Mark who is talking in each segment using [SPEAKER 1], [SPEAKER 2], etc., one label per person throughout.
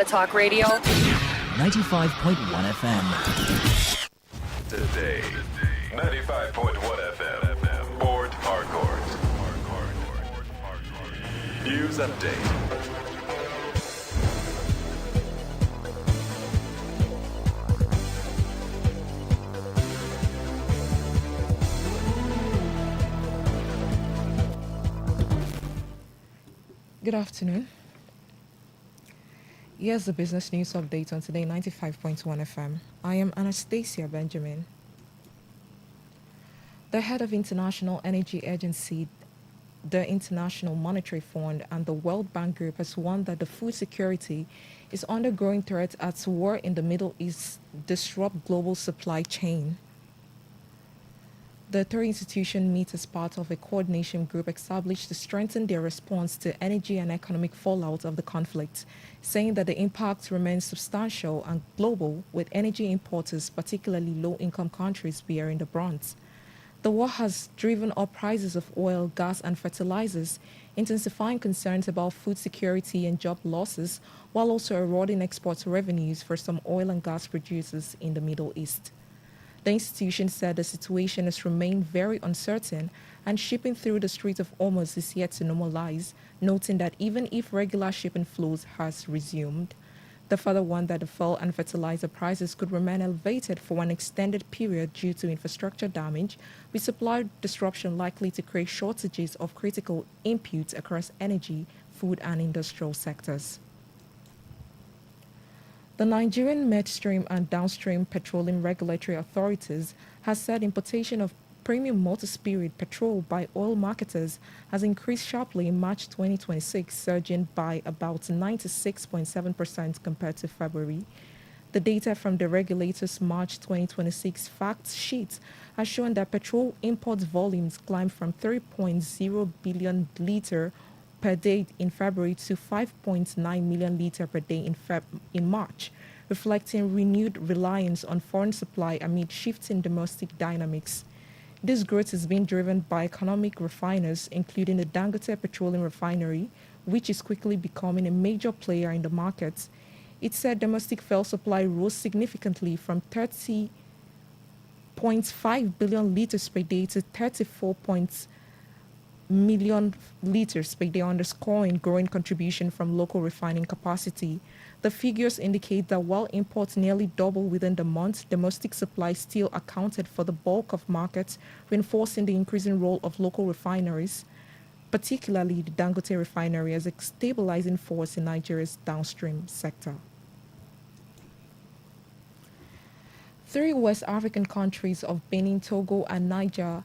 [SPEAKER 1] Talk Radio.
[SPEAKER 2] 95.1 FM.
[SPEAKER 3] Today, 95.1 FM. Board Harcourt. News update.
[SPEAKER 4] Good afternoon. Here's the business news update on Today 95.1 FM. I am Anastasia Benjamin. The head of International Energy Agency, the International Monetary Fund, and the World Bank Group has warned that the food security is under growing threat as war in the Middle East disrupt global supply chain. The three institutions meet as part of a coordination group established to strengthen their response to energy and economic fallout of the conflict, saying that the impact remains substantial and global, with energy importers, particularly low-income countries, bearing the brunt. The war has driven up prices of oil, gas, and fertilizers, intensifying concerns about food security and job losses, while also eroding export revenues for some oil and gas producers in the Middle East. The institution said the situation has remained very uncertain and shipping through the Strait of Hormuz is yet to normalize, noting that even if regular shipping flows has resumed, the further warned that the fuel and fertilizer prices could remain elevated for an extended period due to infrastructure damage, with supply disruption likely to create shortages of critical inputs across energy, food, and industrial sectors. The Nigerian midstream and downstream petroleum regulatory authorities has said importation of premium multi-spirit petrol by oil marketers has increased sharply in March 2026, surging by about 96.7% compared to February. The data from the regulator's March 2026 fact sheet has shown that petrol import volumes climbed from 3.0 billion litre per day in February to 5.9 million litre per day in March, reflecting renewed reliance on foreign supply amid shifting domestic dynamics. This growth is being driven by economic refiners, including the Dangote Petroleum Refinery, which is quickly becoming a major player in the market. It said domestic fuel supply rose significantly from 30.5 billion litres per day to 34 million litres per day, underscoring growing contribution from local refining capacity. The figures indicate that while imports nearly doubled within the month, domestic supply still accounted for the bulk of markets, reinforcing the increasing role of local refineries, particularly the Dangote refinery, as a stabilizing force in Nigeria's downstream sector. Three West African countries of Benin, Togo, and Niger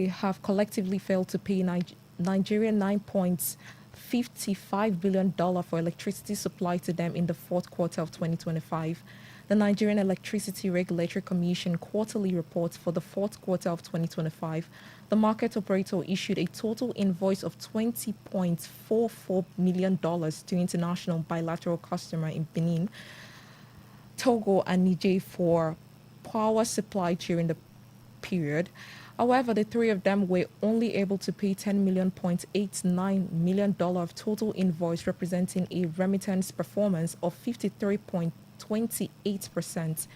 [SPEAKER 4] have collectively failed to pay Nigeria $9.55 billion for electricity supply to them in the fourth quarter of 2025. The Nigerian Electricity Regulatory Commission quarterly reports for the fourth quarter of 2025. The market operator issued a total invoice of $20.44 million to international bilateral customers in Benin, Togo, and Niger for power supply during the period. However, the three of them were only able to pay $10.89 million of total invoice, representing a remittance performance of 53.28%.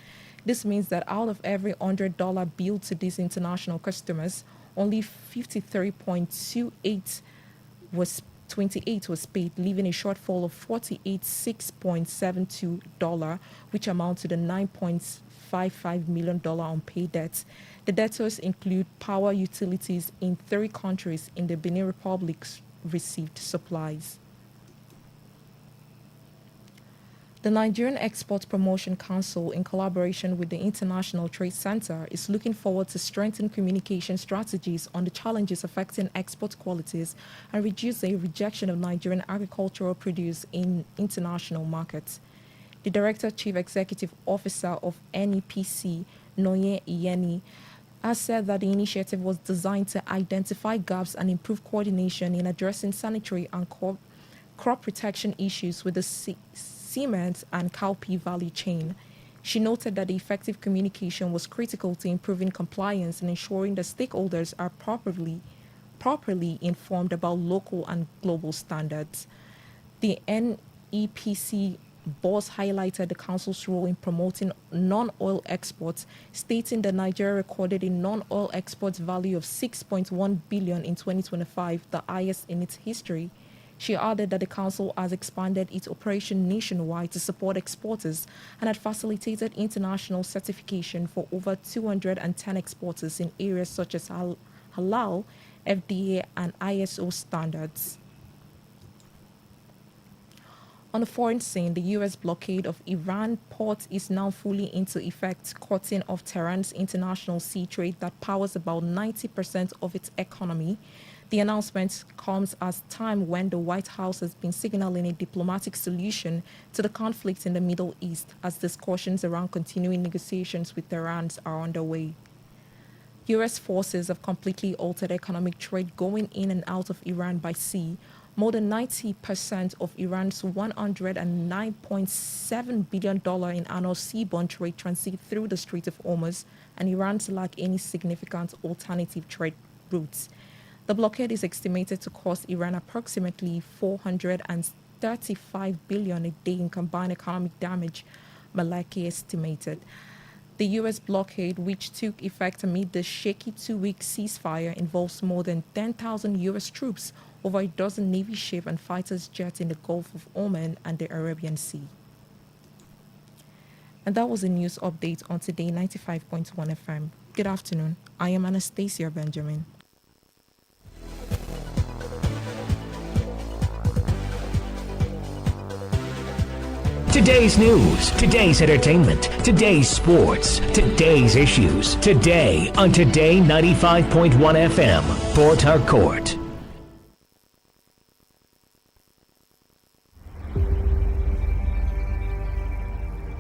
[SPEAKER 4] This means that out of every $100 billed to these international customers, only 53.28 was paid, leaving a shortfall of $48.672, which amount to the $9.55 million unpaid debts. The debtors include power utilities in 3 countries in the Benin Republic received supplies. The Nigerian Export Promotion Council, in collaboration with the International Trade Center, is looking forward to strengthen communication strategies on the challenges affecting export qualities and reduce the rejection of Nigerian agricultural produce in international markets. The Director Chief Executive Officer of NEPC, Noye Iyeni, has said that the initiative was designed to identify gaps and improve coordination in addressing sanitary and crop protection issues with the cement and cowpea value chain. She noted that the effective communication was critical to improving compliance and ensuring that stakeholders are properly informed about local and global standards. The NEPC boss highlighted the council's role in promoting non-oil exports, stating that Nigeria recorded a non-oil exports value of 6.1 billion in 2025, the highest in its history. She added that the council has expanded its operation nationwide to support exporters and had facilitated international certification for over 210 exporters in areas such as halal, FDA, and ISO standards. On the foreign scene, the U.S. blockade of Iran port is now fully into effect, cutting off Tehran's international sea trade that powers about 90% of its economy. The announcement comes at a time when the White House has been signaling a diplomatic solution to the conflict in the Middle East as discussions around continuing negotiations with Tehran are underway. U.S. forces have completely altered economic trade going in and out of Iran by sea. More than 90% of Iran's $109.7 billion in annual seaborne trade transit through the Strait of Hormuz, and Iran's lack any significant alternative trade routes. The blockade is estimated to cost Iran approximately $435 billion a day in combined economic damage, Malaki estimated. The U.S. blockade, which took effect amid the shaky two-week ceasefire, involves more than 10,000 U.S. troops, over a dozen Navy ships and fighters jets in the Gulf of Oman and the Arabian Sea. And that was a news update on Today 95.1 FM. Good afternoon. I am Anastasia Benjamin.
[SPEAKER 2] Today's news, today's entertainment, today's sports, today's issues. Today on Today 95.1 FM, Port Harcourt.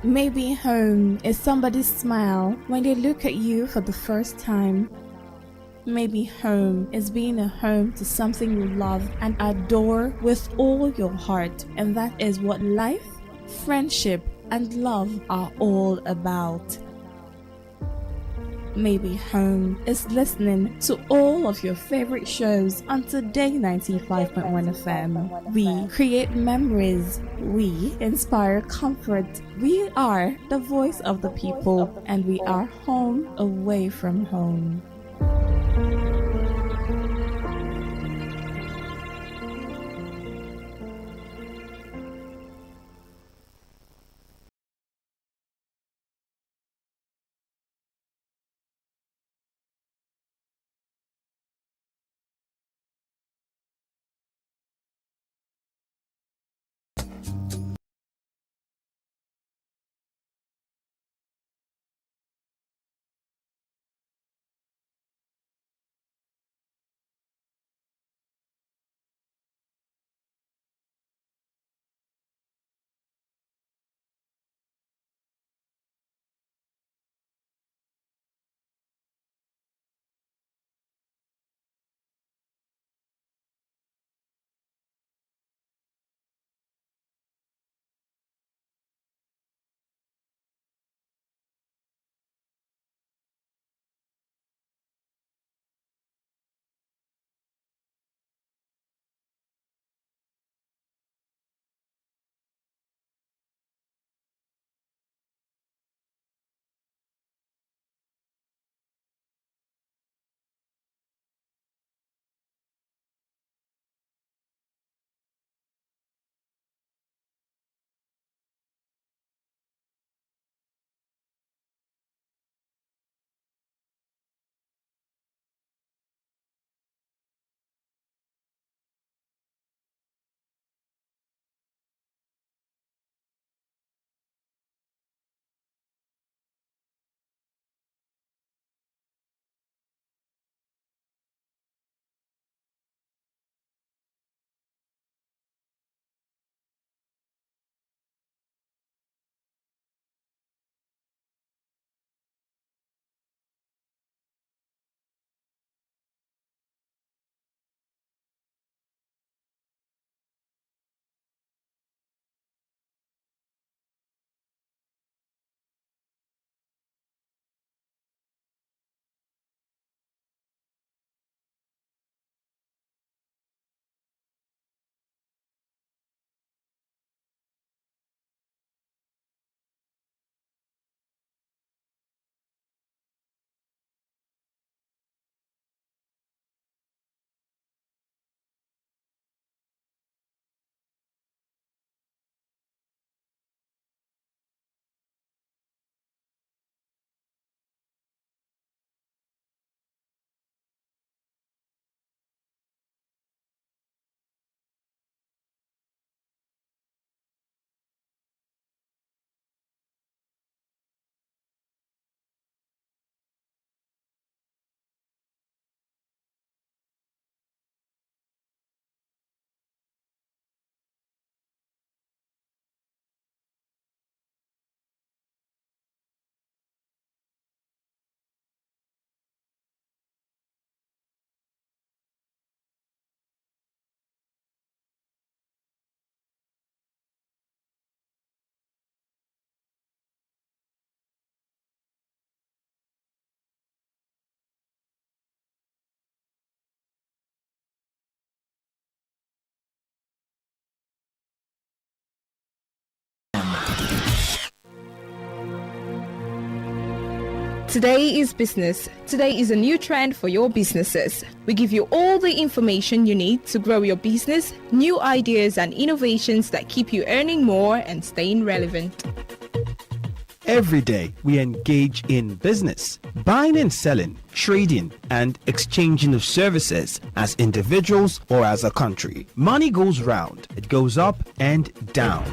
[SPEAKER 1] Maybe home is somebody's smile when they look at you for the first time. Maybe home is being a home to something you love and adore with all your heart, and that is what life, friendship, and love are all about. Maybe home is listening to all of your favorite shows on Today 95.1 FM. We create memories. We inspire comfort. We are the voice of the people, and we are home away from home.
[SPEAKER 5] Today is business. Today is a new trend for your businesses. We give you all the information you need to grow your business, new ideas and innovations that keep you earning more and staying relevant.
[SPEAKER 6] Every day, we engage in business, buying and selling, trading, and exchanging of services as individuals or as a country. Money goes round, it goes up and down.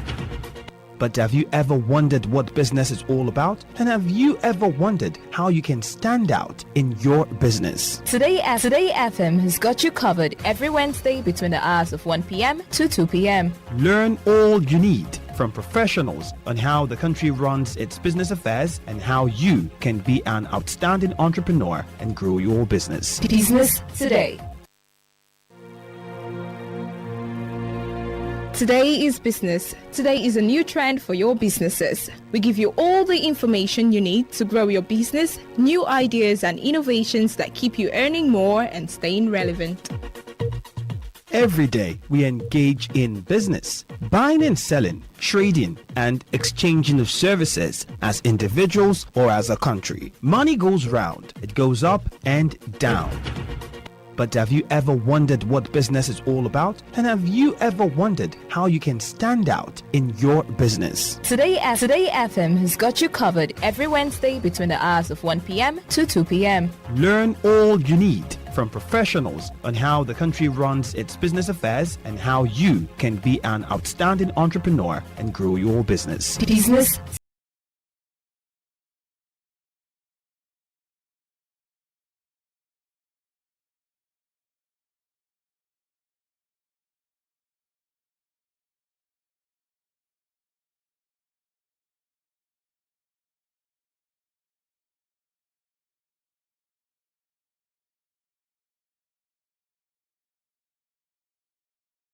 [SPEAKER 6] But have you ever wondered what business is all about? And have you ever wondered how you can stand out in your business?
[SPEAKER 5] Today FM has got you covered every Wednesday between the hours of 1 p.m. to 2 p.m.
[SPEAKER 6] Learn all you need from professionals on how the country runs its business affairs and how you can be an outstanding entrepreneur and grow your business.
[SPEAKER 5] Business Today. Today is business. Today is a new trend for your businesses. We give you all the information you need to grow your business, new ideas and innovations that keep you earning more and staying relevant.
[SPEAKER 6] Every day, we engage in business, buying and selling, trading, and exchanging of services as individuals or as a country. Money goes round, it goes up and down. But have you ever wondered what business is all about? And have you ever wondered how you can stand out in your business?
[SPEAKER 5] Today FM has got you covered every Wednesday between the hours of 1 p.m. to 2 p.m.
[SPEAKER 6] Learn all you need from professionals on how the country runs its business affairs and how you can be an outstanding entrepreneur and grow your business.
[SPEAKER 5] Business.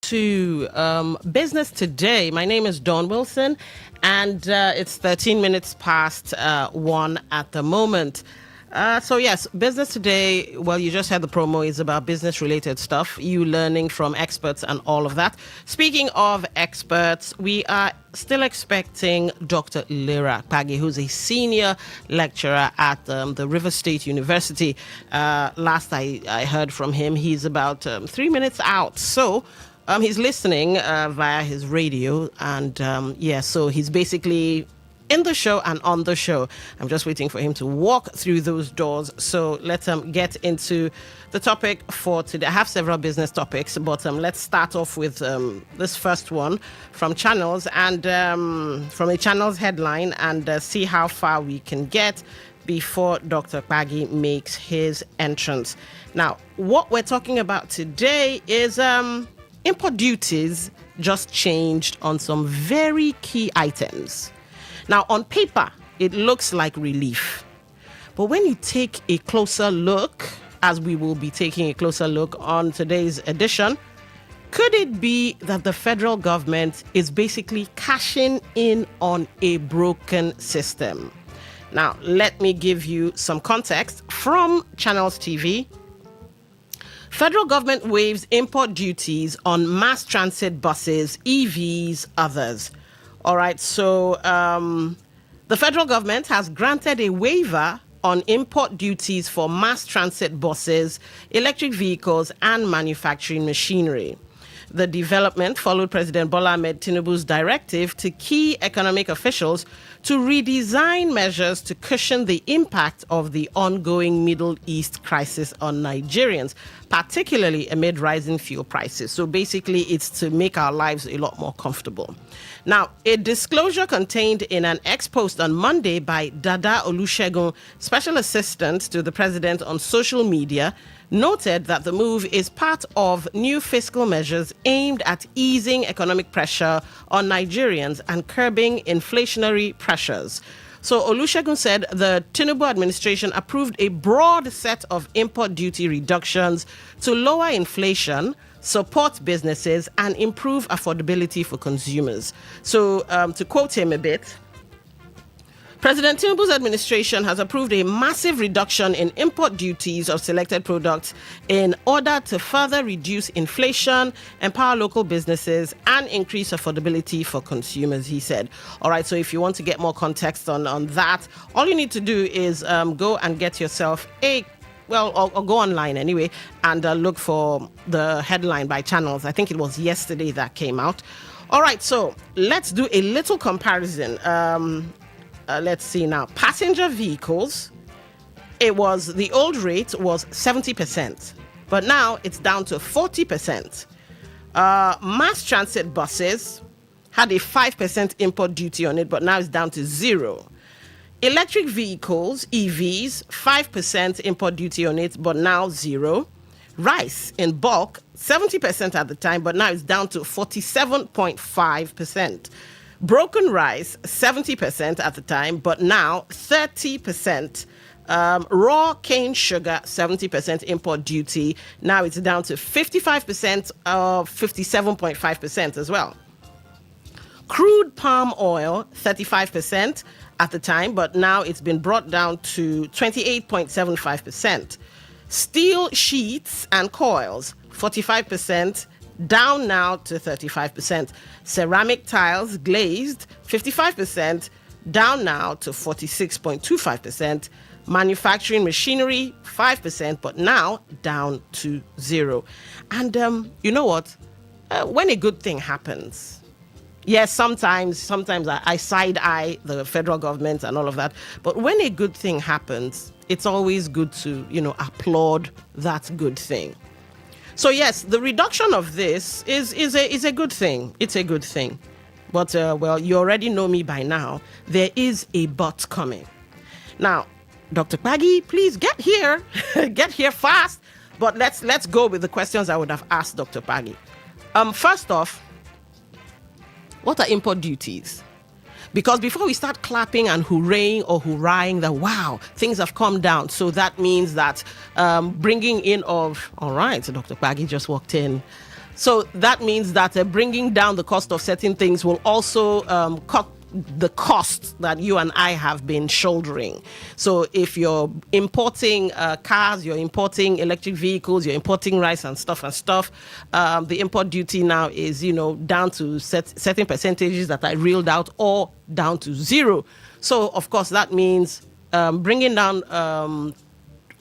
[SPEAKER 7] To Business Today. My name is Dawn Wilson, and it's 13 minutes past 1 at the moment. So yes, Business Today, well, you just had the promo, is about business-related stuff, you learning from experts and all of that. Speaking of experts, we are still expecting Dr. Lera Pagi, who's a senior lecturer at the River State University. Last I heard from him, he's about 3 minutes out. So he's listening via his radio, and so he's basically in the show and on the show. I'm just waiting for him to walk through those doors. So let's get into the topic for today. I have several business topics, but let's start off with this first one from Channels, and from a Channels headline, and see how far we can get before Dr. Pagi makes his entrance. Now, what we're talking about today is import duties just changed on some very key items. Now, on paper, it looks like relief. But when you take a closer look, as we will be taking a closer look on today's edition, could it be that the federal government is basically cashing in on a broken system? Now, let me give you some context from Channels TV. Federal government waives import duties on mass transit buses, EVs, others. All right, so the federal government has granted a waiver on import duties for mass transit buses, electric vehicles, and manufacturing machinery. The development followed President Bola Ahmed Tinubu's directive to key economic officials to redesign measures to cushion the impact of the ongoing Middle East crisis on Nigerians, particularly amid rising fuel prices. So basically, it's to make our lives a lot more comfortable. Now, a disclosure contained in an ex-post on Monday by Dada Olusegun, Special Assistant to the President on social media, noted that the move is part of new fiscal measures aimed at easing economic pressure on Nigerians and curbing inflationary pressures. So Olusegun said the Tinubu administration approved a broad set of import duty reductions to lower inflation, support businesses, and improve affordability for consumers. So to quote him a bit, President Tinubu's administration has approved a massive reduction in import duties of selected products in order to further reduce inflation, empower local businesses, and increase affordability for consumers, he said. All right, so if you want to get more context on that, all you need to do is go and get yourself or go online anyway and look for the headline by Channels. I think it was yesterday that came out. All right, so let's do a little comparison. Let's see now. Passenger vehicles, the old rate was 70%, but now it's down to 40%. Mass transit buses had a 5% import duty on it, but now it's down to 0. Electric vehicles, EVs, 5% import duty on it, but now 0. Rice in bulk, 70% at the time, but now it's down to 47.5%. Broken rice, 70% at the time, but now 30%. Raw cane sugar, 70% import duty. Now it's down to 55%, 57.5% as well. Crude palm oil, 35% at the time, but now it's been brought down to 28.75%. Steel sheets and coils, 45%, down now to 35%. Ceramic tiles glazed, 55%, down now to 46.25%. Manufacturing machinery, 5%, but now down to 0. And you know what? When a good thing happens, yes, sometimes I side-eye the federal government and all of that, but when a good thing happens, it's always good to, applaud that good thing. So yes, the reduction of this is a good thing. It's a good thing. But, you already know me by now. There is a but coming. Now, Dr. Paggy, please get here. Get here fast. But let's go with the questions I would have asked Dr. Paggy. First off, what are import duties? Because before we start clapping and hurrahing that, wow, things have come down. So that means that bringing in of, all right, so Dr. Paggy just walked in. So that means that bringing down the cost of certain things will also cut the cost that you and I have been shouldering. So if you're importing cars, you're importing electric vehicles, you're importing rice and stuff, the import duty now is, down to certain percentages that I reeled out or down to 0. So, of course, that means bringing down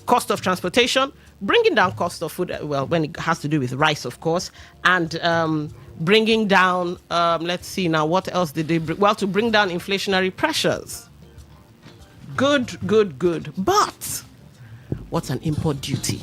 [SPEAKER 7] cost of transportation, bringing down cost of food, when it has to do with rice, of course, and bringing down, let's see now, what else did they bring? Well, to bring down inflationary pressures. Good. But what's an import duty?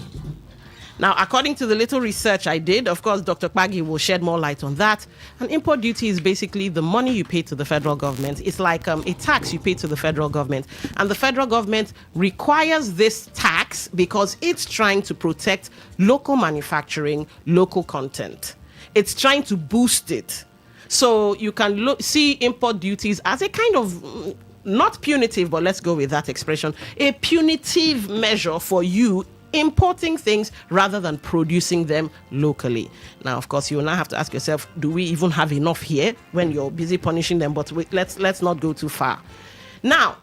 [SPEAKER 7] Now, according to the little research I did, of course, Dr. Paggy will shed more light on that. An import duty is basically the money you pay to the federal government. It's like a tax you pay to the federal government. And the federal government requires this tax because it's trying to protect local manufacturing, local content. It's trying to boost it. So you can see import duties as a kind of, not punitive, but let's go with that expression, a punitive measure for you importing things rather than producing them locally. Now, of course, you will now have to ask yourself, do we even have enough here when you're busy punishing them? But let's not go too far. Now,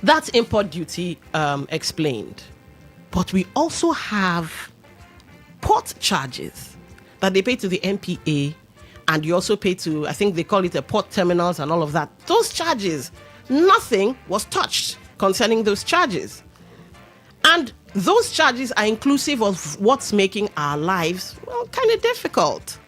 [SPEAKER 7] that's import duty explained. But we also have port charges that they pay to the NPA, and you also pay to, I think they call it a port terminals and all of that. Those charges, nothing was touched concerning those charges. And those charges are inclusive of what's making our lives, kind of difficult.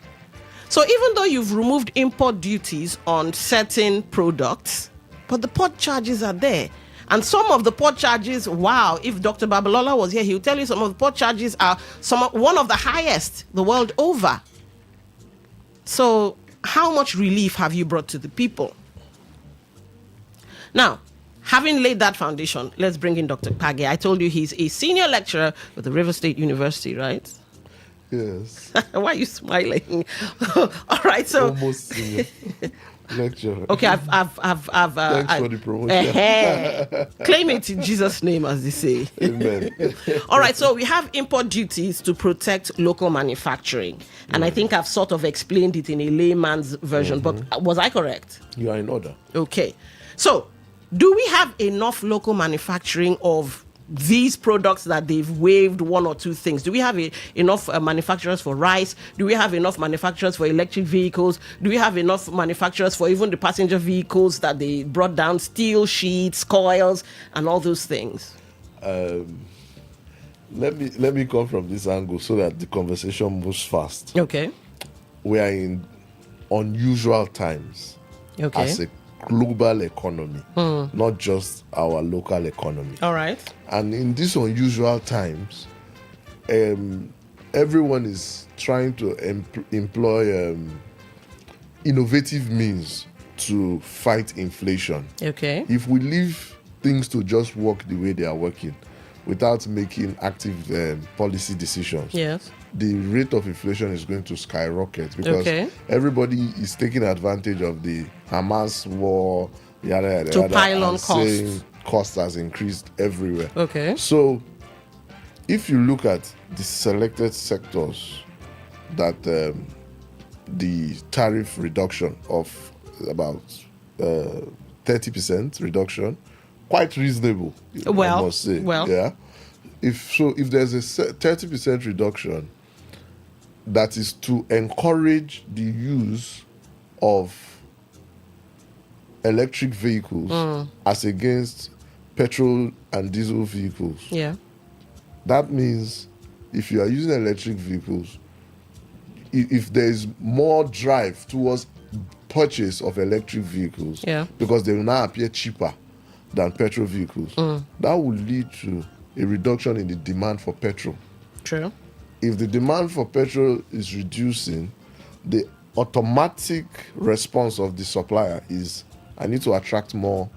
[SPEAKER 7] So even though you've removed import duties on certain products, but the port charges are there. And some of the port charges, wow, if Dr. Babalola was here, he would tell you some of the port charges are one of the highest the world over. So how much relief have you brought to the people? Now, having laid that foundation, let's bring in Dr. Paggy. I told you he's a senior lecturer with the River State University, right?
[SPEAKER 8] Yes.
[SPEAKER 7] Why are you smiling? All right, so
[SPEAKER 8] almost senior lecturer.
[SPEAKER 7] Okay, I've
[SPEAKER 8] Thanks for the promotion.
[SPEAKER 7] Claim it in Jesus' name, as they say.
[SPEAKER 8] Amen.
[SPEAKER 7] All right, so we have import duties to protect local manufacturing, and I think I've sort of explained it in a layman's version. But was I correct?
[SPEAKER 8] You are in order.
[SPEAKER 7] Okay, so do we have enough local manufacturing of these products that they've waived one or two things? Do we have enough manufacturers for rice? Do we have enough manufacturers for electric vehicles? Do we have enough manufacturers for even the passenger vehicles that they brought down, steel sheets, coils, and all those things?
[SPEAKER 8] Let me come from this angle so that the conversation moves fast.
[SPEAKER 7] Okay.
[SPEAKER 8] We are in unusual times as a global economy, not just our local economy.
[SPEAKER 7] All right.
[SPEAKER 8] And in these unusual times, everyone is trying to employ innovative means to fight inflation.
[SPEAKER 7] Okay.
[SPEAKER 8] If we leave things to just work the way they are working without making active policy decisions,
[SPEAKER 7] yes,
[SPEAKER 8] the rate of inflation is going to skyrocket because everybody is taking advantage of the Hamas war,
[SPEAKER 7] to pile on costs.
[SPEAKER 8] Cost has increased everywhere.
[SPEAKER 7] Okay.
[SPEAKER 8] So if you look at the selected sectors that the tariff reduction of about 30% reduction, quite reasonable, I must say. Yeah. If there's a 30% reduction, that is to encourage the use of electric vehicles as against petrol and diesel vehicles.
[SPEAKER 7] Yeah.
[SPEAKER 8] That means if you are using electric vehicles, if there is more drive towards purchase of electric vehicles, because they will now appear cheaper than petrol vehicles, that will lead to a reduction in the demand for petrol.
[SPEAKER 7] True.
[SPEAKER 8] If the demand for petrol is reducing, the automatic response of the supplier is, I need to attract more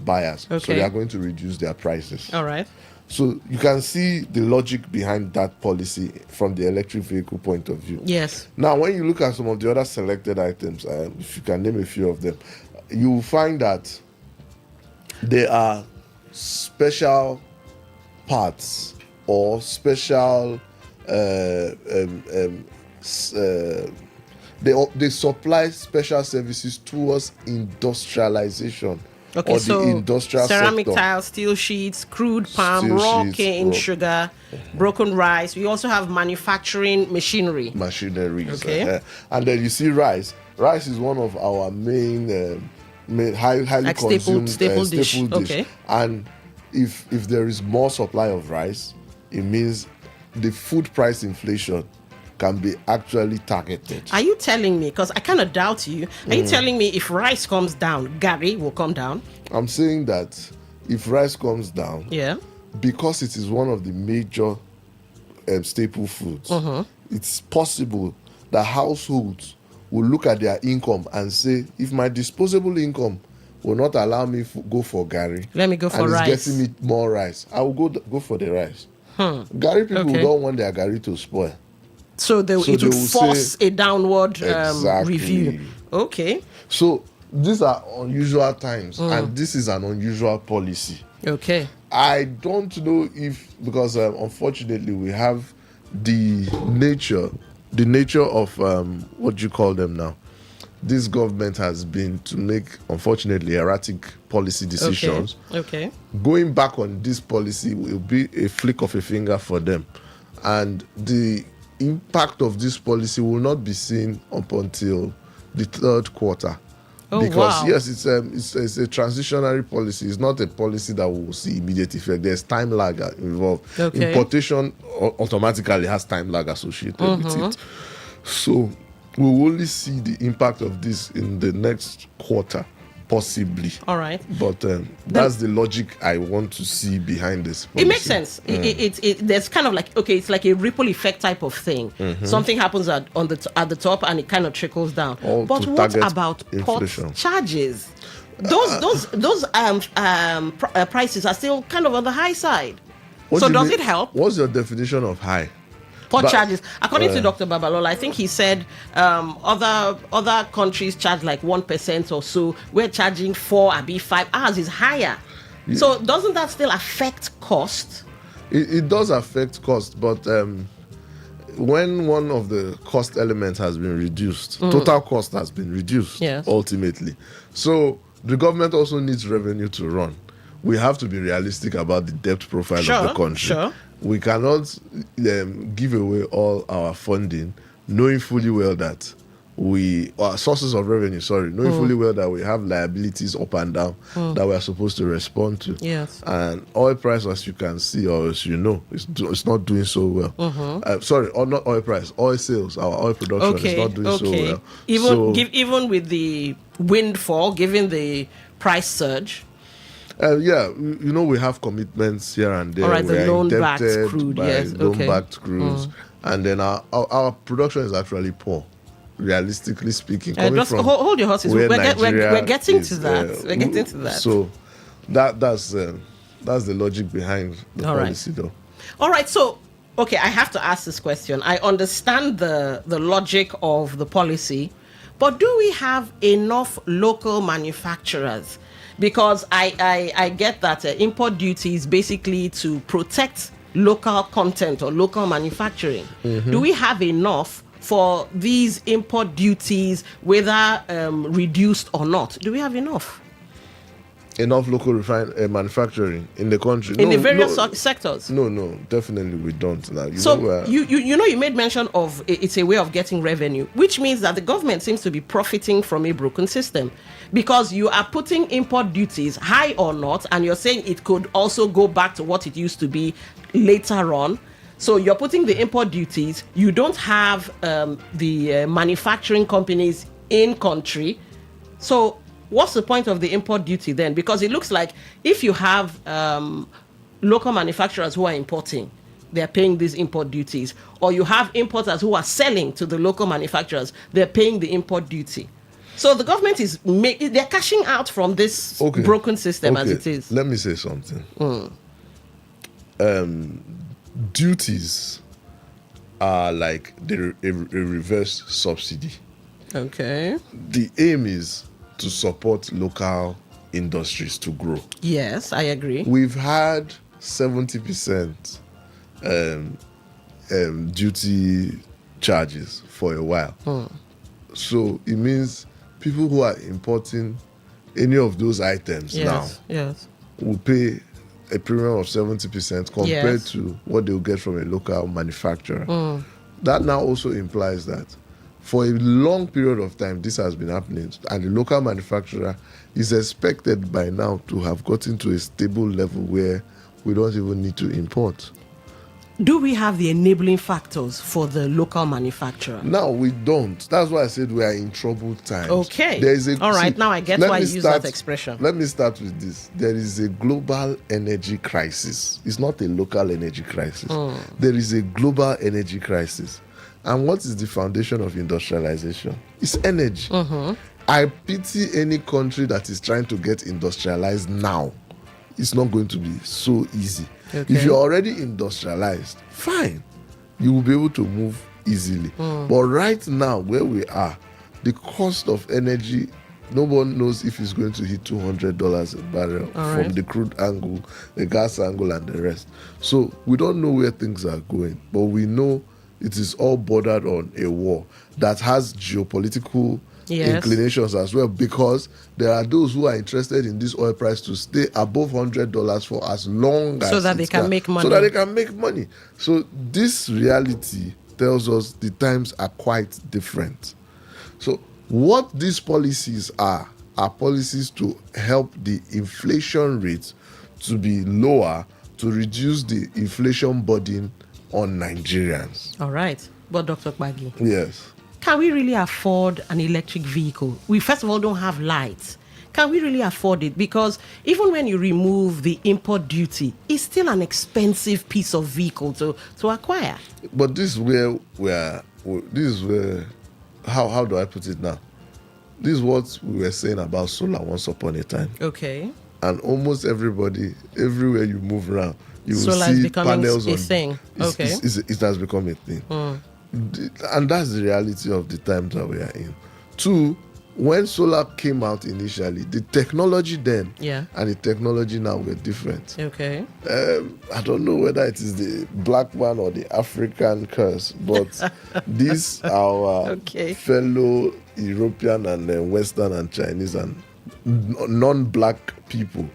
[SPEAKER 8] buyers.
[SPEAKER 7] Okay.
[SPEAKER 8] So they are going to reduce their prices.
[SPEAKER 7] All right.
[SPEAKER 8] So you can see the logic behind that policy from the electric vehicle point of view.
[SPEAKER 7] Yes.
[SPEAKER 8] Now, when you look at some of the other selected items, if you can name a few of them, you will find that there are special parts or special they supply special services towards industrialization.
[SPEAKER 7] Okay,
[SPEAKER 8] or
[SPEAKER 7] so
[SPEAKER 8] the industrial
[SPEAKER 7] ceramic
[SPEAKER 8] sector.
[SPEAKER 7] tiles, steel sheets, crude palm, raw cane, sugar, broken rice. We also have manufacturing machineries.
[SPEAKER 8] Okay. And then you see rice. Rice is one of our main highly
[SPEAKER 7] like
[SPEAKER 8] consumed
[SPEAKER 7] staple dish. Okay.
[SPEAKER 8] And if there is more supply of rice, it means the food price inflation can be actually targeted.
[SPEAKER 7] Are you telling me, because I kind of doubt you, are you telling me if rice comes down, Gary will come down?
[SPEAKER 8] I'm saying that if rice comes down, because it is one of the major staple foods, it's possible that households will look at their income and say, if my disposable income will not allow me go for Gary,
[SPEAKER 7] let me go for rice.
[SPEAKER 8] And it's getting me more rice, I will go for the rice. Gary people don't want their Gary to spoil.
[SPEAKER 7] So it will force a downward review. Okay.
[SPEAKER 8] So these are unusual times, and this is an unusual policy.
[SPEAKER 7] Okay.
[SPEAKER 8] I don't know if, because unfortunately we have the nature of what do you call them now? This government has been to make, unfortunately, erratic policy decisions.
[SPEAKER 7] Okay.
[SPEAKER 8] Going back on this policy will be a flick of a finger for them, and the impact of this policy will not be seen up until the third quarter. Because yes, it's a transitionary policy. It's not a policy that will see immediate effect. There's time lag involved.
[SPEAKER 7] Okay.
[SPEAKER 8] Importation automatically has time lag associated with it. So we will only see the impact of this in the next quarter, possibly.
[SPEAKER 7] All right.
[SPEAKER 8] But that's the logic I want to see behind this policy.
[SPEAKER 7] It makes sense. There's kind of like, it's like a ripple effect type of thing. Something happens at the top and it kind of trickles down. But what about port charges? Those prices are still kind of on the high side. So does it help?
[SPEAKER 8] What's your definition of high?
[SPEAKER 7] Port charges. According to Dr. Babalola, I think he said other countries charge like 1% or so. We're charging 4, 5. Ours is higher. Yeah. So doesn't that still affect cost?
[SPEAKER 8] It does affect cost, but when one of the cost elements has been reduced, total cost has been reduced ultimately. So the government also needs revenue to run. We have to be realistic about the debt profile of the country.
[SPEAKER 7] Sure.
[SPEAKER 8] We cannot give away all our funding knowing fully well that our sources of revenue, knowing fully well that we have liabilities up and down that we are supposed to respond to.
[SPEAKER 7] Yes.
[SPEAKER 8] And oil price, as you can see, or as you know, it's not doing so well. Or not oil price, oil sales, our oil production is not doing so well.
[SPEAKER 7] Even with the windfall, given the price surge.
[SPEAKER 8] We have commitments here and there.
[SPEAKER 7] All right, the loan-backed crude,
[SPEAKER 8] loan-backed crudes. And then our production is actually poor, realistically speaking.
[SPEAKER 7] Hold your horses. We're getting to that. We're getting to that.
[SPEAKER 8] So that's the logic behind the policy, though.
[SPEAKER 7] All right, so, okay, I have to ask this question. I understand the logic of the policy, but do we have enough local manufacturers? Because I get that import duty is basically to protect local content or local manufacturing. Do we have enough for these import duties, whether reduced or not? Do we have enough?
[SPEAKER 8] Enough local manufacturing in the country?
[SPEAKER 7] In the various sectors?
[SPEAKER 8] No, definitely we don't. Now,
[SPEAKER 7] you made mention of it's a way of getting revenue, which means that the government seems to be profiting from a broken system, because you are putting import duties, high or not, and you're saying it could also go back to what it used to be later on. So you're putting the import duties, you don't have the manufacturing companies in country. So what's the point of the import duty then? Because it looks like if you have local manufacturers who are importing, they're paying these import duties, or you have importers who are selling to the local manufacturers, they're paying the import duty. So the government they're cashing out from this broken system as it is.
[SPEAKER 8] Let me say something. Duties are like a reverse subsidy.
[SPEAKER 7] Okay.
[SPEAKER 8] The aim is to support local industries to grow.
[SPEAKER 7] Yes, I agree.
[SPEAKER 8] We've had 70% duty charges for a while. So it means people who are importing any of those items now will pay a premium of 70% compared to what they'll get from a local manufacturer. That now also implies that for a long period of time, this has been happening, and the local manufacturer is expected by now to have gotten to a stable level where we don't even need to import.
[SPEAKER 7] Do we have the enabling factors for the local manufacturer?
[SPEAKER 8] No, we don't. That's why I said we are in troubled times.
[SPEAKER 7] Okay. All right, now I get why you use that expression.
[SPEAKER 8] Let me start with this. There is a global energy crisis. It's not a local energy crisis. There is a global energy crisis. And what is the foundation of industrialization? It's energy. I pity any country that is trying to get industrialized now. It's not going to be so easy. If you're already industrialized, fine. You will be able to move easily. But right now, where we are, the cost of energy, no one knows if it's going to hit $200 a barrel from the crude angle, the gas angle, and the rest. So we don't know where things are going, but we know it is all bordered on a war that has geopolitical inclinations as well, because there are those who are interested in this oil price to stay above $100 for as long as
[SPEAKER 7] so that they can make money.
[SPEAKER 8] So this reality tells us the times are quite different. So what these policies are policies to help the inflation rate to be lower, to reduce the inflation burden on Nigerians.
[SPEAKER 7] All right. But Dr. Gbagi.
[SPEAKER 8] Yes.
[SPEAKER 7] Can we really afford an electric vehicle? We first of all don't have lights. Can we really afford it? Because even when you remove the import duty, it's still an expensive piece of vehicle to acquire.
[SPEAKER 8] But this is where how do I put it now? This is what we were saying about solar once upon a time.
[SPEAKER 7] Okay.
[SPEAKER 8] And almost everybody, everywhere you move around, you
[SPEAKER 7] solar
[SPEAKER 8] will see panels
[SPEAKER 7] a thing.
[SPEAKER 8] It has become a thing. And that's the reality of the times that we are in. Two, when solar came out initially, the technology then and the technology now were different.
[SPEAKER 7] Okay.
[SPEAKER 8] I don't know whether it is the black man or the African curse, but these our fellow European and Western and Chinese and non-black people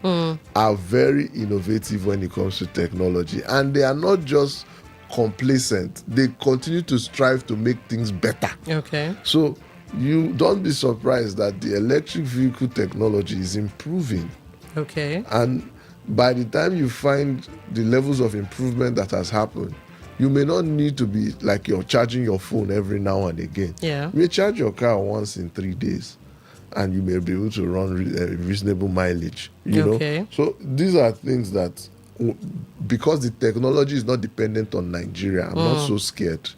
[SPEAKER 8] are very innovative when it comes to technology, and they are not just complacent. They continue to strive to make things better.
[SPEAKER 7] Okay.
[SPEAKER 8] So you don't be surprised that the electric vehicle technology is improving.
[SPEAKER 7] Okay.
[SPEAKER 8] And by the time you find the levels of improvement that has happened, you may not need to be like you're charging your phone every now and again.
[SPEAKER 7] Yeah.
[SPEAKER 8] You may charge your car once in 3 days, and you may be able to run reasonable mileage. You
[SPEAKER 7] Okay.
[SPEAKER 8] know, so these are things that, because the technology is not dependent on Nigeria, I'm not so scared.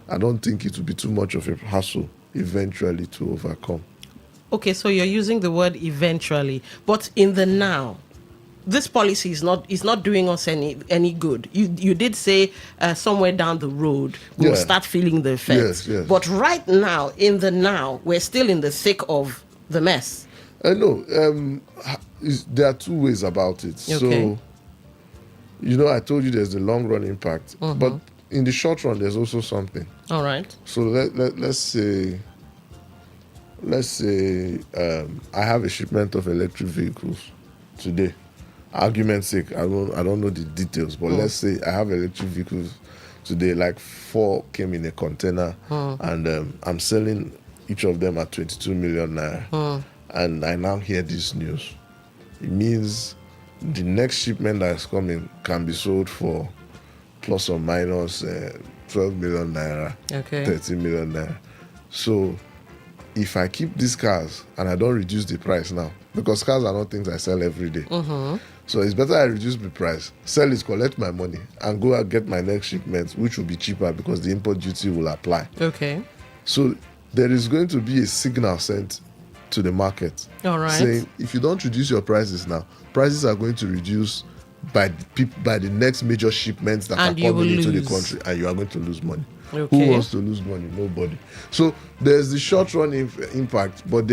[SPEAKER 8] I don't think it will be too much of a hassle eventually to overcome.
[SPEAKER 7] Okay, so you're using the word eventually, but in the now, this policy is not doing us any good. You did say somewhere down the road we'll start feeling the effects.
[SPEAKER 8] Yes.
[SPEAKER 7] But right now, in the now, we're still in the thick of the mess.
[SPEAKER 8] I know. There are two ways about it.
[SPEAKER 7] Okay.
[SPEAKER 8] So, you know, I told you there's the long run impact, but in the short run, there's also something.
[SPEAKER 7] All right.
[SPEAKER 8] So let's say I have a shipment of electric vehicles today. Argument's sake, I don't know the details, but let's say I have electric vehicles today. Like 4 came in a container, and I'm selling each of them at 22 million naira. And I now hear this news. It means the next shipment that is coming can be sold for plus or minus 12 million naira,
[SPEAKER 7] Okay.
[SPEAKER 8] 13 million naira. So if I keep these cars and I don't reduce the price now, because cars are not things I sell every day. So it's better I reduce the price, sell it, collect my money, and go and get my next shipment, which will be cheaper because the import duty will apply.
[SPEAKER 7] Okay.
[SPEAKER 8] So there is going to be a signal sent to the market,
[SPEAKER 7] All right.
[SPEAKER 8] saying if you don't reduce your prices now, prices are going to reduce by the next major shipments that
[SPEAKER 7] And
[SPEAKER 8] are
[SPEAKER 7] you will
[SPEAKER 8] coming into the
[SPEAKER 7] lose.
[SPEAKER 8] country, and you are going to lose money.
[SPEAKER 7] Okay.
[SPEAKER 8] Who wants to lose money? Nobody. So there's the short run impact, but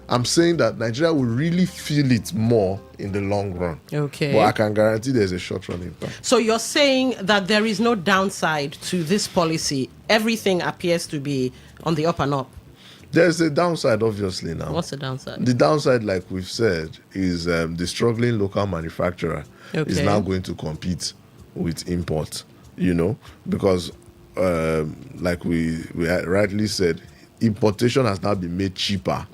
[SPEAKER 8] I'm saying that Nigeria will really feel it more in the long run.
[SPEAKER 7] Okay.
[SPEAKER 8] But I can guarantee there's a short run impact.
[SPEAKER 7] So you're saying that there is no downside to this policy. Everything appears to be on the up and up.
[SPEAKER 8] There's a downside, obviously, now.
[SPEAKER 7] What's the downside?
[SPEAKER 8] The downside, like we've said, is the struggling local manufacturer is
[SPEAKER 7] Okay.
[SPEAKER 8] now going to compete with import, you know, because like we rightly said, importation has now been made cheaper,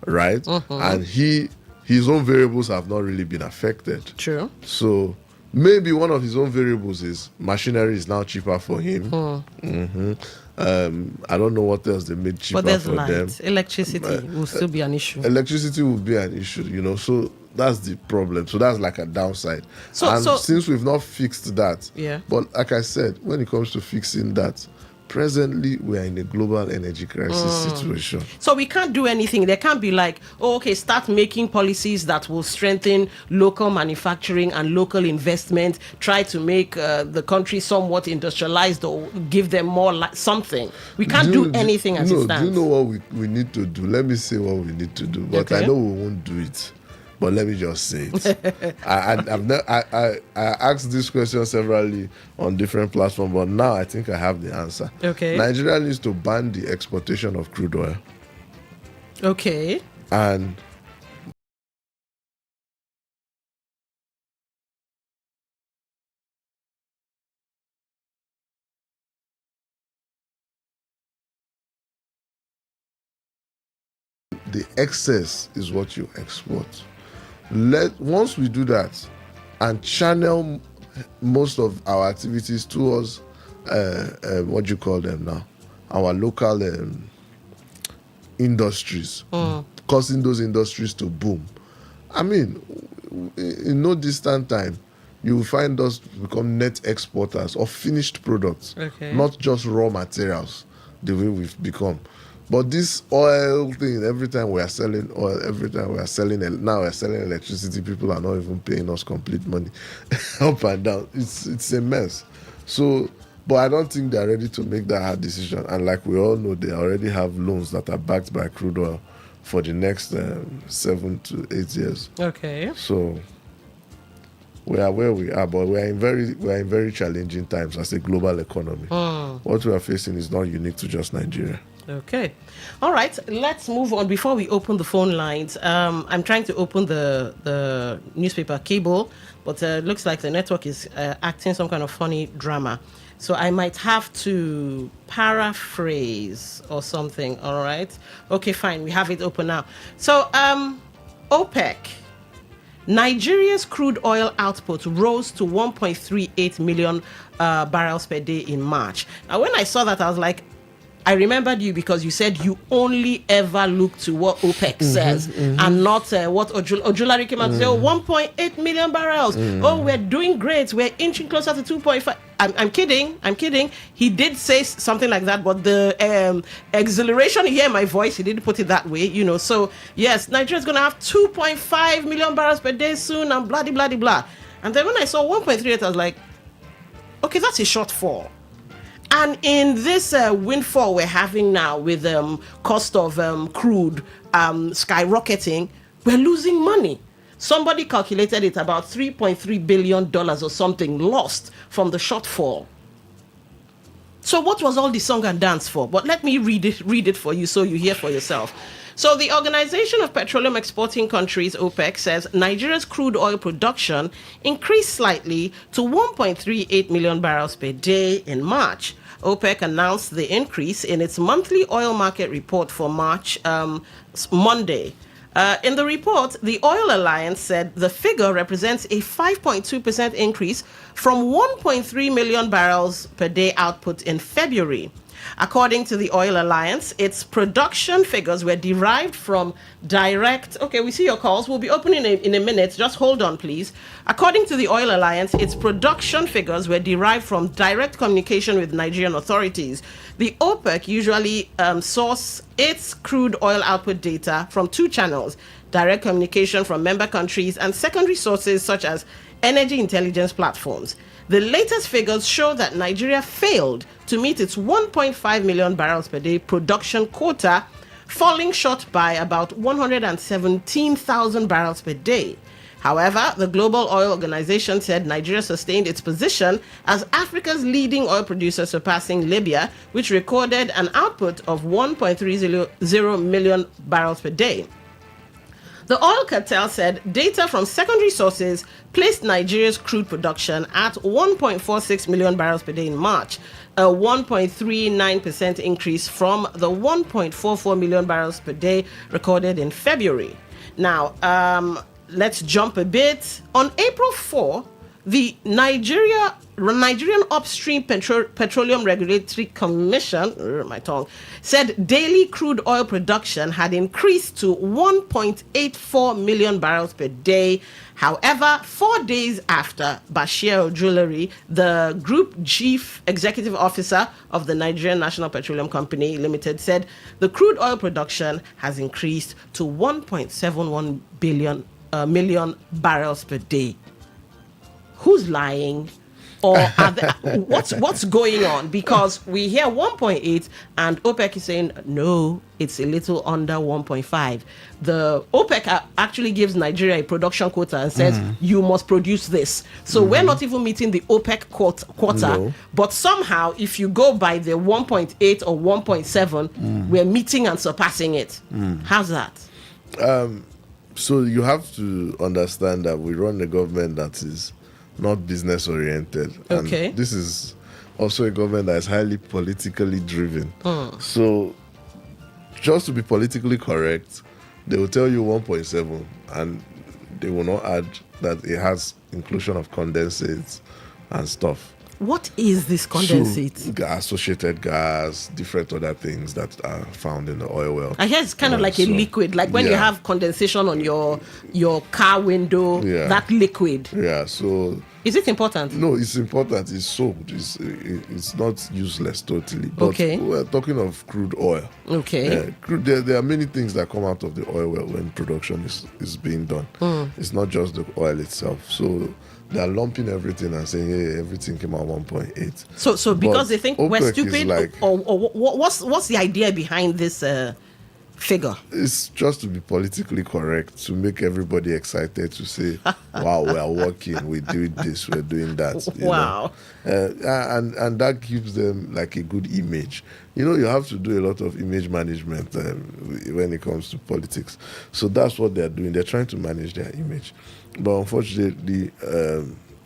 [SPEAKER 8] right? And his own variables have not really been affected.
[SPEAKER 7] True.
[SPEAKER 8] So maybe one of his own variables is machinery is now cheaper for him. I don't know what else they made cheaper
[SPEAKER 7] But there's
[SPEAKER 8] for
[SPEAKER 7] light.
[SPEAKER 8] them.
[SPEAKER 7] Electricity will still be an issue.
[SPEAKER 8] Electricity will be an issue, you know, so that's the problem. So that's like a downside.
[SPEAKER 7] So-
[SPEAKER 8] and
[SPEAKER 7] so-
[SPEAKER 8] since we've not fixed that,
[SPEAKER 7] Yeah.
[SPEAKER 8] but like I said, when it comes to fixing that, presently we are in a global energy crisis situation.
[SPEAKER 7] So we can't do anything. There can't be like, oh, okay, start making policies that will strengthen local manufacturing and local investment, try to make the country somewhat industrialized or give them more something. We can't do anything as it stands.
[SPEAKER 8] Do you know what we need to do? Let me say what we need to do, but
[SPEAKER 7] Okay.
[SPEAKER 8] I know we won't do it. But let me just say it. I asked this question severally on different platforms, but now I think I have the answer.
[SPEAKER 7] Okay.
[SPEAKER 8] Nigeria needs to ban the exportation of crude oil.
[SPEAKER 7] Okay.
[SPEAKER 8] And the excess is what you export. Once we do that and channel most of our activities towards what do you call them now, our local industries, causing those industries to boom. I mean, in no distant time, you will find us become net exporters of finished products,
[SPEAKER 7] Okay.
[SPEAKER 8] not just raw materials, the way we've become. But this oil thing, every time we are selling oil, now we're selling electricity, people are not even paying us complete money up and down. It's a mess. So, but I don't think they're ready to make that hard decision. And like we all know, they already have loans that are backed by crude oil for the next 7 to 8 years.
[SPEAKER 7] Okay.
[SPEAKER 8] So we are where we are, but we are in very challenging times as a global economy. What we are facing is not unique to just Nigeria.
[SPEAKER 7] Okay. All right. Let's move on. Before we open the phone lines, I'm trying to open the newspaper cable, but it looks like the network is acting some kind of funny drama. So I might have to paraphrase or something. All right. Okay, fine. We have it open now. So OPEC. Nigeria's crude oil output rose to 1.38 million barrels per day in March. Now, when I saw that, I was like, I remembered you because you said you only ever look to what OPEC says and not what Ojulari came out and said, 1.8 million barrels. Oh, we're doing great. We're inching closer to 2.5. I'm kidding. He did say something like that, but the exhilaration you hear in my voice, he didn't put it that way, So, yes, Nigeria's going to have 2.5 million barrels per day soon and blah, blah, blah, blah. And then when I saw 1.38, I was like, okay, that's a shortfall. And in this windfall we're having now with cost of crude skyrocketing, we're losing money. Somebody calculated it about $3.3 billion or something lost from the shortfall. So what was all the song and dance for? But let me read it for you so you hear for yourself. So the Organization of Petroleum Exporting Countries, OPEC, says Nigeria's crude oil production increased slightly to 1.38 million barrels per day in March. OPEC announced the increase in its monthly oil market report for March, Monday. In the report, the Oil Alliance said the figure represents a 5.2% increase from 1.3 million barrels per day output in February. According to the Oil Alliance, its production figures were derived from direct... Okay, we see your calls. We'll be opening in a minute. Just hold on, please. According to the Oil Alliance, its production figures were derived from direct communication with Nigerian authorities. The OPEC usually source its crude oil output data from two channels: direct communication from member countries and secondary sources such as energy intelligence platforms. The latest figures show that Nigeria failed to meet its 1.5 million barrels per day production quota, falling short by about 117,000 barrels per day. However, the Global Oil Organization said Nigeria sustained its position as Africa's leading oil producer, surpassing Libya, which recorded an output of 1.30 million barrels per day. The oil cartel said data from secondary sources placed Nigeria's crude production at 1.46 million barrels per day in March, a 1.39% increase from the 1.44 million barrels per day recorded in February. Now, let's jump a bit. On April 4, the Nigerian Upstream Petroleum Regulatory Commission, said daily crude oil production had increased to 1.84 million barrels per day. However, 4 days after, Bashir Ojulari, the Group Chief Executive Officer of the Nigerian National Petroleum Company Limited, said the crude oil production has increased to 1.71 million barrels per day. Who's lying? Or are what's going on? Because we hear 1.8 and OPEC is saying, no, it's a little under 1.5. The OPEC actually gives Nigeria a production quota and says, you must produce this. So we're not even meeting the OPEC quota. No. But somehow, if you go by the 1.8 or 1.7, we're meeting and surpassing it. How's that?
[SPEAKER 8] So you have to understand that we run a government that is not business oriented.
[SPEAKER 7] Okay.
[SPEAKER 8] And this is also a government that is highly politically driven. So just to be politically correct, they will tell you 1.7 and they will not add that it has inclusion of condensates and stuff.
[SPEAKER 7] What is this condensate?
[SPEAKER 8] So, associated gas, different other things that are found in the oil well.
[SPEAKER 7] I guess it's kind of like a liquid, like when you have condensation on your car window, that liquid.
[SPEAKER 8] Yeah, so...
[SPEAKER 7] Is it important?
[SPEAKER 8] No, it's important. It's soaked. It's not useless totally. But we're talking of crude oil.
[SPEAKER 7] Okay.
[SPEAKER 8] There are many things that come out of the oil well when production is being done. It's not just the oil itself. So they're lumping everything and saying, hey, everything came out 1.8.
[SPEAKER 7] So because they think
[SPEAKER 8] OPEC
[SPEAKER 7] we're stupid,
[SPEAKER 8] like,
[SPEAKER 7] or what's the idea behind this figure.
[SPEAKER 8] It's just to be politically correct, to make everybody excited to say, wow, we are working, we're doing this, we're doing that.
[SPEAKER 7] Wow.
[SPEAKER 8] And that gives them like a good image. You know, you have to do a lot of image management when it comes to politics. So that's what they're doing. They're trying to manage their image. But unfortunately,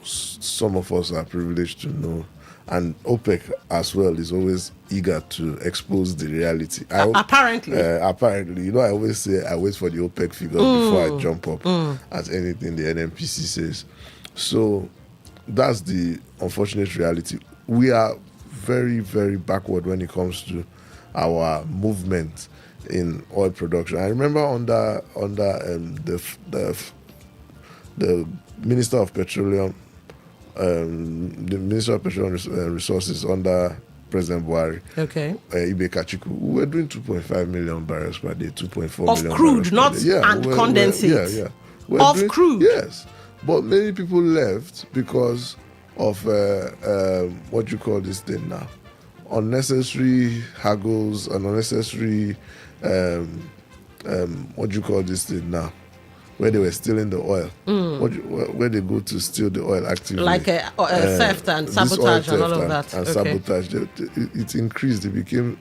[SPEAKER 8] some of us are privileged to know, and OPEC as well is always eager to expose the reality.
[SPEAKER 7] Apparently,
[SPEAKER 8] you know, I always say I wait for the OPEC figures before I jump up at anything the NMPC says. So that's the unfortunate reality. We are very, very backward when it comes to our movement in oil production. I remember under the Minister of Petroleum, the Minister of Petroleum Resources under President Buhari, Ibe Kachiku, we were doing 2.5 million barrels per day, 2.4
[SPEAKER 7] of
[SPEAKER 8] million
[SPEAKER 7] crude, not
[SPEAKER 8] barrels per day.
[SPEAKER 7] and condensate. Of crude.
[SPEAKER 8] Yes, but many people left because of what you call this thing now, unnecessary haggles and unnecessary what you call this thing now, where they were stealing the oil, where they go to steal the oil actively,
[SPEAKER 7] like theft and sabotage and all of that.
[SPEAKER 8] And sabotage, it increased. It became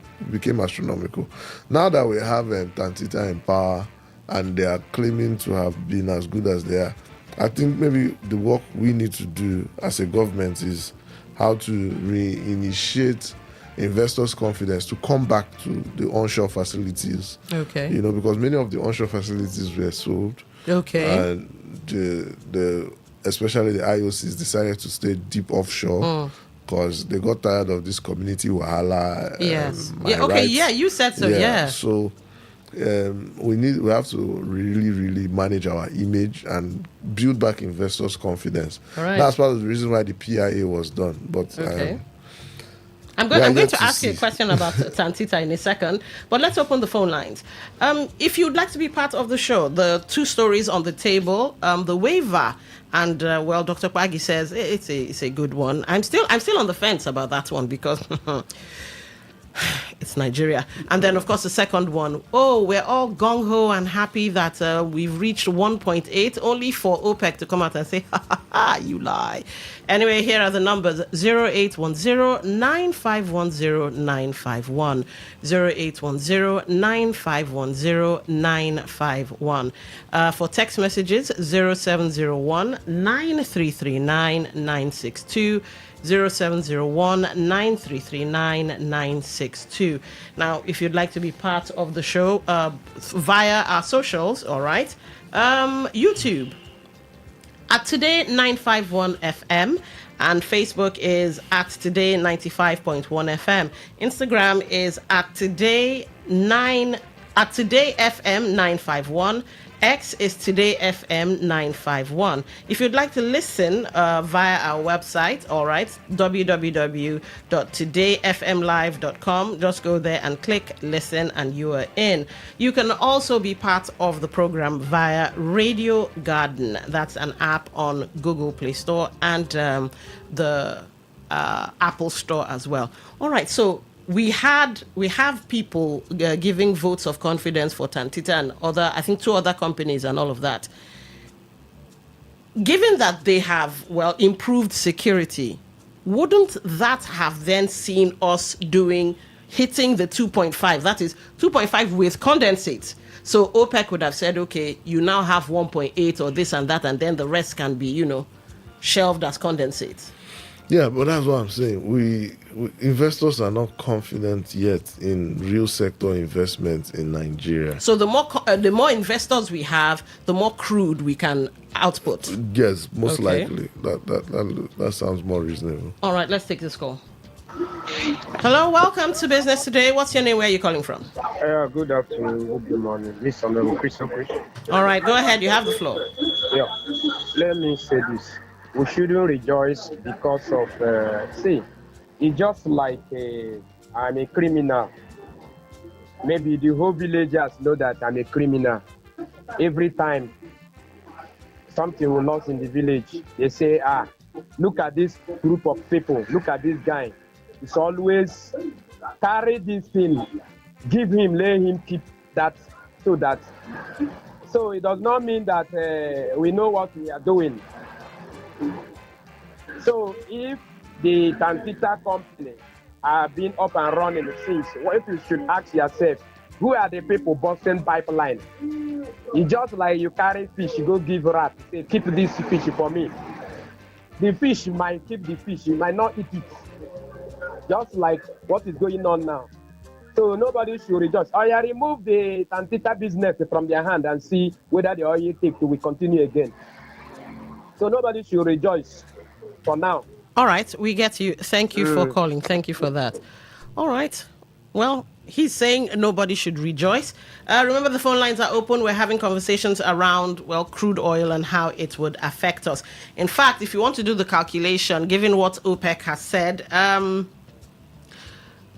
[SPEAKER 8] astronomical. Now that we have Tantita in power, and they are claiming to have been as good as they are, I think maybe the work we need to do as a government is how to reinitiate investors' confidence to come back to the onshore facilities.
[SPEAKER 7] Okay.
[SPEAKER 8] You know, because many of the onshore facilities were sold.
[SPEAKER 7] Okay.
[SPEAKER 8] And especially the IOCs decided to stay deep offshore because they got tired of this community wahala.
[SPEAKER 7] Yes. You said so. Yeah.
[SPEAKER 8] So we have to really, really manage our image and build back investors' confidence.
[SPEAKER 7] All right.
[SPEAKER 8] That's part of the reason why the PIA was done. But
[SPEAKER 7] I'm going to ask you a question about Tantita in a second, but let's open the phone lines. If you'd like to be part of the show, the two stories on the table, the waiver, and Dr. Kwagi says it's a good one. I'm still on the fence about that one because it's Nigeria. And then, of course, the second one, we're all gung-ho and happy that we've reached 1.8, only for OPEC to come out and say, ha, you lie. Anyway, here are the numbers: 0810-9510-951, 0810-9510-951. For text messages, 0701-9339-962, 0701-9339-962. Now, if you'd like to be part of the show via our socials, all right, YouTube at Today951.fm, and Facebook is at Today95.1fm. Instagram is at TodayFM951. X is TodayFM951. If you'd like to listen via our website, all right, www.todayfmlive.com, just go there and click listen and you are in. You can also be part of the program via Radio Garden. That's an app on Google Play Store and the Apple Store as well. All right, so we have people giving votes of confidence for Tantita and two other companies and all of that. Given that they have, improved security, wouldn't that have then seen us hitting the 2.5? That is 2.5 with condensate. So OPEC would have said, okay, you now have 1.8 or this and that, and then the rest can be, shelved as condensate.
[SPEAKER 8] Yeah, but that's what I'm saying. We investors are not confident yet in real sector investment in Nigeria.
[SPEAKER 7] So the more investors we have, the more crude we can output.
[SPEAKER 8] Yes, most likely. That sounds more reasonable.
[SPEAKER 7] All right, let's take this call. Hello, welcome to Business Today. What's your name? Where are you calling from?
[SPEAKER 9] Good afternoon. Good morning. This is Christopher.
[SPEAKER 7] All right, go ahead. You have the floor.
[SPEAKER 9] Yeah. Let me say this. We shouldn't rejoice because of, it's just like I'm a criminal. Maybe the whole villagers know that I'm a criminal. Every time something will lost in the village, they say, look at this group of people, look at this guy. It's always carry this thing, give him, let him keep that so that. So it does not mean that we know what we are doing. So if the Tantita company are being up and running since, what if you should ask yourself, who are the people busting pipeline? It's just like you carry fish, you go give rat, say, keep this fish for me. The fish might keep the fish, you might not eat it. Just like what is going on now. So nobody should rejoice. Oh, yeah, remove the Tantita business from their hand and see whether the oil take will continue again. So nobody should rejoice for now.
[SPEAKER 7] All right, we get you. Thank you for calling. Thank you for that. All right. Well, he's saying nobody should rejoice. Remember, the phone lines are open. We're having conversations around, well, crude oil and how it would affect us. In fact, if you want to do the calculation, given what OPEC has said,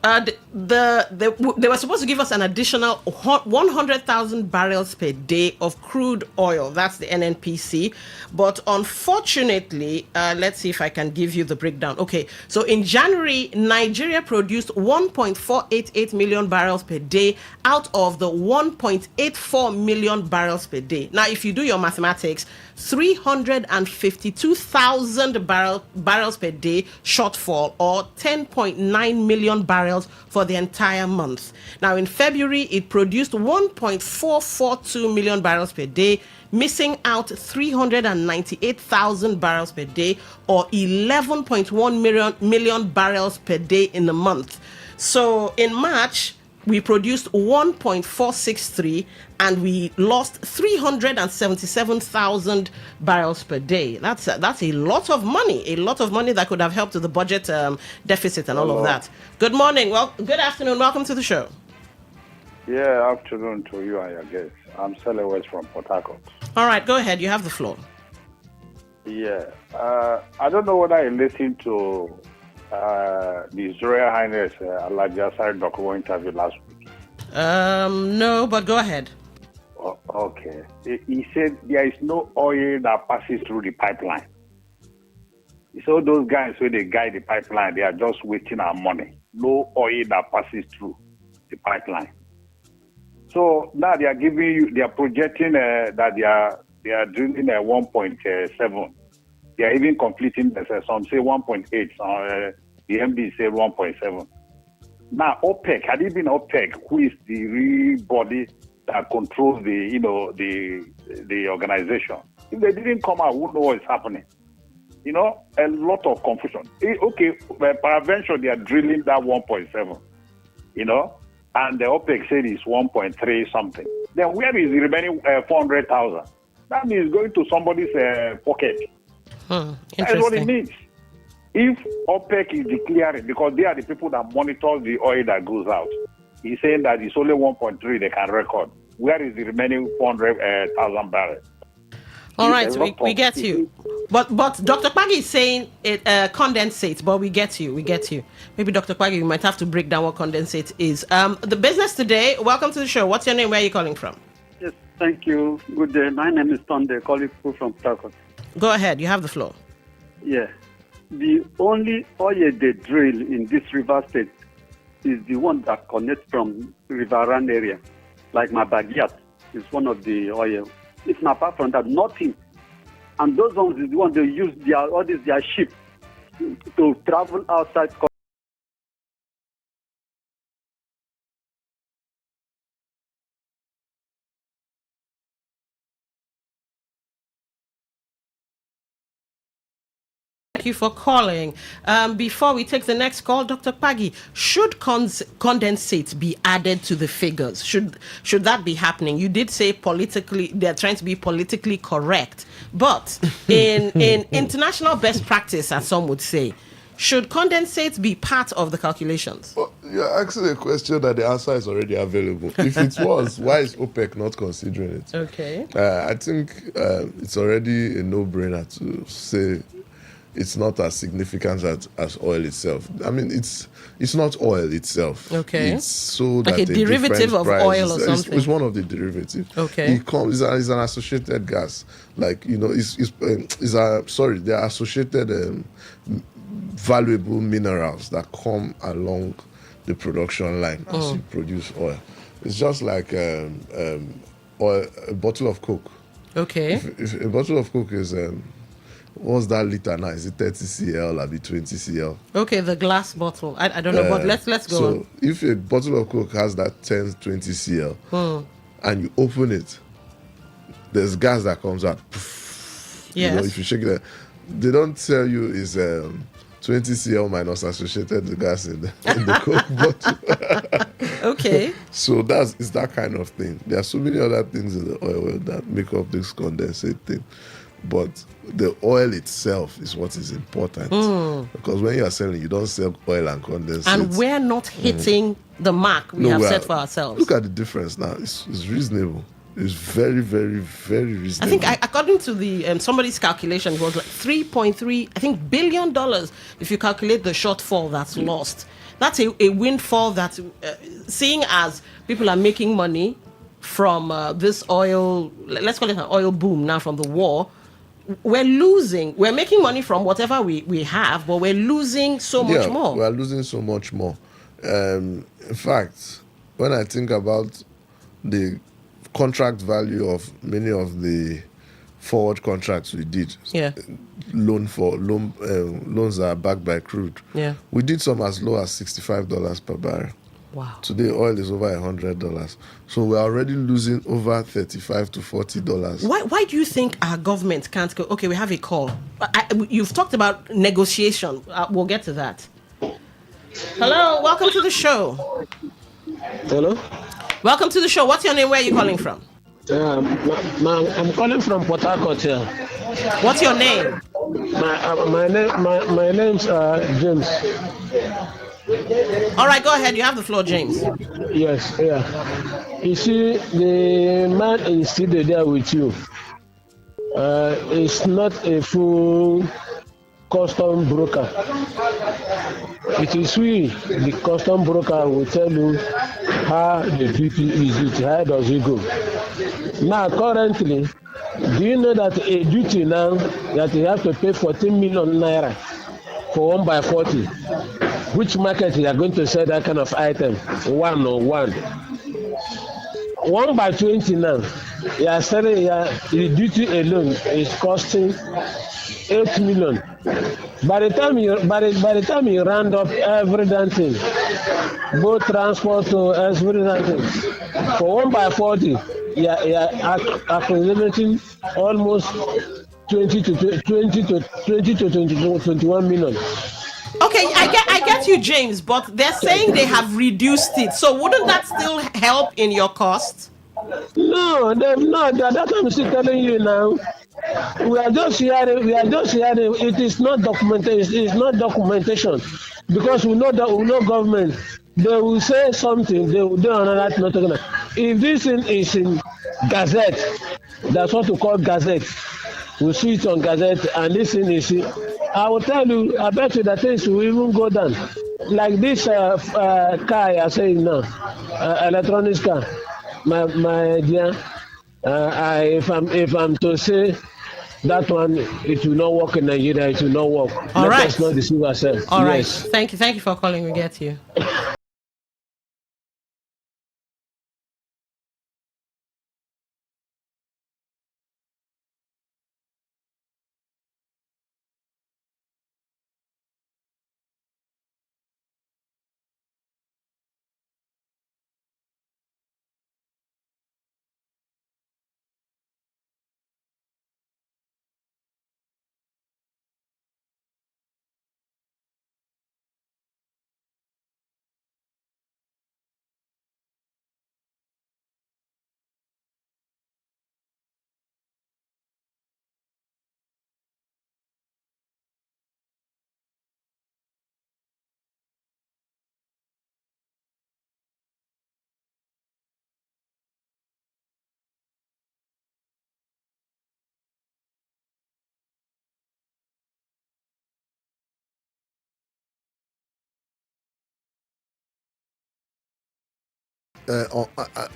[SPEAKER 7] they were supposed to give us an additional 100,000 barrels per day of crude oil. That's the NNPC. But unfortunately, let's see if I can give you the breakdown. Okay, so in January, Nigeria produced 1.488 million barrels per day out of the 1.84 million barrels per day. Now, if you do your mathematics, 352,000 barrels per day shortfall, or 10.9 million barrels for the entire month. Now, in February, it produced 1.442 million barrels per day, missing out 398,000 barrels per day, or 11.1 million barrels per day in the month. So in March, we produced 1.463 and we lost 377,000 barrels per day. That's a lot of money, that could have helped with the budget deficit and all of that. Good morning. Well, good afternoon. Welcome to the show.
[SPEAKER 10] Yeah, afternoon to you and your guests. I'm Sele West from Port Harcourt.
[SPEAKER 7] All right, go ahead. You have the floor.
[SPEAKER 10] Yeah, I don't know whether you listened to the His Royal Highness Alaji Asari Dokubo interview last week.
[SPEAKER 7] No, but go ahead.
[SPEAKER 10] Oh, okay. He said there is no oil that passes through the pipeline. So those guys, when they guide the pipeline, they are just wasting our money. No oil that passes through the pipeline. So now they are giving you, they are projecting that they are drilling 1.7. They are even completing, some say 1.8. The MD said 1.7. Now OPEC, had it been OPEC, who is the real body that controls the organization, if they didn't come out, we wouldn't know what is happening. A lot of confusion. Okay, peradventure they are drilling that 1.7. And the OPEC said it's 1.3 something. Then where is the remaining 400,000? That means going to somebody's pocket. That's what it means. If OPEC is declaring, because they are the people that monitor the oil that goes out, he's saying that it's only 1.3 they can record. Where is the remaining 400,000 barrels?
[SPEAKER 7] All right, we get you. But Dr. Kwagi is saying it condensate, but we get you. Maybe Dr. Kwagi, you might have to break down what condensate is. The business today, welcome to the show. What's your name? Where are you calling from?
[SPEAKER 11] Yes, thank you. Good day. My name is Tonde, calling from Takot.
[SPEAKER 7] Go ahead, you have the floor.
[SPEAKER 11] Yeah. The only oil they drill in this river state is the one that connects from Riverine area. Like my backyard is one of the oil. If not apart from that, nothing. And those ones is the one they use their ship to travel outside.
[SPEAKER 7] Thank you for calling. Before we take the next call, Dr. Paggi, should condensate be added to the figures? Should that be happening? You did say politically, they're trying to be politically correct, but in international best practice, as some would say, should condensate be part of the calculations?
[SPEAKER 8] Well, you're asking a question that the answer is already available. If it was, why is OPEC not considering it?
[SPEAKER 7] Okay.
[SPEAKER 8] I think it's already a no-brainer to say it's not as significant as oil itself. I mean, it's not oil itself.
[SPEAKER 7] Okay.
[SPEAKER 8] It's sold
[SPEAKER 7] like
[SPEAKER 8] at
[SPEAKER 7] a derivative of
[SPEAKER 8] price.
[SPEAKER 7] Oil or something.
[SPEAKER 8] It's one of the derivatives.
[SPEAKER 7] Okay.
[SPEAKER 8] It's an associated gas. Like, they are associated valuable minerals that come along the production line as you produce oil. It's just like or a bottle of Coke.
[SPEAKER 7] Okay.
[SPEAKER 8] If a bottle of Coke is what's that liter now? Is it 30 cl or be 20 cl?
[SPEAKER 7] Okay, the glass bottle. I don't know, but let's go
[SPEAKER 8] so
[SPEAKER 7] on.
[SPEAKER 8] if a bottle of Coke has that 10, 20 cl and you open it, there's gas that comes out.
[SPEAKER 7] Yes.
[SPEAKER 8] You know, if you shake it, they don't tell you is 20 cl minus associated gas in the Coke bottle.
[SPEAKER 7] Okay.
[SPEAKER 8] So it's that kind of thing. There are so many other things in the oil that make up this condensate thing. But the oil itself is what is important. Because when you are selling, you don't sell oil and condensate.
[SPEAKER 7] And we're not hitting the mark we have set for ourselves.
[SPEAKER 8] Look at the difference now. It's reasonable. It's very, very, very reasonable.
[SPEAKER 7] I think according to the somebody's calculation, it was like $3.3 billion if you calculate the shortfall that's lost. That's a windfall that, seeing as people are making money from this oil, let's call it an oil boom now from the war, we're making money from whatever we have, but we're losing so much more.
[SPEAKER 8] We're losing so much more. In fact, when I think about the contract value of many of the forward contracts we did, loans are backed by crude.
[SPEAKER 7] Yeah,
[SPEAKER 8] we did some as low as $65 per barrel.
[SPEAKER 7] Wow.
[SPEAKER 8] Today oil is over $100, so we're already losing over $35 to $40.
[SPEAKER 7] Why do you think our government can't go? Okay, we have a call. You've talked about negotiation. We'll get to that. Hello, welcome to the show.
[SPEAKER 12] Hello.
[SPEAKER 7] Welcome to the show. What's your name? Where are you calling from?
[SPEAKER 12] I'm calling from Port Harcourt here.
[SPEAKER 7] What's your name?
[SPEAKER 12] My name's James.
[SPEAKER 7] All right, go ahead. You have the floor, James.
[SPEAKER 12] Yes, yeah. You see, the man is still there with you. It's not a full custom broker. It is we, the custom broker, will tell you how the duty is, how does it go. Now, currently, do you know that a duty now that you have to pay 14 million naira for 1x40? Which market you are going to sell that kind of item? 101. 1x20 now, you are selling, the duty alone is costing 8 million. By the time you round up every damn thing, both transport to every damn thing, for 1x40, you are accumulating almost 20 to 21 million.
[SPEAKER 7] Okay, I get you, James, but they're saying they have reduced it. So wouldn't that still help in your cost?
[SPEAKER 12] No, they've not. That's what I'm still telling you now. We are just hearing. It is not documentation. It's not documentation, because we know government. They will say something. They will do another. Not talking. If this thing is in Gazette, that's what we call Gazette. We see it on Gazette, and this thing is. I will tell you. I bet you that things will even go down. Like this car you are saying now, electronics car. My dear, if I'm to say that one, it will not work in Nigeria. It will not work.
[SPEAKER 7] All right.
[SPEAKER 12] Let us not deceive ourselves.
[SPEAKER 7] All right.
[SPEAKER 12] Yes.
[SPEAKER 7] Thank you for calling. We get you.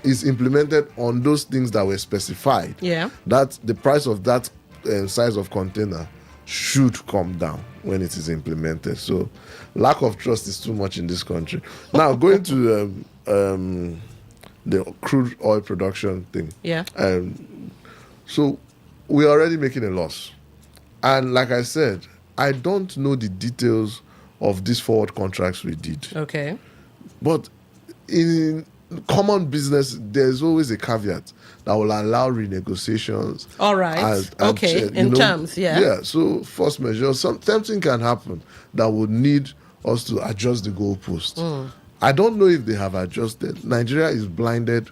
[SPEAKER 8] Is implemented on those things that were specified.
[SPEAKER 7] Yeah.
[SPEAKER 8] That the price of that size of container should come down when it is implemented. So lack of trust is too much in this country. Now going to the crude oil production thing.
[SPEAKER 7] Yeah.
[SPEAKER 8] So we're already making a loss. And like I said, I don't know the details of these forward contracts we did.
[SPEAKER 7] Okay.
[SPEAKER 8] But in common business, there's always a caveat that will allow renegotiations.
[SPEAKER 7] All right. Okay. In terms, yeah.
[SPEAKER 8] Yeah. So force majeure, something can happen that would need us to adjust the goalpost. I don't know if they have adjusted. Nigeria is blinded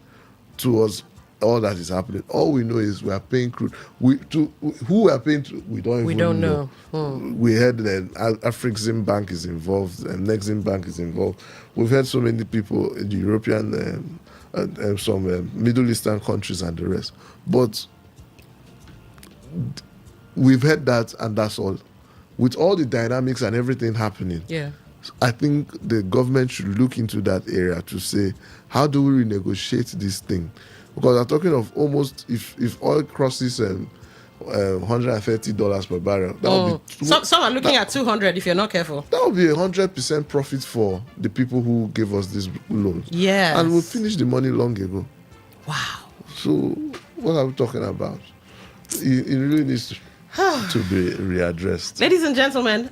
[SPEAKER 8] towards all that is happening. All we know is we are paying crude. Who we are paying to, we don't even know. We heard that Afrexim Bank is involved and Nexim Bank is involved. We've heard so many people in the European and some Middle Eastern countries and the rest. But we've heard that, and that's all. With all the dynamics and everything happening, I think the government should look into that area to say, how do we renegotiate this thing? Because I'm talking of almost, if oil crosses $130 per barrel, that would be
[SPEAKER 7] some are looking at 200 if you're not careful.
[SPEAKER 8] That would be 100% profit for the people who gave us these loans.
[SPEAKER 7] Yes.
[SPEAKER 8] And we finished the money long ago.
[SPEAKER 7] Wow.
[SPEAKER 8] So what are we talking about? It really needs to be readdressed.
[SPEAKER 7] Ladies and gentlemen,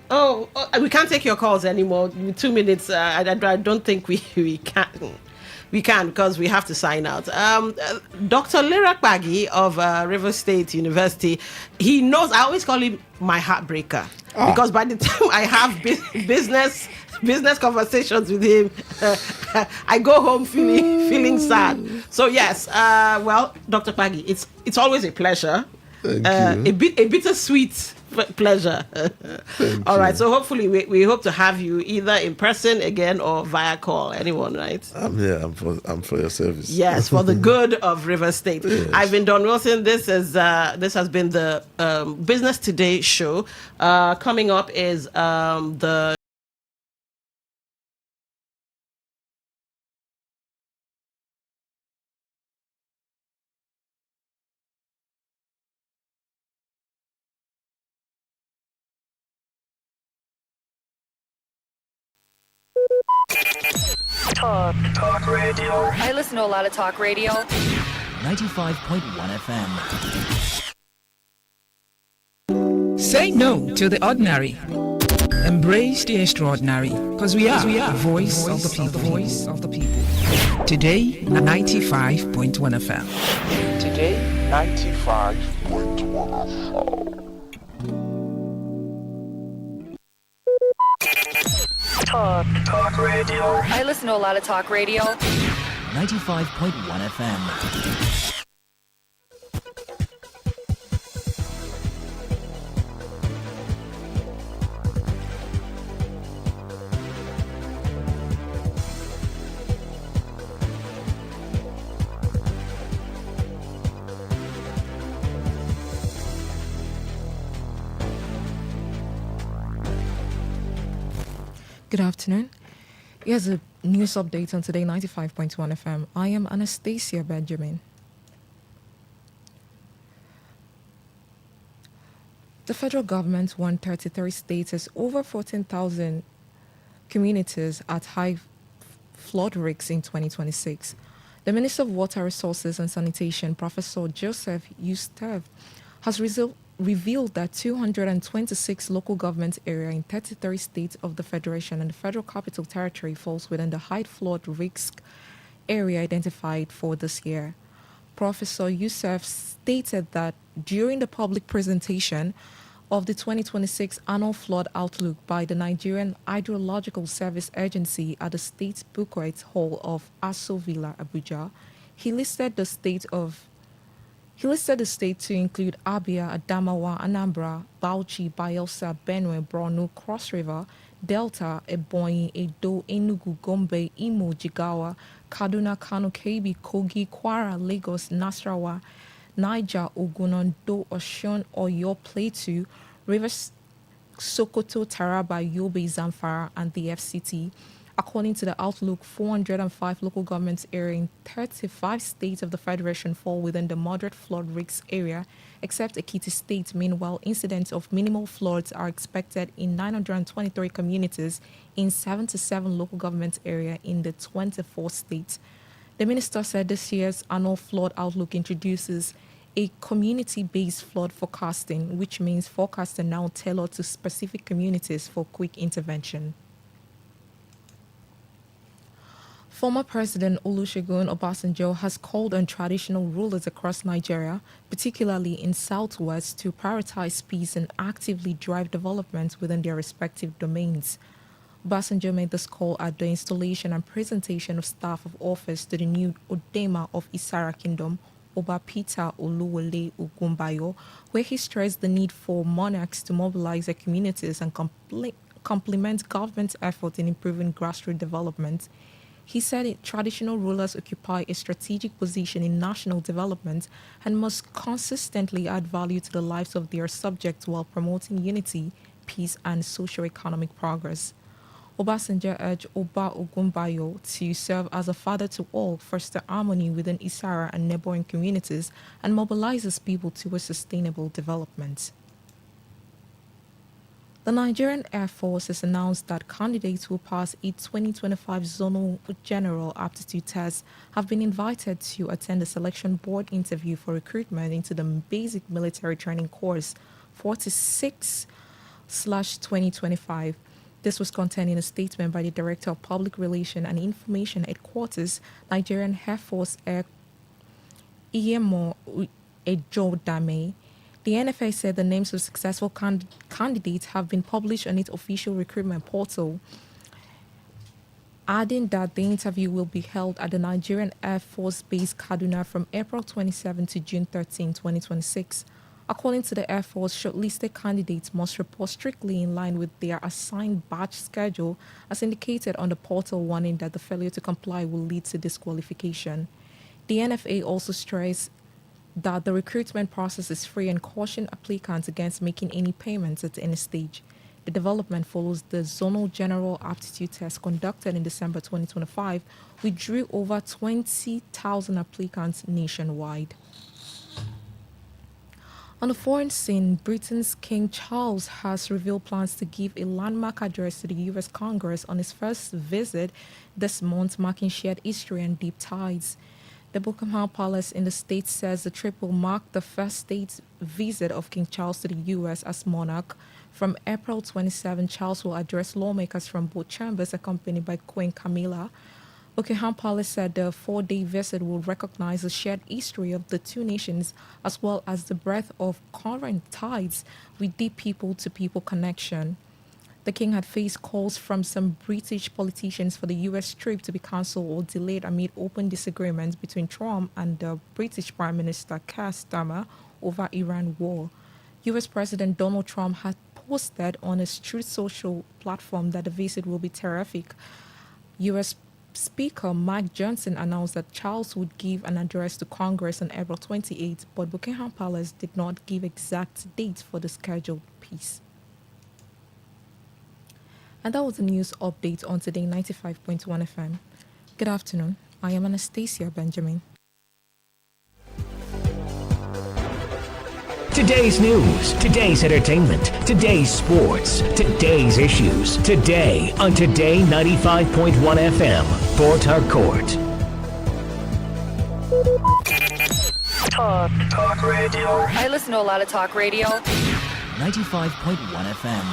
[SPEAKER 7] we can't take your calls anymore. 2 minutes. I don't think we can. We can, because we have to sign out. Dr. Lirak Bagi of River State University, he knows, I always call him my heartbreaker. Because by the time I have business conversations with him, I go home feeling sad. So yes, well, Dr. Bagi, it's always a pleasure.
[SPEAKER 8] Thank you.
[SPEAKER 7] A bittersweet pleasure. All right, so hopefully we hope to have you either in person again or via call. Anyone, right?
[SPEAKER 8] I'm here. I'm for your service.
[SPEAKER 7] Yes, for the good of River State. Yes. I've been Don Wilson. This has been the Business Today show. Coming up is the
[SPEAKER 13] Talk radio. I listen to a lot of talk radio.
[SPEAKER 14] 95.1 FM.
[SPEAKER 15] Say no to the ordinary. Embrace the extraordinary. Because we are the voice of the people. Voice of the people. Today, 95.1 FM.
[SPEAKER 16] Today, 95.1 FM.
[SPEAKER 13] Talk radio. I listen to a lot of talk radio.
[SPEAKER 14] 95.1 FM.
[SPEAKER 4] Good afternoon. Here's a news update on Today 95.1 FM. I am Anastasia Benjamin. The federal government warned 33 states as over 14,000 communities at high flood risks in 2026. The Minister of Water Resources and Sanitation, Professor Joseph Eustav, has revealed that 226 local government areas in 33 states of the Federation and the Federal Capital Territory falls within the high flood risk area identified for this year. Professor Youssef stated that during the public presentation of the 2026 annual flood outlook by the Nigerian Hydrological Service Agency at the State Banquet Hall of Aso Villa, Abuja, he listed the state to include Abia, Adamawa, Anambra, Bauchi, Bayelsa, Benue, Borno, Cross River, Delta, Ebonyi, Edo, Enugu, Gombe, Imo, Jigawa, Kaduna, Kano, Kebbi, Kogi, Kwara, Lagos, Nasarawa, Niger, Ogun, Ondo, Osun, Oyo, Plateau, Rivers, Sokoto, Taraba, Yobe, Zamfara, and the FCT. According to the outlook, 405 local government areas in 35 states of the Federation fall within the moderate flood risk area, except Ekiti State. Meanwhile, incidents of minimal floods are expected in 923 communities in 77 local government areas in the 24 states. The minister said this year's annual flood outlook introduces a community-based flood forecasting, which means forecasting now tailored to specific communities for quick intervention. Former President Olusegun Obasanjo has called on traditional rulers across Nigeria, particularly in Southwest, to prioritize peace and actively drive development within their respective domains. Obasanjo made this call at the installation and presentation of staff of office to the new Odema of Isara Kingdom, Oba Peter Oluwole Ogunbayo, where he stressed the need for monarchs to mobilize their communities and complement government's effort in improving grassroots development. He said traditional rulers occupy a strategic position in national development and must consistently add value to the lives of their subjects while promoting unity, peace, and socio-economic progress. Obasanjo urged Oba Ogunbayo to serve as a father to all, foster harmony within Isara and neighboring communities, and mobilizes people towards sustainable development. The Nigerian Air Force has announced that candidates who pass its 2025 Zonal General Aptitude Test have been invited to attend the selection board interview for recruitment into the Basic Military Training Course 46/2025. This was contained in a statement by the Director of Public Relations and Information Headquarters, Nigerian Air Force Air Iyemo Ejodame. The NFA said the names of successful candidates have been published on its official recruitment portal, adding that the interview will be held at the Nigerian Air Force Base Kaduna from April 27 to June 13, 2026. According to the Air Force, shortlisted candidates must report strictly in line with their assigned batch schedule, as indicated on the portal, warning that the failure to comply will lead to disqualification. The NFA also stressed that the recruitment process is free and cautioned applicants against making any payments at any stage. The development follows the Zonal General Aptitude Test conducted in December 2025, which drew over 20,000 applicants nationwide. On the foreign scene, Britain's King Charles has revealed plans to give a landmark address to the U.S. Congress on his first visit this month, marking shared history and deep ties. The Buckingham Palace in the States says the trip will mark the first state visit of King Charles to the U.S. as monarch. From April 27, Charles will address lawmakers from both chambers, accompanied by Queen Camilla. Buckingham Palace said the 4-day visit will recognize the shared history of the two nations, as well as the breadth of current ties with deep people-to-people connection. The king had faced calls from some British politicians for the U.S. trip to be cancelled or delayed amid open disagreements between Trump and the British Prime Minister Keir Starmer over Iran war. U.S. President Donald Trump had posted on his Truth Social platform that the visit will be terrific. U.S. Speaker Mike Johnson announced that Charles would give an address to Congress on April 28, but Buckingham Palace did not give exact dates for the scheduled piece. And that was the news update on Today 95.1 FM. Good afternoon. I am Anastasia Benjamin.
[SPEAKER 2] Today's news, today's entertainment, today's sports, today's issues. Today on Today 95.1 FM, Port Harcourt.
[SPEAKER 13] Talk radio. I listen to a lot of talk radio.
[SPEAKER 14] 95.1 FM.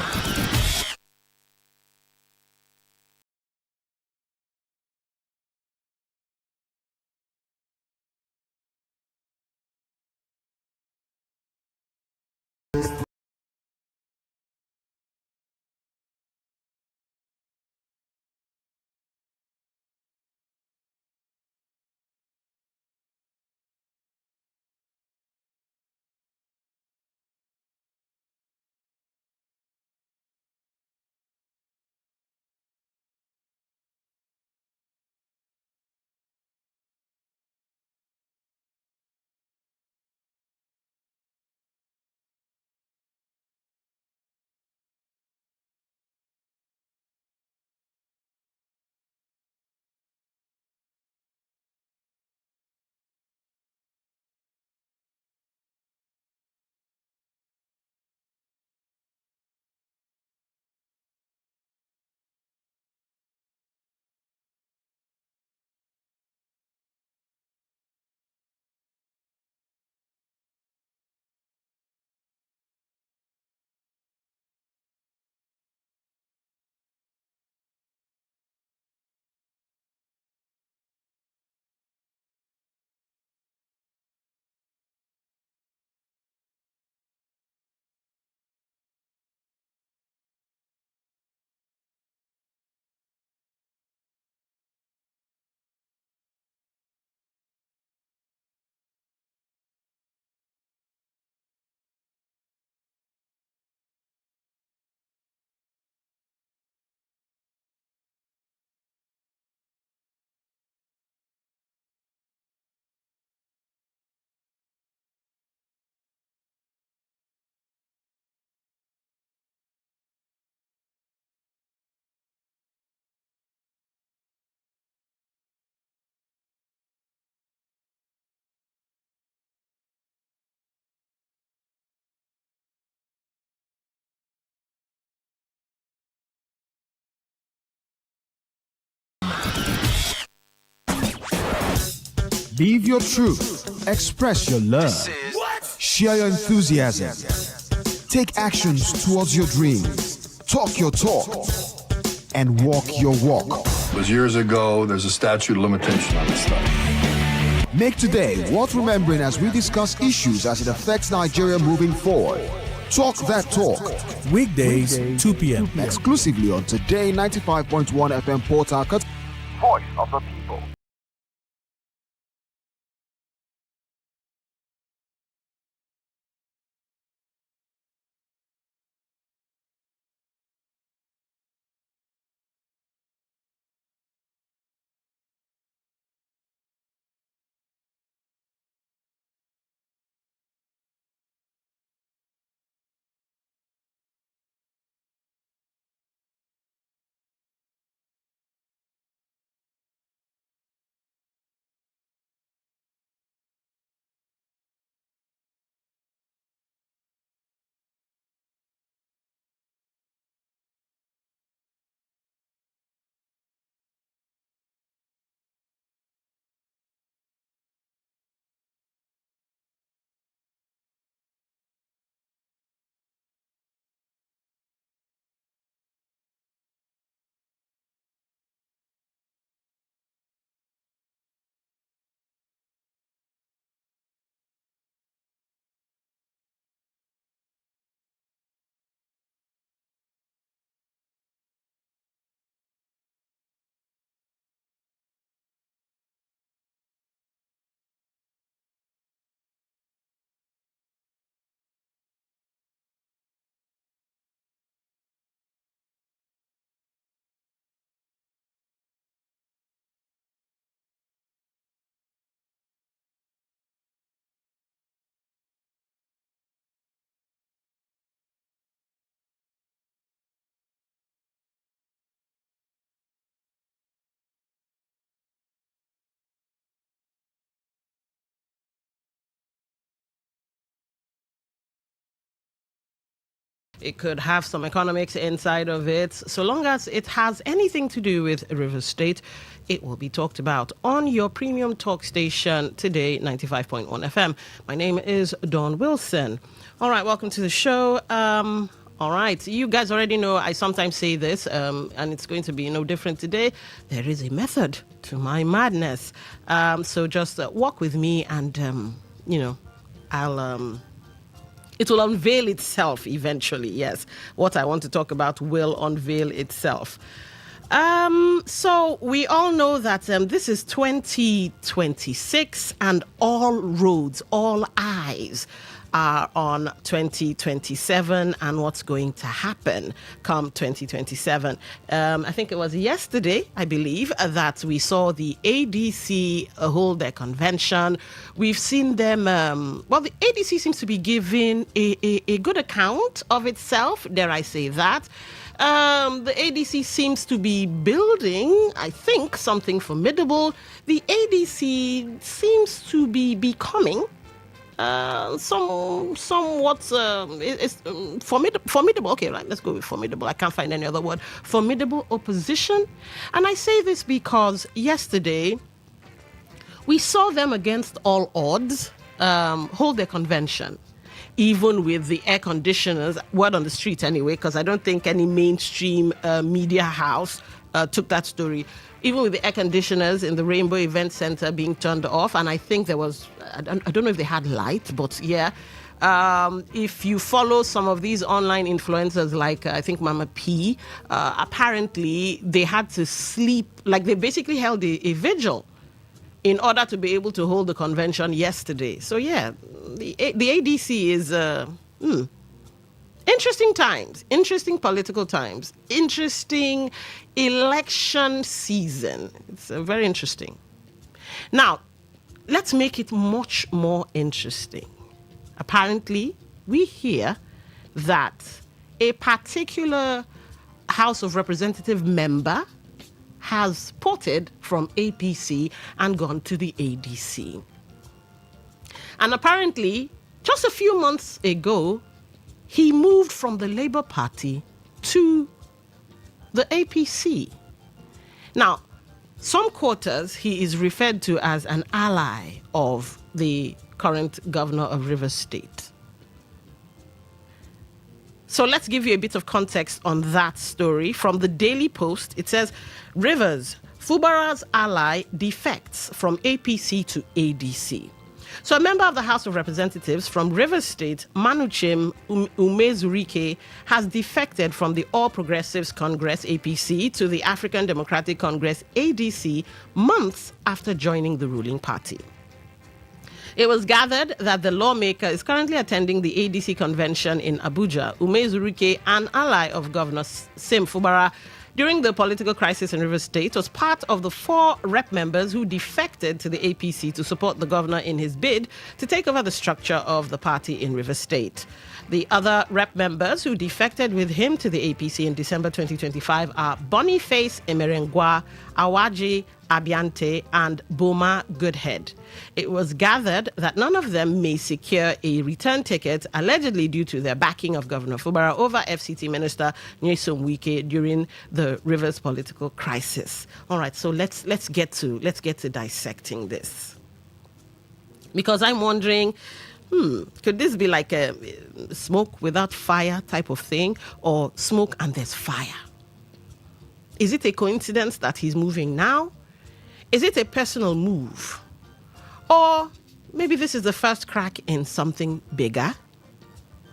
[SPEAKER 17] Live your truth. Express your love. Share your enthusiasm. Take actions towards your dreams. Talk your talk. And walk your walk.
[SPEAKER 18] It was years ago. There's a statute of limitation on this stuff.
[SPEAKER 17] Make today worth remembering as we discuss issues as it affects Nigeria moving forward. Talk that talk. Weekdays, 2 p.m. Exclusively on Today 95.1 FM Port Harcourt.
[SPEAKER 3] Voice of the people.
[SPEAKER 7] It could have some economics inside of it. So long as it has anything to do with Rivers State, it will be talked about on your premium talk station Today 95.1 FM. My name is Dawn Wilson. All right, welcome to the show. All right, you guys already know I sometimes say this, and it's going to be no different today. There is a method to my madness. So just walk with me and, it will unveil itself eventually. Yes, what I want to talk about will unveil itself. So we all know that this is 2026 and all roads, all eyes are on 2027 and what's going to happen come 2027. I think it was yesterday, I believe, that we saw the ADC hold their convention. We've seen them, the ADC seems to be giving a good account of itself, dare I say that. The ADC seems to be building, I think, something formidable. The ADC seems to be becoming somewhat formidable. Okay, right, let's go with formidable. I can't find any other word. Formidable opposition. And I say this because yesterday we saw them against all odds hold their convention, even with the air conditioners, word on the street anyway, because I don't think any mainstream media house took that story. Even with the air conditioners in the Rainbow Event Center being turned off, and I think there was, I don't know if they had light, but yeah. If you follow some of these online influencers like I think Mama P, apparently they had to sleep, like they basically held a vigil in order to be able to hold the convention yesterday. So yeah, the ADC is interesting times, interesting political times, interesting election season. It's very interesting. Now, let's make it much more interesting. Apparently, we hear that a particular House of Representative member has ported from APC and gone to the ADC. And apparently, just a few months ago, he moved from the Labour Party to the APC. Now, some quarters, he is referred to as an ally of the current governor of Rivers State. So let's give you a bit of context on that story. From the Daily Post, it says, Rivers, Fubara's ally defects from APC to ADC. So a member of the House of Representatives from Rivers State, Manuchim Umezurike, has defected from the All Progressives Congress, APC, to the African Democratic Congress, ADC, months after joining the ruling party. It was gathered that the lawmaker is currently attending the ADC convention in Abuja. Umezurike, an ally of Governor Sim Fubara during the political crisis in Rivers State, was part of the 4 rep members who defected to the APC to support the governor in his bid to take over the structure of the party in Rivers State. The other rep members who defected with him to the APC in December 2025 are Boniface Emerengwa, Awaji Abiante, and Boma Goodhead. It was gathered that none of them may secure a return ticket, allegedly due to their backing of Governor Fubara over FCT Minister Nyesom Wike during the Rivers political crisis. All right, so let's get to dissecting this, because I'm wondering, could this be like a smoke without fire type of thing, or smoke and there's fire? Is it a coincidence that he's moving now? Is it a personal move? Or maybe this is the first crack in something bigger?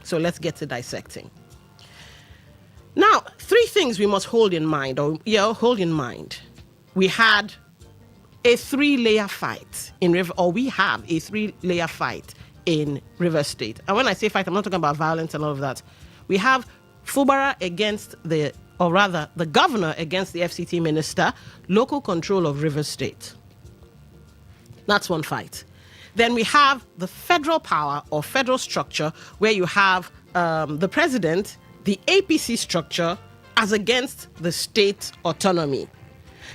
[SPEAKER 7] So let's get to dissecting. Now, 3 things we must hold in mind. We had a 3-layer fight in River, or we have a 3-layer fight in River State. And when I say fight, I'm not talking about violence and all of that. We have Fubara against the governor against the FCT minister, local control of River State. That's one fight. Then we have the federal power or federal structure, where you have the president, the APC structure, as against the state autonomy.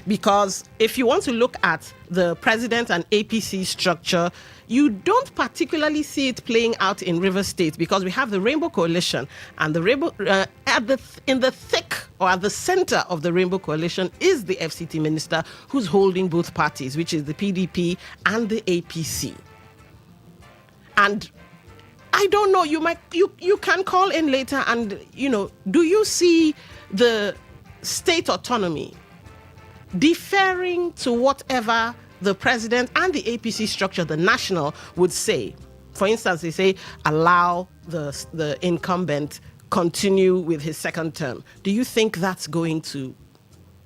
[SPEAKER 7] Because if you want to look at the president and APC structure, you don't particularly see it playing out in River State, because we have the Rainbow Coalition, and the Rainbow in the thick or at the center of the Rainbow Coalition is the FCT minister, who's holding both parties, which is the PDP and the APC. And I don't know, you can call in later and, do you see the state autonomy deferring to whatever the president and the APC structure, the national, would say? For instance, they say allow the incumbent continue with his second term. Do you think that's going to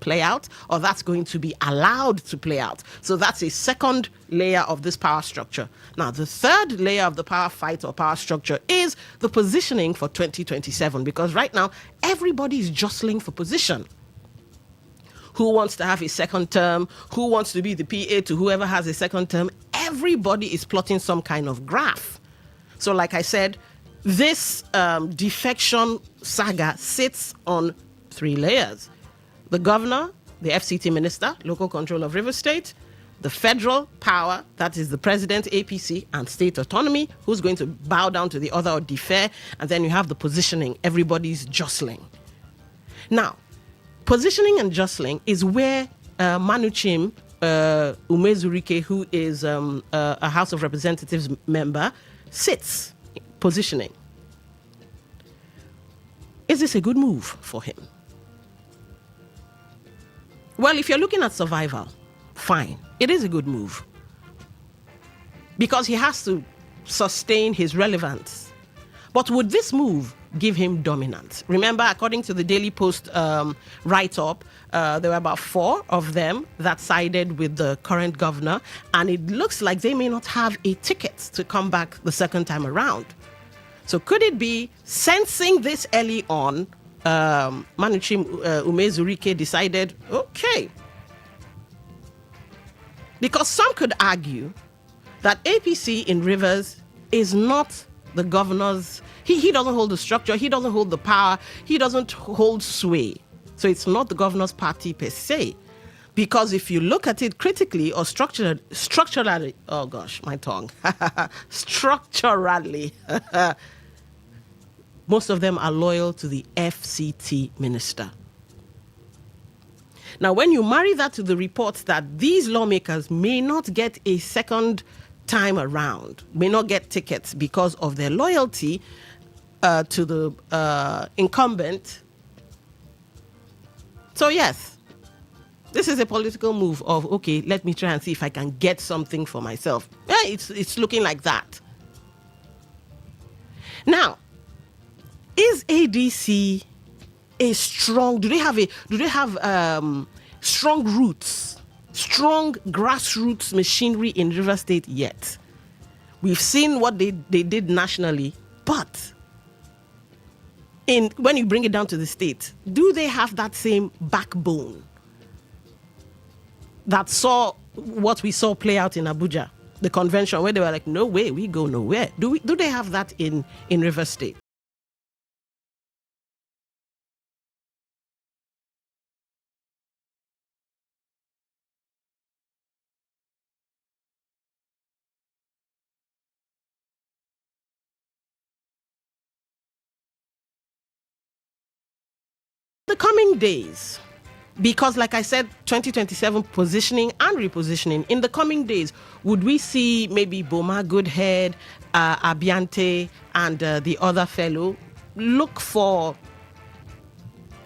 [SPEAKER 7] play out, or that's going to be allowed to play out? So that's a second layer of this power structure. Now, the third layer of the power fight or power structure is the positioning for 2027, because right now everybody is jostling for position. Who wants to have a second term? Who wants to be the PA to whoever has a second term? Everybody is plotting some kind of graph. So like I said, this defection saga sits on 3 layers. The governor, the FCT minister, local control of River State, the federal power, that is the president, APC, and state autonomy, who's going to bow down to the other or defer, and then you have the positioning. Everybody's jostling. Now, positioning and jostling is where Manuchim Umezurike, who is a House of Representatives member, sits. Positioning. Is this a good move for him? Well, if you're looking at survival, fine. It is a good move, because he has to sustain his relevance. But would this move give him dominance? Remember, according to the Daily Post write-up, there were about 4 of them that sided with the current governor, and it looks like they may not have a ticket to come back the second time around. So could it be, sensing this early on, Manuchim Umezurike decided, okay. Because some could argue that APC in Rivers is not the governor's. He doesn't hold the structure, he doesn't hold the power, he doesn't hold sway. So it's not the governor's party per se. Because if you look at it critically or structurally, oh gosh, my tongue. Structurally, most of them are loyal to the FCT minister. Now, when you marry that to the reports that these lawmakers may not get a second time around, may not get tickets because of their loyalty to the incumbent. So, yes, this is a political move of, okay, let me try and see if I can get something for myself. Yeah, it's looking like that. Now, is ADC a strong? Do they have strong roots, strong grassroots machinery in River State yet? We've seen what they did nationally, but when you bring it down to the state, do they have that same backbone that saw what we saw play out in Abuja, the convention, where they were like, no way, we go nowhere? Do they have that in River State? The coming days, because like I said, 2027 positioning and repositioning, in the coming days, would we see maybe Boma Goodhead, Abiante, and the other fellow look for,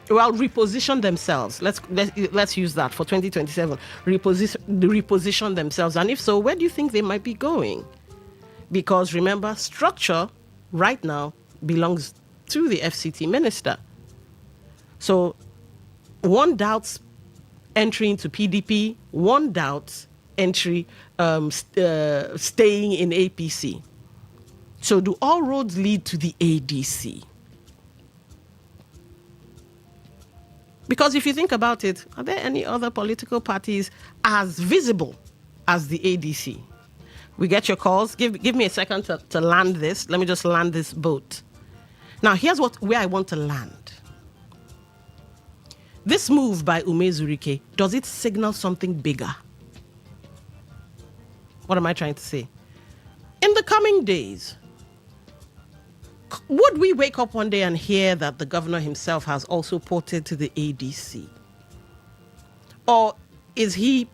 [SPEAKER 7] reposition themselves? Let's use that for 2027. Reposition themselves, and if so, where do you think they might be going? Because remember, structure right now belongs to the FCT minister. So one doubts entry into PDP, one doubts entry staying in APC. So do all roads lead to the ADC? Because if you think about it, are there any other political parties as visible as the ADC? We get your calls. Give me a second to land this. Let me just land this boat. Now, here's where I want to land. This move by Umezurike, does it signal something bigger? What am I trying to say? In the coming days, would we wake up one day and hear that the governor himself has also ported to the ADC? Or is he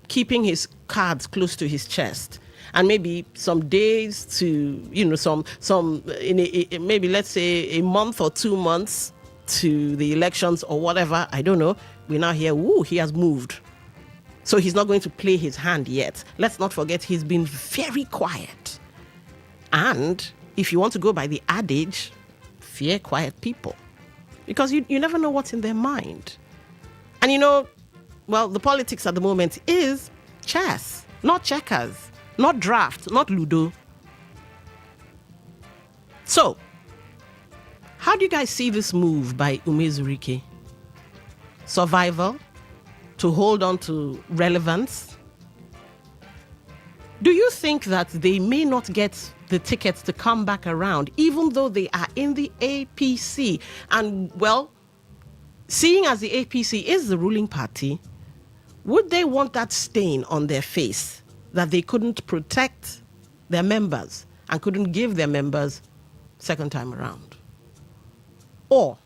[SPEAKER 7] keeping his cards close to his chest? And maybe some days to, maybe let's say a month or 2 months to the elections or whatever, I don't know, we now hear, he has moved. So he's not going to play his hand yet. Let's not forget, he's been very quiet. And if you want to go by the adage, fear quiet people. Because you never know what's in their mind. And the politics at the moment is chess, not checkers, not draft, not Ludo. So, how do you guys see this move by Umezurike? Survival? To hold on to relevance? Do you think that they may not get the tickets to come back around, even though they are in the APC? And, seeing as the APC is the ruling party, would they want that stain on their face that they couldn't protect their members and couldn't give their members second time around? Or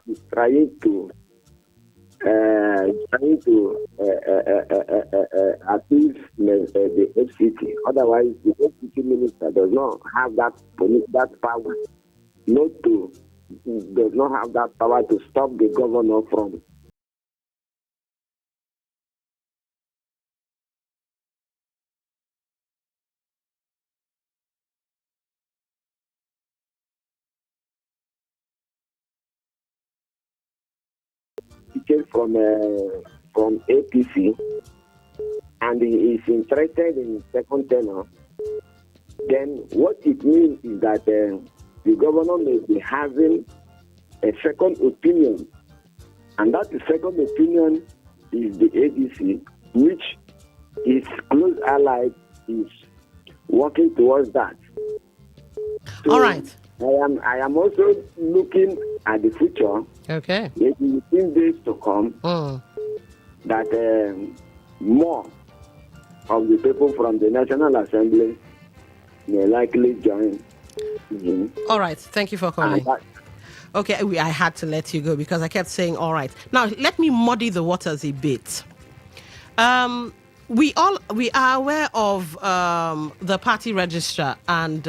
[SPEAKER 19] is trying to appease the FCT. Otherwise, the FCT minister does not have that power, does not have that power to stop the governor from from APC, and he is interested in second tenure. Then what it means is that the governor may be having a second opinion, and that second opinion is the ADC, which his close ally is working towards that. So
[SPEAKER 7] all right.
[SPEAKER 19] I am also looking at the future.
[SPEAKER 7] Okay.
[SPEAKER 19] Maybe within days to come, that more of the people from the National Assembly may likely join him.
[SPEAKER 7] All right. Thank you for calling. Okay, I had to let you go because I kept saying all right. Now, let me muddy the waters a bit. We are aware of the party register, and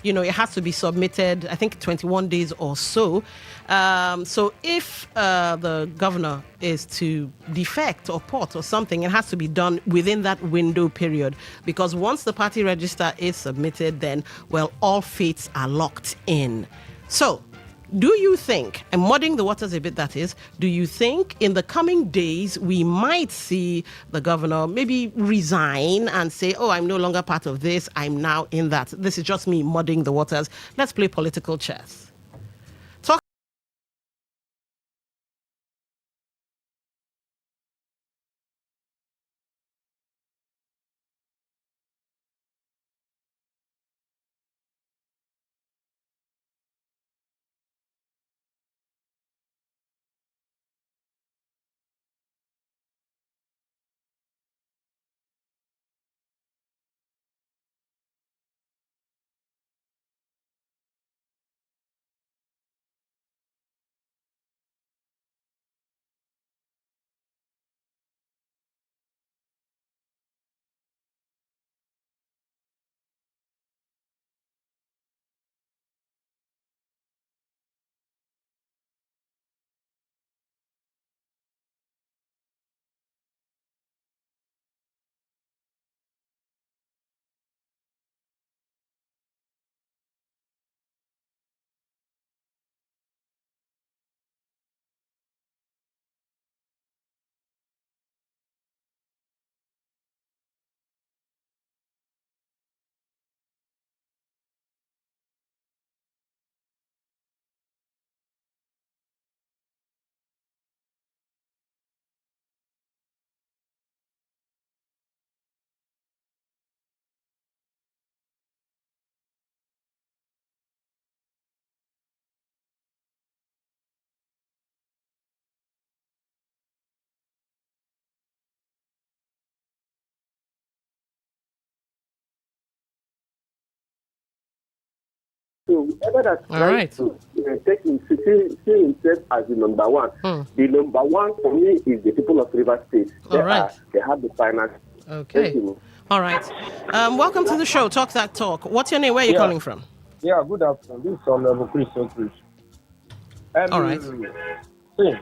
[SPEAKER 7] it has to be submitted, I think 21 days or so. So if the governor is to defect or port or something, it has to be done within that window period, because once the party register is submitted, then, well, all fates are locked in. So do you think, and mudding the waters a bit that is, do you think in the coming days we might see the governor maybe resign and say, oh, I'm no longer part of this, I'm now in that? This is just me mudding the waters. Let's play political chess.
[SPEAKER 19] So whoever that's trying to take see himself as the number one, the number one for me is the people of River State. They have the finance.
[SPEAKER 7] Okay. All right. Welcome to the show, Talk That Talk. What's your name? Where are you calling from?
[SPEAKER 9] Yeah, good afternoon. This is Honorable Christian Cruz.
[SPEAKER 7] All right.
[SPEAKER 9] See,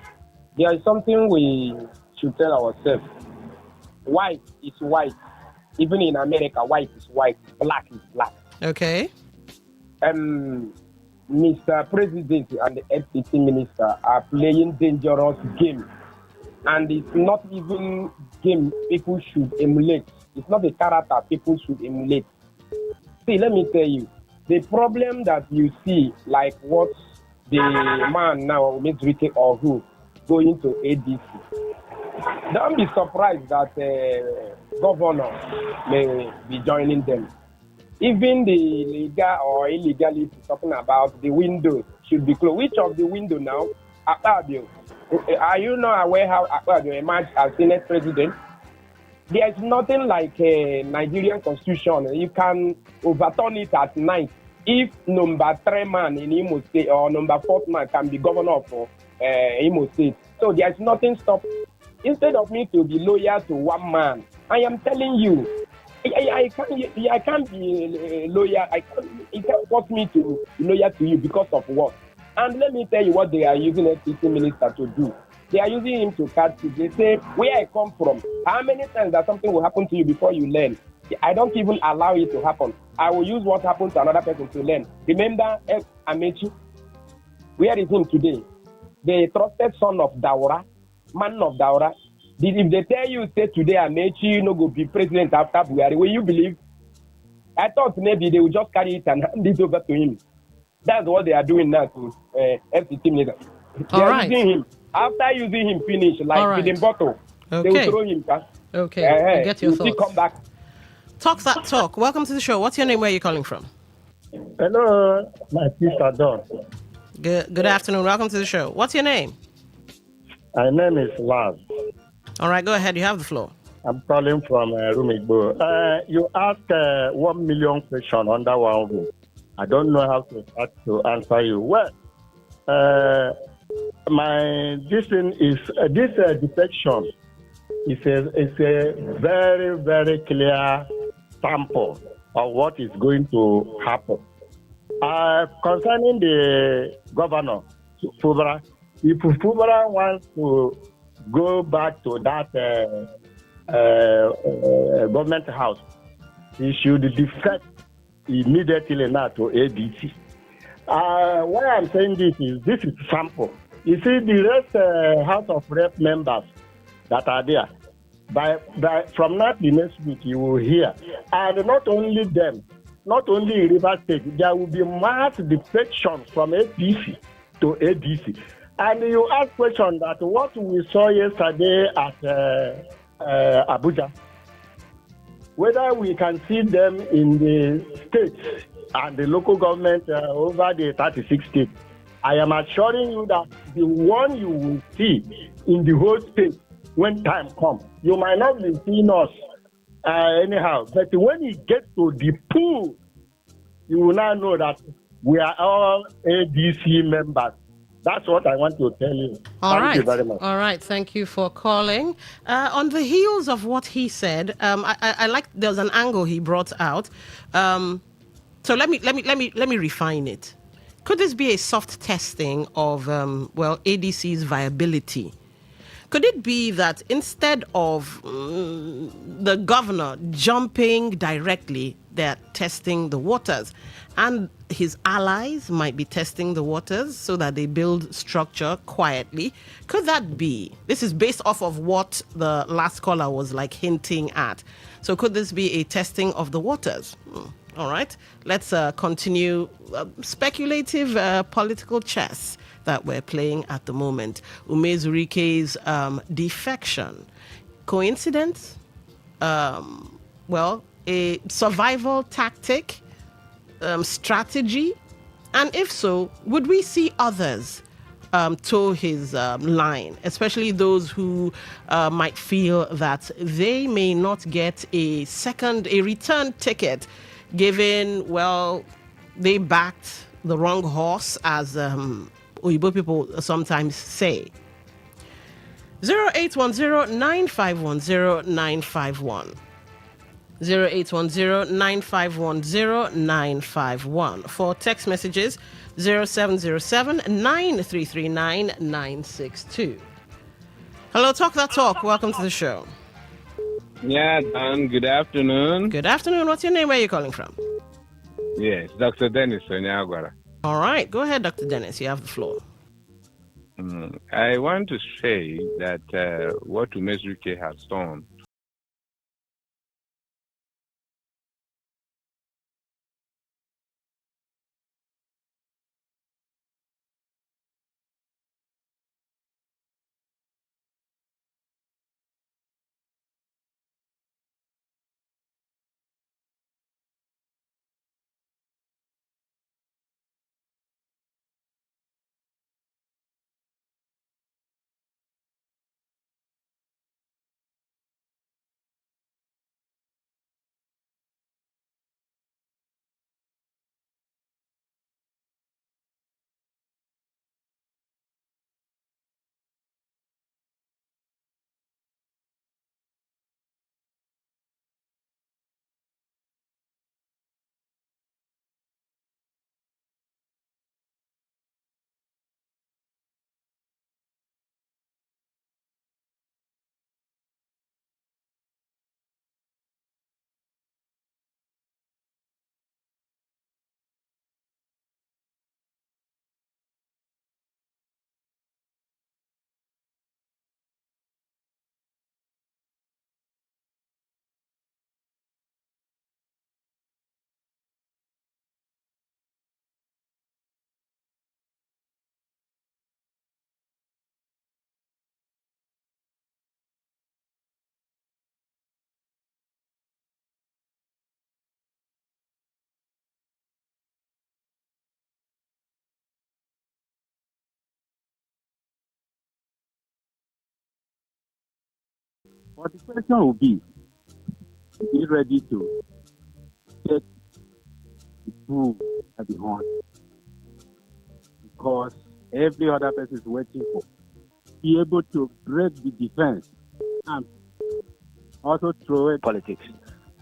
[SPEAKER 9] there is something we should tell ourselves. White is white. Even in America, white is white, black is black.
[SPEAKER 7] Okay.
[SPEAKER 9] Mr. President and the FCT minister are playing dangerous game. And it's not even game people should emulate. It's not the character people should emulate. See, let me tell you, the problem that you see, like what the man now, Mizrike or who, going to ADC, don't be surprised that governor may be joining them. Even the legal or illegality talking about the windows should be closed. Which of the window now? Akpabio. Are you not aware how Akpabio emerged as Senate president? There is nothing like a Nigerian constitution. You can overturn it at night if number 3 man in Imo State or number 4th man can be governor of Imo State. So there's nothing stop. Instead of me to be loyal to one man, I am telling you, I can't be loyal. It can't force me to be loyal to you because of what? And let me tell you what they are using a FCC minister to do. They are using him to catch you. They say, where I come from, how many times that something will happen to you before you learn? I don't even allow it to happen. I will use what happened to another person to learn. Remember Amechi? Where is him today? The trusted son of Daura, man of Daura. If they tell you, say today Amechi no go be president after Buhari, will you believe? I thought maybe they will just carry it and hand it over to him. That's what they are doing now to FCT minister. They are using him. After using him, finish like feeding bottle. They will throw him back.
[SPEAKER 7] Okay, we get your thoughts.
[SPEAKER 9] Come back.
[SPEAKER 7] Talk that talk. Welcome to the show. What's your name? Where are you calling from?
[SPEAKER 20] Hello, my sister Dawn.
[SPEAKER 7] Good afternoon. Welcome to the show. What's your name?
[SPEAKER 20] My name is Laz.
[SPEAKER 7] All right, go ahead. You have the floor.
[SPEAKER 20] I'm calling from Rumigbo. You asked 1 million questions under one rule. I don't know how to start to answer you. Well, this thing is this defection is a very, very clear sample of what is going to happen. Concerning the governor, Fubara, if Fubara wants to go back to that government house, he should defect immediately now to ADC. Why I'm saying this is sample. You see, the rest House of Rep members that are there, from now to next week, you will hear. And not only them, not only in River State, there will be mass defections from APC to ADC. And you ask question that what we saw yesterday at Abuja, whether we can see them in the states and the local government over the 36 states, I am assuring you that the one you will see in the whole state when time comes, you might not be seeing us anyhow, but when you get to the pool, you will now know that we are all ADC members. That's what I want to tell you. Thank you very much.
[SPEAKER 7] All right. Thank you for calling. On the heels of what he said, I like there's an angle he brought out. So let me refine it. Could this be a soft testing of ADC's viability? Could it be that instead of the governor jumping directly, they're testing the waters, and his allies might be testing the waters so that they build structure quietly? Could that be? This is based off of what the last caller was like hinting at. So could this be a testing of the waters? All right, let's continue speculative political chess that we're playing at the moment. Umezurike's defection. Coincidence? A survival tactic? Strategy? And if so, would we see others toe his line, especially those who might feel that they may not get a return ticket, given, they backed the wrong horse, as Oyibo people sometimes say. 0810-9510951. 0810-9510951. For text messages, 0707-9339-962. Hello, Talk That Talk. Welcome to the show.
[SPEAKER 21] Yeah, Dan, good afternoon.
[SPEAKER 7] Good afternoon. What's your name? Where are you calling from?
[SPEAKER 21] Yes, Dr. Dennis Onyagwara.
[SPEAKER 7] All right. Go ahead, Dr. Dennis. You have the floor.
[SPEAKER 21] I want to say that what Umezuke has done
[SPEAKER 1] But the question will be ready to take the bull at the horn? Because every other person is waiting for be able to break the defense and also throw it politics.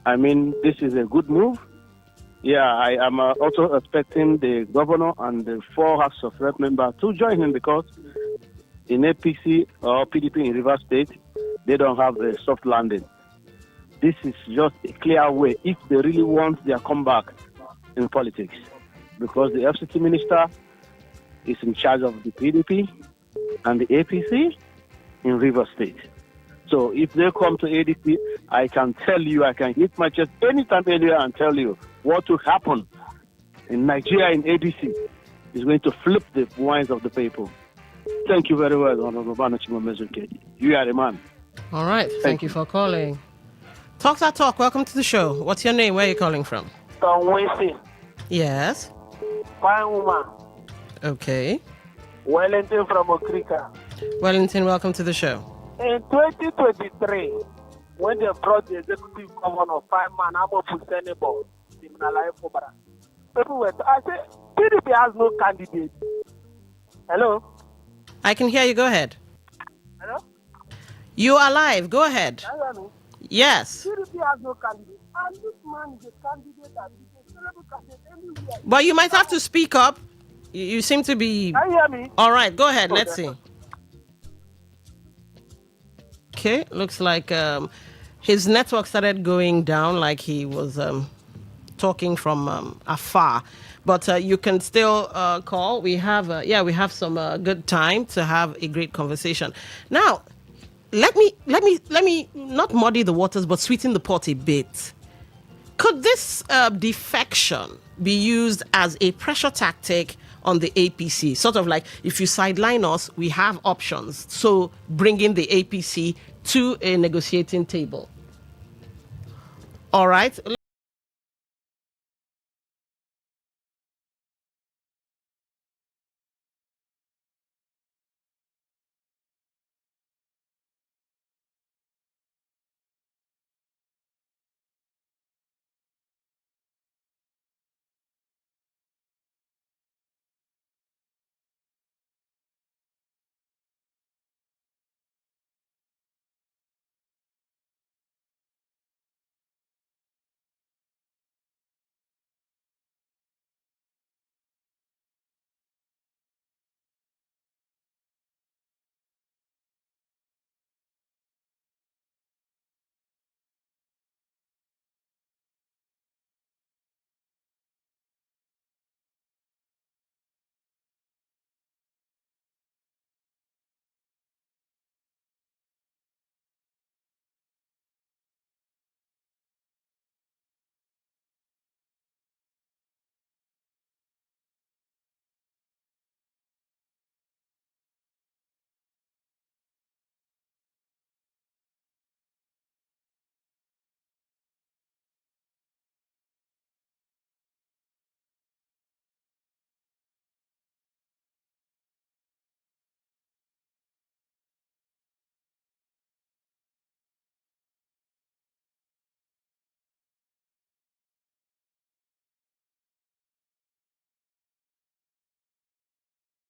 [SPEAKER 1] I mean, this is a good move. Yeah, I am also expecting the governor and the 4 House of Rep members to join him because in APC or PDP in Rivers State, they don't have a soft landing. This is just a clear way if they really want their comeback in politics. Because the FCT minister is in charge of the PDP and the APC in Rivers State. So if they come to ADC, I can tell you, I can hit my chest anytime earlier and tell you what will happen in Nigeria in ADC is going to flip the minds of the people. Thank you very well, Honorable Banachimo Mezuke. You are the man.
[SPEAKER 7] All right. Thank you for calling. Talk that talk. Welcome to the show. What's your name? Where are you calling from?
[SPEAKER 22] Wednesday.
[SPEAKER 7] Yes.
[SPEAKER 22] Fine woman.
[SPEAKER 7] Okay.
[SPEAKER 22] Wellington from Okrika.
[SPEAKER 7] Wellington, welcome to the show.
[SPEAKER 22] In 2023, when they brought the executive governor, 5-man, Amopu Senebo, people were, I said, PDP has no candidate. Hello?
[SPEAKER 7] I can hear you. Go ahead.
[SPEAKER 22] Hello?
[SPEAKER 7] You are live. Go ahead.
[SPEAKER 22] Can you hear me?
[SPEAKER 7] Yes.
[SPEAKER 22] PDP has no candidate. And this man is a candidate and he's a celebrity candidate anywhere.
[SPEAKER 7] But you might have to speak up. You seem to be...
[SPEAKER 22] Can you hear me?
[SPEAKER 7] All right. Go ahead. Let's see. Okay, looks like his network started going down, like he was talking from afar. But you can still call. We have some good time to have a great conversation. Now, let me not muddy the waters, but sweeten the pot a bit. Could this defection be used as a pressure tactic on the APC? Sort of like, if you sideline us, we have options. So bringing the APC to a negotiating table. All right.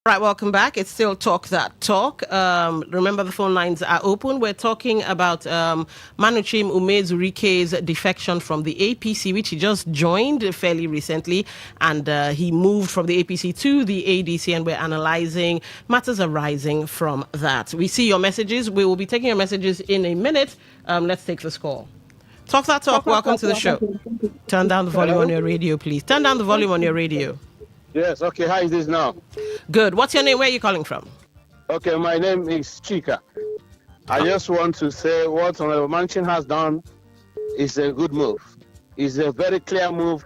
[SPEAKER 7] Right, welcome back. It's still Talk That Talk. Remember, the phone lines are open. We're talking about Manuchim Umezurike's defection from the APC, which he just joined fairly recently, and he moved from the APC to the ADC, and we're analyzing matters arising from that. We see your messages. We will be taking your messages in a minute. Let's take this call. Talk That Talk. Welcome to the show. Turn down the volume on your radio, please. Turn down the volume on your radio.
[SPEAKER 23] Yes, okay. How is this now?
[SPEAKER 7] Good. What's your name? Where are you calling from?
[SPEAKER 23] Okay, my name is Chika. I just want to say what Honorable Manchin has done is a good move. It's a very clear move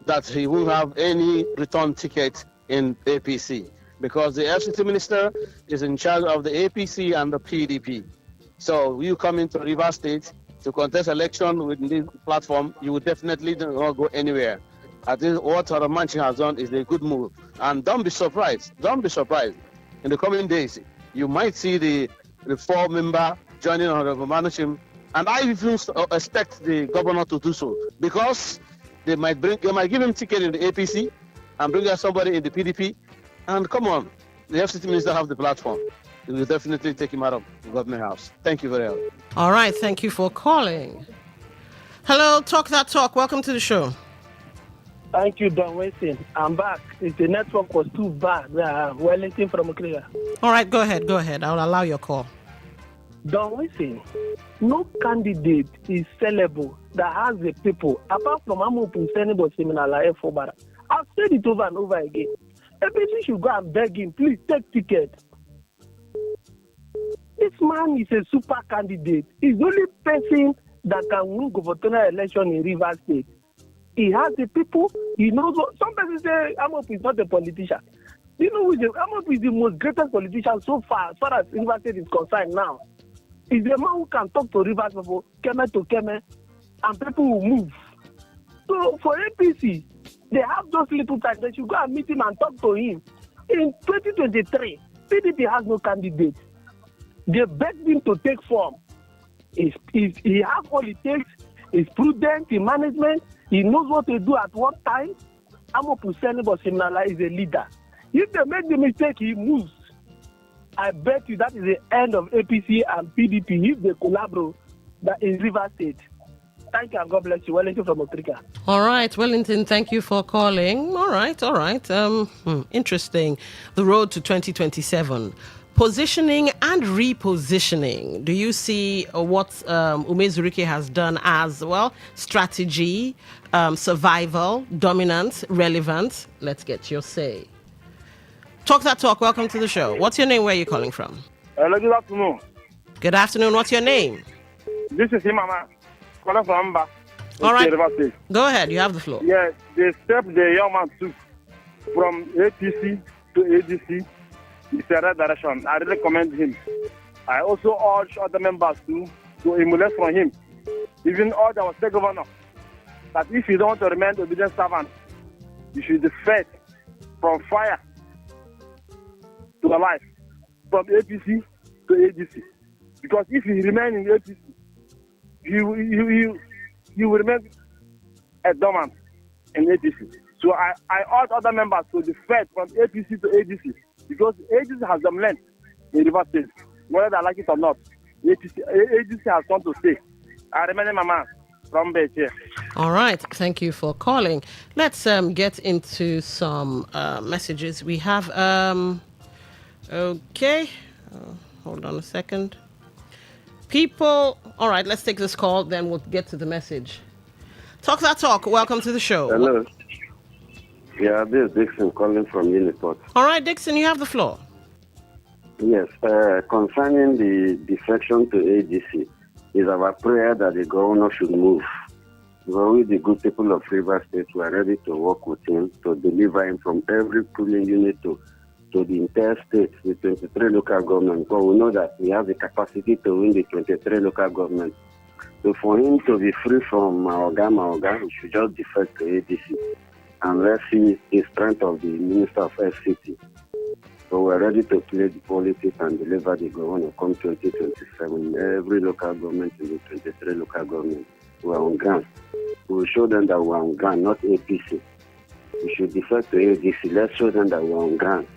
[SPEAKER 23] that he won't have any return ticket in APC because the FCT minister is in charge of the APC and the PDP. So you come into Rivers State to contest election with this platform, you will definitely not go anywhere. I think what Honorable Manchin has done is a good move. And don't be surprised. Don't be surprised. In the coming days, you might see the 4-member joining Honorable Manchin And I even expect the governor to do so, because they might give him ticket in the APC and bring out somebody in the PDP. And come on, the FCT minister have the platform. They will definitely take him out of the government house. Thank you very much.
[SPEAKER 7] All right, thank you for calling. Hello, Talk That Talk. Welcome to the show.
[SPEAKER 22] Thank you, Don Weston. I'm back. If the network was too bad, Wellington from Korea.
[SPEAKER 7] All right, go ahead. I'll allow your call.
[SPEAKER 22] Don Weston, no candidate is sellable that has the people, apart from Amopu Senebo Seminala Fobara. I've said it over and over again. APC should go and beg him, please take ticket. This man is a super candidate. He's the only person that can win gubernatorial election in Rivers State. He has the people. He knows what. Some people say Amop is not a politician. You know, Amop is the most greatest politician so far as Rivers State is concerned now. He's the man who can talk to Rivers people, Keme to Keme, and people will move. So for APC, they have those little time. They should go and meet him and talk to him. In 2023, PDP has no candidate. They begged him to take form. He has all it takes. He's prudent in management. He knows what to do at what time. Amopu Senebo Simnala is a leader. If they make the mistake, he moves. I bet you that is the end of APC and PDP if they collaborate that in Rivers State. Thank you and God bless you. Wellington from Otrika.
[SPEAKER 7] All right, Wellington, thank you for calling. All right. Interesting. The road to 2027. Positioning and repositioning. Do you see what Umezurike has done as, well, strategy, survival, dominance, relevance? Let's get your say. Talk That Talk, welcome to the show. What's your name? Where are you calling from?
[SPEAKER 5] Hello, good afternoon.
[SPEAKER 7] Good afternoon. What's your name?
[SPEAKER 5] This is Imama, calling from Amba.
[SPEAKER 7] All right. Go ahead. You have the floor.
[SPEAKER 5] Yeah, the step the young man took from APC to ADC is the right direction. I really commend him. I also urge other members to emulate from him. Even all our state governor, that if you don't want to remain obedient servant, you should defect from fire to the life, from APC to ADC. Because if you remain in APC, you will remain a dormant in APC. So I urge other members to defect from APC to ADC, because ADC has dominant in Rivers State, whether they like it or not. ADC has come to stay. I remain my man from Beche.
[SPEAKER 7] All right, thank you for calling. Let's get into some messages. We have, okay, hold on a second. People, all right, let's take this call, then we'll get to the message. Talk That Talk, welcome to the show.
[SPEAKER 6] Hello. Yeah, this is Dixon calling from Uniport.
[SPEAKER 7] All right, Dixon, you have the floor.
[SPEAKER 6] Yes, concerning the defection to ADC, is our prayer that the governor should move. Well, we, the good people of Rivers State, we are ready to work with him to deliver him from every polling unit to the entire state, the 23 local government. Because we know that we have the capacity to win the 23 local government. So for him to be free from Maoga, he should just defect to ADC. And let's see the strength of the Minister of FCT. So we're ready to play the politics and deliver the governor come 2027. Every local government in the 23 local government, we're on ground. We will show them that we're on ground, not APC. We should defect to ADC. Let's show them that we're on ground.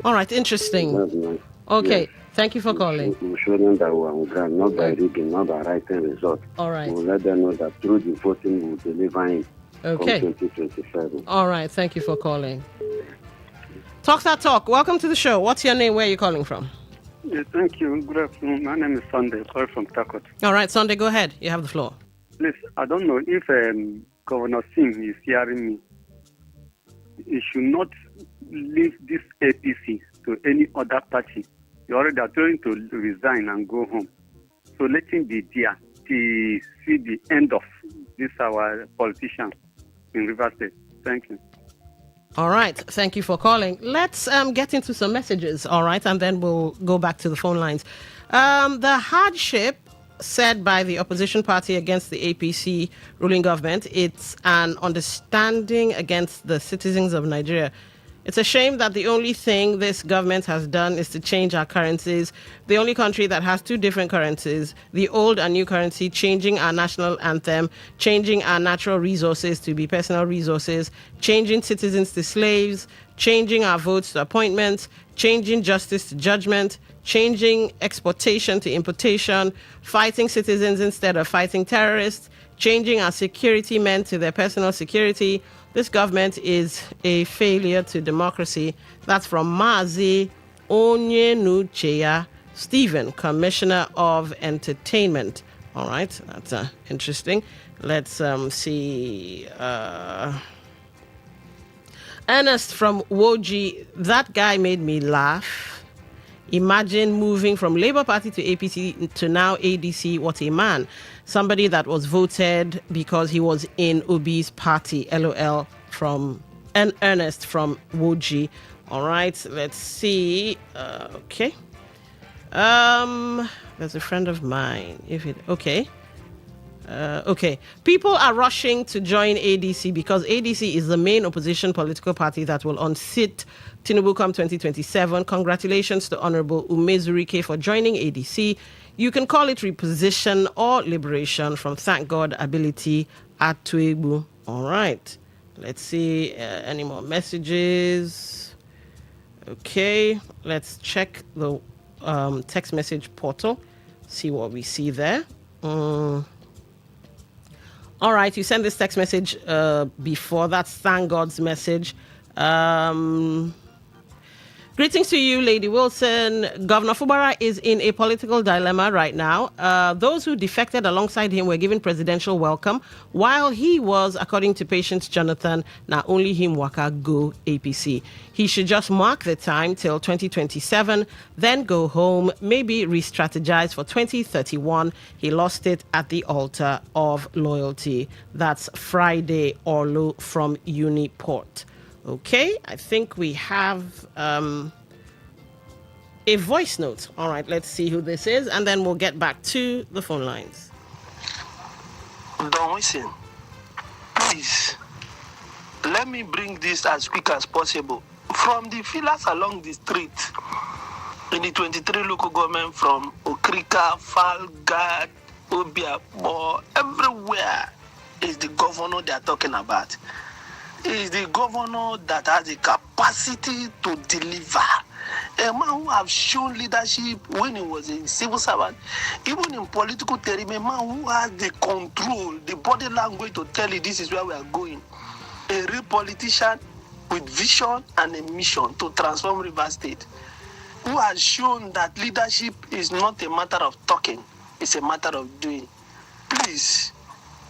[SPEAKER 7] All right, interesting. Okay, yes. Thank you for calling.
[SPEAKER 6] We'll show them that we're on ground, not by rigging, not by writing results.
[SPEAKER 7] All right.
[SPEAKER 6] We'll let them know that through the voting, we'll deliver him.
[SPEAKER 7] Okay.
[SPEAKER 6] 2027.
[SPEAKER 7] All right. Thank you for calling. Talk That Talk. Welcome to the show. What's your name? Where are you calling from?
[SPEAKER 11] Yeah, thank you. Good afternoon. My name is Sunday. Call from Takot.
[SPEAKER 7] All right, Sunday. Go ahead. You have the floor.
[SPEAKER 11] Please, I don't know if Governor Singh is hearing me. He should not leave this APC to any other party. You already are trying to resign and go home. So let him be there to see the end of this our politician in Rivers State. Thank you.
[SPEAKER 7] All right. Thank you for calling. Let's get into some messages, all right, and then we'll go back to the phone lines. The hardship said by the opposition party against the APC ruling government, it's an understanding against the citizens of Nigeria. It's a shame that the only thing this government has done is to change our currencies. The only country that has two different currencies, the old and new currency, changing our national anthem, changing our natural resources to be personal resources, changing citizens to slaves, changing our votes to appointments, changing justice to judgment, changing exportation to importation, fighting citizens instead of fighting terrorists, changing our security men to their personal security. This government is a failure to democracy. That's from Mazi Onyenucheya Stephen, Commissioner of Entertainment. All right, that's interesting. Let's see. Ernest from Woji, that guy made me laugh. Imagine moving from Labour Party to APC to now ADC. What a man. Somebody that was voted because he was in Obi's party. LOL from Ernest from Woji. All right, let's see. Okay. There's a friend of mine. Okay. People are rushing to join ADC because ADC is the main opposition political party that will unseat Tinubu come 2027. Congratulations to Honorable Umezurike for joining ADC. You can call it reposition or liberation from Thank God Ability at Tuebu. All right. Let's see any more messages. Okay. Let's check the text message portal. See what we see there. All right. You sent this text message before. That's Thank God's message. Greetings to you, Lady Wilson. Governor Fubara is in a political dilemma right now. Those who defected alongside him were given presidential welcome, while he was, according to Patience Jonathan, now only him waka go APC. He should just mark the time till 2027, then go home, maybe re-strategize for 2031. He lost it at the altar of loyalty. That's Friday Orlo from Uniport. Okay, I think we have a voice note. All right, let's see who this is, and then we'll get back to the phone lines.
[SPEAKER 8] Don Wilson, please, let me bring this as quick as possible. From the fillers along the street, in the 23 local government from Okrika, Falgad, Obiabo, everywhere is the governor they are talking about. Is the governor that has the capacity to deliver. A man who have shown leadership when he was a civil servant, even in political term, a man who has the control, the body language to tell you this is where we are going. A real politician with vision and a mission to transform Rivers State, who has shown that leadership is not a matter of talking, it's a matter of doing. Please,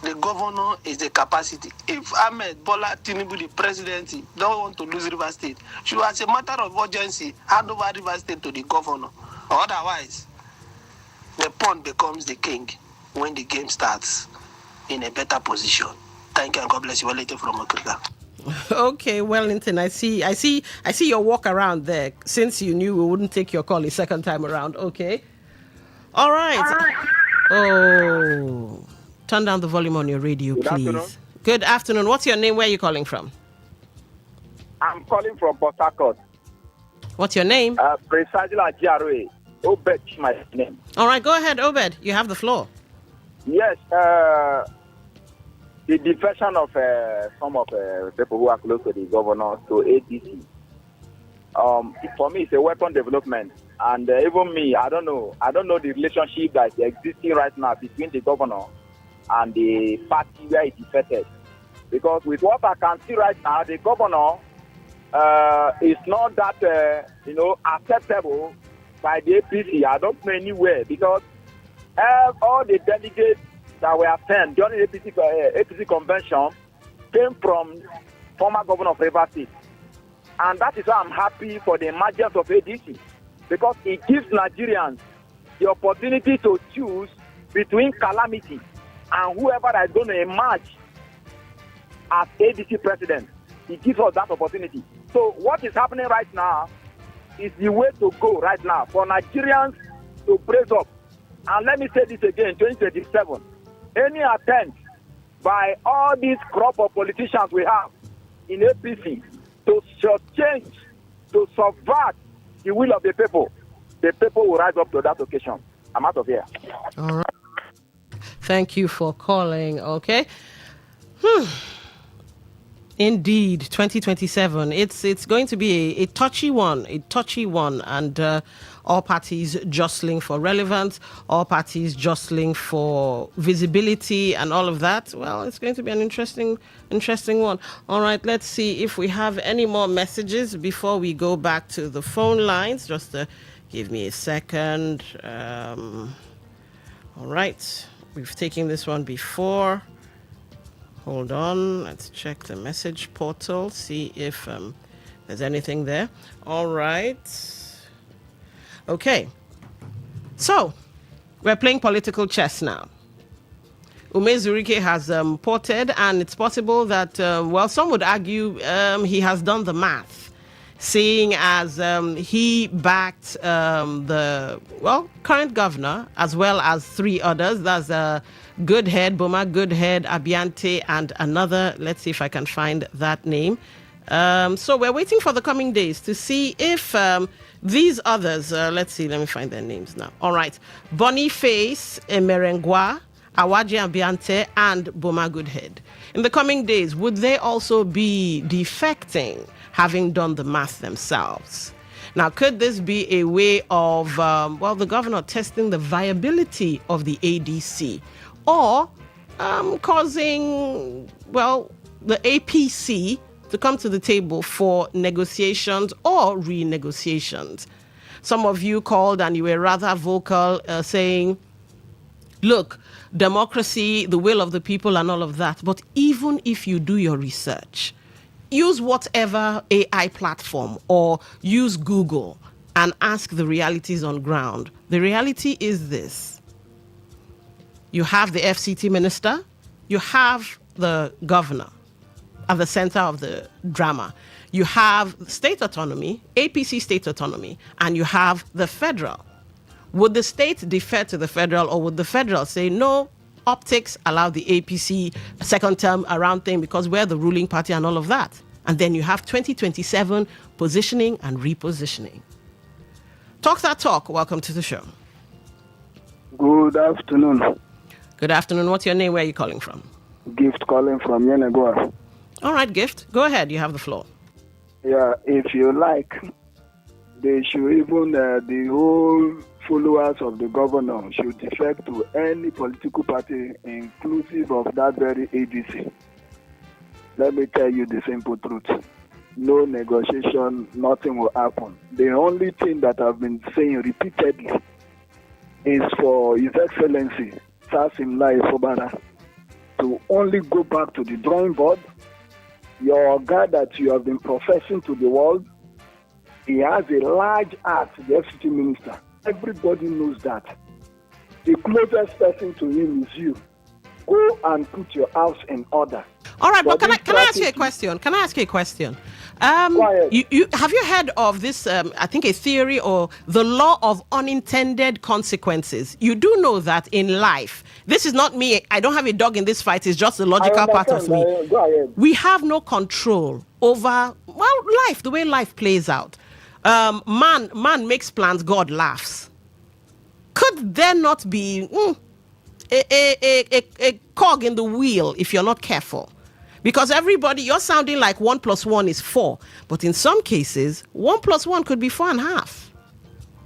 [SPEAKER 8] the governor is the capacity. If Ahmed Bola Tinubu, the presidency, don't want to lose Rivers State, should, as a matter of urgency, hand over Rivers State to the governor. Otherwise, the pawn becomes the king when the game starts in a better position. Thank you and God bless you. Well, later from Okrika.
[SPEAKER 7] Okay, Wellington, I see your walk around there. Since you knew we wouldn't take your call a second time around. Okay. All right. Oh. Turn down the volume on your radio, please.
[SPEAKER 10] Afternoon.
[SPEAKER 7] Good afternoon. What's your name? Where are you calling from?
[SPEAKER 10] I'm calling from Port Harcourt.
[SPEAKER 7] What's your name?
[SPEAKER 10] Precisely like GRA. Obed is my name.
[SPEAKER 7] All right, go ahead, Obed. You have the floor.
[SPEAKER 10] Yes, the defection of some of the people who are close to the governor to ADC. For me, it's a weapon development. And even me, I don't know the relationship that is existing right now between the governor and the party where it defected. Because with what I can see right now, the governor is not that, acceptable by the APC. I don't know anywhere because all the delegates that were sent during the APC convention came from former governor of Rivers State. And that is why I'm happy for the emergence of ADC, because it gives Nigerians the opportunity to choose between calamity and whoever is going to emerge as ADC president. It gives us that opportunity. So what is happening right now is the way to go right now for Nigerians to brace up. And let me say this again, 2027, any attempt by all these crop of politicians we have in APC to shall change to subvert the will of the people will rise up to that occasion. I'm out of here.
[SPEAKER 7] All right. Thank you for calling. Okay. Indeed, 2027. It's going to be a touchy one, and all parties jostling for relevance, all parties jostling for visibility, and all of that. Well, it's going to be an interesting one. All right, let's see if we have any more messages before we go back to the phone lines. Just give me a second. All right, we've taken this one before. Hold on, let's check the message portal, see if there's anything there. All right. Okay. So, we're playing political chess now. Umezurike has ported, and it's possible that, some would argue he has done the math, seeing as he backed the current governor as well as three others. That's Goodhead, Boma Goodhead, Abiante, and another. Let's see if I can find that name. So we're waiting for the coming days to see if these others, let me find their names now. All right. Boniface Emerengwa, Awaji Abiante, and Boma Goodhead. In the coming days, would they also be defecting, having done the math themselves? Now, could this be a way of, the governor testing the viability of the ADC, or causing, the APC to come to the table for negotiations or renegotiations? Some of you called and you were rather vocal, saying, look, democracy, the will of the people and all of that. But even if you do your research, use whatever AI platform or use Google and ask the realities on ground. The reality is this. You have the FCT minister, you have the governor at the center of the drama. You have state autonomy, APC state autonomy, and you have the federal. Would the state defer to the federal, or would the federal say, no, optics, allow the APC second term around thing because we're the ruling party and all of that? And then you have 2027 positioning and repositioning. Talk that talk. Welcome to the show.
[SPEAKER 12] Good afternoon.
[SPEAKER 7] Good afternoon. What's your name? Where are you calling from?
[SPEAKER 12] Gift calling from Yenagoa.
[SPEAKER 7] All right, Gift. Go ahead. You have the floor.
[SPEAKER 12] Yeah, if you like, they should even, the whole followers of the governor should defect to any political party, inclusive of that very ADC. Let me tell you the simple truth. No negotiation, nothing will happen. The only thing that I've been saying repeatedly is for His Excellency, Sasimla Ifobara, to only go back to the drawing board. Your God that you have been professing to the world, he has a large heart, the FCT minister. Everybody knows that. The closest person to him is you. Go and put your house in order.
[SPEAKER 7] All right, but can I ask you a question? Can I ask you a question? You have you heard of this, I think a theory or the law of unintended consequences? You do know that in life, this is not me, I don't have a dog in this fight, it's just the logical part of me.
[SPEAKER 12] Go ahead.
[SPEAKER 7] We have no control over, life, the way life plays out. Man makes plans, God laughs. Could there not be a cog in the wheel if you're not careful? Because everybody, you're sounding like 1 + 1 is 4. But in some cases, 1 + 1 could be 4.5.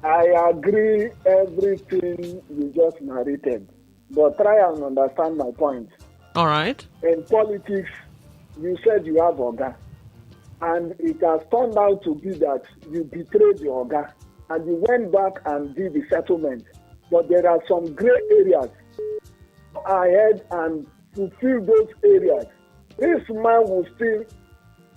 [SPEAKER 12] I agree everything you just narrated. But try and understand my point.
[SPEAKER 7] All right.
[SPEAKER 12] In politics, you said you have Oga. And it has turned out to be that you betrayed your Oga. And you went back and did the settlement. But there are some gray areas. Go ahead and fulfill those areas. This man will still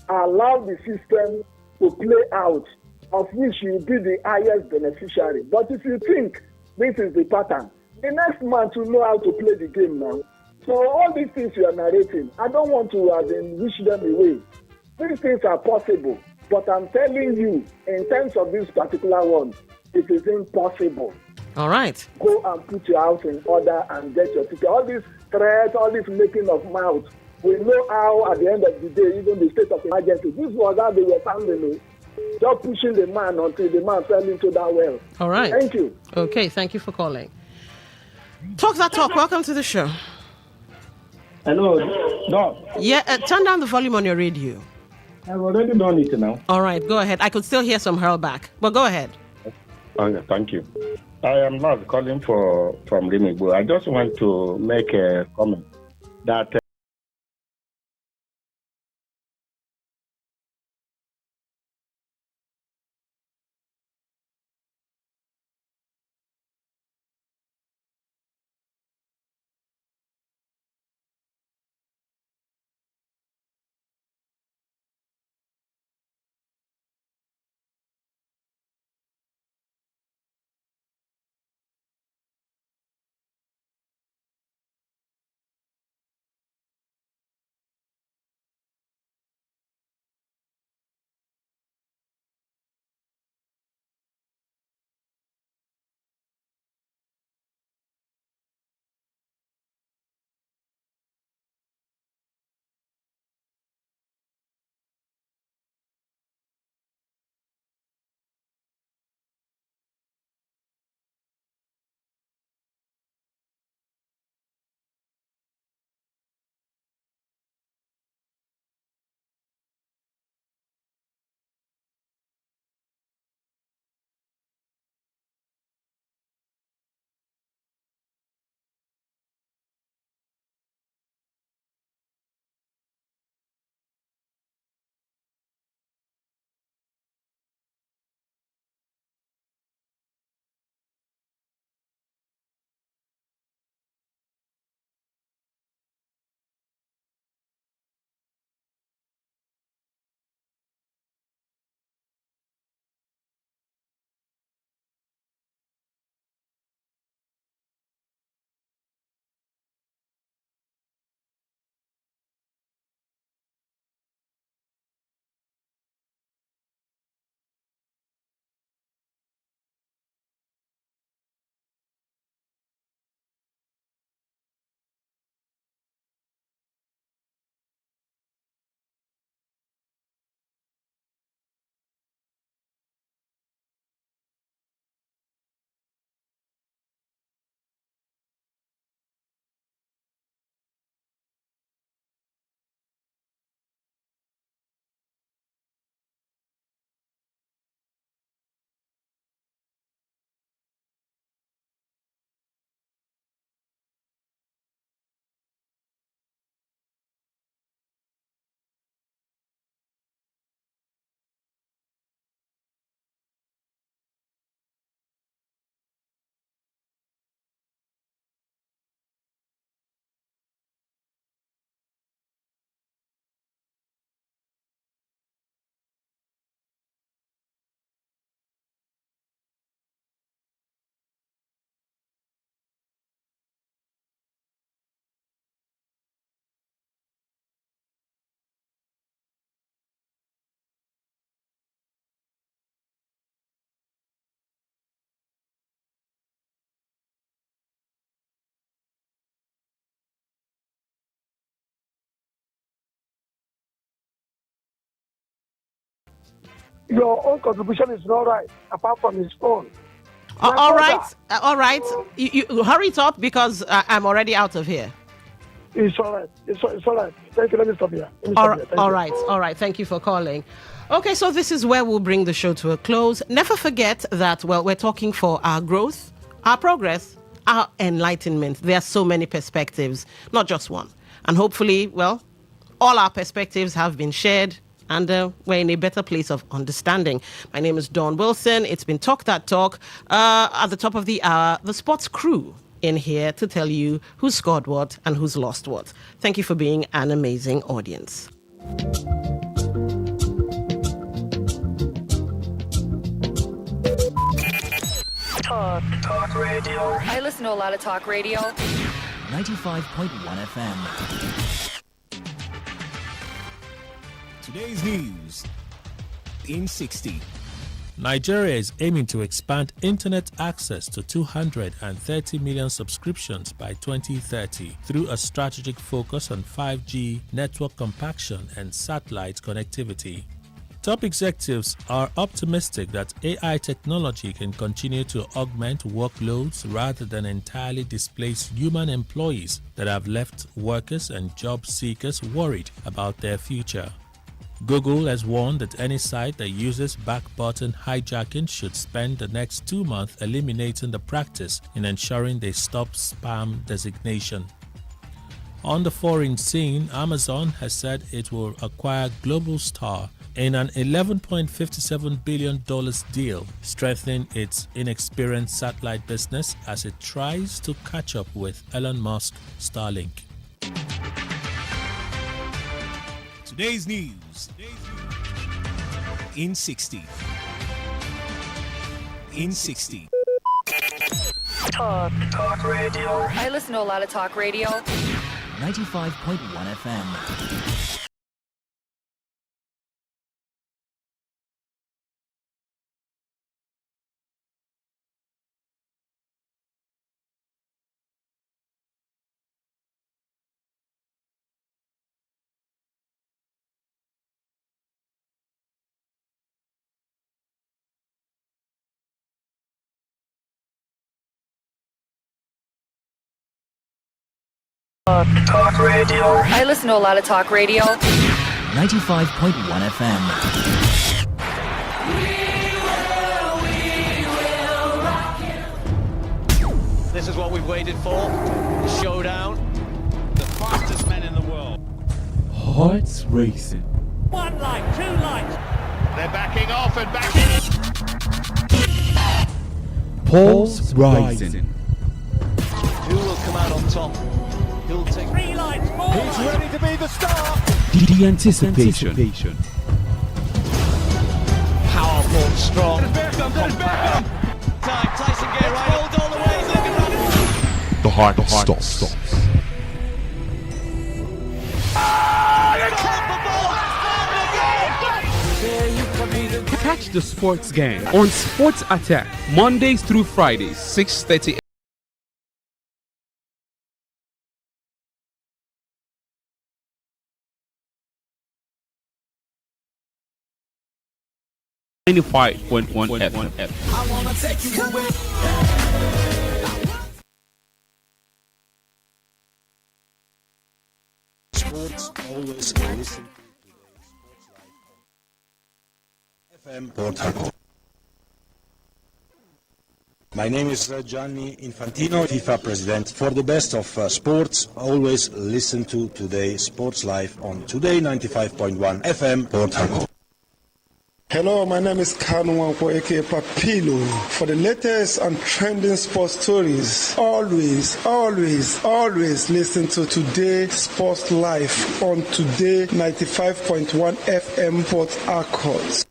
[SPEAKER 12] allow the system to play out, of which you will be the highest beneficiary. But if you think this is the pattern, the next man to know how to play the game now. So all these things you are narrating, I don't want to wish them away. These things are possible, but I'm telling you, in terms of this particular one, it is impossible.
[SPEAKER 7] All right.
[SPEAKER 12] Go and put your house in order and get your ticket. All these threats, all this making of mouth, We know how, at the end of the day, even the state of emergency, this was how they were handling, just pushing the man until the man fell into that well.
[SPEAKER 7] All right.
[SPEAKER 12] Thank you.
[SPEAKER 7] Okay, thank you for calling. Talk that talk. Welcome to the show.
[SPEAKER 20] Hello, Doc.
[SPEAKER 7] Yeah, turn down the volume on your radio.
[SPEAKER 20] I've already done it now.
[SPEAKER 7] All right, go ahead. I could still hear some hurl back, but go ahead.
[SPEAKER 20] Okay, thank you. I am not calling from Rimigbo. I just want to make a comment that
[SPEAKER 22] Your own contribution is not right, apart from his own.
[SPEAKER 7] All right. You hurry it up because I'm already out of here.
[SPEAKER 22] It's all right. It's all right. Thank you. Let me stop here.
[SPEAKER 7] All right. Thank you for calling. Okay, so this is where we'll bring the show to a close. Never forget that, well, we're talking for our growth, our progress, our enlightenment. There are so many perspectives, not just one. And hopefully, well, all our perspectives have been shared and we're in a better place of understanding. My name is Dawn Wilson. It's been Talk That Talk. At the top of the hour, the sports crew in here to tell you who scored what and who's lost what. Thank you for being an amazing audience.
[SPEAKER 13] Talk radio. I listen to a lot of talk radio.
[SPEAKER 14] 95.1 FM.
[SPEAKER 2] Today's news in 60.
[SPEAKER 4] Nigeria is aiming to expand internet access to 230 million subscriptions by 2030 through a strategic focus on 5G, network compaction, and satellite connectivity. Top executives are optimistic that AI technology can continue to augment workloads rather than entirely displace human employees that have left workers and job seekers worried about their future. Google has warned that any site that uses back button hijacking should spend the next 2 months eliminating the practice in ensuring they stop spam designation. On the foreign scene, Amazon has said it will acquire Global Star in an $11.57 billion deal, strengthening its inexperienced satellite business as it tries to catch up with Elon Musk's Starlink.
[SPEAKER 15] Today's news in 60. In 60.
[SPEAKER 13] Talk radio. I listen to a lot of talk radio.
[SPEAKER 14] 95.1 FM.
[SPEAKER 13] Talk radio. I listen to a lot of talk radio.
[SPEAKER 14] 95.1 FM.
[SPEAKER 16] This is what we've waited for. The showdown. The fastest men in the world.
[SPEAKER 24] Hearts racing.
[SPEAKER 16] One light, two lights. They're backing off and backing.
[SPEAKER 24] Pulse rising.
[SPEAKER 16] Who will come out on top? He'll take 3 lights, 4 He's ready to be the star.
[SPEAKER 24] The anticipation.
[SPEAKER 16] Powerful, strong, compact. Tyson Gay right hold all the way. He's looking right.
[SPEAKER 24] The heart stops. Catch the sports gang on Sports Attack Mondays through Fridays, 6:30. 95.1 FM.
[SPEAKER 25] I wanna take you away.
[SPEAKER 26] Sports always listen to Sports Live FM Port Harcourt. My name is Gianni Infantino, FIFA President. For the best of sports, always listen to Today Sports Live on Today 95.1 FM Port Harcourt.
[SPEAKER 27] Hello, my name is Kanu Wanko, aka Papilo. For the latest and trending sports stories, always listen to Today Sports Live on Today 95.1 FM Port Harcourt.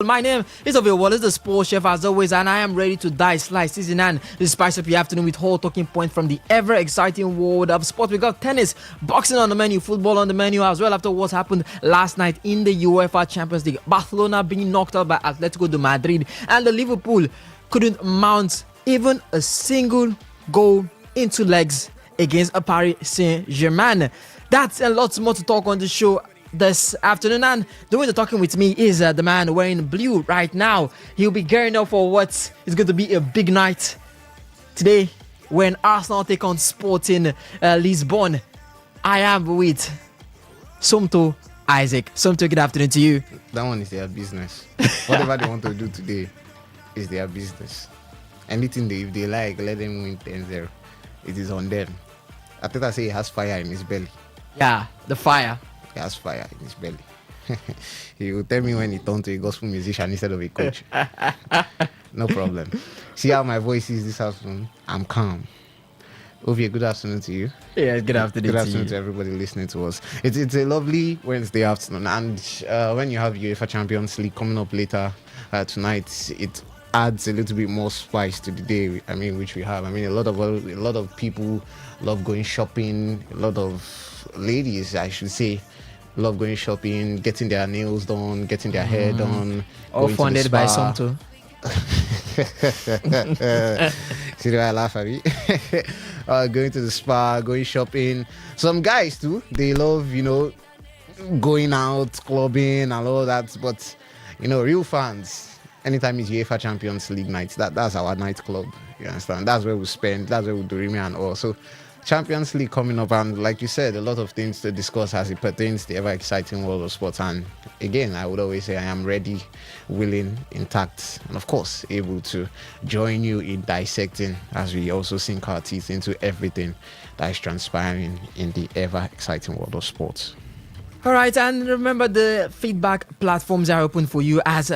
[SPEAKER 3] My name is Ovio Wallace, the sports chef as always, and I am ready to slice season and spice up your afternoon with whole talking points from the ever exciting world of sport. We got tennis, boxing on the menu, football on the menu as well after what happened last night in the UEFA Champions League. Barcelona being knocked out by Atletico de Madrid, and the Liverpool couldn't mount even a single goal into legs against a Paris Saint-Germain. That's and lots more to talk on the show this afternoon, and doing the talking with me is the man wearing blue right now. He'll be gearing up for what is going to be a big night today when Arsenal take on Sporting Lisbon. I am with Somto Isaac. Somto, good afternoon to you.
[SPEAKER 9] That one is their business. Whatever they want to do today is their business. Anything if they like, let them win 10-0. It is on them. I think I say he has fire in his belly.
[SPEAKER 3] Yeah, the fire.
[SPEAKER 9] He has fire in his belly. He will tell me when he turned to a gospel musician instead of a coach. No problem. See how my voice is this afternoon? I'm calm. Ovie, good afternoon to you.
[SPEAKER 3] Yeah, good afternoon.
[SPEAKER 9] Good afternoon to everybody listening to us. It's a lovely Wednesday afternoon, and when you have UEFA Champions League coming up later tonight, it adds a little bit more spice to the day. I mean, which we have. I mean, a lot of people love going shopping. A lot of ladies, I should say, love going shopping, getting their nails done, getting their hair done.
[SPEAKER 3] All funded by Somto.
[SPEAKER 9] See why I laugh at me? Going to the spa, going shopping. Some guys too, they love, going out, clubbing and all that. But, real fans, anytime it's UEFA Champions League nights, that's our nightclub. You understand? That's where we spend, that's where we do Remy and all. So Champions League coming up, and like you said, a lot of things to discuss as it pertains to the ever exciting world of sports. And again, I would always say I am ready, willing, intact, and of course able to join you in dissecting as we also sink our teeth into everything that is transpiring in the ever exciting world of sports.
[SPEAKER 3] All right, and remember the feedback platforms are open for you as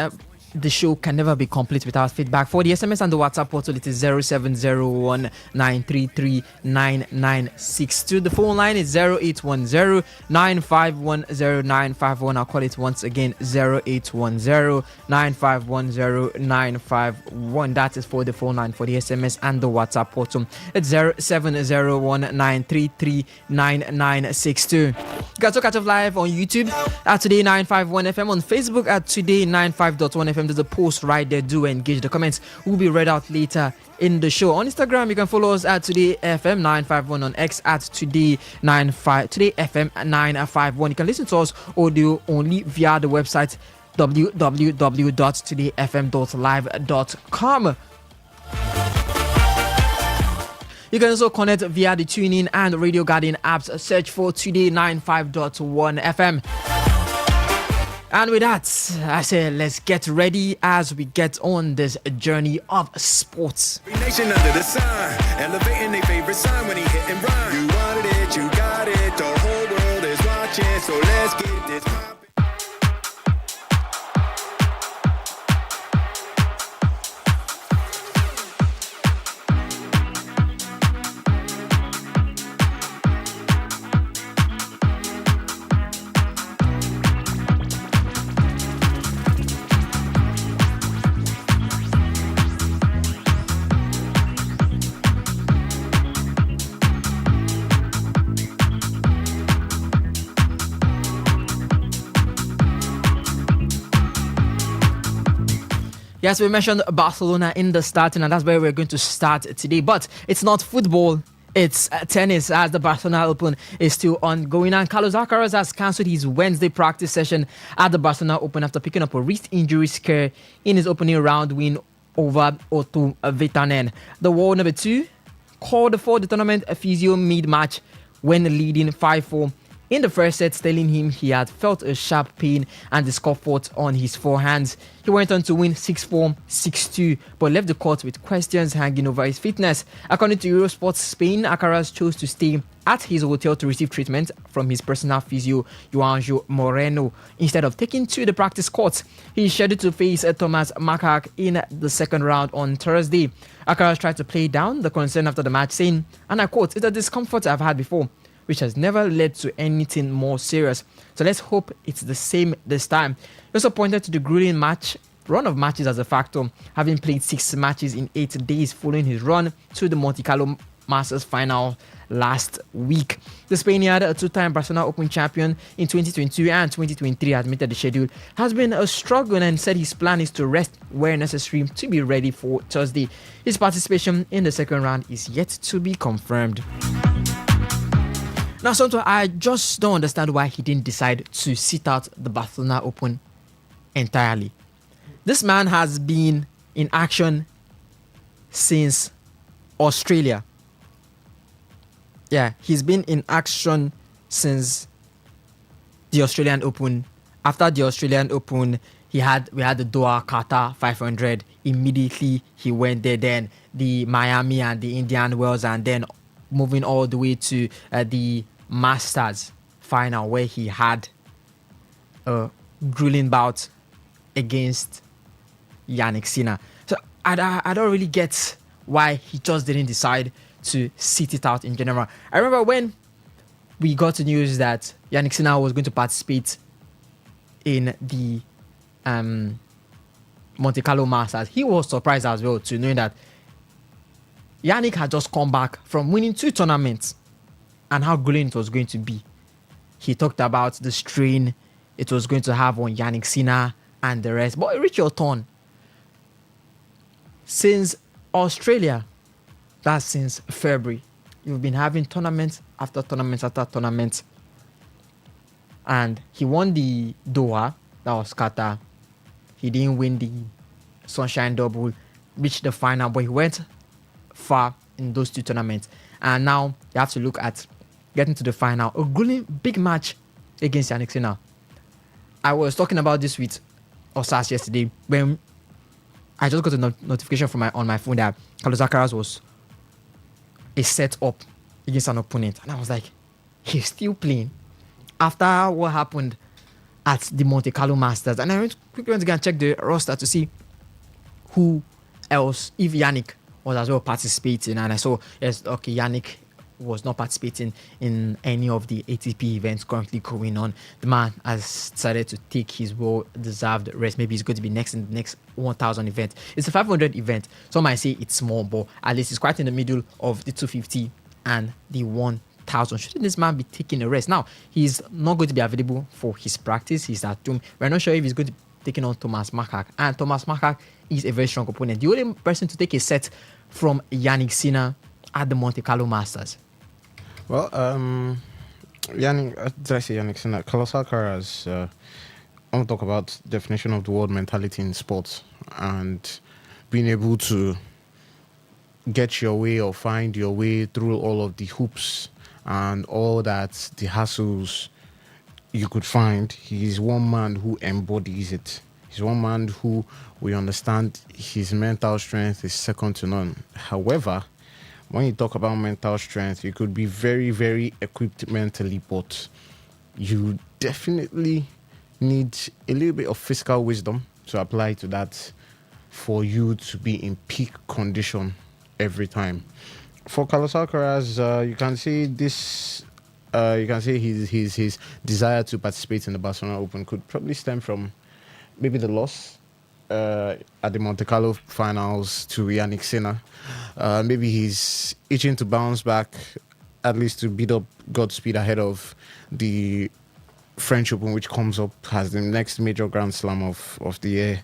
[SPEAKER 3] the show can never be complete without feedback. For the SMS and the WhatsApp portal, it is 0701 933 9962. The phone line is 0810 9510 951. I'll call it once again, 0810 9510 951. That is for the phone line. For the SMS and the WhatsApp portal, it's 0701 933 9962. You can also catch us live on YouTube at Today951FM, on Facebook at Today95.1fm. There's a post right there. Do engage. The comments will be read out later in the show. On Instagram, you can follow us at TodayFM951, on X at TodayFM951. You can listen to us audio only via the website www.todayfm.live.com. You can also connect via the TuneIn and Radio Garden apps. Search for Today95.1 FM. And with that, I say let's get ready as we get on this journey of sports.
[SPEAKER 17] Nation under the sun, elevating their favorite sign when he hit and run. You wanted it, you got it, the whole world is watching, so let's get this poppin'.
[SPEAKER 3] Yes, we mentioned Barcelona in the starting, and that's where we're going to start today. But it's not football, it's tennis, as the Barcelona Open is still ongoing. And Carlos Alcaraz has cancelled his Wednesday practice session at the Barcelona Open after picking up a wrist injury scare in his opening round win over Otto Vitanen. The world number 2 called for the tournament a physio mid-match when leading 5-4. In the first set, telling him he had felt a sharp pain and discomfort on his forehands. He went on to win 6-4, 6-2, but left the court with questions hanging over his fitness. According to Eurosport Spain, Alcaraz chose to stay at his hotel to receive treatment from his personal physio, Juanjo Moreno, instead of taking to the practice court. He is scheduled to face Thomas Makak in the second round on Thursday. Alcaraz tried to play down the concern after the match, saying, and I quote, "It's a discomfort I've had before, which has never led to anything more serious. So let's hope it's the same this time." He also pointed to the grueling match run of matches as a factor, having played 6 matches in 8 days following his run to the Monte Carlo Masters final last week. The Spaniard, a 2-time Barcelona Open champion in 2022 and 2023, admitted the schedule has been a struggle and said his plan is to rest where necessary to be ready for Thursday. His participation in the second round is yet to be confirmed. Now, Santo, I just don't understand why he didn't decide to sit out the Barcelona Open entirely. This man has been in action since Australia. Yeah, he's been in action since the Australian Open. After the Australian Open, we had the Doha Qatar 500. Immediately he went there. Then the Miami and the Indian Wells, and then moving all the way to the Masters final, where he had a grueling bout against Yannick Sinner. So I don't really get why he just didn't decide to sit it out in general. I remember when we got the news that Yannick Sinner was going to participate in the Monte Carlo Masters, he was surprised as well to know that Yannick had just come back from winning 2 tournaments and how grueling it was going to be. He talked about the strain it was going to have on Yannick Sinner and the rest. But it reached your turn. Since Australia, that's since February, you've been having tournament after tournament after tournament. And he won the Doha, that was Qatar. He didn't win the Sunshine Double, reached the final, but he went far in those 2 tournaments. And now you have to look at getting to the final. A grueling big match against Yannick Sinner. I was talking about this with Osas yesterday when I just got a notification from on my phone that Carlos Alcaraz was a set up against an opponent, and I was like, he's still playing after what happened at the Monte Carlo Masters. And I quickly went to go and check the roster to see who else, if Yannick was as well participating, and I saw, yes, okay, Yannick was not participating in any of the ATP events currently going on. The man has decided to take his well-deserved rest. Maybe he's going to be next in the next 1,000 event. It's a 500 event. Some might say it's small, but at least it's quite in the middle of the 250 and the 1,000. Shouldn't this man be taking a rest? Now, he's not going to be available for his practice. He's at home. We're not sure if he's going to be taking on Thomas Makak. And Thomas Makak is a very strong opponent. The only person to take a set from Yannick Sinner at the Monte Carlo Masters.
[SPEAKER 9] Well, Yannick, did I say Yannick Sinner? Carlos Alcaraz, I want to talk about definition of the word mentality in sports and being able to get your way or find your way through all of the hoops and all that, the hassles you could find. He's one man who embodies it. He's one man who we understand his mental strength is second to none. However, when you talk about mental strength, you could be very, very equipped mentally, but you definitely need a little bit of physical wisdom to apply to that for you to be in peak condition every time. For Carlos Alcaraz, you can see this. You can see his desire to participate in the Barcelona Open could probably stem from maybe the loss at the Monte Carlo finals to Yannick Sinner. Maybe he's itching to bounce back, at least to beat up Godspeed ahead of the French Open, which comes up as the next major Grand Slam of the year.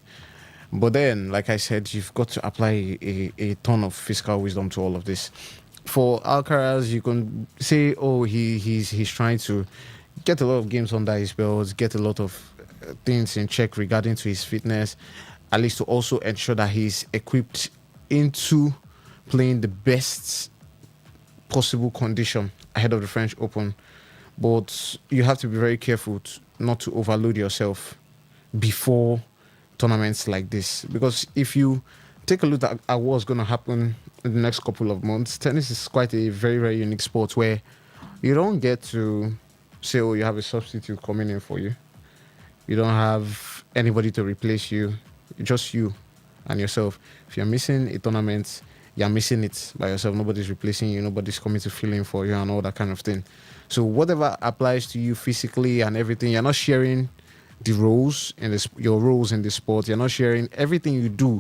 [SPEAKER 9] But then, like I said, you've got to apply a ton of physical wisdom to all of this. For Alcaraz, you can say, oh, he's trying to get a lot of games under his belt, get a lot of things in check regarding to his fitness, at least to also ensure that he's equipped into playing the best possible condition ahead of the French Open. But you have to be very careful not to overload yourself before tournaments like this, because if you take a look at what's going to happen in the next couple of months, tennis is quite a very, very unique sport where you don't get to say, oh, you have a substitute coming in for you. You don't have anybody to replace you. Just you and yourself. If you're missing a tournament, you're missing it by yourself. Nobody's replacing you. Nobody's coming to fill in for you and all that kind of thing. So whatever applies to you physically and everything, you're not sharing the roles in this, your roles in the sport. You're not sharing everything you do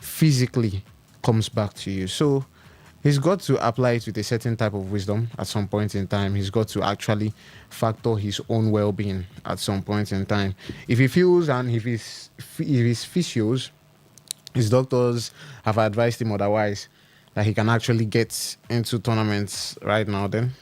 [SPEAKER 9] physically comes back to you. So he's got to apply it with a certain type of wisdom at some point in time. He's got to actually factor his own well-being at some point in time. If he feels and if his physios, his doctors have advised him otherwise, that he can actually get into tournaments right now, then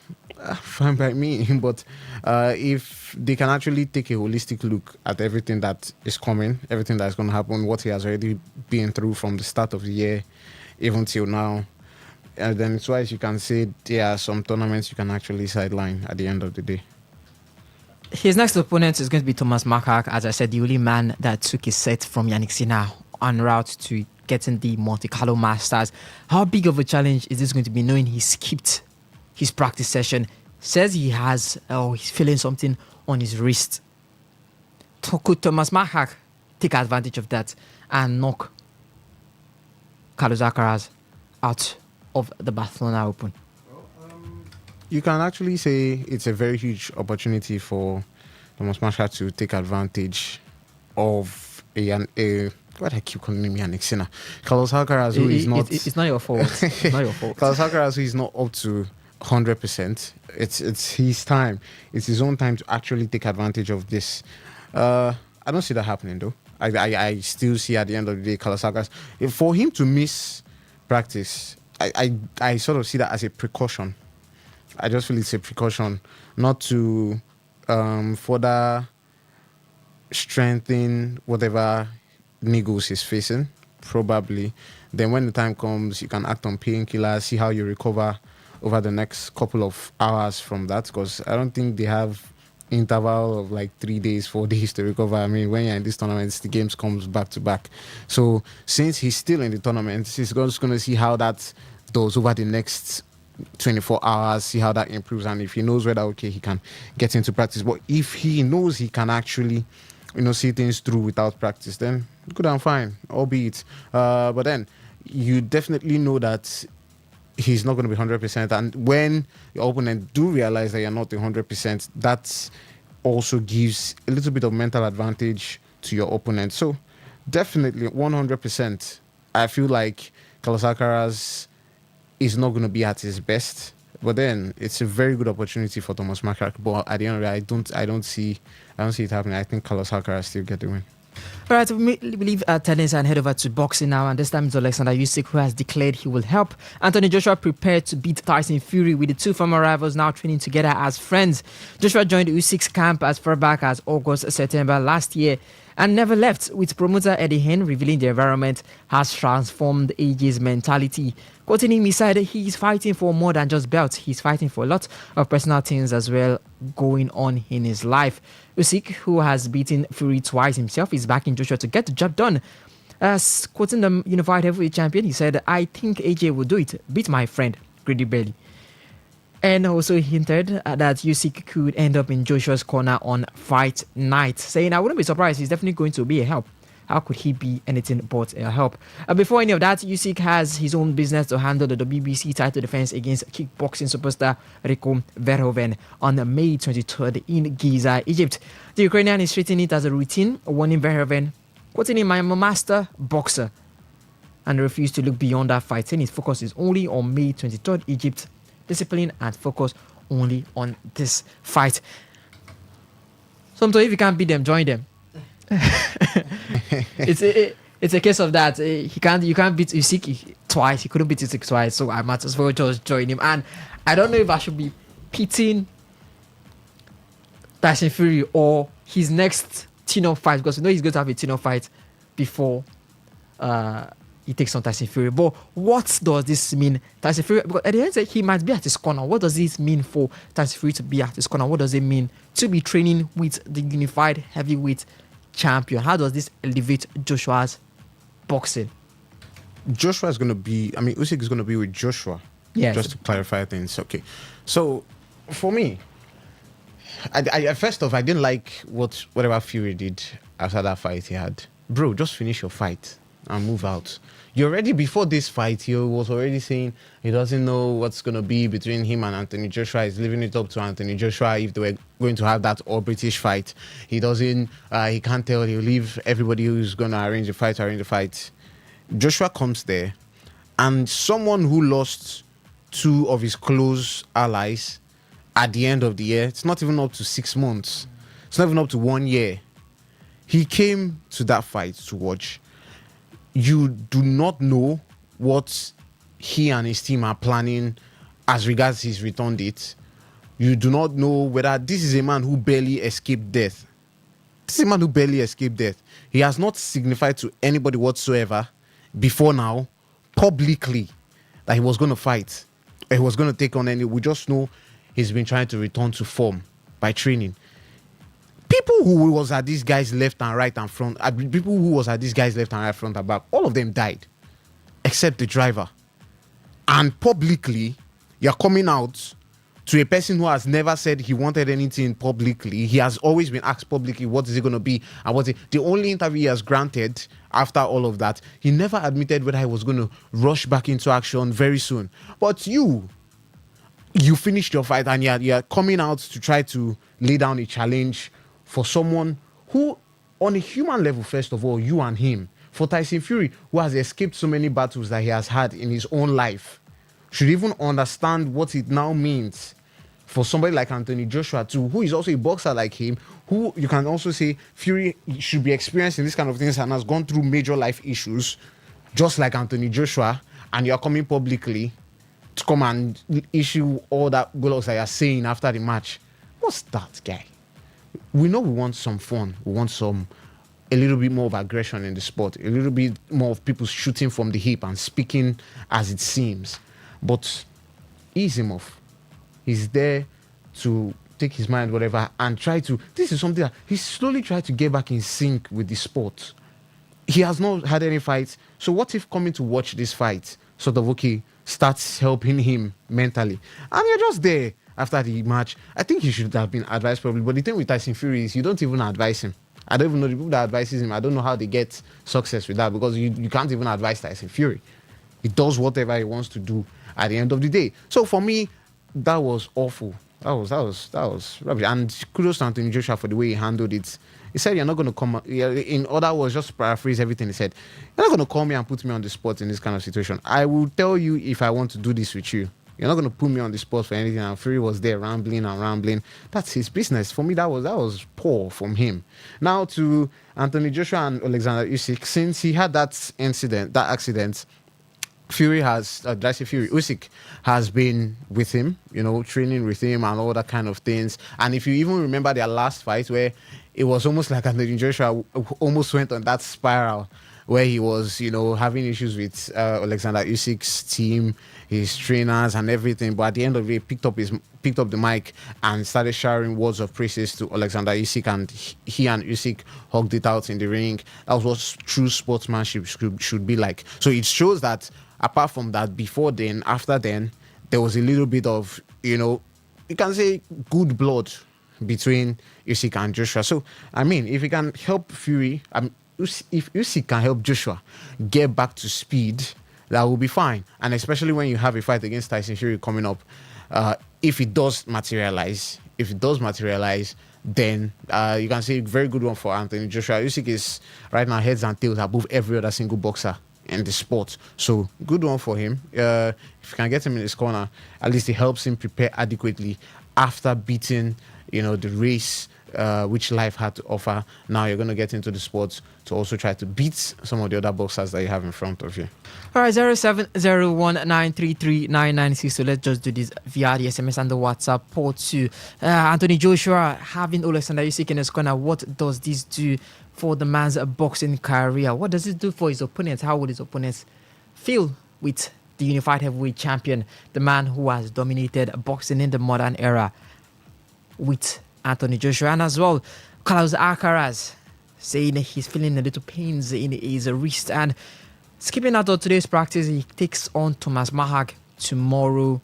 [SPEAKER 9] fine by me. But if they can actually take a holistic look at everything that is coming, everything that's going to happen, what he has already been through from the start of the year even till now, and then it's why you can say there are some tournaments you can actually sideline at the end of the day.
[SPEAKER 3] His next opponent is going to be Thomas Makak, as I said, the only man that took his set from Yannick Sinner en route to getting the Monte Carlo Masters. How big of a challenge is this going to be, knowing he skipped his practice session? Says he has, he's feeling something on his wrist. Could Thomas Makak take advantage of that and knock Carlos Alcaraz out of the Barcelona Open?
[SPEAKER 9] You can actually say it's a very huge opportunity for Thomas Makak to take advantage of a what I keep calling him Yannick Sinner. Carlos Alcaraz, who is not...
[SPEAKER 3] It's not your fault. It's not your fault.
[SPEAKER 9] Carlos Alcaraz, who is not up to 100%. It's his time. It's his own time to actually take advantage of this. I don't see that happening, though. I still see at the end of the day, Carlos Alcaraz, for him to miss practice, I sort of see that as a precaution. I just feel it's a precaution not to further strengthen whatever niggles he's facing, probably. Then when the time comes, you can act on painkillers, see how you recover over the next couple of hours from that, because I don't think they have interval of like 3 days, 4 days to recover. I mean, when you're in these tournaments, the games comes back to back. So since he's still in the tournament, he's just going to see how that does over the next 24 hours, see how that improves, and if he knows whether he can get into practice. But if he knows he can actually see things through without practice, then good and fine, albeit. But then you definitely know that he's not going to be 100%. And when your opponent do realize that you're not 100%, that also gives a little bit of mental advantage to your opponent. So definitely 100%. I feel like Carlos Alcaraz is not going to be at his best. But then it's a very good opportunity for Thomas Makak. But at the end of the day, I don't see it happening. I think Carlos Alcaraz still get the win.
[SPEAKER 3] All right, we leave tennis and head over to boxing now. And this time it's Alexander Usyk who has declared he will help Anthony Joshua prepare to beat Tyson Fury, with the two former rivals now training together as friends. Joshua joined Usyk's camp as far back as September last year and never left, with promoter Eddie Hearn revealing the environment has transformed AJ's mentality. Quoting him, he said he's fighting for more than just belts. He's fighting for a lot of personal things as well going on in his life. Usyk, who has beaten Fury twice himself, is backing Joshua to get the job done. Quoting the unified heavyweight champion, he said, "I think AJ will do it. Beat my friend, Grady Belly." And also hinted that Usyk could end up in Joshua's corner on fight night, saying, "I wouldn't be surprised. He's definitely going to be a help. How could he be anything but a help?" Before any of that, Usyk has his own business to handle, the WBC title defense against kickboxing superstar Rico Verhoeven on May 23rd in Giza, Egypt. The Ukrainian is treating it as a routine, warning Verhoeven, quoting him, "I am a master boxer," and refused to look beyond that fight, saying his focus is only on May 23rd, Egypt. Discipline and focus only on this fight. Sometimes if you can't beat them, join them. It's a case of that. You can't beat Usyk twice. He couldn't beat Usyk twice, so I might as well just join him. And I don't know if I should be pitting Tyson Fury or his next tune-up fight, because we know he's going to have a tune-up fight before he takes on Tyson Fury. But what does this mean, Tyson Fury? Because at the end, he might be at his corner. What does this mean for Tyson Fury to be at his corner? What does it mean to be training with the unified heavyweight champion? How does this elevate Joshua's boxing?
[SPEAKER 9] Joshua is going to be, Usyk is going to be with Joshua.
[SPEAKER 3] Yes.
[SPEAKER 9] Just to clarify things. Okay. So, for me, I first off, I didn't like whatever Fury did after that fight he had. Bro, just finish your fight. and move out. You already, before this fight, he was already saying he doesn't know what's going to be between him and Anthony Joshua. He's leaving it up to Anthony Joshua if they were going to have that all-British fight. He doesn't, he can't tell. He'll leave everybody who's going to arrange the fight. Joshua comes there, and someone who lost two of his close allies at the end of the year, it's not even up to 6 months. It's not even up to 1 year. He came to that fight to watch. You do not know what he and his team are planning as regards his return date. You do not know whether this is a man who barely escaped death. He has not signified to anybody whatsoever before now, publicly, that he was going to fight. Or he was going to take on any. We just know he's been trying to return to form by training. People who was at these guys left and right and front, front and back, all of them died, except the driver. And publicly, you're coming out to a person who has never said he wanted anything publicly. He has always been asked publicly, what is it going to be? And the only interview he has granted after all of that, he never admitted whether he was going to rush back into action very soon. But you finished your fight and you're coming out to try to lay down a challenge for someone who, on a human level, first of all, you and him, for Tyson Fury, who has escaped so many battles that he has had in his own life, should even understand what it now means for somebody like Anthony Joshua too, who is also a boxer like him, who you can also say Fury should be experiencing this kind of things and has gone through major life issues, just like Anthony Joshua, and you're coming publicly to come and issue all that goals that you're saying after the match. What's that, guy? We know we want some fun. We want a little bit more of aggression in the sport, a little bit more of people shooting from the hip and speaking as it seems. But ease him off. He's there to take his mind, whatever, and try to. This is something that he's slowly tried to get back in sync with the sport. He has not had any fights. So what if coming to watch this fight sort of, starts helping him mentally? And you're just there after the match. I think he should have been advised probably. But the thing with Tyson Fury is you don't even advise him. I don't even know the people that advises him. I don't know how they get success with that, because you can't even advise Tyson Fury. He does whatever he wants to do at the end of the day. So for me, that was awful. That was rubbish. And kudos to Anthony Joshua for the way he handled it. He said, you're not going to come... In other words, just paraphrase everything he said. You're not going to call me and put me on the spot in this kind of situation. I will tell you if I want to do this with you. You're not going to put me on the spot for anything. And Fury was there rambling. That's his business. For me, that was poor from him. Now to Anthony Joshua and Alexander Usyk. Since he had that accident, Usyk has been with him, training with him and all that kind of things. And if you even remember their last fight, where it was almost like Anthony Joshua almost went on that spiral where he was, having issues with Alexander Usyk's team, his trainers and everything. But at the end of it, picked up the mic and started showering words of praises to Alexander Usyk, and he and Usyk hugged it out in the ring. That was what true sportsmanship should be like. So it shows that apart from that, before then, after then, there was a little bit of, you can say good blood between Usyk and Joshua. So, if he can help Fury, if Usyk can help Joshua get back to speed, that will be fine. And especially when you have a fight against Tyson Fury coming up, if it does materialize, then you can say a very good one for Anthony Joshua. Usyk is right now heads and tails above every other single boxer in the sport. So good one for him. If you can get him in his corner, at least it helps him prepare adequately after beating, the race which life had to offer. Now you're going to get into the sports to also try to beat some of the other boxers that you have in front of you.
[SPEAKER 3] All right, 0701933996. So let's just do this via the SMS and the WhatsApp port to Anthony Joshua having Alexander Usyk in his corner. What does this do for the man's boxing career? What does it do for his opponents? How would his opponents feel with the unified heavyweight champion, the man who has dominated boxing in the modern era, with Anthony Joshua? And as well, Carlos Alcaraz saying he's feeling a little pains in his wrist, and skipping out of today's practice, he takes on Thomas Mahag tomorrow.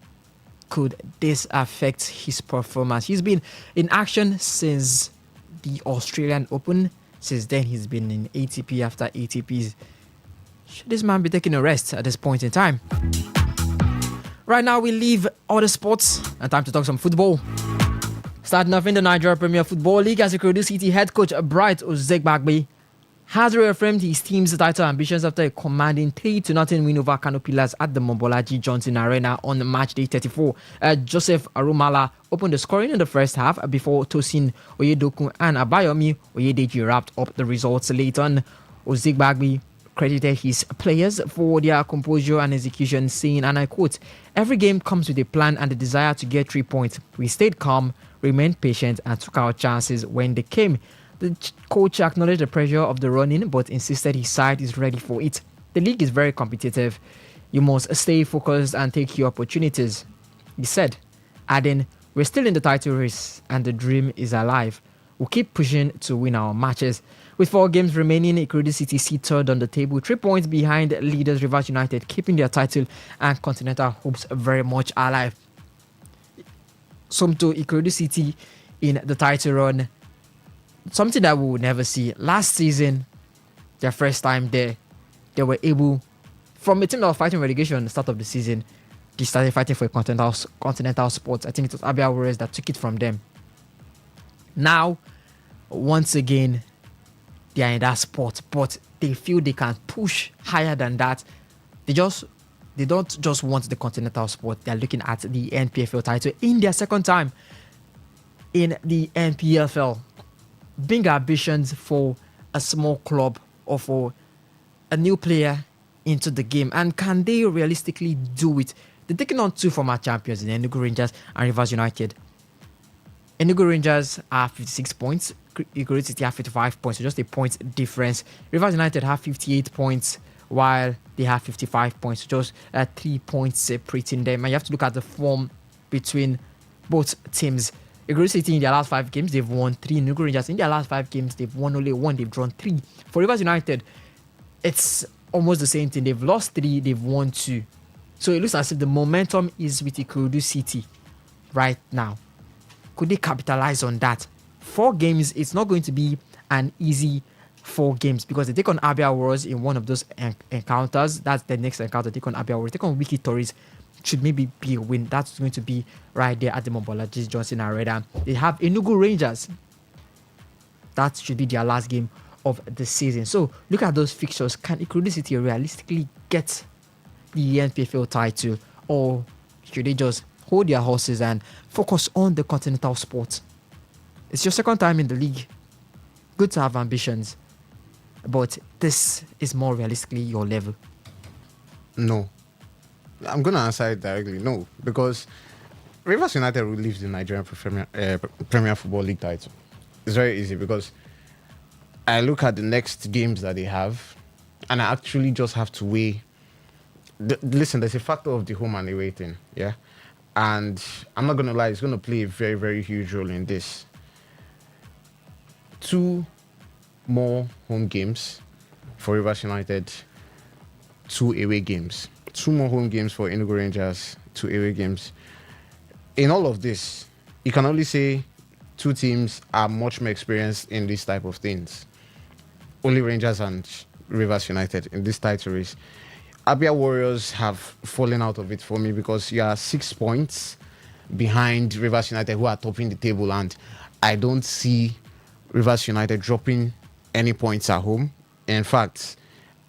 [SPEAKER 3] Could this affect his performance? He's been in action since the Australian Open. Since then, he's been in ATP after ATPs. should this man be taking a rest at this point in time? Right now, we leave all the sports and time to talk some football. Starting off in the Nigeria Premier Football League, as Ikorodu City head coach Bright Ozegbagbe has reaffirmed his team's title ambitions after a commanding 3-0 win over Kano Pillars at the Mobolaji Johnson Arena on match day 34. Joseph Arumala opened the scoring in the first half before Tosin Oyedoku and Abayomi Oyedeji wrapped up the results late on. Ozegbagbe credited his players for their composure and execution, saying, and I quote, "Every game comes with a plan and the desire to get 3 points. We stayed calm, remained patient and took our chances when they came." The coach acknowledged the pressure of the run-in but insisted his side is ready for it. The league is very competitive. You must stay focused and take your opportunities, he said, adding, "We're still in the title race and the dream is alive. We'll keep pushing to win our matches." With 4 games remaining, Ikorodu City sit third on the table, 3 points behind leaders Rivers United, keeping their title and continental hopes very much alive. Some to Ikorodu City in the title run, something that we would never see. Last season, their first time there, they were able, from a team that was fighting relegation at the start of the season, they started fighting for a continental spot. I think it was Abia Warriors that took it from them. Now, once again, they are in that spot, but they feel they can push higher than that. They don't just want the continental spot. They are looking at the NPFL title in their second time in the NPFL. Big ambitions for a small club or for a new player into the game, and can they realistically do it? They're taking on 2 former champions in Enugu Rangers and Rivers United. Enugu Rangers have 56 points, Ikorodu City have 55 points, so just a point difference. Rivers United have 58 points while they have 55 points, so just 3 points separating them. And you have to look at the form between both teams. Ikorodu City in their last 5 games, they've won 3. Enugu Rangers in their last 5 games, they've won only 1, they've drawn 3. For Rivers United, it's almost the same thing. They've lost 3, they've won 2. So it looks as if the momentum is with Ikorodu City right now. Could they capitalize on that? 4 games, it's not going to be an easy 4 games because they take on Abia Warriors in one of those encounters. That's the next encounter. They take on Abia Warriors, take on Wiki Tories. Should maybe be a win. That's going to be right there at the Mobolaji Johnson Arena. They have Enugu Rangers. That should be their last game of the season. So look at those fixtures. Can Ikorodu City realistically get the NPFL title, or should they just hold their horses and focus on the continental sport? It's your second time in the league. Good to have ambitions, but this is more realistically your level.
[SPEAKER 9] No. I'm going to answer it directly. No, because Rivers United will leave the Nigerian Premier Football League title. It's very easy because I look at the next games that they have and I actually just have to weigh. Listen, there's a factor of the home and away thing, yeah? And I'm not going to lie, it's going to play a very, very huge role in this. 2 more home games for Rivers United, 2 away games. 2 more home games for Enugu Rangers, 2 away games. In all of this, you can only say 2 teams are much more experienced in this type of things. Only Rangers and Rivers United in this title race. Abia Warriors have fallen out of it for me because you are 6 points behind Rivers United, who are topping the table, and I don't see Rivers United dropping any points at home. In fact,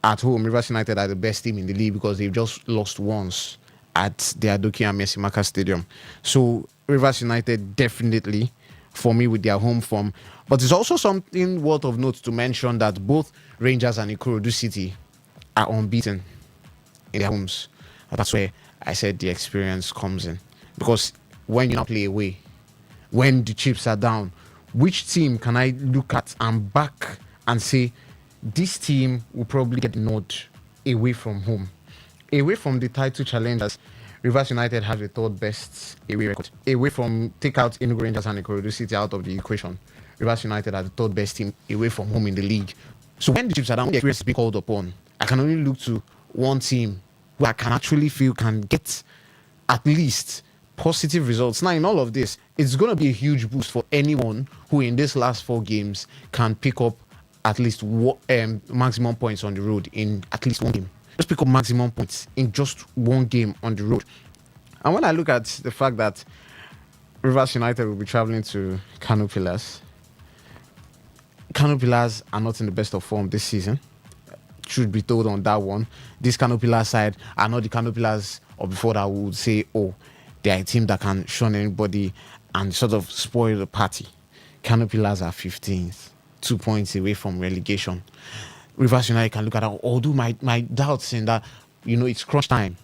[SPEAKER 9] at home, Rivers United are the best team in the league because they've just lost once at the Adokia and Messimaka Stadium. So Rivers United definitely, for me, with their home form. But it's also something worth of note to mention that both Rangers and Ikorodu City are unbeaten in their homes. And that's where I said the experience comes in. Because when you now play away, when the chips are down, which team can I look at and back and say, this team will probably get the nod away from home? Away from the title challengers, Rivers United have the 3rd best away record. Away from, take out Enugu Rangers and Ikorodu City out of the equation, Rivers United are the 3rd best team away from home in the league. So when the chips are down, when the experience is being called upon, I can only look to one team who I can actually feel can get at least positive results. Now, in all of this, it's going to be a huge boost for anyone who in these last 4 games can pick up at least maximum points on the road in at least one game. Just pick up maximum points in just one game on the road. And when I look at the fact that Rivers United will be traveling to Kano Pillars are not in the best of form this season. Should be told on that one. This Kano Pillars side are not the Kano Pillars of before that would say, oh, they are a team that can shun anybody and sort of spoil the party. Kano Pillars are 15th, 2 points away from relegation. Rivers United can look at that. Although my doubts in that, it's crunch time.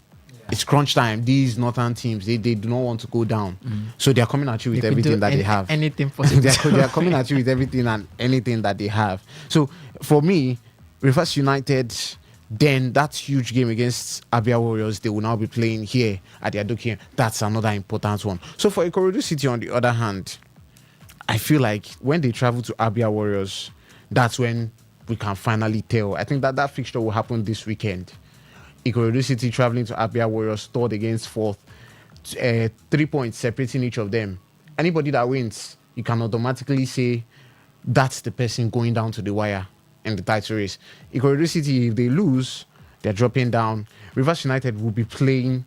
[SPEAKER 9] It's crunch time. These northern teams, they do not want to go down. So they are coming at you with everything that they have.
[SPEAKER 3] Anything possible.
[SPEAKER 9] they are coming at you with everything and anything that they have. So for me, Rivers United, then that huge game against Abia Warriors, they will now be playing here at the Adokian. That's another important one. So for Ikorodu City, on the other hand, I feel like when they travel to Abia Warriors, that's when we can finally tell. I think that fixture will happen this weekend. Ikorodu City traveling to Abia Warriors, third against fourth, 3 points separating each of them. Anybody that wins, you can automatically say that's the person going down to the wire in the title race. Ikorodu City, if they lose, they're dropping down. Rivers United will be playing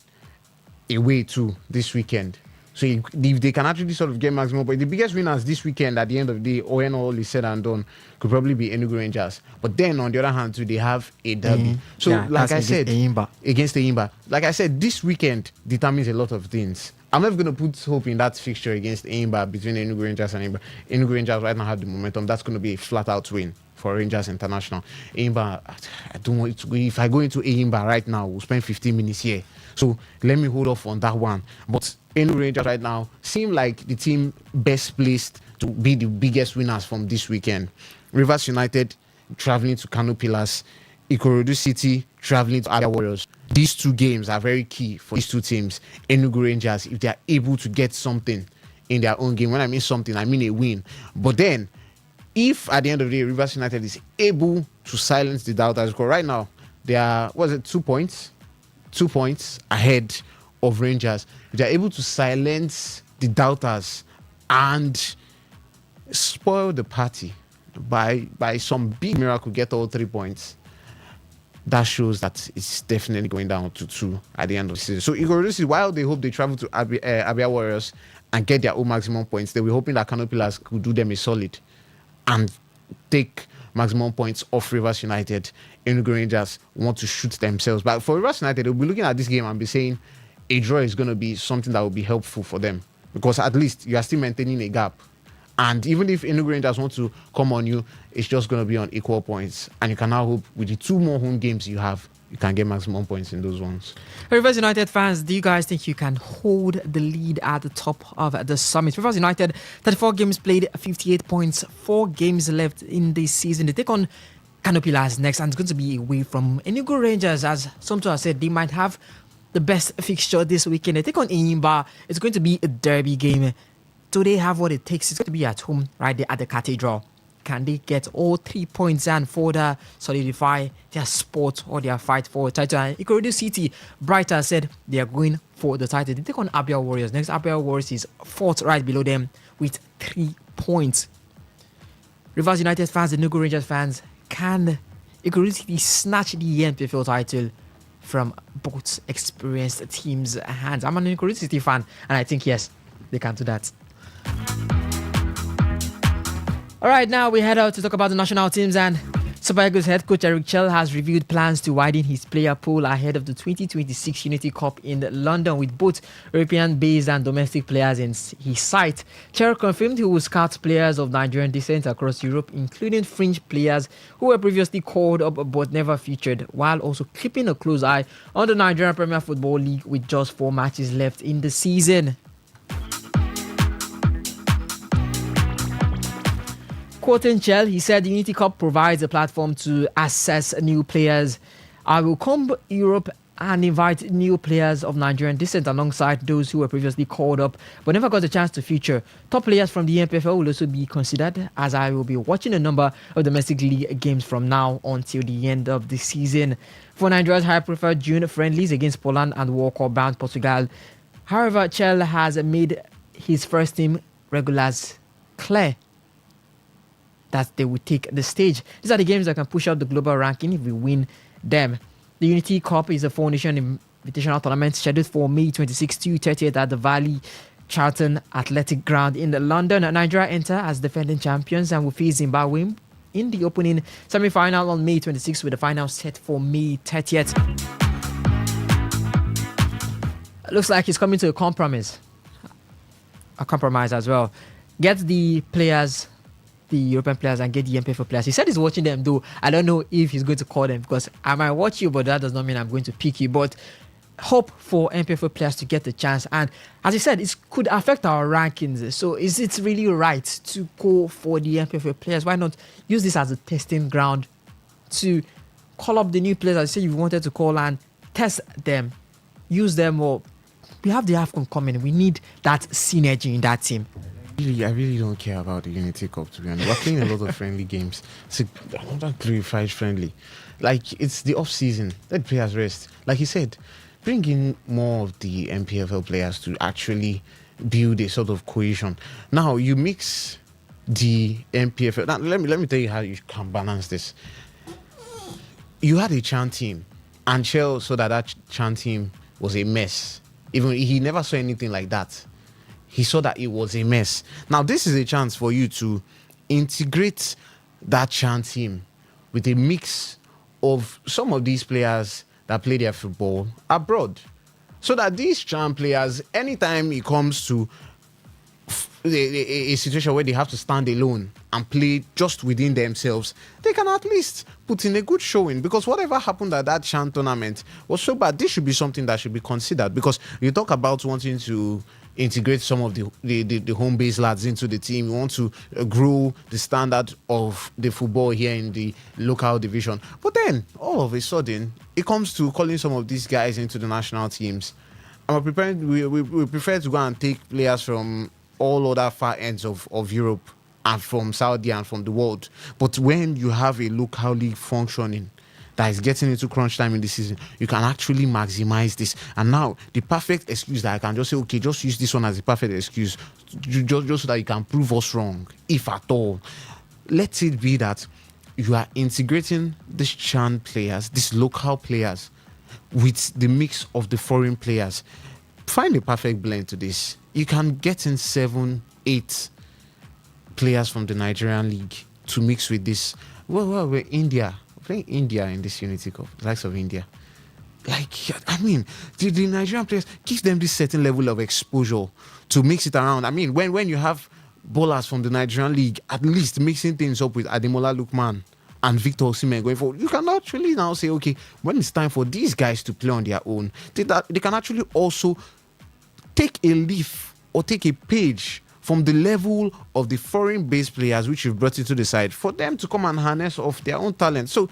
[SPEAKER 9] away too this weekend. So if they can actually sort of get maximum, but the biggest winners this weekend at the end of the day, when all is said and done, could probably be Enugu Rangers. But then on the other hand too, they have a derby. So like I said, against Enyimba. Like I said, this weekend determines a lot of things. I'm never going to put hope in that fixture against Enyimba between Enugu Rangers and Enyimba. Enugu Rangers right now have the momentum. That's going to be a flat out win for Rangers International. Enyimba, I don't want it to go. If I go into Enyimba right now, we'll spend 15 minutes here. So let me hold off on that one. But Enugu Rangers right now seem like the team best placed to be the biggest winners from this weekend. Rivers United traveling to Kano Pillars, Ikorodu City traveling to Abia Warriors. These two games are very key for these two teams. Enugu Rangers, if they are able to get something in their own game. When I mean something, I mean a win. But then, if at the end of the day, Rivers United is able to silence the doubters, because right now they are, 2 points? 2 points ahead of Rangers. If they're able to silence the doubters and spoil the party by some big miracle, get all 3 points, that shows that it's definitely going down to 2 at the end of the season. So Ikorodu City, while they hope they travel to Abia Warriors and get their own maximum points, they were hoping that Kano Pillars could do them a solid and take maximum points off Rivers United. Enugu Rangers want to shoot themselves. But for Rivers United, they'll be looking at this game and be saying a draw is going to be something that will be helpful for them, because at least you are still maintaining a gap. And even if Enugu Rangers want to come on you, it's just going to be on equal points. And you can now hope with the 2 more home games you have, you can get maximum points in those ones.
[SPEAKER 3] Rivers United fans, do you guys think you can hold the lead at the top of the summit? Rivers United, 34 games played, 58 points, 4 games left in this season. They take on Kano Pillars next, and it's going to be away from Enugu Rangers. As Somto has said, they might have the best fixture this weekend. They take on Enyimba. It's going to be a derby game. Do they have what it takes? It's going to be at home, right there at the Cathedral. Can they get all 3 points and further solidify their sport or their fight for a title? And Ikorodu City, Brighter said they are going for the title. They take on Abia Warriors. Next, Abia Warriors is 4th right below them with 3 points. Rivers United fans, the Enugu Rangers fans, can Ikorodu City snatch the NPFL title from both experienced teams' hands? I'm an Ikorodu City fan, and I think, yes, they can do that. All right, now we head out to talk about the national teams, and Super Eagles head coach Eric Chell has revealed plans to widen his player pool ahead of the 2026 Unity Cup in London, with both European-based and domestic players in his sight. Chell confirmed he will scout players of Nigerian descent across Europe, including fringe players who were previously called up but never featured, while also keeping a close eye on the Nigerian Premier Football League with just 4 matches left in the season. Quoting Chell, he said the Unity Cup provides a platform to assess new players. I will comb Europe and invite new players of Nigerian descent alongside those who were previously called up but never got a chance to feature. Top players from the NPFL will also be considered, as I will be watching a number of domestic league games from now until the end of the season. For Nigeria's high-profile June friendlies against Poland and World Cup-bound Portugal, however, Chell has made his first team regulars clear that they will take the stage. These are the games that can push out the global ranking if we win them. The Unity Cup is a four-nation invitational tournament scheduled for May 26th to 30th at the Valley Charlton Athletic Ground in London. Nigeria enter as defending champions and will face Zimbabwe in the opening semi-final on May 26th, with the final set for May 30th. Looks like he's coming to a compromise as well. Get the players, the European players, and get the MPFL players. He said he's watching them, though. I don't know if he's going to call them, because I might watch you, but that does not mean I'm going to pick you. But hope for MPFL players to get the chance. And as he said, it could affect our rankings. So is it really right to go for the MPFL players? Why not use this as a testing ground to call up the new players, as I say you wanted to call, and test them, use them more? We have the AFCON coming. We need that synergy in that team.
[SPEAKER 9] I really don't care about the Unity Cup, to be honest. We're playing a lot of friendly games. It's another glorified friendly. Like, it's the off-season. Let players rest. Like he said, bring in more of the MPFL players to actually build a sort of cohesion. Now, you mix the MPFL. Now, let me tell you how you can balance this. You had a Chan team, and Shell saw that Chan team was a mess. Even he never saw anything like that. He saw that it was a mess. Now, this is a chance for you to integrate that Chan team with a mix of some of these players that play their football abroad. So that these Chan players, anytime it comes to a situation where they have to stand alone and play just within themselves, they can at least put in a good showing. Because whatever happened at that Chan tournament was so bad, this should be something that should be considered. Because you talk about wanting to integrate some of the home-based lads into the team. You want to grow the standard of the football here in the local division. But then, all of a sudden, it comes to calling some of these guys into the national teams. And we prefer to go and take players from all other far ends of Europe and from Saudi and from the world. But when you have a local league functioning that is getting into crunch time in the season, you can actually maximize this. And now, the perfect excuse that I can just say, okay, just use this one as the perfect excuse, just so that you can prove us wrong, if at all. Let it be that you are integrating these Chan players, these local players, with the mix of the foreign players. Find a perfect blend to this. You can get in 7, 8 players from the Nigerian league to mix with this. Well, we're India. Playing India in this Unity Cup, the likes of India. Like, I mean, the Nigerian players, give them this certain level of exposure to mix it around. I mean, when you have bowlers from the Nigerian league, at least mixing things up with Ademola Lookman and Victor Osimhen going forward, you can actually now say, okay, when it's time for these guys to play on their own, they can actually also take a leaf or take a page from the level of the foreign-based players which you've brought into the side, for them to come and harness off their own talent. So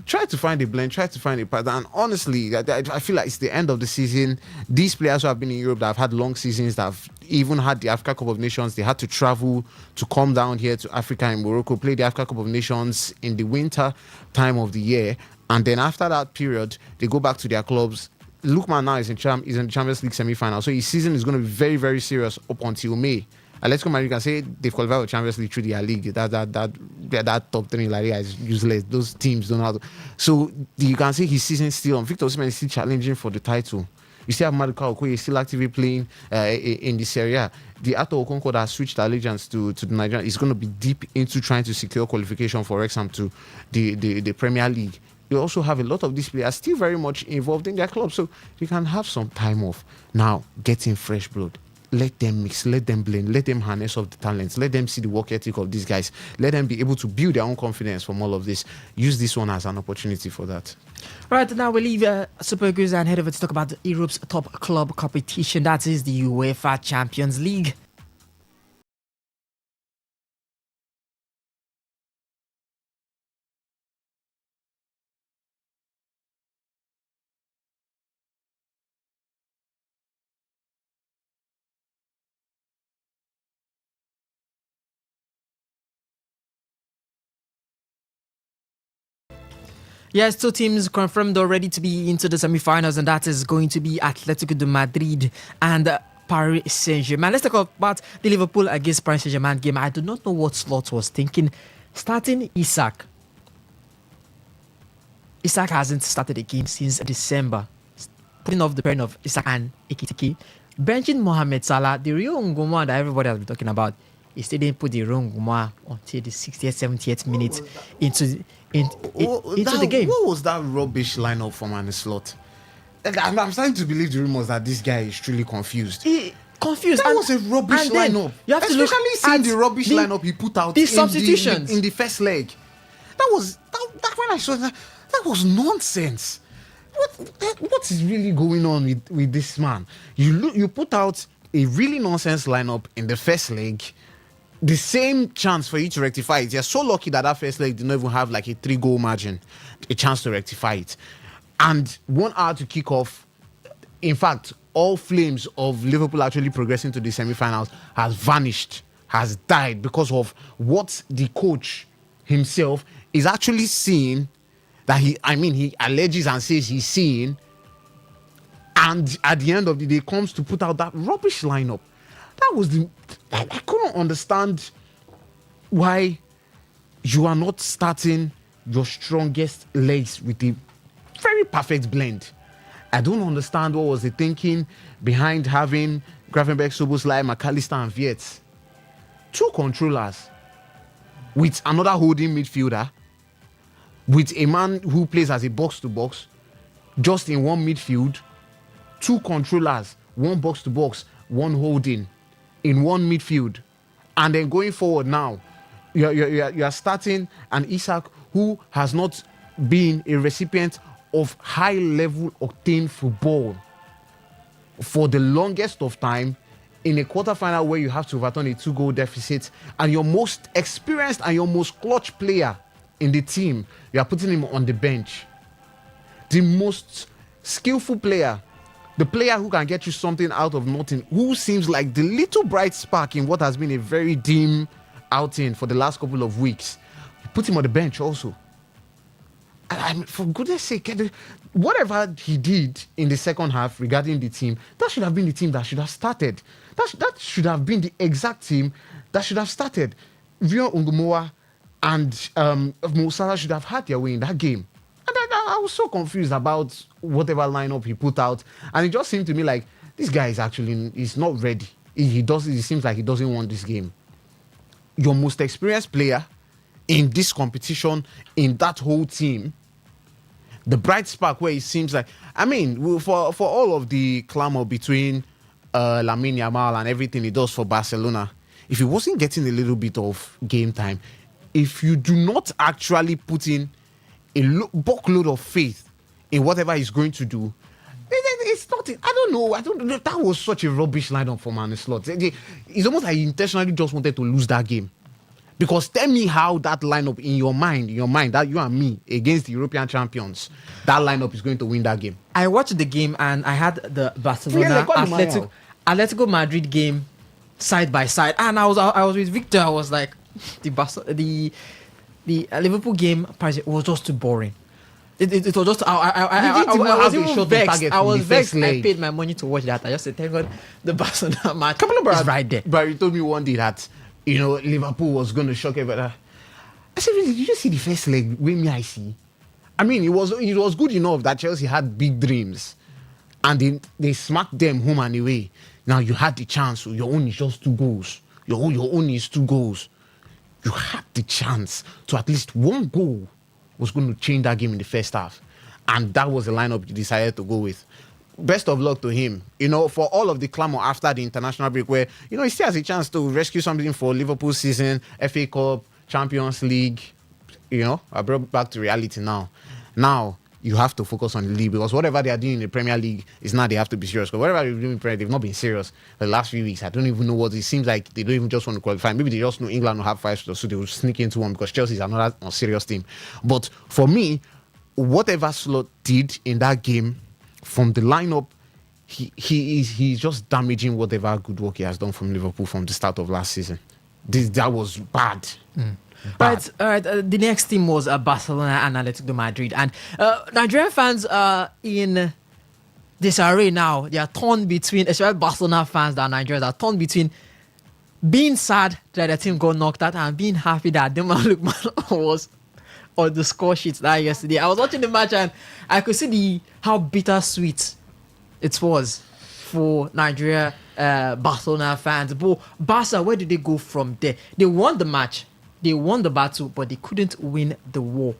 [SPEAKER 9] try to find a blend, try to find a pattern. And honestly, I feel like it's the end of the season. These players who have been in Europe, that have had long seasons, that have even had the Africa Cup of Nations, they had to travel to come down here to Africa and Morocco, play the Africa Cup of Nations in the winter time of the year. And then after that period, they go back to their clubs. Lookman now is in the Champions League semi-final. So his season is going to be very, very serious up until May. Let's come and you can say they've qualified for Champions League through their league. That top 3 in La Liga is useless. Those teams don't know how to. So you can say his season is still on. Victor Osimhen is still challenging for the title. You still have Maduka Okoye still actively playing in this area. The Ato Okonkwo that switched allegiance to the Nigerian is going to be deep into trying to secure qualification for Wrexham to the Premier League. You also have a lot of these players still very much involved in their club. So you can have some time off. Now, getting fresh blood. Let them mix, let them blend, let them harness up the talents, let them see the work ethic of these guys, let them be able to build their own confidence from all of this. Use this one as an opportunity for that.
[SPEAKER 3] Right, now we leave Super Eagles and head over to talk about Europe's top club competition. That is the UEFA Champions League. Yes, 2 teams confirmed already to be into the semi-finals, and that is going to be Atletico de Madrid and Paris Saint-Germain. Let's talk about the Liverpool against Paris Saint-Germain game. I do not know what Slot was thinking. starting Isak. Isak hasn't started a game since December. Putting off the pairing of Isak and Ekitike. Benching Mohamed Salah, the real Ngoma that everybody has been talking about, he still didn't put the real Ngoma until the 60th, 70th minute into the game.
[SPEAKER 9] What was that rubbish lineup from Arne Slot? I'm starting to believe the rumors that this guy is truly confused.
[SPEAKER 3] Confused.
[SPEAKER 9] That was a rubbish lineup.
[SPEAKER 3] You have to look
[SPEAKER 9] especially
[SPEAKER 3] at
[SPEAKER 9] seeing the rubbish lineup he put out
[SPEAKER 3] the substitutions
[SPEAKER 9] in the first leg. That when I saw that was nonsense. What is really going on with this man? You put out a really nonsense lineup in the first leg. The same chance for you to rectify it. You're so lucky that first leg did not even have like a 3-goal margin, a chance to rectify it. And 1 hour to kick off. In fact, all flames of Liverpool actually progressing to the semi-finals has vanished, has died because of what the coach himself is actually seeing, that he alleges and says he's seeing, and at the end of the day comes to put out that rubbish lineup. I couldn't understand why you are not starting your strongest legs with a very perfect blend. I don't understand what was the thinking behind having Gravenberch, Szoboszlai, McAllister and Vietz. 2 controllers with another holding midfielder, with a man who plays as a box-to-box, just in one midfield. 2 controllers, 1 box-to-box, 1 holding in one midfield. And then going forward now, you are starting an Isak who has not been a recipient of high-level octane football for the longest of time, in a quarterfinal where you have to overturn a 2-goal deficit, and your most experienced and your most clutch player in the team, you are putting him on the bench. The most skillful player, the player who can get you something out of nothing, who seems like the little bright spark in what has been a very dim outing for the last couple of weeks, you put him on the bench also. For goodness sake, whatever he did in the second half regarding the team, that should have been the team that should have started. That should have been the exact team that should have started. Rio Ngumoa and Mo Salah should have had their way in that game. And I was so confused about whatever lineup he put out. And it just seemed to me like this guy is not ready. It seems like he doesn't want this game. Your most experienced player in this competition, in that whole team, the bright spark where it seems like, for all of the clamor between Lamine Yamal and everything he does for Barcelona, if he wasn't getting a little bit of game time, if you do not actually put in a buckload of faith in whatever he's going to do, it's not. I don't know. That was such a rubbish lineup for Arne Slot. It's almost like he intentionally just wanted to lose that game. Because tell me how that lineup in your mind, that you and me against the European champions, that lineup is going to win that game.
[SPEAKER 3] I watched the game and I had the Barcelona Atletico Madrid game side by side, and I was with Victor. I was like, the Liverpool game was just too boring. It was just I was even vexed. I was vexed. I paid my money to watch that. I just said, thank God the Barcelona match is right there.
[SPEAKER 9] But you told me one day that Liverpool was going to shock everybody. I said, really, did you see the first leg? I see. It was good enough that Chelsea had big dreams, and they smacked them home and away. Now you had the chance. Your own is just 2 goals. Your own is 2 goals. You had the chance to at least 1 goal was going to change that game in the first half, and that was the lineup you decided to go with. Best of luck to him, for all of the clamor after the international break, where, he still has a chance to rescue something for Liverpool season, FA Cup, Champions League. I brought back to reality now. Now, you have to focus on the league, because whatever they are doing in the Premier League is now they have to be serious. Because whatever they're doing in the Premier League, they've not been serious the last few weeks. I don't even know what it seems like. They don't even just want to qualify. Maybe they just know England will have 5 stars, so they will sneak into one, because Chelsea is another serious team. But for me, whatever Slot did in that game, from the lineup, he's just damaging whatever good work he has done from Liverpool from the start of last season. That was bad.
[SPEAKER 3] All right. The next team was Barcelona and Atletico Madrid, and Nigerian fans are in disarray now. They are torn between, especially Barcelona fans that are Nigerians, are torn between being sad that the team got knocked out and being happy that Deman Lukman was on the score sheet that yesterday. I was watching the match and I could see how bittersweet it was for Nigeria, Barcelona fans. But Barca, where did they go from there? They won the match, they won the battle, but they couldn't win the war.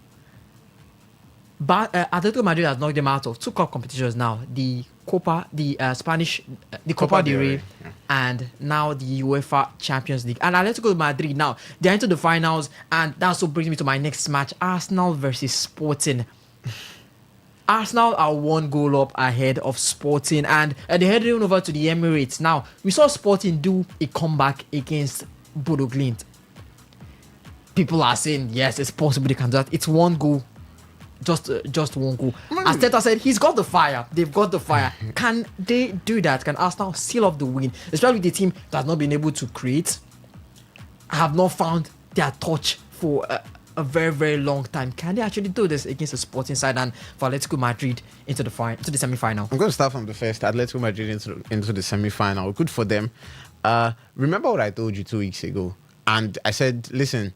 [SPEAKER 3] But Atletico Madrid has knocked them out of 2 cup competitions now: the Copa, the Spanish, the Copa del Rey, and now the UEFA Champions League. And Atletico Madrid now they're into the finals, and that also brings me to my next match: Arsenal versus Sporting. Arsenal are 1 goal up ahead of Sporting, and they're heading over to the Emirates. Now we saw Sporting do a comeback against Bodo Glimt. People are saying yes, it's possible they can do that. It's 1 goal. Just 1 goal. Arteta said he's got the fire. They've got the fire. Can they do that? Can Arsenal seal off the win? Especially with the team that has not been able to create, have not found their touch for a very, very long time. Can they actually do this against the Sporting side and for Atletico Madrid into the semi-final?
[SPEAKER 9] I'm going to start from the first. Atletico Madrid into the semi-final. Good for them. Remember what I told you 2 weeks ago? And I said, listen,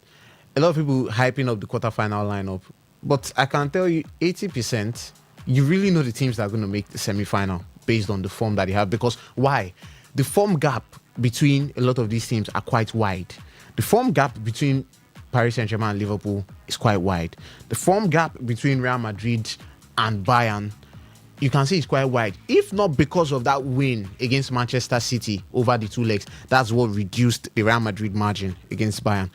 [SPEAKER 9] a lot of people hyping up the quarterfinal lineup. But I can tell you, 80%, you really know the teams that are going to make the semi-final based on the form that they have. Because why? The form gap between a lot of these teams are quite wide. The form gap between Paris Saint-Germain and Liverpool is quite wide. The form gap between Real Madrid and Bayern, you can see it's quite wide. If not because of that win against Manchester City over the 2 legs, that's what reduced the Real Madrid margin against Bayern.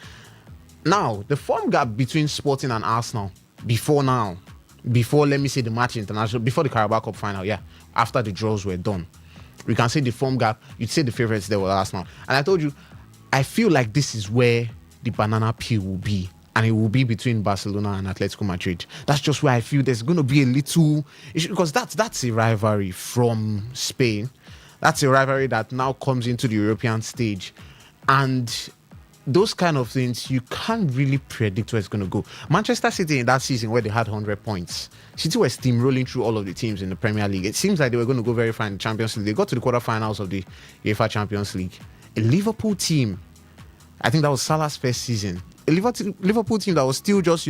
[SPEAKER 9] Now, the form gap between Sporting and Arsenal, before let me say the match international, before the Carabao Cup final, after the draws were done, we can see the form gap. You'd say the favorites there were Arsenal. And I told you, I feel like this is where the banana peel will be. And it will be between Barcelona and Atletico Madrid. That's just where I feel there's going to be a little issue, because that's a rivalry from Spain. That's a rivalry that now comes into the European stage. And those kind of things, you can't really predict where it's going to go. Manchester City in that season where they had 100 points, City were steamrolling through all of the teams in the Premier League. It seems like they were going to go very far in the Champions League. They got to the quarterfinals of the UEFA Champions League. A Liverpool team, I think that was Salah's first season. A Liverpool team that was still just,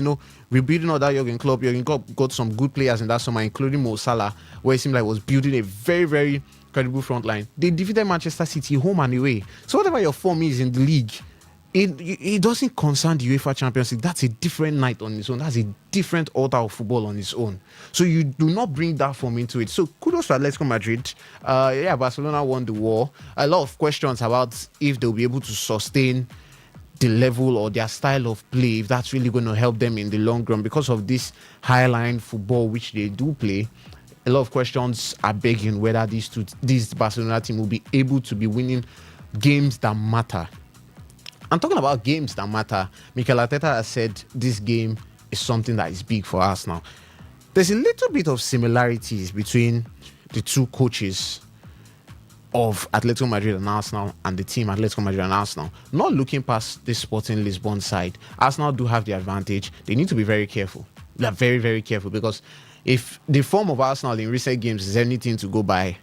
[SPEAKER 9] rebuilding all that Jurgen Klopp. Jurgen Klopp got some good players in that summer, including Mo Salah, where it seemed like was building a very, very credible front line. They defeated Manchester City home and away. So whatever your form is in the league, it doesn't concern the UEFA Champions League. That's a different night on its own. That's a different order of football on its own. So you do not bring that form into it. So kudos to Atletico Madrid. Barcelona won the war. A lot of questions about if they'll be able to sustain the level or their style of play, if that's really going to help them in the long run because of this high-line football which they do play. A lot of questions are begging whether this Barcelona team will be able to be winning games that matter. I'm talking about games that matter. Mikel Arteta has said this game is something that is big for us now. There's a little bit of similarities between the two coaches of Atletico Madrid and Arsenal and the team Atletico Madrid and Arsenal. Not looking past the Sporting Lisbon side, Arsenal do have the advantage. They need to be very careful. They're very, very careful, because if the form of Arsenal in recent games is anything to go by,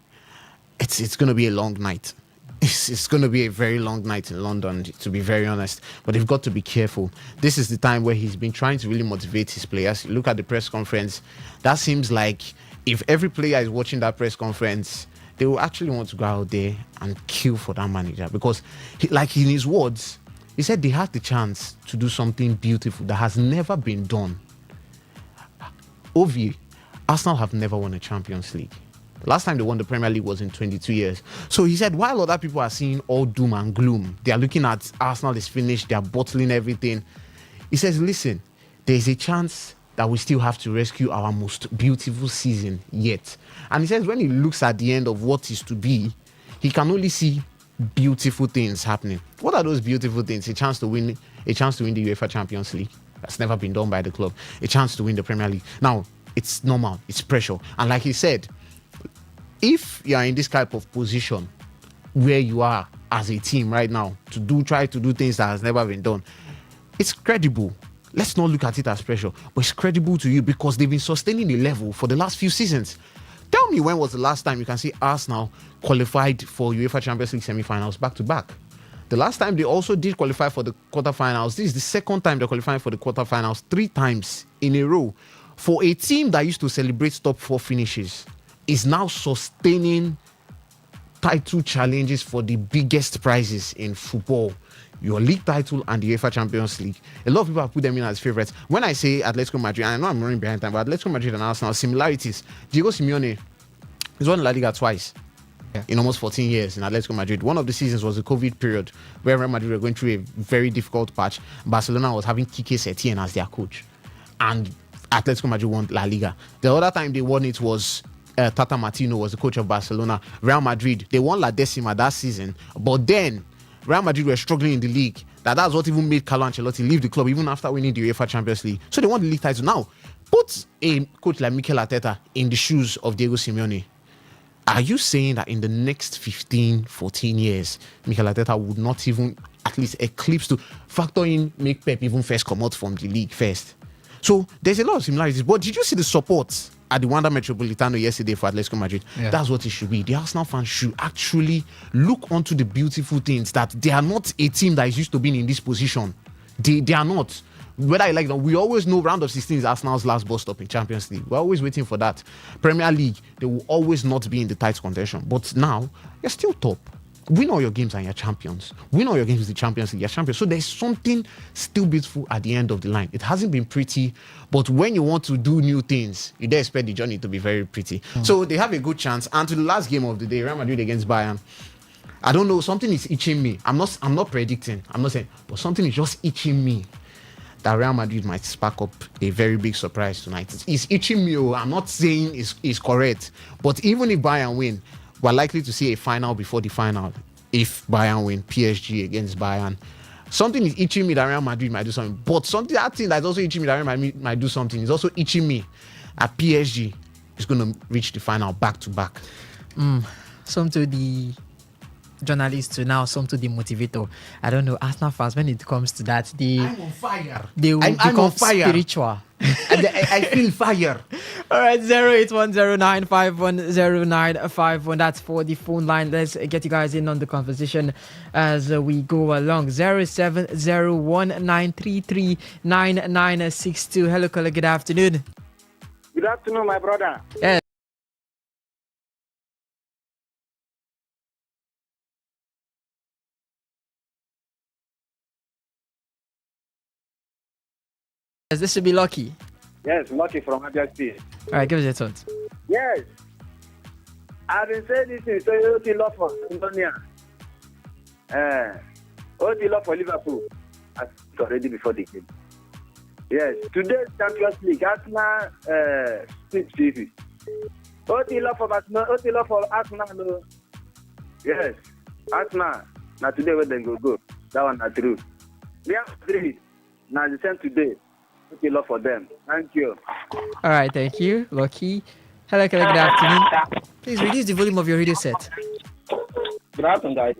[SPEAKER 9] it's going to be a long night. It's going to be a very long night in London, to be very honest. But they've got to be careful. This is the time where he's been trying to really motivate his players. Look at the press conference. That seems like if every player is watching that press conference, they will actually want to go out there and kill for that manager. Because, like in his words, he said they had the chance to do something beautiful that has never been done. Ovi, Arsenal have never won a Champions League. The last time they won the Premier League was in 22 years. So he said, while other people are seeing all doom and gloom, they are looking at Arsenal is finished, they are bottling everything. He says, listen, there is a chance that we still have to rescue our most beautiful season yet. And he says when he looks at the end of what is to be, he can only see beautiful things happening. What are those beautiful things? A chance to win the UEFA Champions League. That's never been done by the club. A chance to win the Premier League. Now, it's normal. It's pressure. And like he said, if you are in this type of position where you are as a team right now to try to do things that has never been done, it's credible. Let's not look at it as pressure, but it's credible to you because they've been sustaining the level for the last few seasons. Tell me, when was the last time you can see Arsenal qualified for UEFA Champions League semi-finals back to back? The last time they also did qualify for the quarterfinals. This is the second time they're qualifying for the quarterfinals, 3 times in a row. For a team that used to celebrate top 4 finishes, is now sustaining title challenges for the biggest prizes in football. Your league title and the UEFA Champions League. A lot of people have put them in as favorites. When I say Atletico Madrid, I know I'm running behind time, but Atletico Madrid and Arsenal, similarities. Diego Simeone has won La Liga twice in almost 14 years in Atletico Madrid. One of the seasons was the COVID period where Real Madrid were going through a very difficult patch. Barcelona was having Quique Setién as their coach. And Atletico Madrid won La Liga. The other time they won it was Tata Martino was the coach of Barcelona. Real Madrid, they won La Decima that season. But then Real Madrid were struggling in the league. That's what even made Carlo Ancelotti leave the club even after winning the UEFA Champions League. So they won the league title. Now, put a coach like Mikel Arteta in the shoes of Diego Simeone. Are you saying that in the next 15, 14 years, Mikel Arteta would not even at least eclipse to factor in, make Pep even first come out from the league first? So there's a lot of similarities. But did you see the support at the Wanda Metropolitano yesterday for Atletico Madrid? Yeah. That's what it should be. The Arsenal fans should actually look onto the beautiful things that they are not a team that is used to being in this position. They are not. Whether I like them, we always know round of 16 is Arsenal's last bus stop in Champions League. We're always waiting for that. Premier League, they will always not be in the tight contention. But now, you're still top. Win all your games and you're champions. Win all your games in the Champions League, you're champions. So there's something still beautiful at the end of the line. It hasn't been pretty, but when you want to do new things, you don't expect the journey to be very pretty. So they have a good chance. And to the last game of the day, Real Madrid against Bayern. I don't know, something is itching me. I'm not predicting. I'm not saying, but something is just itching me that Real Madrid might spark up a very big surprise tonight. It's itching me. I'm not saying it's correct, but even if Bayern win, we're likely to see a final before the final. If Bayern win, PSG against Bayern, something is itching me that Real Madrid might do something. But that thing that's also itching me that Real Madrid might do something is also itching me that PSG is going to reach the final back to back.
[SPEAKER 3] Some to the journalists to now, some to the motivator. I don't know, Arsenal fans, when it comes to that,
[SPEAKER 9] I'm on fire.
[SPEAKER 3] They will become
[SPEAKER 9] on fire.
[SPEAKER 3] Spiritual.
[SPEAKER 9] I feel fire.
[SPEAKER 3] All right, 08109510951. That's for the phone line. Let's get you guys in on the conversation as we go along. 070193399962. Hello, caller. Good afternoon.
[SPEAKER 1] Good afternoon, my brother.
[SPEAKER 3] Yes. This should be Lucky.
[SPEAKER 1] Yes, Lucky from Abia State.
[SPEAKER 3] All right, give us your thoughts.
[SPEAKER 1] Yes. I've been saying this thing, so OT love for Antonia. OT love for Liverpool. I said already before the game. Yes, today's Champions League, Arsenal, Steve Stevie. OT love for Barcelona, OT love for Arsenal. Yes, Arsenal. Now today where they go. That one not true. Real Madrid. Now the same today. Okay, love for them. Thank you.
[SPEAKER 3] All right, thank you, Lucky. Hello, good afternoon. Please reduce the volume of your radio set.
[SPEAKER 1] Good afternoon, guys.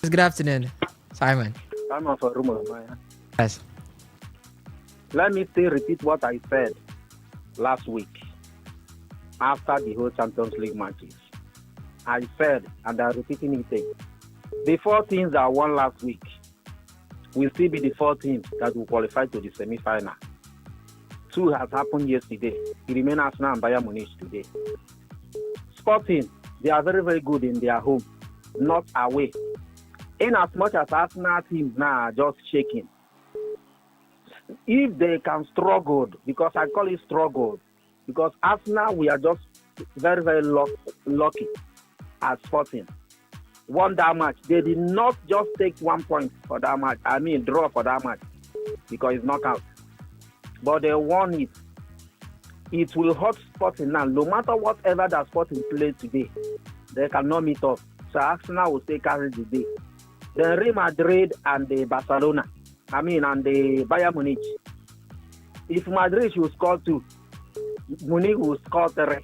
[SPEAKER 3] Good afternoon, Simon.
[SPEAKER 1] Simon for Rumo.
[SPEAKER 3] Yes.
[SPEAKER 1] Let me still repeat what I said last week after the whole Champions League matches. I said, and I'm repeating it again, the 4 teams that won last week will still be the 4 teams that will qualify to the semi-final. 2 has happened yesterday. It remains Arsenal and Bayern Munich today. Sporting, they are very, very good in their home, not away. In as much as Arsenal teams now are just shaking. If they can struggle, because I call it struggle, because Arsenal, we are just very, very lucky at Sporting. Won that match. They did not just take 1 point for that match. I mean, draw for that match, because it's knockout. But they won it. It will hurt Sporting now. No matter whatever that Sporting play today, they cannot meet up. So Arsenal will stay carry the day. Then Real Madrid and the Barcelona. And the Bayern Munich. If Madrid should score 2, Munich will score 3.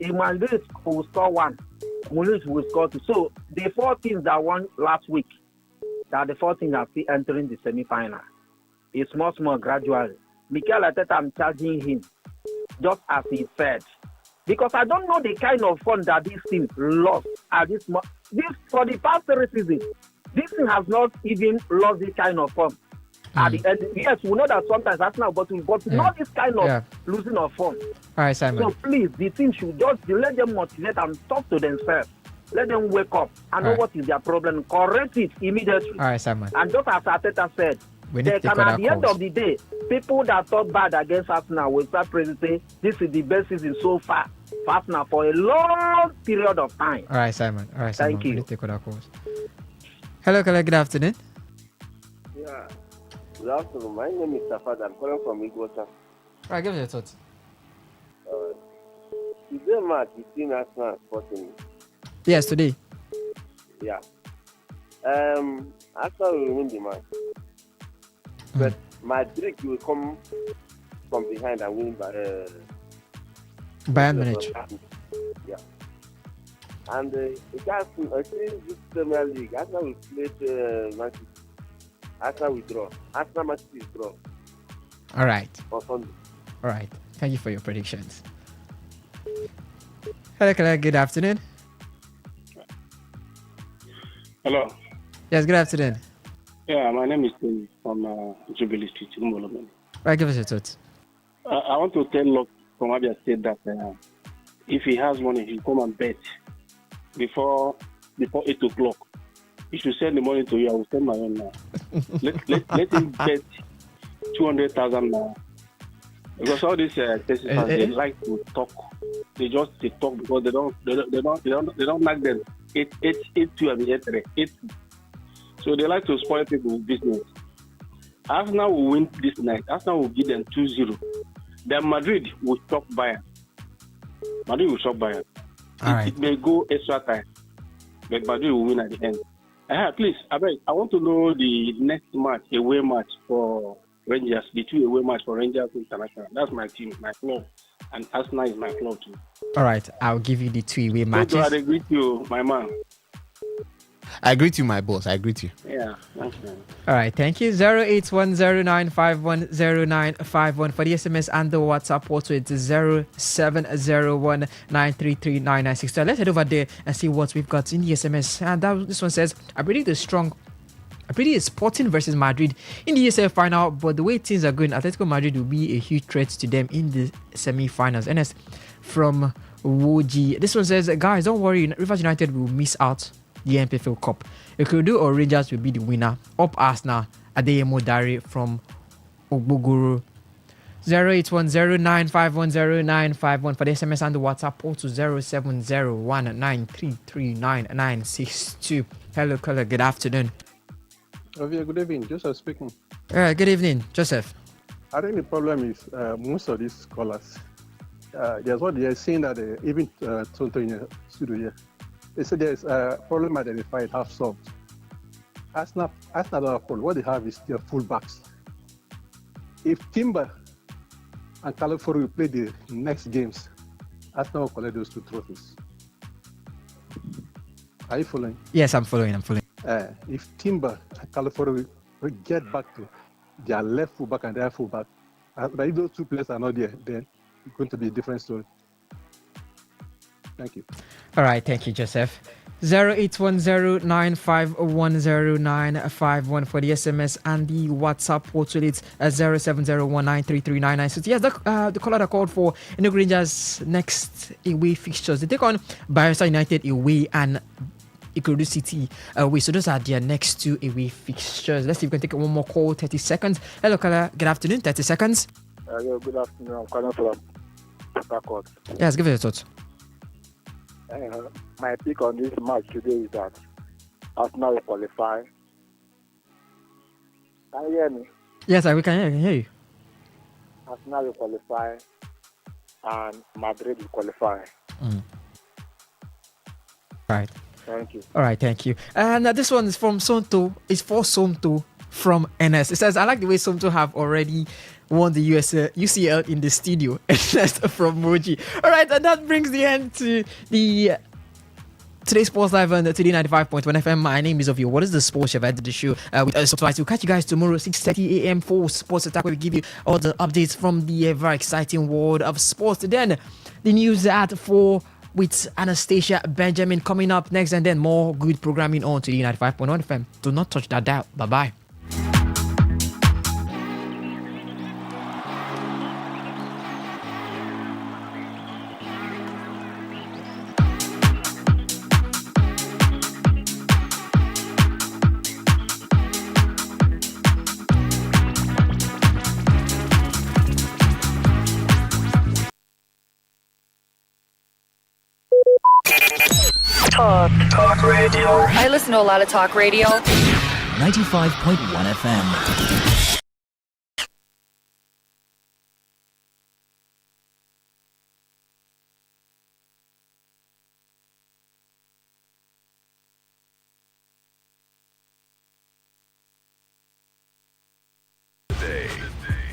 [SPEAKER 1] If Madrid will score 1, Munich will score 2. So the 4 teams that won last week, that the 4 teams are still entering the semi-final. It's much more gradual. Mikel Arteta, I'm charging him, just as he said, because I don't know the kind of fun that this team lost at this for the past 3 seasons. This thing has not even lost this kind of form. At the end, yes, we know that sometimes Arsenal but not this kind of losing of form.
[SPEAKER 3] All right, Simon.
[SPEAKER 1] So please, the team should just let them motivate and talk to themselves. Let them wake up and know what is their problem. Correct it immediately.
[SPEAKER 3] All right, Simon.
[SPEAKER 1] And just as Arteta said,
[SPEAKER 3] we need to take
[SPEAKER 1] at the end of the day, people that thought bad against Arsenal will start praising, say this is the best season so far for Arsenal for a long period of time.
[SPEAKER 3] All right, Simon. All right, Simon.
[SPEAKER 1] Thank you.
[SPEAKER 3] We need to take other calls. Hello, good afternoon.
[SPEAKER 5] Yeah. Good afternoon. My name is Safad. I'm calling from Igota.
[SPEAKER 3] All right, give us your thoughts.
[SPEAKER 5] Today match between Arsenal and Sporting.
[SPEAKER 3] Yes, today.
[SPEAKER 5] Yeah. Arsenal will win the match. But Madrid will come from behind and win by
[SPEAKER 3] Bayern Munich.
[SPEAKER 5] Yeah. And I think this Premier League, Arsenal will play Man City. Arsenal will draw. Arsenal Man City will draw.
[SPEAKER 3] All right.
[SPEAKER 5] On Sunday.
[SPEAKER 3] All right. Thank you for your predictions. Hello, good afternoon.
[SPEAKER 6] Hello.
[SPEAKER 3] Yes, good afternoon.
[SPEAKER 6] Yeah, my name is Tony from Jubilee Street, Umolomen.
[SPEAKER 3] Right, give us your thoughts.
[SPEAKER 6] I want to tell Locke from Abia State that if he has money, he'll come and bet before 8 o'clock. He should send the money to you. I will send my own now. let him bet 200,000 now. Because all these they like to talk. They talk because they don't like them 8-2 and 8-3. So they like to spoil people's business. Arsenal will win this night. Arsenal will give them 2-0. Then Madrid will shock Bayern. It may go extra time, but Madrid will win at the end. Please, I want to know the next match, away match for Rangers, the 2 away match for Rangers International. That's my team, my club, and Arsenal is my club too.
[SPEAKER 3] All right, I'll give you the 2 away matches.
[SPEAKER 6] I agree with you, my man.
[SPEAKER 9] I agree with you, my boss. I agree with you.
[SPEAKER 6] Yeah, thank you.
[SPEAKER 3] All right, thank you. 08109510951 for the SMS and the WhatsApp. Also, it's 0701933996. So let's head over there and see what we've got in the SMS. And this one says, I predict a Sporting versus Madrid in the ESL final, but the way things are going, Atletico Madrid will be a huge threat to them in the semi-finals. NS from Woji. This one says, guys, don't worry, Rivers United will miss out the MPFL Cup. Ikorodu or Rangers will be the winner. Up Arsenal, Adeyemo Dare from Ogbogoro. 08109510951 for the SMS and the WhatsApp. Also 0701933996. Hello, caller. Good afternoon.
[SPEAKER 18] Good evening. Joseph speaking.
[SPEAKER 3] Good evening, Joseph.
[SPEAKER 18] I think the problem is most of these scholars. There's what they are saying that even Tonto in the studio here. They say there's a problem identified, half solved. Arsenal don't have a problem. What they have is their fullbacks. If Timber and Calafori will play the next games, Arsenal will collect those 2 trophies. Are you following?
[SPEAKER 3] Yes, I'm following.
[SPEAKER 18] If Timber and Calafori will get back to their left fullback and their fullback, but if those 2 players are not there, then it's going to be a different story. Thank you.
[SPEAKER 3] All right, thank you, Joseph. 08109510951 for the SMS and the WhatsApp portal. It's 0701933996. Yes, the caller that called for Enugu Rangers next away fixtures. They take on Bayelsa United away and Ikorodu City away. So those are their next 2 away fixtures. Let's see if we can take one more call. 30 seconds. Hello, caller. Good afternoon. 30 seconds.
[SPEAKER 19] Hello, good afternoon. I'm calling from Port.
[SPEAKER 3] Yes, give it your thoughts.
[SPEAKER 19] My pick on this match today is that Arsenal will qualify. Can you hear me?
[SPEAKER 3] Yes, I can hear you.
[SPEAKER 19] Arsenal will qualify and Madrid will qualify.
[SPEAKER 3] Right.
[SPEAKER 19] Thank you.
[SPEAKER 3] All right, thank you. And this one is from Somto. It's for Somto from NS. It says, I like the way Somto have already won the UCL in the studio. NS from Moji. All right, and that brings the end to the Today's Sports Live on Today95.1 FM. My name is Ovio. What is the sports chef? I did the show with us. So we'll catch you guys tomorrow 6:30 a.m. for Sports Attack, where we give you all the updates from the very exciting world of sports. Then the news at 4 with Anastasia Benjamin coming up next, and then more good programming on Today 95.1 FM. Do not touch that dial. Bye-bye.
[SPEAKER 13] Talk radio. I listen to a lot of talk radio.
[SPEAKER 14] 95.1 FM.
[SPEAKER 8] Today,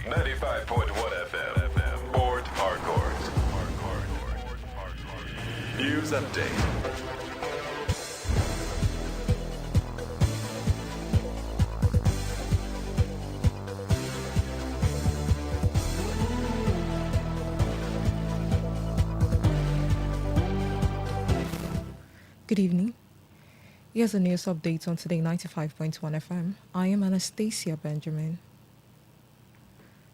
[SPEAKER 8] 95.1 FM. Port Harcourt. News update.
[SPEAKER 10] Good evening. Here's a news update on Today 95.1 FM. I am Anastasia Benjamin.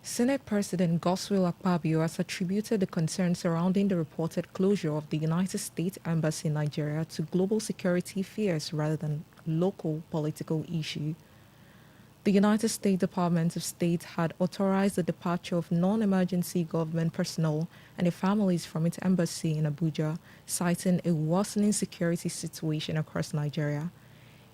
[SPEAKER 10] Senate President Godswill Akpabio has attributed the concerns surrounding the reported closure of the United States Embassy in Nigeria to global security fears rather than local political issue. The United States Department of State had authorized the departure of non-emergency government personnel and their families from its embassy in Abuja, citing a worsening security situation across Nigeria.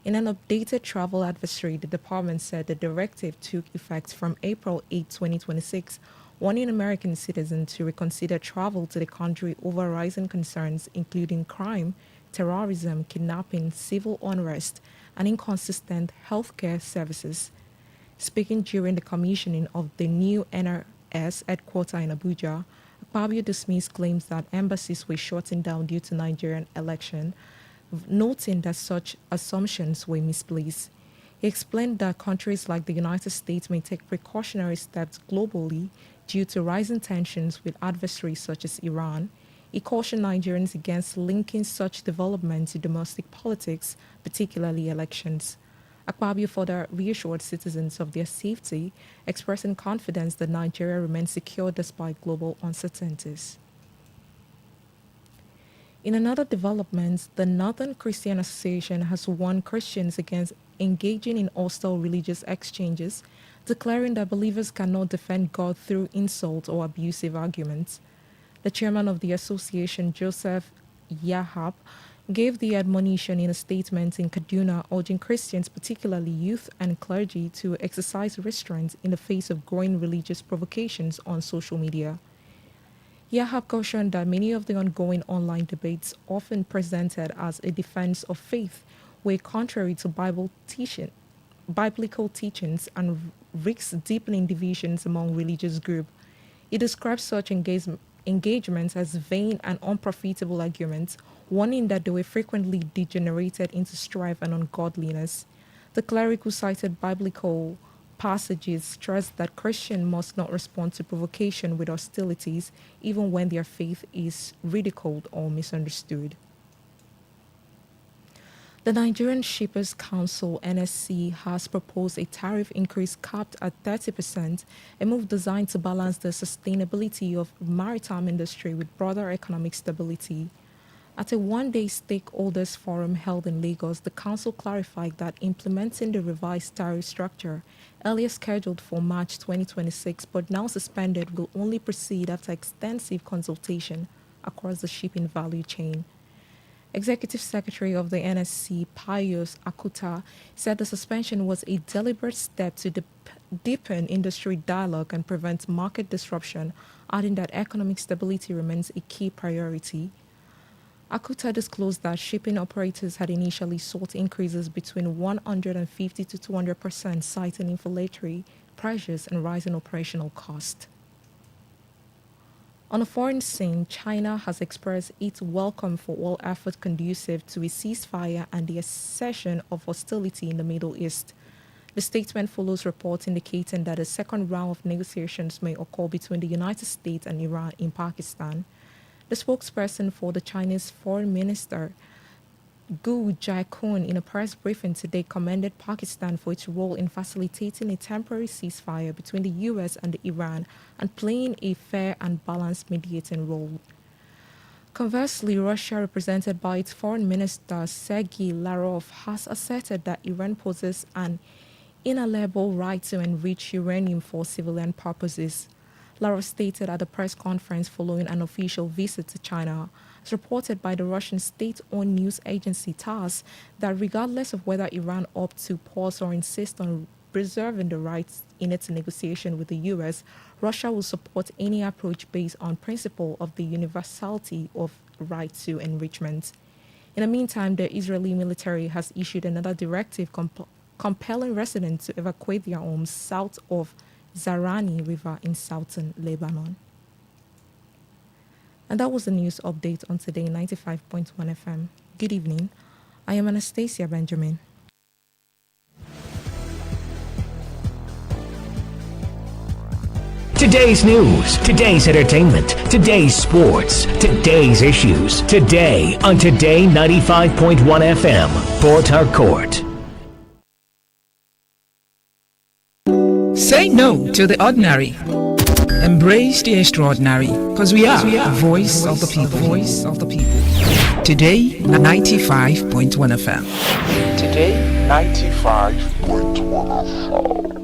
[SPEAKER 10] In an updated travel advisory, the department said the directive took effect from April 8, 2026, warning American citizens to reconsider travel to the country over rising concerns including crime, terrorism, kidnapping, civil unrest, and inconsistent healthcare services. Speaking during the commissioning of the new NRS headquarters in Abuja, Akpabio dismissed claims that embassies were shutting down due to Nigerian election, noting that such assumptions were misplaced. He explained that countries like the United States may take precautionary steps globally due to rising tensions with adversaries such as Iran. He cautioned Nigerians against linking such developments to domestic politics, particularly elections. Akpabio further reassured citizens of their safety, expressing confidence that Nigeria remains secure despite global uncertainties. In another development, the Northern Christian Association has warned Christians against engaging in hostile religious exchanges, declaring that believers cannot defend God through insult or abusive arguments. The chairman of the association, Joseph Yahab, gave the admonition in a statement in Kaduna, urging Christians, particularly youth and clergy, to exercise restraint in the face of growing religious provocations on social media. Yahab cautioned that many of the ongoing online debates, often presented as a defense of faith, were contrary to biblical teachings and risk deepening divisions among religious groups. He describes such engagements as vain and unprofitable arguments, warning that they were frequently degenerated into strife and ungodliness. The cleric, who cited biblical passages, stressed that Christians must not respond to provocation with hostilities, even when their faith is ridiculed or misunderstood. The Nigerian Shippers Council (NSC) has proposed a tariff increase capped at 30%, a move designed to balance the sustainability of maritime industry with broader economic stability. At a one-day stakeholders forum held in Lagos, the council clarified that implementing the revised tariff structure, earlier scheduled for March 2026 but now suspended, will only proceed after extensive consultation across the shipping value chain. Executive Secretary of the NSC, Pius Akuta, said the suspension was a deliberate step to deepen industry dialogue and prevent market disruption, adding that economic stability remains a key priority. Akuta disclosed that shipping operators had initially sought increases between 150 to 200%, citing inflationary pressures and rising operational costs. On a foreign scene, China has expressed its welcome for all efforts conducive to a ceasefire and the cessation of hostility in the Middle East. The statement follows reports indicating that a second round of negotiations may occur between the United States and Iran in Pakistan. The spokesperson for the Chinese Foreign Minister Gu Jiakun, in a press briefing today, commended Pakistan for its role in facilitating a temporary ceasefire between the US and Iran and playing a fair and balanced mediating role. Conversely, Russia, represented by its Foreign Minister Sergei Lavrov, has asserted that Iran possesses an inalienable right to enrich uranium for civilian purposes. Lavrov stated at a press conference following an official visit to China, as reported by the Russian state-owned news agency TASS, that regardless of whether Iran opts to pause or insist on preserving the rights in its negotiation with the US, Russia will support any approach based on principle of the universality of right to enrichment. In the meantime, the Israeli military has issued another directive compelling residents to evacuate their homes south of Zarani River in southern Lebanon. And that was the news update on Today 95.1 FM. Good evening. I am Anastasia Benjamin.
[SPEAKER 2] Today's news, today's entertainment, today's sports, today's issues. Today on Today 95.1 FM, Port Harcourt.
[SPEAKER 11] Say no to the ordinary. Embrace the extraordinary, because we are the voice of the people. Voice of the people. Today 95.1 FM.
[SPEAKER 12] Today 95.1 FM.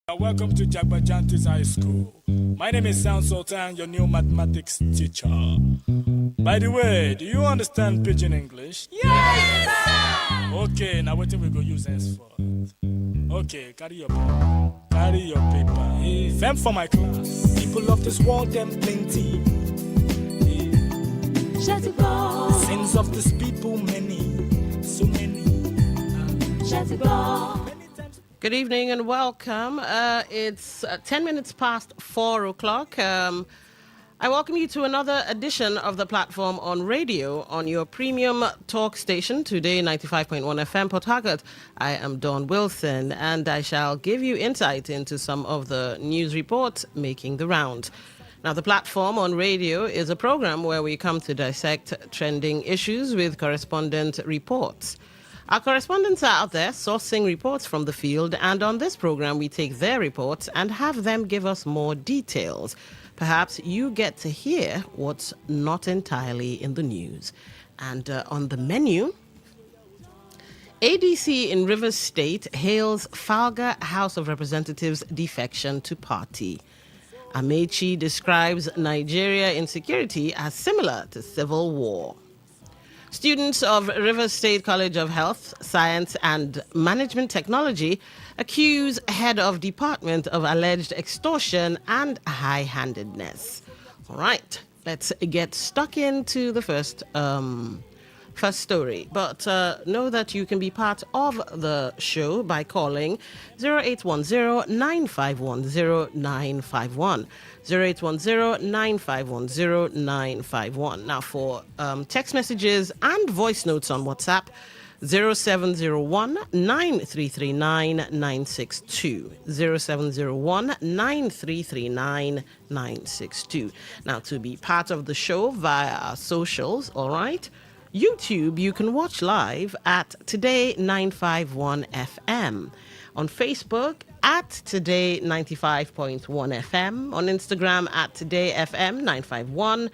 [SPEAKER 4] Welcome to Jagbajantis High School. My name is Sound Sultan, your new mathematics teacher. By the way, do you understand Pidgin English?
[SPEAKER 7] Yes, sir!
[SPEAKER 4] Okay, now what we go use henceforth? Okay, carry your paper. Hey, them for my class. People of this world, them plenty. Sins of this people, many, so many.
[SPEAKER 20] Good evening and welcome. It's 10 minutes past 4 o'clock. I welcome you to another edition of the platform on radio on your premium talk station, Today 95.1 FM, Port Harcourt. I am Dawn Wilson, and I shall give you insight into some of the news reports making the round. Now, the platform on radio is a program where we come to dissect trending issues with correspondent reports. Our correspondents are out there sourcing reports from the field, and on this program, we take their reports and have them give us more details. Perhaps you get to hear what's not entirely in the news. And on the menu, ADC in Rivers State hails Falga House of Representatives defection to party. Amechi describes Nigeria insecurity as similar to civil war. Students of Rivers State College of Health, Science and Management Technology accuse head of department of alleged extortion and high-handedness. All right, let's get stuck into the first story. But know that you can be part of the show by calling 0810-951-0951. 0810-951-0951. Now, for text messages and voice notes on WhatsApp, 0701-9339-962. 0701-9339-962. Now, to be part of the show via our socials, all right? YouTube, you can watch live at Today951FM. On Facebook, at Today95.1FM. On Instagram, at TodayFM951.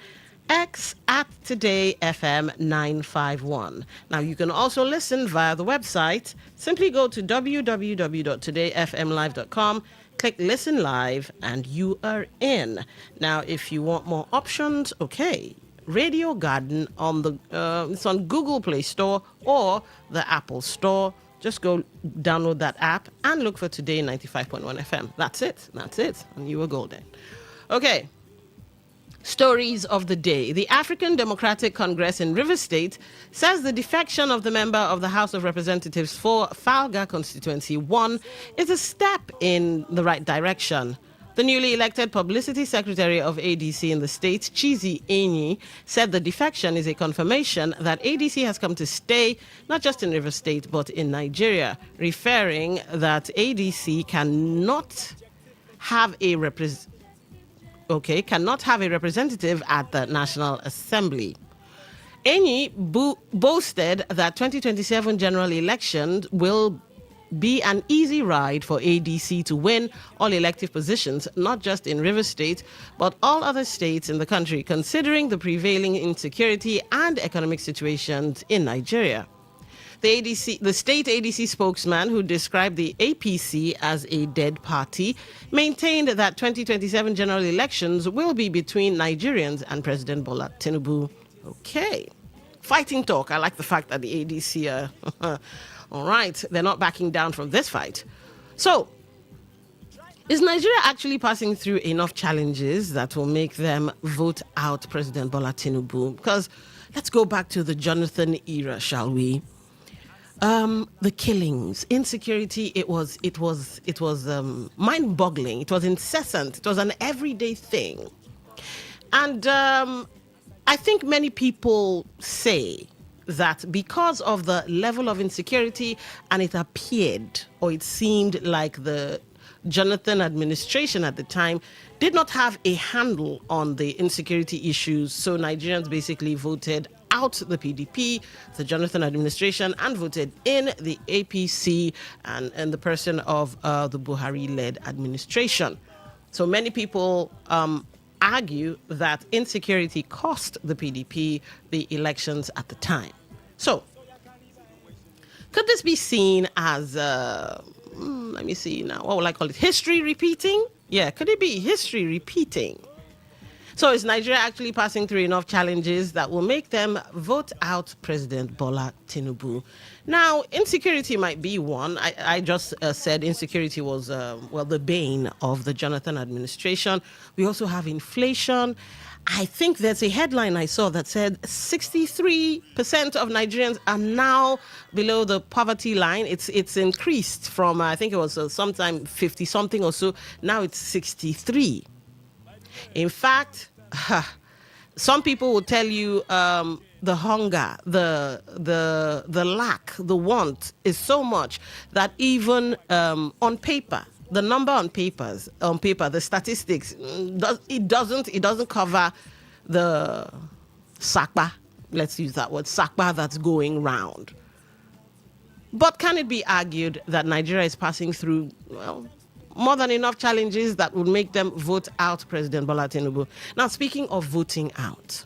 [SPEAKER 20] X at TodayFM951. Now, you can also listen via the website. Simply go to www.todayfmlive.com, click Listen Live, and you are in. Now, if you want more options, okay. Radio Garden on the it's on Google Play Store or the Apple Store. Just go download that app and look for Today 95.1 FM. That's it. And you are golden. Okay. Stories of the day. The African Democratic Congress in Rivers State says the defection of the member of the House of Representatives for Falga Constituency 1 is a step in the right direction. The newly elected publicity secretary of ADC in the state, Chizi Enyi, said the defection is a confirmation that ADC has come to stay, not just in Rivers State, but in Nigeria, referring that ADC cannot have a representative at the National Assembly. Enyi boasted that 2027 general elections will be an easy ride for ADC to win all elective positions, not just in Rivers State, but all other states in the country, considering the prevailing insecurity and economic situations in Nigeria. The state ADC spokesman, who described the APC as a dead party, maintained that 2027 general elections will be between Nigerians and President Bola Tinubu. Okay. Fighting talk. I like the fact that the ADC are... All right, they're not backing down from this fight. So, is Nigeria actually passing through enough challenges that will make them vote out President Bola Tinubu? Because let's go back to the Jonathan era, shall we? The killings, insecurity, it was mind-boggling. It was incessant. It was an everyday thing. And I think many people say that because of the level of insecurity, and it appeared, or it seemed like the Jonathan administration at the time did not have a handle on the insecurity issues, so Nigerians basically voted out the PDP, the Jonathan administration, and voted in the APC and the person of the Buhari-led administration. So many people argue that insecurity cost the PDP the elections at the time. So, could this be seen as let me see now. What will I call it? History repeating? Yeah, could it be history repeating? So is Nigeria actually passing through enough challenges that will make them vote out President Bola Tinubu? Now, insecurity might be one. I just said insecurity was, the bane of the Jonathan administration. We also have inflation. I think there's a headline I saw that said 63% of Nigerians are now below the poverty line. It's increased from, I think it was sometime 50 something or so. Now it's 63. In fact, some people will tell you the hunger, the lack, the want is so much that even on paper, the number on paper, the statistics, it doesn't cover the sakpa. Let's use that word, sakpa, that's going round. But can it be argued that Nigeria is passing through, more than enough challenges that would make them vote out President Bola Tinubu? Now, speaking of voting out,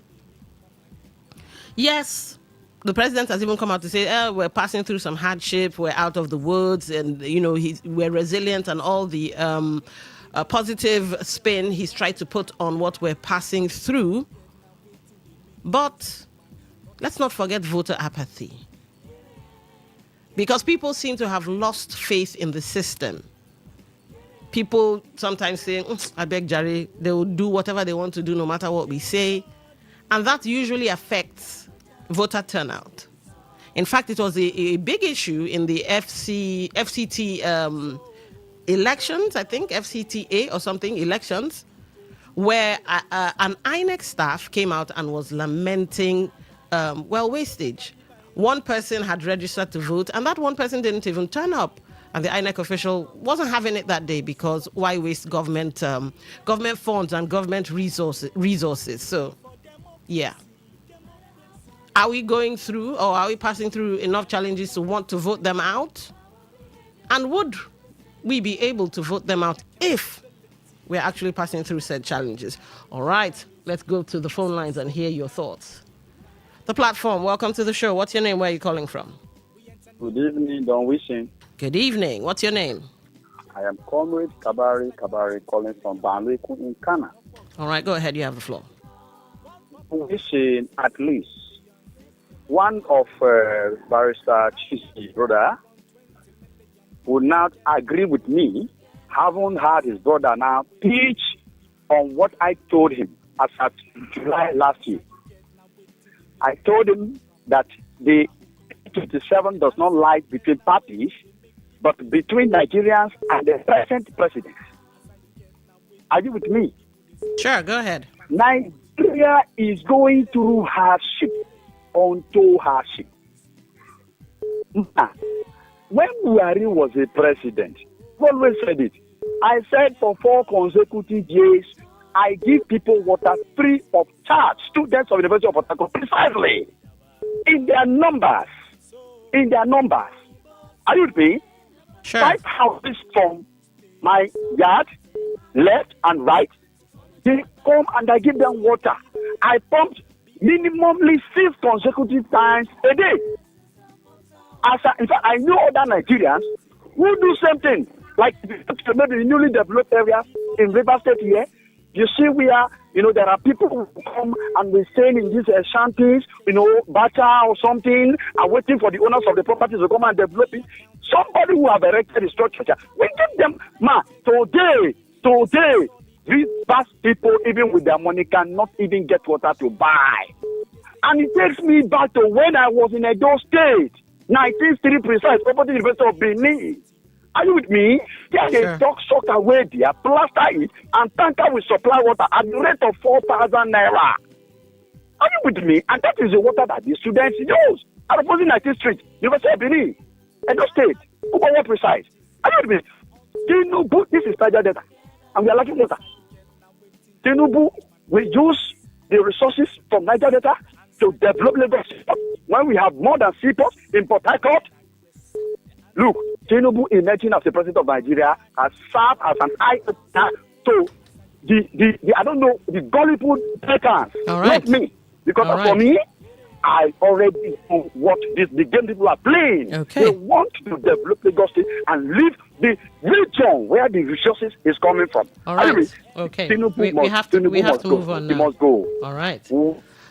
[SPEAKER 20] yes, the president has even come out to say, we're passing through some hardship, we're out of the woods, and, we're resilient, and all the positive spin he's tried to put on what we're passing through. But let's not forget voter apathy, because people seem to have lost faith in the system. People sometimes say, I beg Jerry, they will do whatever they want to do no matter what we say. And that usually affects voter turnout. In fact, it was a big issue in the FCT elections, I think, FCTA or something, elections, where an INEC staff came out and was lamenting, wastage. One person had registered to vote, and that one person didn't even turn up. And the INEC official wasn't having it that day because why waste government funds and government resources? So, yeah. Are we going through, or are we passing through enough challenges to want to vote them out? And would we be able to vote them out if we're actually passing through said challenges? All right, let's go to the phone lines and hear your thoughts. The platform, welcome to the show. What's your name? Where are you calling from?
[SPEAKER 15] Good evening, Don Wishing.
[SPEAKER 20] Good evening. What's your name?
[SPEAKER 15] I am Comrade Kabari calling from Banweku in Ghana.
[SPEAKER 20] All right, go ahead. You have the floor.
[SPEAKER 15] Wishing at least one of Barrister Chisi's brother would not agree with me, having had his brother now teach on what I told him as at July last year. I told him that the 27 does not lie between parties, but between Nigerians and the present president. Are you with me?
[SPEAKER 20] Sure, go ahead.
[SPEAKER 15] Nigeria is going through hardship onto hardship. When Buhari was a president, we always said it. I said for 4 consecutive years, I give people water free of charge. Students of the University of Port Harcourt, precisely in their numbers. Are you with me?
[SPEAKER 20] Sure.
[SPEAKER 15] 5 houses from my yard, left and right, they come and I give them water. I pumped minimally 6 consecutive times a day. In fact, I know other Nigerians who do same thing. Like maybe newly developed areas in River State here, you see where, there are people who come and we stay in these shanties, Bacha or something, and waiting for the owners of the properties to come and develop it. Somebody who have erected a structure, we give them, today, these past people, even with their money, cannot even get water to buy. And it takes me back to when I was in Edo State, 1963 precise, property University of Benin. Are you with me? There they talk sock away there, plaster it, and tanker will supply water at the rate of 4,000 naira. Are you with me? And that is the water that the students use. At opposite 19th Street, University of Benin, Edo State, Ubawa precise. Are you with me? Tinubu, this is Niger Delta, and we are lacking water. Tinubu will use the resources from Niger Delta to develop Lagos when we have more than seaports in Port Harcourt. Look, Tinubu emerging as the president of Nigeria has served as an eye to the I don't know, the gullible Americans, not me. Because for me, I already know what the game people are playing.
[SPEAKER 20] Okay.
[SPEAKER 15] They want to develop Lagos State and leave the region where the resources is coming from.
[SPEAKER 20] All right. Okay. We have to move on now.
[SPEAKER 15] He must go.
[SPEAKER 20] All right.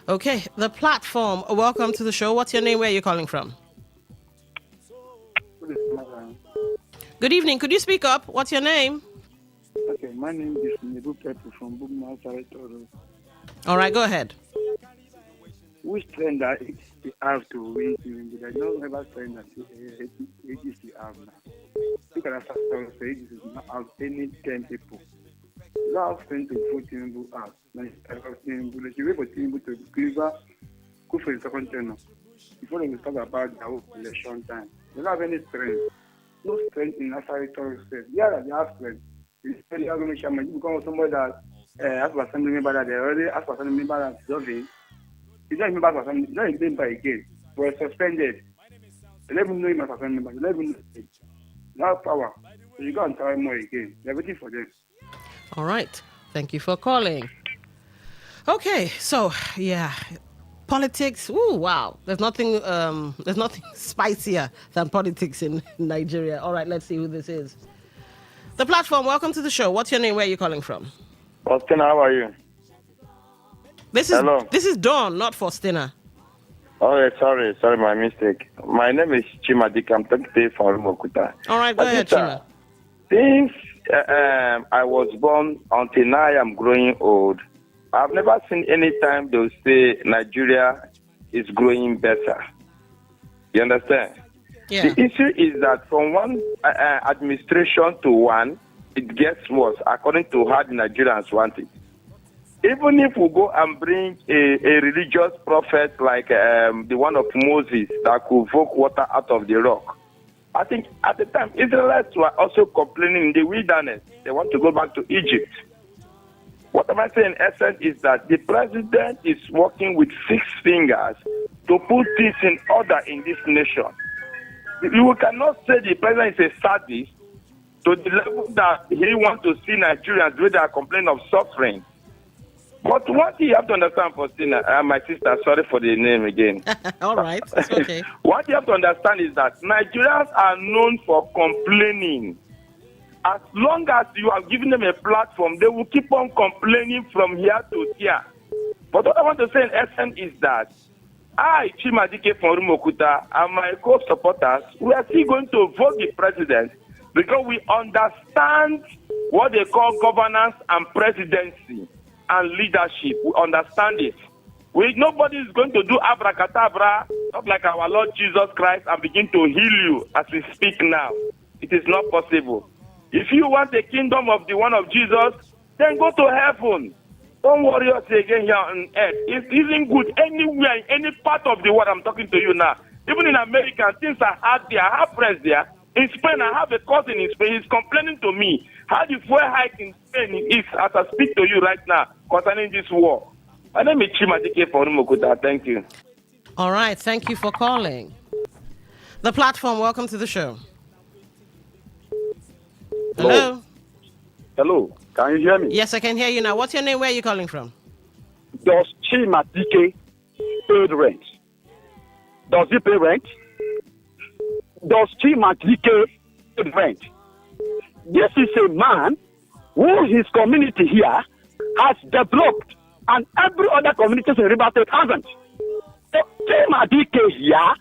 [SPEAKER 20] Okay. The platform. Welcome to the show. What's your name? Where are you calling from? Good evening. Could you speak up? What's your name?
[SPEAKER 16] Okay, my name is Nebu Pepe from Bugma Territory.
[SPEAKER 20] All right, go ahead.
[SPEAKER 16] Which trend that it have to win? There's no ever trend that AGC have now. Look at that AGC does not have any 10 people. Last thing to put Tinubu out. Tinubu, the way for Tinubu to go for the second term before they talk about the whole election time. They don't have any strength. No strength in that territory state. Yeah, they have strength. It's very organization. You become somebody that as for assembly member that they already as for assembly member that serving. He's not even back for assembly. He's not even member again. We're suspended. They don't even know him as assembly member. They don't even know him. They have power. So you go and try more again. They're waiting for them.
[SPEAKER 20] All right. Thank you for calling. Okay, so yeah. Politics, wow. There's nothing spicier than politics in Nigeria. All right, let's see who this is. The platform, welcome to the show. What's your name? Where are you calling from?
[SPEAKER 21] Faustina, how are you? Hello.
[SPEAKER 20] This is Dawn, not Faustina.
[SPEAKER 21] Oh, sorry, my mistake. My name is Chima Dik. I'm talking to you from Rumokuta.
[SPEAKER 20] All right, go ahead, Chima.
[SPEAKER 21] Since I was born until now I am growing old, I've never seen any time they'll say Nigeria is growing better. You understand?
[SPEAKER 20] Yeah.
[SPEAKER 21] The issue is that from one administration to one, it gets worse according to how the Nigerians want it. Even if we go and bring a religious prophet like the one of Moses that could evoke water out of the rock, I think at the time Israelites were also complaining in the wilderness. They want to go back to Egypt. What am I saying in essence is that the president is working with 6 fingers to put things in order in this nation. You cannot say the president is a sadist to the level that he wants to see Nigerians where they are complaining of suffering. But what you have to understand, Faustina, my sister, sorry for the name again.
[SPEAKER 20] All right, it's okay.
[SPEAKER 21] What you have to understand is that Nigerians are known for complaining. As long as you are giving them a platform, they will keep on complaining from here to here. But what I want to say in essence is that I, Chima Dike from Rumokuta, and my co-supporters, we are still going to vote the president because we understand what they call governance and presidency and leadership. We understand it. Nobody is going to do abracadabra, not like our Lord Jesus Christ, and begin to heal you as we speak now. It is not possible. If you want the kingdom of the one of Jesus, then go to heaven. Don't worry us again here on earth. It isn't good anywhere, in any part of the world. I'm talking to you now. Even in America, things are hard there. I have friends there. In Spain, I have a cousin in Spain. He's complaining to me how the fuel hike in Spain is as I speak to you right now concerning this war. My name is Chima Dike for Rumokuta. Thank you.
[SPEAKER 20] All right. Thank you for calling. The platform, welcome to the show. Hello?
[SPEAKER 15] Hello. Can you hear me?
[SPEAKER 20] Yes, I can hear you now. What's your name? Where are you calling from?
[SPEAKER 15] Does Chima Dike pay rent? Does he pay rent? Does Chima Dike pay rent? This is a man who his community here has developed and every other community in River State hasn't. So Chima Dike here,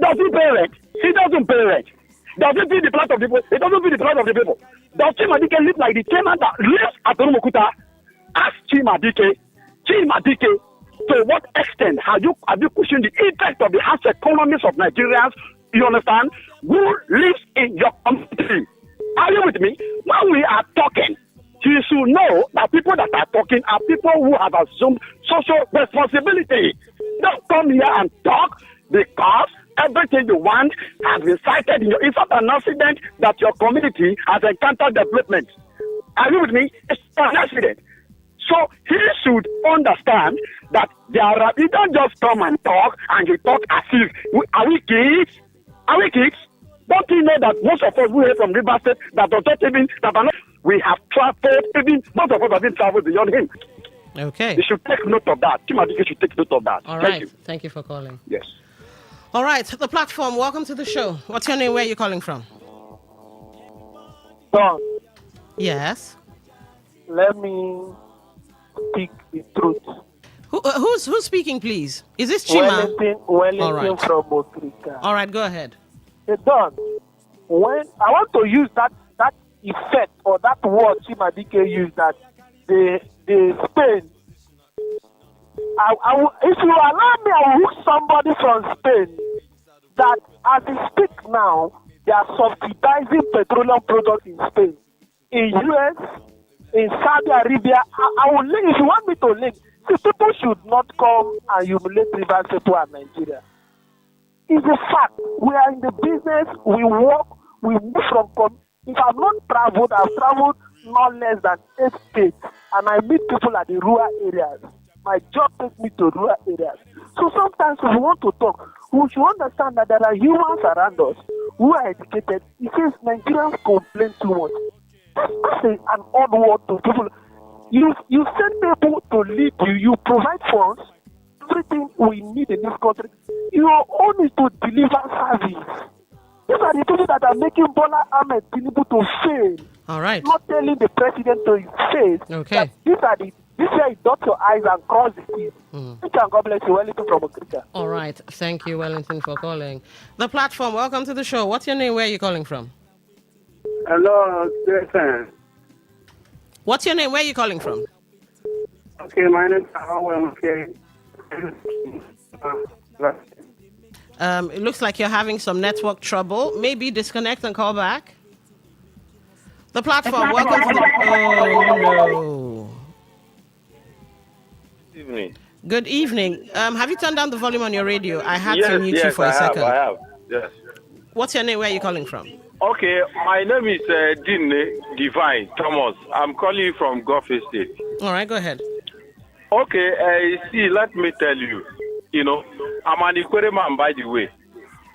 [SPEAKER 15] does he pay rent? He doesn't pay rent. Does he feel the plight of the people? He doesn't feel the plight of the people. Does Chima Dike live like the chairman that lives at Rumokuta? Ask Chima Dike. Chima Dike, to what extent have you cushioned the impact of the house economies of Nigerians? You understand? Who lives in your community? Are you with me? When we are talking, you should know that people that are talking are people who have assumed social responsibility. Don't come here and talk because everything you want has been cited in your. It's not an accident that your community has encountered development. Are you with me? It's an accident. So he should understand that you don't just come and talk and you talk as if are we kids? Are we kids? Don't you know that most of us who are from River State that are not even that are not, we have traveled, even most of us have been traveled beyond him.
[SPEAKER 20] Okay.
[SPEAKER 15] They should take note of that. Chimadike should take note of that.
[SPEAKER 20] All
[SPEAKER 15] Thank
[SPEAKER 20] right.
[SPEAKER 15] you.
[SPEAKER 20] Thank you for calling.
[SPEAKER 15] Yes.
[SPEAKER 20] All right. The platform. Welcome to the show. What's your name? Where are you calling from?
[SPEAKER 17] Don,
[SPEAKER 20] Yes.
[SPEAKER 17] let me speak the truth.
[SPEAKER 20] Who's speaking, please? Is this Chima?
[SPEAKER 17] Wellington
[SPEAKER 20] All right.
[SPEAKER 17] from Okrika.
[SPEAKER 20] All right. Go ahead.
[SPEAKER 17] Hey, Don, when I want to use that effect or that word Chimadike used, that the Spain. If you allow me, I will hook somebody from Spain that as we speak now, they are subsidizing petroleum products in Spain, in US, in Saudi Arabia. I will link, if you want me to link, see, people should not come and humiliate Rivers people and Nigeria. It's a fact. We are in the business, we work, we move from. If I've not traveled, I've traveled not less than 8 states, and I meet people at the rural areas. My job takes me to rural areas. So sometimes if we want to talk, we should understand that there are humans around us who are educated. It says Nigerians complain too much. That's an odd word to people. You send people to lead you, you provide funds, everything we need in this country. Your own is to deliver service. These are the people that are making Bola Ahmed Tinubu to fail.
[SPEAKER 20] All right.
[SPEAKER 17] Not telling the president to his face.
[SPEAKER 20] Okay.
[SPEAKER 17] This way you dot your eyes and cross the teeth. Thank you and God bless you. Wellington from Okrika.
[SPEAKER 20] All right. Thank you, Wellington, for calling. The platform. Welcome to the show. What's your name? Where are you calling from?
[SPEAKER 22] Hello, Jason.
[SPEAKER 20] What's your name? Where are you calling from?
[SPEAKER 22] Okay, my name is Howell. Okay.
[SPEAKER 20] It looks like you're having some network trouble. Maybe disconnect and call back. The platform. Welcome to the. Oh no.
[SPEAKER 23] Good evening.
[SPEAKER 20] Good evening. Have you turned down the volume on your radio? I had to mute you for a second.
[SPEAKER 23] I have. Yes.
[SPEAKER 20] What's your name? Where are you calling from?
[SPEAKER 23] Okay, my name is Dean Divine Thomas. I'm calling you from Gulf Estate.
[SPEAKER 20] All right, go ahead.
[SPEAKER 23] Okay, see, let me tell you, I'm an Ikwere man, by the way.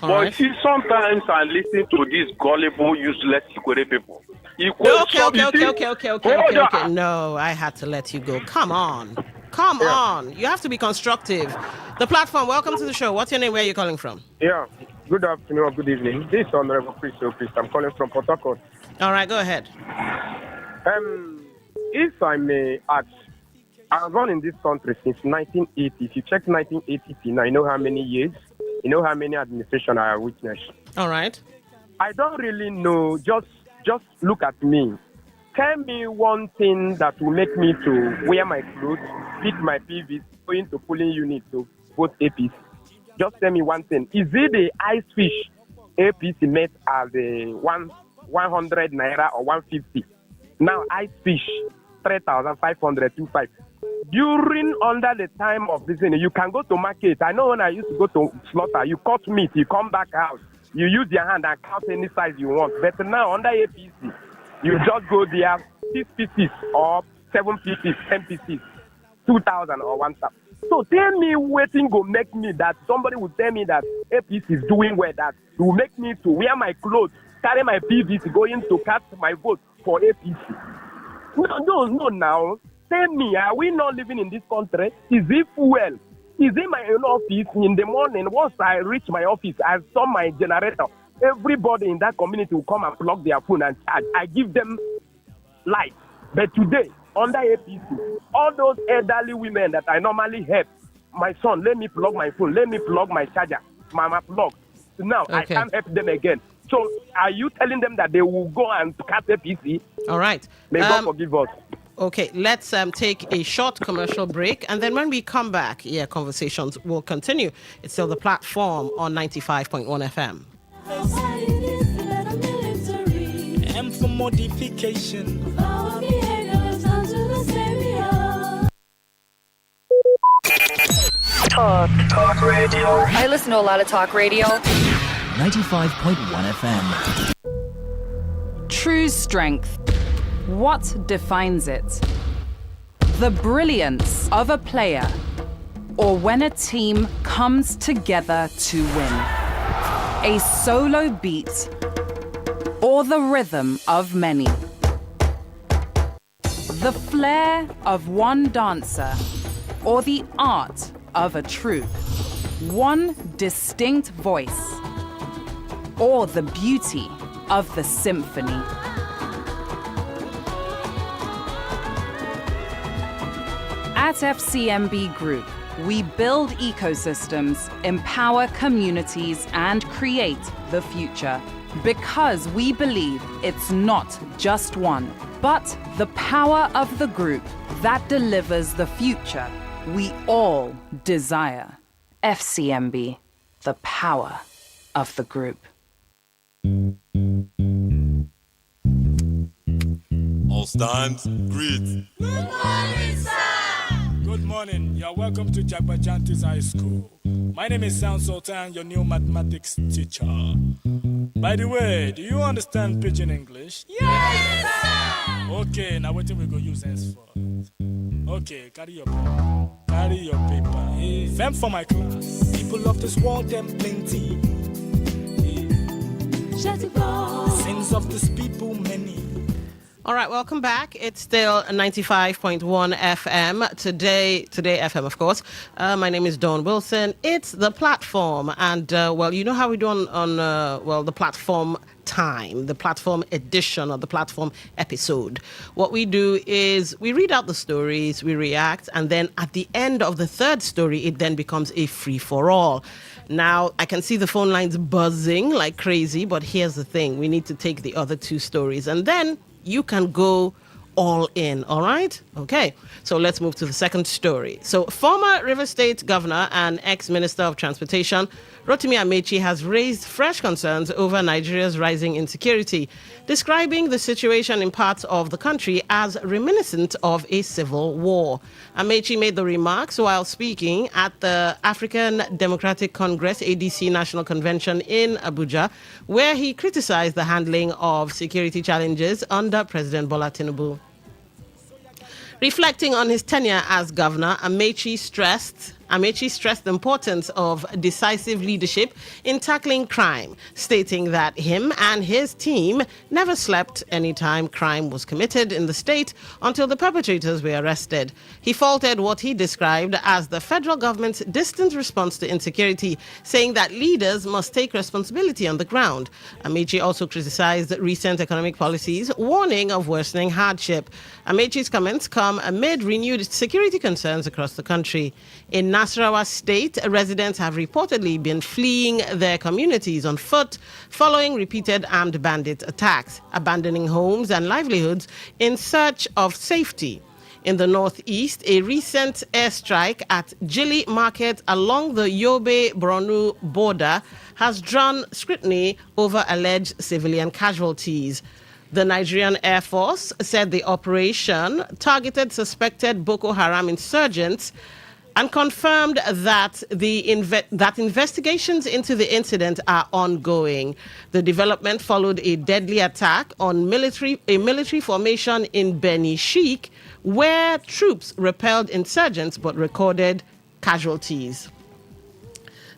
[SPEAKER 20] All
[SPEAKER 23] but
[SPEAKER 20] right.
[SPEAKER 23] see, sometimes I listen to these gullible, useless Ikwere people.
[SPEAKER 20] Okay. No, I had to let you go. Come on. You have to be constructive. The platform. Welcome to the show. What's your name? Where are you calling from?
[SPEAKER 24] Yeah. Good afternoon or good evening. This is Honorable Christo Priest. I'm calling from Port Harcourt.
[SPEAKER 20] All right, go ahead.
[SPEAKER 24] If I may ask, I've run in this country since 1980. If you check 1980 now, you know how many years, you know how many administrations I have witnessed.
[SPEAKER 20] All right.
[SPEAKER 24] I don't really know. Just look at me. Tell me one thing that will make me to wear my clothes, pick my PVs, go into polling unit to vote APC. Just tell me one thing. Is it the ice fish APC met as a 100 naira or 150? Now ice fish 3,500 25. During under the time of this, you can go to market. I know when I used to go to slaughter, you cut meat, you come back out, you use your hand and count any size you want. But now under APC, you just go there 6 pieces or 7 pieces, 10 pieces, 2,000 or 1,000. So tell me waiting go make me that somebody will tell me that APC is doing well, that will make me to wear my clothes, carry my PVC, going to cast my vote for APC. No, now. Tell me, are we not living in this country? Is it fuel? Is it my own office in the morning? Once I reach my office, I saw my generator. Everybody in that community will come and plug their phone and charge. I give them light. But today, under APC, all those elderly women that I normally help, my son, let me plug my phone, let me plug my charger, mama plug. Now, I can't help them again. So, are you telling them that they will go and cut APC?
[SPEAKER 20] All right.
[SPEAKER 24] May God forgive us.
[SPEAKER 20] Okay, let's take a short commercial break, and then when we come back, conversations will continue. It's still the platform on 95.1 FM.
[SPEAKER 4] M for modification.
[SPEAKER 13] Talk radio. I listen to a lot of talk radio.
[SPEAKER 14] 95.1 FM.
[SPEAKER 25] True strength. What defines it? The brilliance of a player, or when a team comes together to win. A solo beat, or the rhythm of many. The flair of one dancer or the art of a troupe? One distinct voice or the beauty of the symphony? At FCMB Group, we build ecosystems, empower communities, and create the future. Because we believe it's not just one, but the power of the group that delivers the future we all desire. FCMB, the power of the group.
[SPEAKER 1] All stands, greet.
[SPEAKER 7] Good morning, sir.
[SPEAKER 4] Good morning. You're welcome to Jagbajantis High School. My name is Sound Sultan, your new mathematics teacher. By the way, do you understand Pidgin English?
[SPEAKER 7] Yes, sir.
[SPEAKER 4] Okay, now what we go use henceforth? Okay, carry your pen. Carry your paper. Hey. Fem for my class. People of this world, them plenty. Hey. Sins of this people, many.
[SPEAKER 20] All right, welcome back. It's still 95.1 FM. Today FM, of course. My name is Dawn Wilson. It's the platform. And, well, you know how we do on the platform time, the platform edition or the platform episode. What we do is we read out the stories, we react, and then at the end of the third story, it then becomes a free-for-all. Now, I can see the phone lines buzzing like crazy, but here's the thing. We need to take the other two stories, and then you can go all in, all right? Okay, so let's move to the second story. So former River State Governor and ex-Minister of Transportation, Rotimi Amechi, has raised fresh concerns over Nigeria's rising insecurity, describing the situation in parts of the country as reminiscent of a civil war. Amechi made the remarks while speaking at the African Democratic Congress, ADC National Convention in Abuja, where he criticized the handling of security challenges under President Bola Tinubu. Reflecting on his tenure as governor, Amechi stressed the importance of decisive leadership in tackling crime, stating that him and his team never slept anytime crime was committed in the state until the perpetrators were arrested. He faulted what he described as the federal government's distant response to insecurity, saying that leaders must take responsibility on the ground. Amechi also criticized recent economic policies, warning of worsening hardship. Amechi's comments come amid renewed security concerns across the country. In Nasarawa State, residents have reportedly been fleeing their communities on foot following repeated armed bandit attacks, abandoning homes and livelihoods in search of safety. In the northeast, a recent airstrike at Jili Market along the Yobe-Borno border has drawn scrutiny over alleged civilian casualties. The Nigerian Air Force said the operation targeted suspected Boko Haram insurgents and confirmed that that investigations into the incident are ongoing. The development followed a deadly attack on a military formation in Beni Sheikh, where troops repelled insurgents but recorded casualties.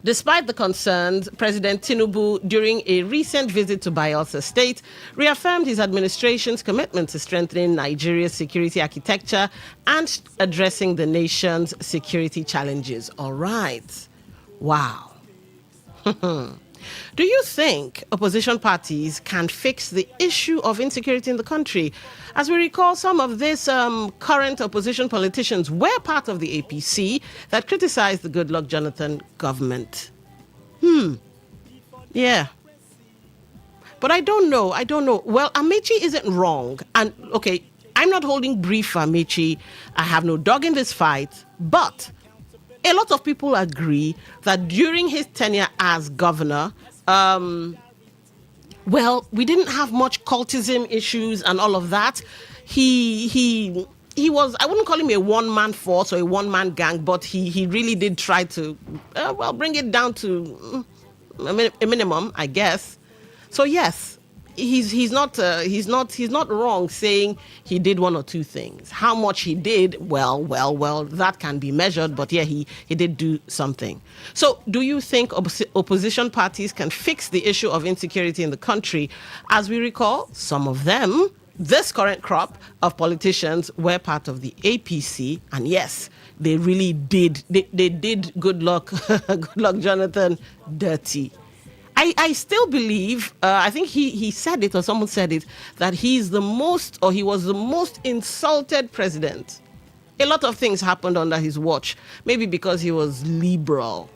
[SPEAKER 20] Despite the concerns, President Tinubu, during a recent visit to Bayelsa State, reaffirmed his administration's commitment to strengthening Nigeria's security architecture and addressing the nation's security challenges. All right. Wow. Do you think opposition parties can fix the issue of insecurity in the country? As we recall, some of these current opposition politicians were part of the APC that criticized the Goodluck Jonathan government. Yeah. But I don't know. Well, Amechi isn't wrong. And, okay, I'm not holding brief for Amechi. I have no dog in this fight. But a lot of people agree that during his tenure as governor, well, we didn't have much cultism issues and all of that. He was, I wouldn't call him a one-man force or a one-man gang, but he really did try to, bring it down to a minimum, I guess. So yes, he's not wrong saying he did one or two things. How much he did, well, that can be measured, but yeah, he did do something. So do you think opposition parties can fix the issue of insecurity in the country? As we recall, some of them this current crop of politicians were part of the APC, and yes, they really did. They did Good Luck, Good Luck Jonathan dirty. I still believe, I think he said it or someone said it, that he was the most insulted president. A lot of things happened under his watch, maybe because he was liberal.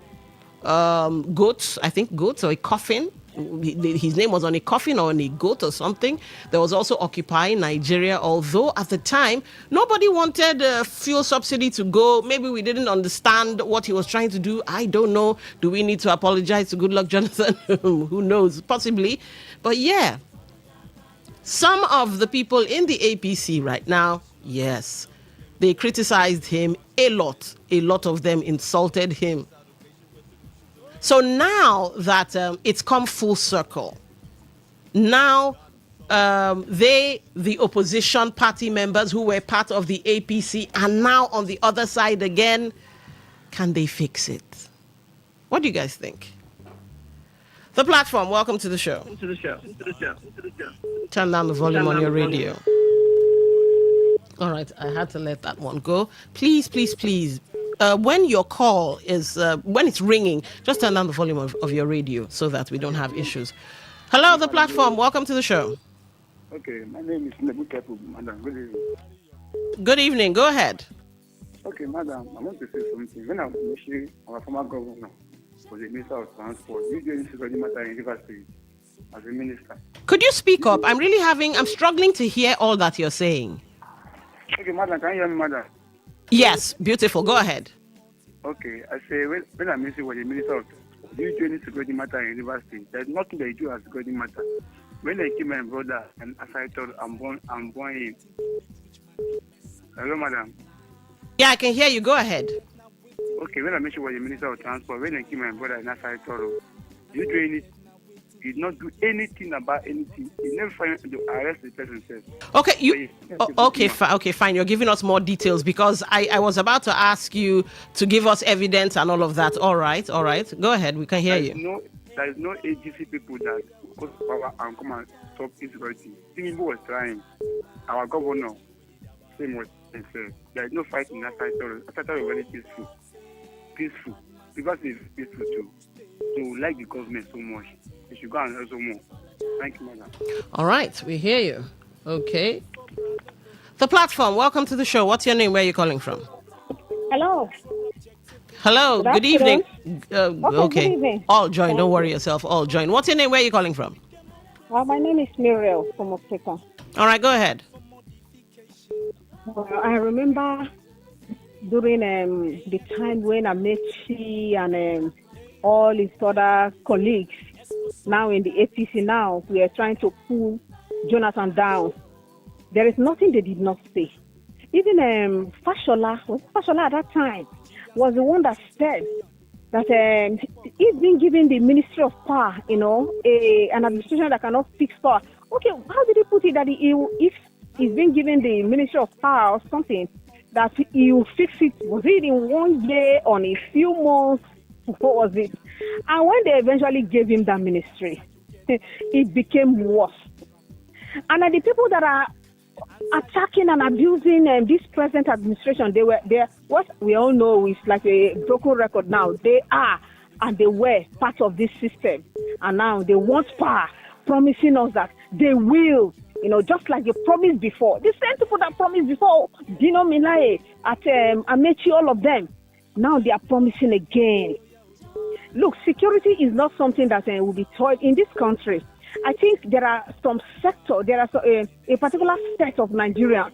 [SPEAKER 20] Goats or a coffin. His name was on a coffin or on a goat or something. There was also Occupy Nigeria, although at the time, nobody wanted fuel subsidy to go. Maybe we didn't understand what he was trying to do. I don't know. Do we need to apologize to Good Luck Jonathan? Who knows? Possibly. But yeah, some of the people in the APC right now, yes, they criticized him a lot. A lot of them insulted him. So now that it's come full circle, now the opposition party members who were part of the APC are now on the other side again. Can they fix it? What do you guys think? The platform, welcome to the show. Turn down the volume on your radio. All right, I had to let that one go. Please, please, please. When your call is, when it's ringing, just turn down the volume of your radio so that we don't have issues. Hello, the platform. Welcome to the show.
[SPEAKER 16] Okay, my name is Nebukepu, madam. Good evening.
[SPEAKER 20] Good evening. Go ahead.
[SPEAKER 16] Okay, madam, I want to say something. When I was initially our former governor was the Minister of Transport, you doing security matter in River State as a minister.
[SPEAKER 20] Could you speak up? I'm struggling to hear all that you're saying.
[SPEAKER 16] Okay, madam, can you hear me, madam?
[SPEAKER 20] Yes, beautiful. Go ahead.
[SPEAKER 16] Okay, I say when I mentioned was the Minister of you doing security matter in River State, there's nothing they do as security matter. When they kill my brother and as I thought I'm born him. Hello, madam.
[SPEAKER 20] Yeah, I can hear you. Go ahead.
[SPEAKER 16] Okay, when I mentioned was the Minister of Transport, when they kill my brother and as I thought you doing it. He did not do anything about anything. He never find to arrest the person.
[SPEAKER 20] Okay, okay, fine. You're giving us more details because I was about to ask you to give us evidence and all of that. All right. Go ahead. We can hear you.
[SPEAKER 16] There is no agency people that go to power and come and stop insecurity. Tinubu was trying. Our governor, same was himself. There is no fight in that side. That side is very peaceful. Because it's peaceful too. So we like the government so much. You should go and also more. Thank you, madam.
[SPEAKER 20] All right, we hear you. Okay. The platform, welcome to the show. What's your name? Where are you calling from?
[SPEAKER 5] Hello.
[SPEAKER 20] Good evening.
[SPEAKER 5] Okay. Good evening.
[SPEAKER 20] All join. Don't worry yourself. All join. What's your name? Where are you calling from?
[SPEAKER 5] My name is Muriel from Okeka.
[SPEAKER 20] All right, go ahead.
[SPEAKER 5] I remember during the time when Amechi and all his other colleagues, now in the APC now, we are trying to pull Jonathan down. There is nothing they did not say. Even Fashola at that time was the one that said that he's been given the Ministry of Power, an administration that cannot fix power. Okay, how did he put it that if he's been given the Ministry of Power or something, that he will fix it? Was it in 1 year, on a few months? What was it? And when they eventually gave him that ministry, it became worse. And the people that are attacking and abusing this present administration, they're what we all know is like a broken record now. They are and they were part of this system. And now they want power, promising us that they will, just like they promised before. The same people that promised before, Dino Milaye, at Amechi, all of them. Now they are promising again. Look, security is not something that will be toyed in this country. I think there are some sector, there are a particular set of Nigerians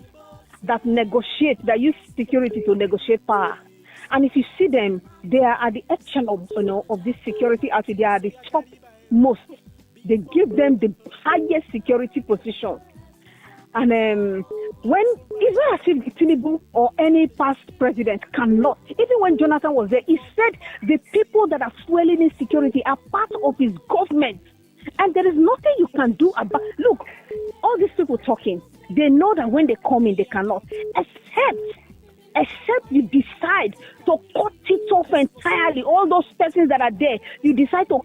[SPEAKER 5] that use security to negotiate power. And if you see them, they are at the echelon of this security out there. They are the top most. They give them the highest security position. And when it's not as if Tinubu or any past president cannot, even when Jonathan was there, he said the people that are fueling insecurity are part of his government. And there is nothing you can do about. Look, all these people talking, they know that when they come in, they cannot. Except you decide to cut it off entirely. All those persons that are there, you decide to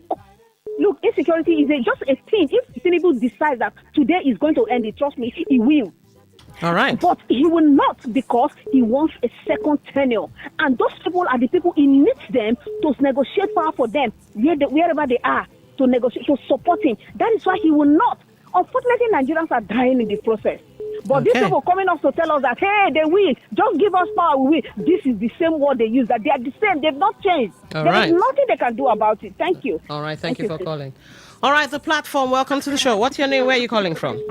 [SPEAKER 5] Look, insecurity is just a thing. If Tinubu decides that today is going to end it, trust me, he will.
[SPEAKER 20] All right.
[SPEAKER 5] But he will not, because he wants a second tenure. And those people are the people he needs them to negotiate power for them wherever they are, to negotiate, to support him. That is why he will not. Unfortunately, Nigerians are dying in the process. But these people coming up to tell us that, hey, they win, just give us power, we win. This is the same word they use, that they are the same. They've not changed.
[SPEAKER 20] All
[SPEAKER 5] there
[SPEAKER 20] right.
[SPEAKER 5] is nothing they can do about it. Thank you.
[SPEAKER 20] All right. Thank you for calling. All right. The platform. Welcome to the show. What's your name? Where are you calling from?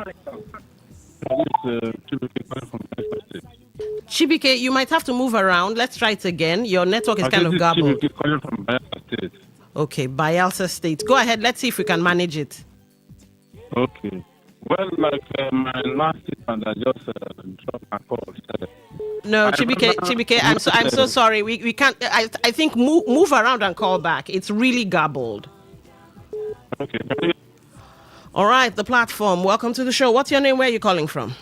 [SPEAKER 20] Chibike, you might have to move around. Let's try it again. Your network is kind of garbled.
[SPEAKER 3] Calling from Bayelsa State.
[SPEAKER 20] Okay, Bayelsa State. Go ahead. Let's see if we can manage it.
[SPEAKER 3] Okay. Well, like my last statement, I just dropped my call.
[SPEAKER 20] No, Chibike, I'm so sorry. We can't. I think move around and call back. It's really garbled.
[SPEAKER 3] Okay.
[SPEAKER 20] All right, the platform. Welcome to the show. What's your name? Where are you calling from?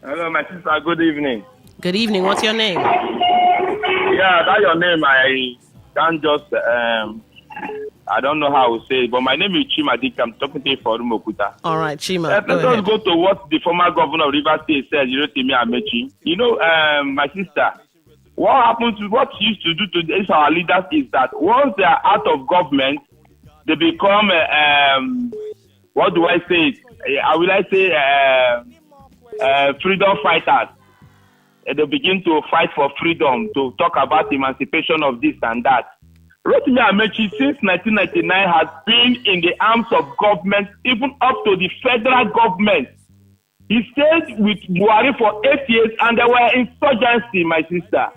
[SPEAKER 21] Hello, my sister. Good evening.
[SPEAKER 20] Good evening. What's your name?
[SPEAKER 21] Yeah, that's your name. I can't just, I don't know how to say it, but my name is Chima Dick. I'm talking to you for Rumokuta.
[SPEAKER 20] All right, Chima.
[SPEAKER 21] Let us go to what the former governor of Rivers State said, Timi Amechi. You know, my sister, what used to do to this, our leaders, is that once they are out of government, they become, what do I say? Freedom fighters. They begin to fight for freedom, to talk about emancipation of this and that. Rotimi Amechi, since 1999, has been in the arms of government, even up to the federal government. He stayed with Buhari for 8 years, and there were insurgency, my sister.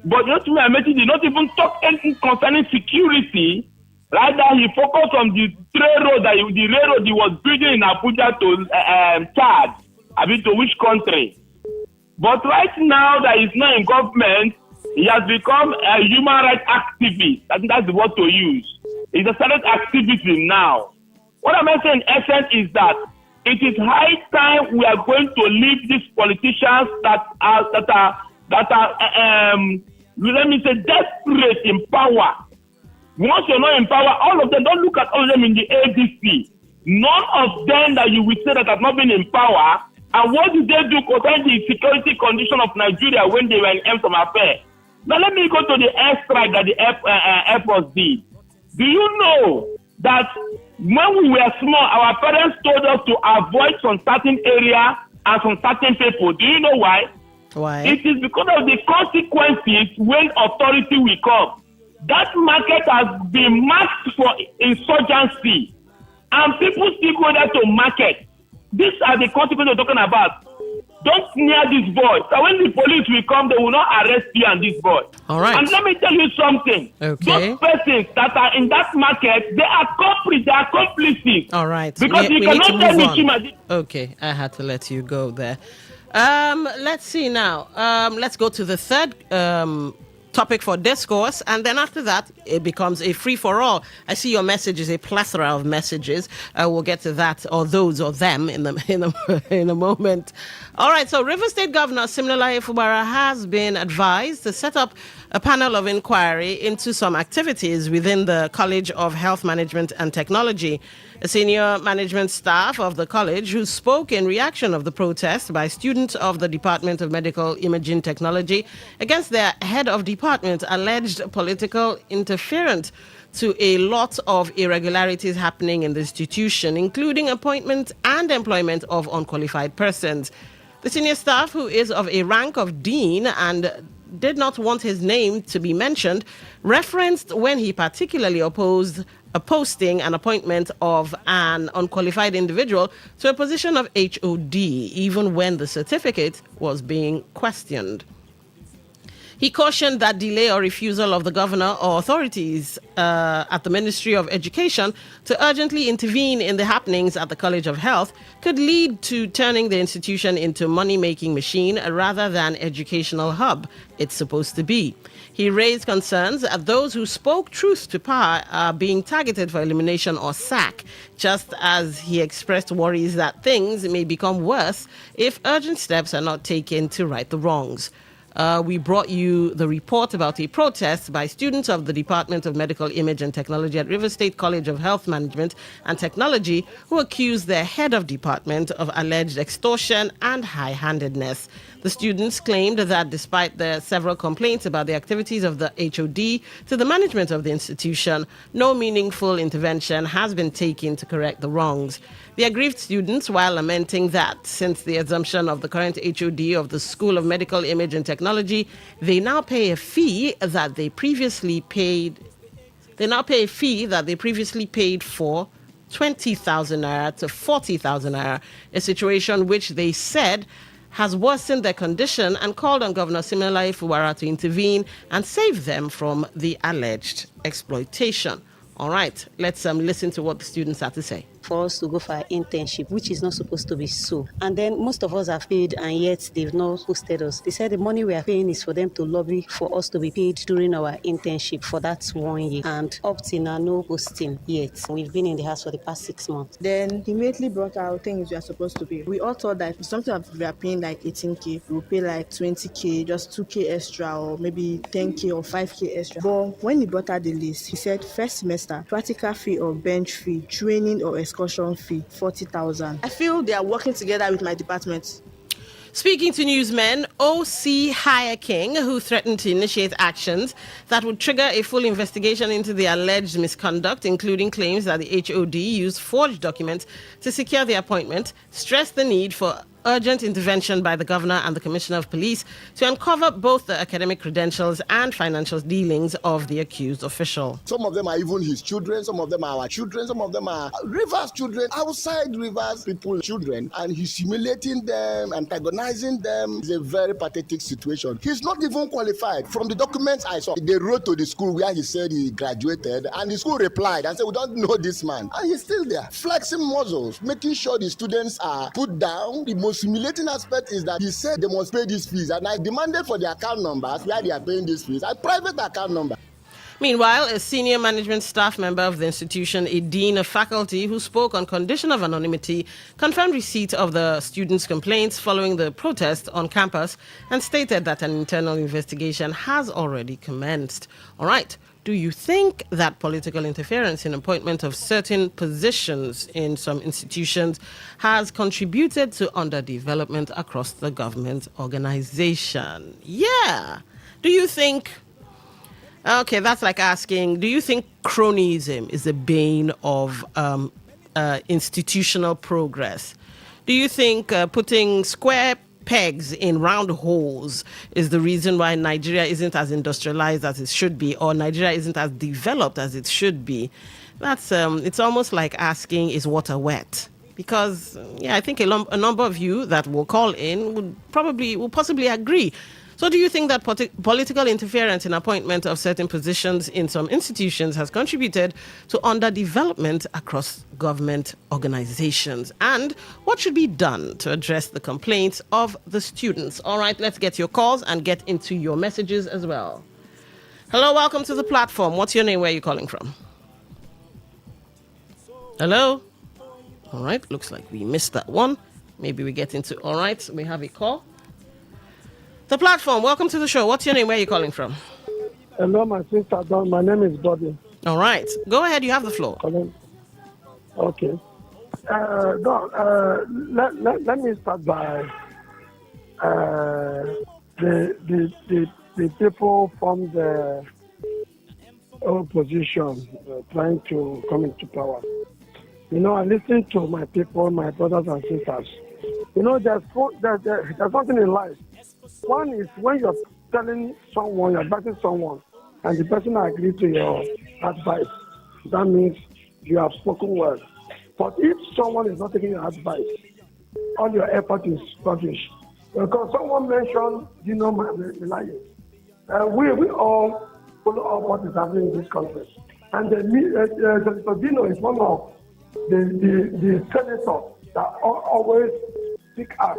[SPEAKER 21] But Rotimi Amechi did not even talk anything concerning security. Rather, he focused on the railroad he was building in Abuja to Chad. I mean, to which country? But right now that he's not in government, he has become a human rights activist. I think that's the word to use. It's a started activism now. What I'm saying in essence is that it is high time we are going to leave these politicians that are let me say, desperate in power. Once you're not in power, all of them, don't look at all of them in the ADC. None of them that you will say that have not been in power. And what did they do concerning the security condition of Nigeria when they were in Emsom affair? Now let me go to the airstrike that the Air Force did. Do you know that when we were small, our parents told us to avoid some certain area and some certain people? Do you know why?
[SPEAKER 20] Why?
[SPEAKER 21] It is because of the consequences when authority will come. That market has been marked for insurgency, and people still go there to market. These are the consequences we're talking about. Don't near this boy. So when the police will come, they will not arrest you and this boy.
[SPEAKER 20] All right.
[SPEAKER 21] And let me tell you something.
[SPEAKER 20] Okay.
[SPEAKER 21] Those persons that are in that market, they are culprits, they are accomplices.
[SPEAKER 20] All right.
[SPEAKER 21] Because
[SPEAKER 20] we
[SPEAKER 21] you
[SPEAKER 20] need to
[SPEAKER 21] cannot tell
[SPEAKER 20] move
[SPEAKER 21] me,
[SPEAKER 20] on.
[SPEAKER 21] Chima.
[SPEAKER 20] Okay, I had to let you go there. Let's see now. Let's go to the third topic for discourse, and then after that it becomes a free-for-all. I see your messages, a plethora of messages. We'll get to that, or those, or them in a moment. All right, so River State Governor Siminalayi Fubara has been advised to set up a panel of inquiry into some activities within the College of Health Management and Technology. A senior management staff of the college who spoke in reaction of the protest by students of the Department of Medical Imaging Technology against their head of department alleged political interference to a lot of irregularities happening in the institution, including appointment and employment of unqualified persons. The senior staff, who is of a rank of dean and did not want his name to be mentioned, referenced when he particularly opposed a posting and appointment of an unqualified individual to a position of HOD, even when the certificate was being questioned. He cautioned that delay or refusal of the governor or authorities at the Ministry of Education to urgently intervene in the happenings at the College of Health could lead to turning the institution into a money-making machine rather than educational hub it's supposed to be. He raised concerns that those who spoke truth to power are being targeted for elimination or sack, just as he expressed worries that things may become worse if urgent steps are not taken to right the wrongs. we brought you the report about a protest by students of the Department of Medical Image and Technology at River State College of Health Management and Technology, who accused their head of department of alleged extortion and high-handedness. The students claimed that despite their several complaints about the activities of the HOD to the management of the institution, no meaningful intervention has been taken to correct the wrongs. The aggrieved students, while lamenting that since the assumption of the current HOD of the School of Medical Image and Technology, they now pay a fee that they previously paid. They now pay a fee that they previously paid for 20,000 naira to 40,000 naira, a situation which they said has worsened their condition, and called on Governor Siminalayi Fubara to intervene and save them from the alleged exploitation. All right, let's listen to what the students had to say.
[SPEAKER 6] For us to go for an internship, which is not supposed to be so. And then most of us have paid, and yet they've not posted us. They said the money we are paying is for them to lobby for us to be paid during our internship for that 1 year. And up till now, no posting yet. We've been in the house for the past 6 months.
[SPEAKER 8] Then he immediately brought out things we are supposed to pay. We all thought that if something that we are paying like 18K, we'll pay like 20K, just 2K extra, or maybe 10K or 5K extra. But when he brought out the list, he said first semester, practical fee or bench fee, training or excursion fee, 40,000. I feel they are working together with my department.
[SPEAKER 20] Speaking to newsmen, O.C. Hire King, who threatened to initiate actions that would trigger a full investigation into the alleged misconduct, including claims that the HOD used forged documents to secure the appointment, stressed the need for urgent intervention by the governor and the commissioner of police to uncover both the academic credentials and financial dealings of the accused official.
[SPEAKER 9] Some of them are even his children, some of them are our children, some of them are Rivers children, outside Rivers people children, and he's humiliating them, antagonizing them. It's a very pathetic situation. He's not even qualified. From the documents I saw, they wrote to the school where he said he graduated, and the school replied and said, we don't know this man. And he's still there, flexing muscles, making sure the students are put down. The most humiliating aspect is that he said they must pay these fees, and I demanded for the account numbers where they are paying these fees, a private account number.
[SPEAKER 20] Meanwhile, a senior management staff member of the institution, a dean of faculty who spoke on condition of anonymity, confirmed receipt of the students' complaints following the protest on campus and stated that an internal investigation has already commenced. All right. Do you think that political interference in appointment of certain positions in some institutions has contributed to underdevelopment across the government organization? Yeah. Do you think... Okay, that's like asking, do you think cronyism is the bane of institutional progress? Do you think putting square pegs in round holes is the reason why Nigeria isn't as industrialized as it should be, or Nigeria isn't as developed as it should be? That's it's almost like asking, is water wet? Because I think a number of you that will call in will possibly agree. So do you think that political interference in appointment of certain positions in some institutions has contributed to underdevelopment across government organizations? And what should be done to address the complaints of the students? All right, let's get your calls and get into your messages as well. Hello, welcome to the platform. What's your name? Where are you calling from? Hello? All right, looks like we missed that one. Maybe we get into... All right, we have a call. The platform, welcome to the show. What's your name? Where are you calling from?
[SPEAKER 18] Hello, my sister Don. My name is Bobby.
[SPEAKER 20] All right. Go ahead. You have the floor.
[SPEAKER 18] Okay. Don, let me start by the people from the opposition trying to come into power. You know, I listen to my people, my brothers and sisters. You know, there's something in life. One is when you're telling someone, you're advising someone, and the person agrees to your advice. That means you have spoken well. But if someone is not taking your advice, all your effort is rubbish. Because someone mentioned, reliance. We all follow up what is happening in this country. And Senator Dino is one of the senators that always speak out.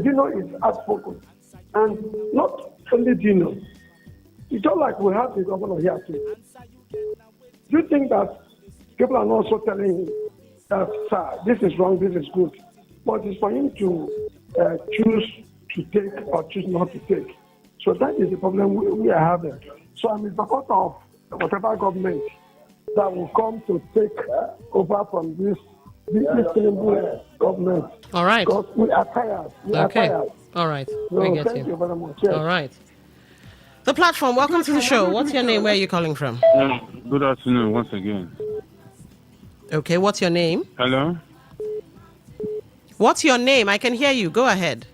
[SPEAKER 18] Dino is outspoken, and not only Dino. It's not like we have the governor here too. Do you think that people are not also telling him that, sir, this is wrong, this is good, but it's for him to choose to take or choose not to take. So that is the problem we are having. So I'm in support of whatever government that will come to take over from this government.
[SPEAKER 20] All right.
[SPEAKER 18] Because we are tired. We are tired.
[SPEAKER 20] All right.
[SPEAKER 18] So
[SPEAKER 20] We get
[SPEAKER 18] thank you very much. Yes.
[SPEAKER 20] All right. The platform, welcome to the show. What's your name? Where are you calling from?
[SPEAKER 3] Good afternoon once again.
[SPEAKER 20] Okay, what's your name?
[SPEAKER 3] Hello?
[SPEAKER 20] What's your name? I can hear you. Go ahead.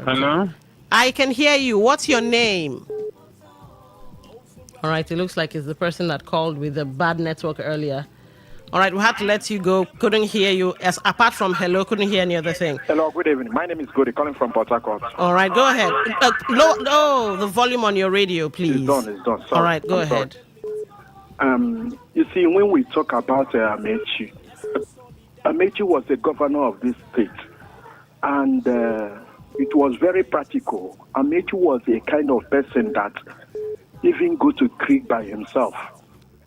[SPEAKER 3] Hello?
[SPEAKER 20] I can hear you. What's your name? All right, it looks like it's the person that called with the bad network earlier. All right, we had to let you go. Couldn't hear you. As apart from hello, couldn't hear any other thing.
[SPEAKER 2] Hello, good evening. My name is Godi, calling from Port Harcourt.
[SPEAKER 20] All right, go ahead. No, the volume on your radio, please.
[SPEAKER 2] It's done. Sorry.
[SPEAKER 20] All right, go
[SPEAKER 2] I'm
[SPEAKER 20] ahead.
[SPEAKER 2] You see, when we talk about Amechi was the governor of this state, and it was very practical. Amechi was a kind of person that even go to creek by himself.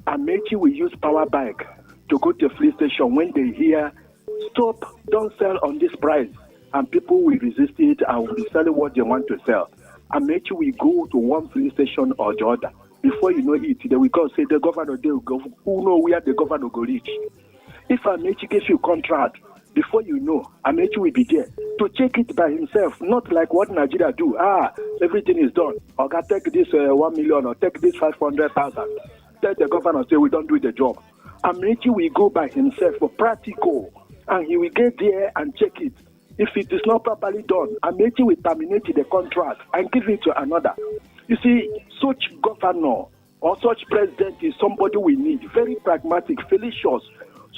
[SPEAKER 2] Amechi will use power bike to go to a police station when they hear, stop, don't sell on this price. And people will resist it and will be selling what they want to sell. Amechi will go to one police station or the other. Before you know it, they will go say the governor, they will go, who know where the governor will reach. If Amechi gives you contract, before you know, Amechi will be there to check it by himself, not like what Nigeria do. Everything is done. Or take this 1 million or take this 500,000. Then the governor say we don't do the job. Amechi will go by himself for practical, and he will get there and check it. If it is not properly done, Amechi will terminate the contract and give it to another. You see, such governor or such president is somebody we need, very pragmatic, fallacious,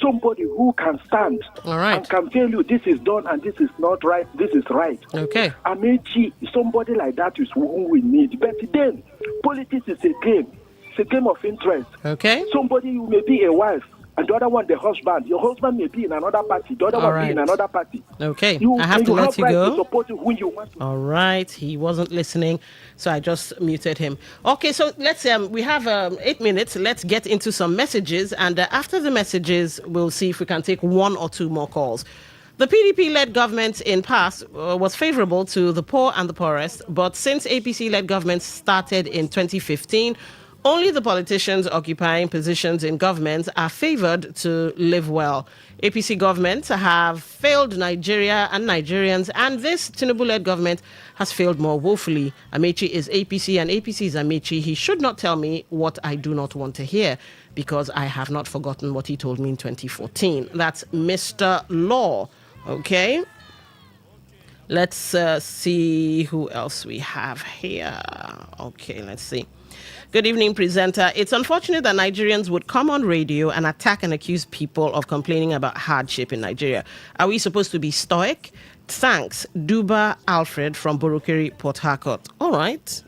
[SPEAKER 2] somebody who can stand and can tell you this is done and this is not right, this is right.
[SPEAKER 20] Okay.
[SPEAKER 2] Amechi, somebody like that is who we need. But then, politics is a game. It's a game of interest.
[SPEAKER 20] Okay.
[SPEAKER 2] Somebody who may be a wife and the other one the husband. Your husband may be in another party, the other one be in another party.
[SPEAKER 20] Okay. I have to let you go.
[SPEAKER 2] To support who you want.
[SPEAKER 20] All right. He wasn't listening, so I just muted him. Okay, so let's we have 8 minutes. Let's get into some messages, and after the messages, we'll see if we can take one or two more calls. The PDP-led government in past was favorable to the poor and the poorest, but since APC-led government started in 2015, only the politicians occupying positions in government are favored to live well. APC governments have failed Nigeria and Nigerians, and this Tinubu-led government has failed more woefully. Amechi is APC and APC is Amechi. He should not tell me what I do not want to hear, because I have not forgotten what he told me in 2014. That's Mr. Law. Okay. Let's see who else we have here. Okay, let's see. Good evening, presenter. It's unfortunate that Nigerians would come on radio and attack and accuse people of complaining about hardship in Nigeria. Are we supposed to be stoic? Thanks, Duba Alfred from Borokeri, Port Harcourt. All right.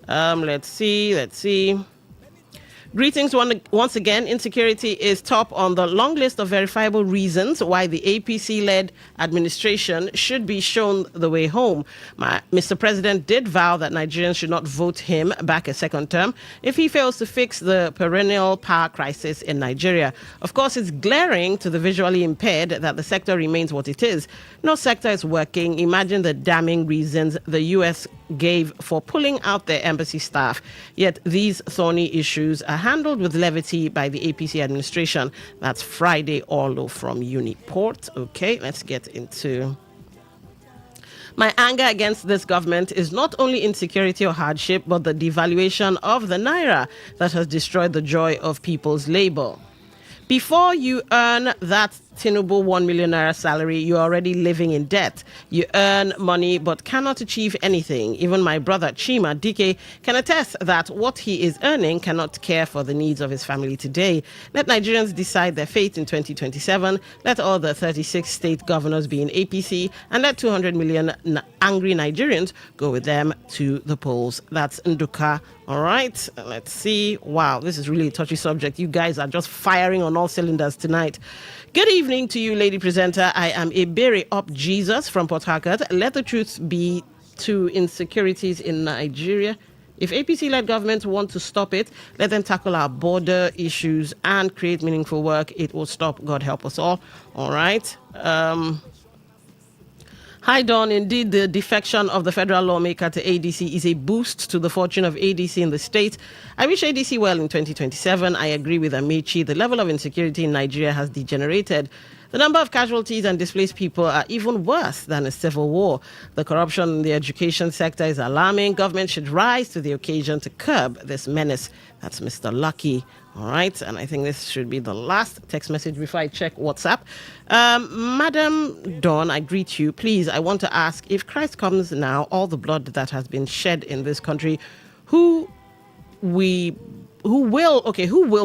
[SPEAKER 20] Let's see. Greetings once again. Insecurity is top on the long list of verifiable reasons why the APC-led administration should be shown the way home. Mr. President did vow that Nigerians should not vote him back a second term if he fails to fix the perennial power crisis in Nigeria. Of course, it's glaring to the visually impaired that the sector remains what it is. No sector is working. Imagine the damning reasons the U.S. gave for pulling out their embassy staff. Yet these thorny issues are handled with levity by the APC administration. That's Friday Orlo from Uniport. Okay, let's get into... My anger against this government is not only insecurity or hardship, but the devaluation of the naira that has destroyed the joy of people's labor. Before you earn that Tinubu 1 million naira salary, you're already living in debt. You earn money but cannot achieve anything. Even my brother Chima Dike can attest that what he is earning cannot care for the needs of his family today. Let Nigerians decide their fate in 2027. Let all the 36 state governors be in APC, and let 200 million angry Nigerians go with them to the polls. That's Nduka. All right, let's see. Wow, this is really a touchy subject. You guys are just firing on all cylinders tonight. Good evening to you, lady presenter. I am Ebere Up Jesus from Port Harcourt. Let the truth be to insecurities in Nigeria. If APC-led governments want to stop it, let them tackle our border issues and create meaningful work. It will stop. God help us all. All right. Hi, Don. Indeed, the defection of the federal lawmaker to ADC is a boost to the fortune of ADC in the state. I wish ADC well in 2027. I agree with Amechi. The level of insecurity in Nigeria has degenerated. The number of casualties and displaced people are even worse than a civil war. The corruption in the education sector is alarming. Government should rise to the occasion to curb this menace. That's Mr. Lucky. All right, and I think this should be the last text message before I check WhatsApp. Madam Dawn, I greet you. Please, I want to ask, if Christ comes now, all the blood that has been shed in this country, who will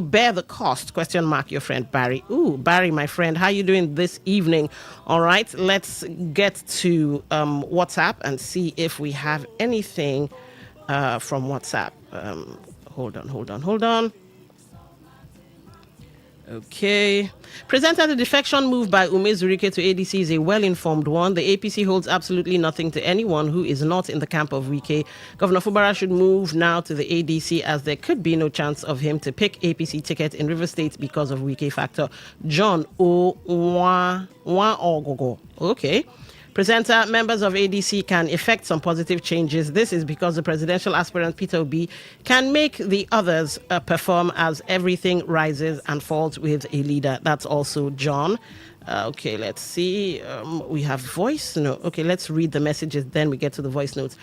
[SPEAKER 20] bear the cost? Question mark, your friend Barry. Ooh, Barry, my friend, how you doing this evening? All right, let's get to WhatsApp and see if we have anything from WhatsApp. Hold on. Okay. Presenter, the defection move by Ume Zurike to ADC is a well-informed one. The APC holds absolutely nothing to anyone who is not in the camp of Wike. Governor Fubara should move now to the ADC, as there could be no chance of him to pick APC ticket in River State because of Wike factor. John Ogogo. Okay. Presenter, members of ADC can effect some positive changes. This is because the presidential aspirant Peter Obi can make the others perform, as everything rises and falls with a leader. That's also John. Okay, let's see. We have voice note. Okay, let's read the messages, then we get to the voice notes.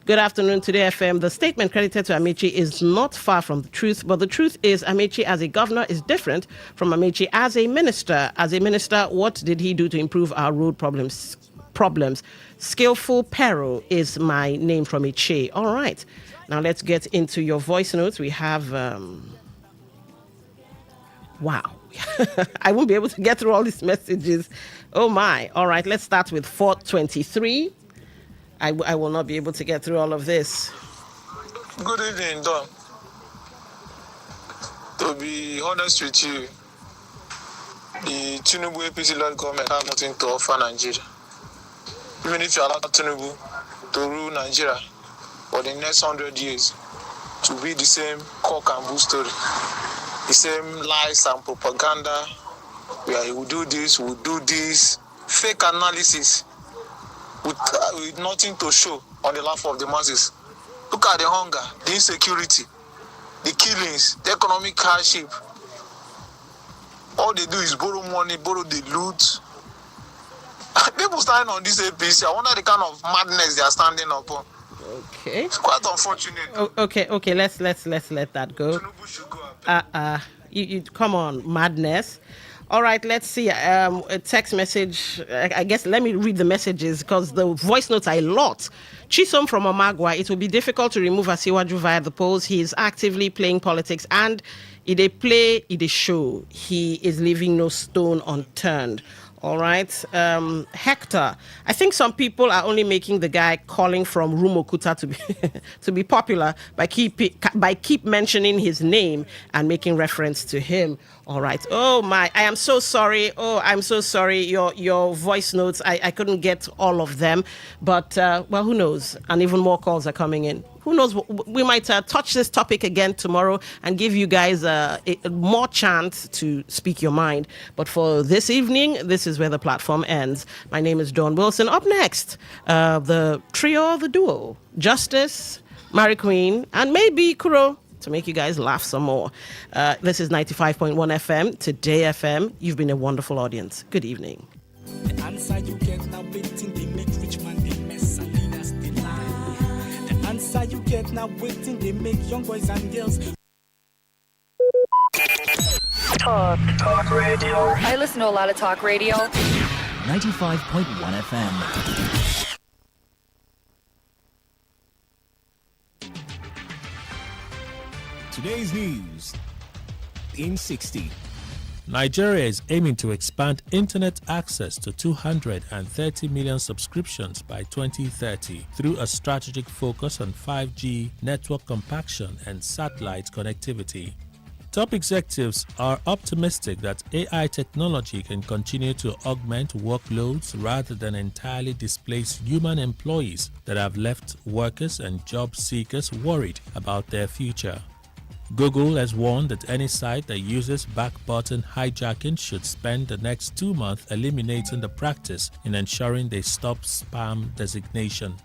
[SPEAKER 20] Good afternoon, Today FM. The statement credited to Amechi is not far from the truth, but the truth is Amechi as a governor is different from Amechi as a minister. As a minister, what did he do to improve our road problems? Skillful Peril is my name from Iche. All right. Now let's get into your voice notes. We have wow. I won't be able to get through all these messages. Oh my. All right, let's start with 423. I will not be able to get through all of this.
[SPEAKER 10] Good evening, Don. To be honest with you, the Tinubu APC led government have nothing to offer Nigeria. Even if you allow Tinubu to rule Nigeria for the next 100 years, to be the same cock and bull story, the same lies and propaganda, where he will do this, will do this, fake analysis with nothing to show on the life of the masses. Look at the hunger, the insecurity, the killings, the economic hardship. All they do is borrow money, borrow the loot. People standing on this APC, I wonder the kind of madness they are standing upon.
[SPEAKER 20] Okay.
[SPEAKER 10] It's quite unfortunate.
[SPEAKER 20] Okay. Let's let that go. You come on, madness. All right, let's see. A text message. I guess let me read the messages because the voice notes are a lot. Chisom from Omagwa. It will be difficult to remove Asiwaju via the polls. He is actively playing politics, and it a show. He is leaving no stone unturned. All right. Hector, I think some people are only making the guy calling from Rumokuta to be popular by keep mentioning his name and making reference to him. All right. Oh my, I am so sorry. Oh, I'm so sorry. Your voice notes, I couldn't get all of them, but well, who knows? And even more calls are coming in. Who knows? We might touch this topic again tomorrow and give you guys a more chance to speak your mind. But for this evening, this is where the platform ends. My name is Dawn Wilson. Up next, the trio, the duo, Justice, Mary Queen, and maybe Kuro, to make you guys laugh some more. This is 95.1 FM, Today FM. You've been a wonderful audience. Good evening.
[SPEAKER 4] The answer you get now, waiting, they make rich man, they mess and leaders, they lie. The answer you get now, waiting, they make young boys and girls.
[SPEAKER 13] Talk radio. I listen to a lot of talk radio.
[SPEAKER 14] 95.1 FM.
[SPEAKER 11] Today's news in 60. Nigeria is aiming to expand internet access to 230 million subscriptions by 2030 through a strategic focus on 5G, network compaction, and satellite connectivity. Top executives are optimistic that AI technology can continue to augment workloads rather than entirely displace human employees that have left workers and job seekers worried about their future. Google has warned that any site that uses back button hijacking should spend the next 2 months eliminating the practice in ensuring they stop spam designation.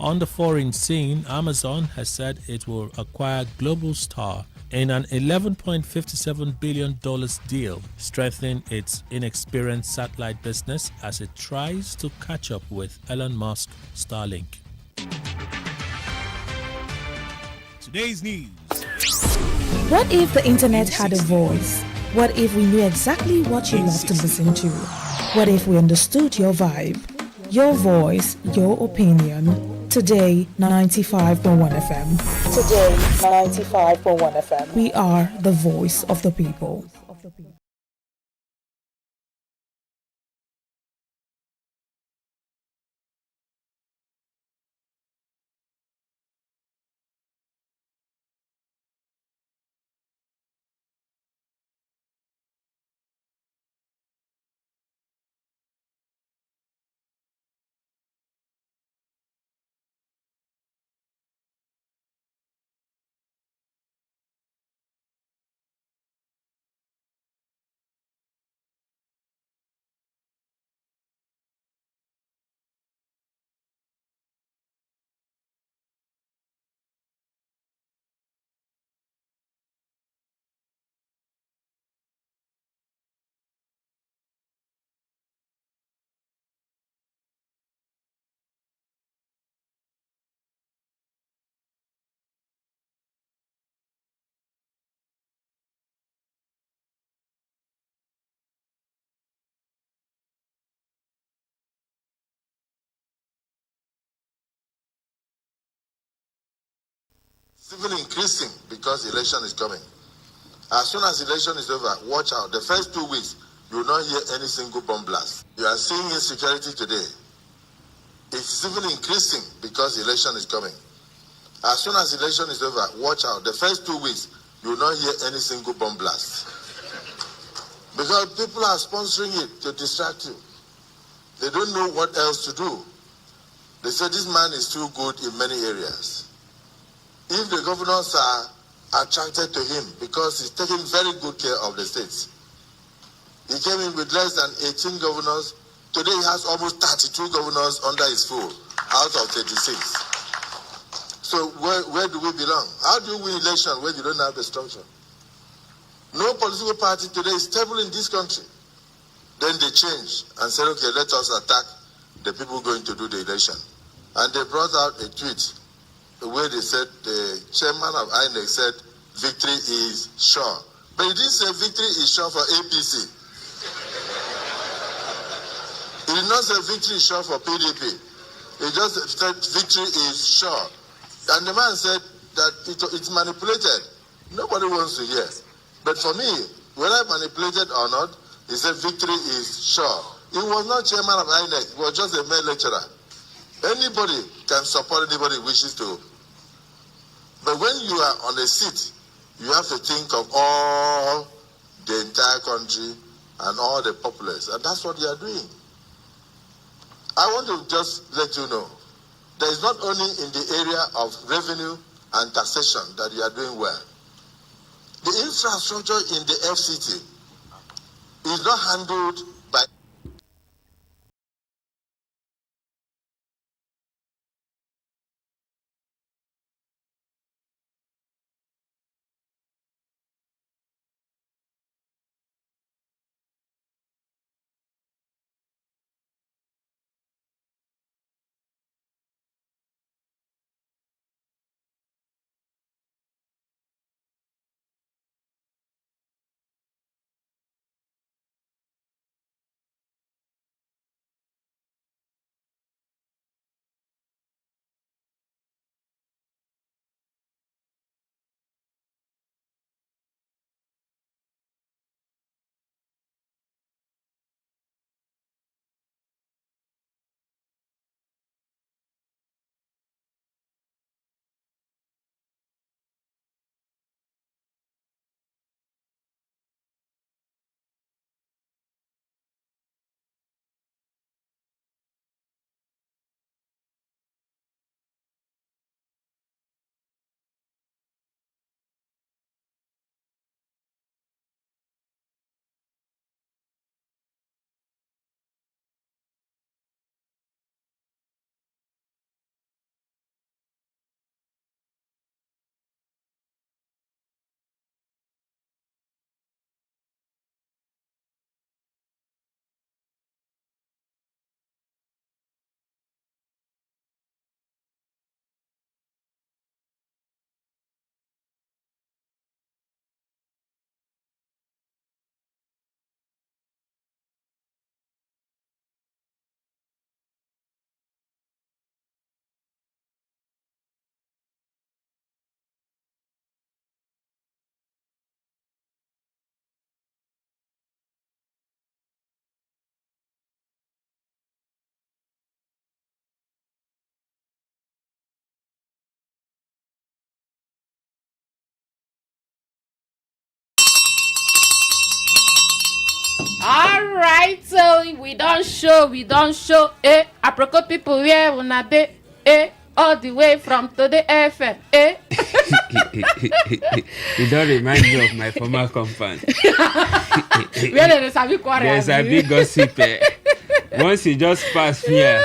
[SPEAKER 11] On the foreign scene, Amazon has said it will acquire Globalstar in an $11.57 billion deal, strengthening its inexperienced satellite business as it tries to catch up with Elon Musk's Starlink.
[SPEAKER 12] Today's news.
[SPEAKER 15] What if the internet had a voice? What if we knew exactly what you love to listen to? What if we understood your vibe, your voice, your opinion? Today, 95.1 FM. Today, 95.1 FM. We are the voice of the people.
[SPEAKER 17] Even increasing because election is coming. As soon as election is over, watch out. The first 2 weeks, you will not hear any single bomb blast. You are seeing insecurity today. It's even increasing because election is coming. As soon as election is over, watch out. The first 2 weeks, you will not hear any single bomb blast. Because people are sponsoring it to distract you. They don't know what else to do. They say this man is too good in many areas. If the governors are attracted to him because he's taking very good care of the states. He came in with less than 18 governors. Today he has almost 32 governors under his fold out of 36. So where do we belong? How do you win election when you don't have the structure? No political party today is stable in this country. Then they change and say, okay, let us attack the people going to do the election. And they brought out a tweet where they said, the chairman of INEC said, victory is sure. But he didn't say victory is sure for APC. He did not say victory is sure for PDP. He just said victory is sure. And the man said that it's manipulated. Nobody wants to hear. But for me, whether manipulated or not, he said victory is sure. He was not chairman of INEC. He was just a mere lecturer. Anybody can support anybody who wishes to. But when you are on a seat, you have to think of all the entire country and all the populace. And that's what you are doing. I want to just let you know, there is not only in the area of revenue and taxation that you are doing well. The infrastructure in the FCT is not handled by
[SPEAKER 20] right, so we don't show. Aproko people where una dey, all the way from Today FM,
[SPEAKER 19] You don't remind me of my former compound.
[SPEAKER 20] Where there is a big quarrel.
[SPEAKER 19] There's a big gossip. Once you just pass here,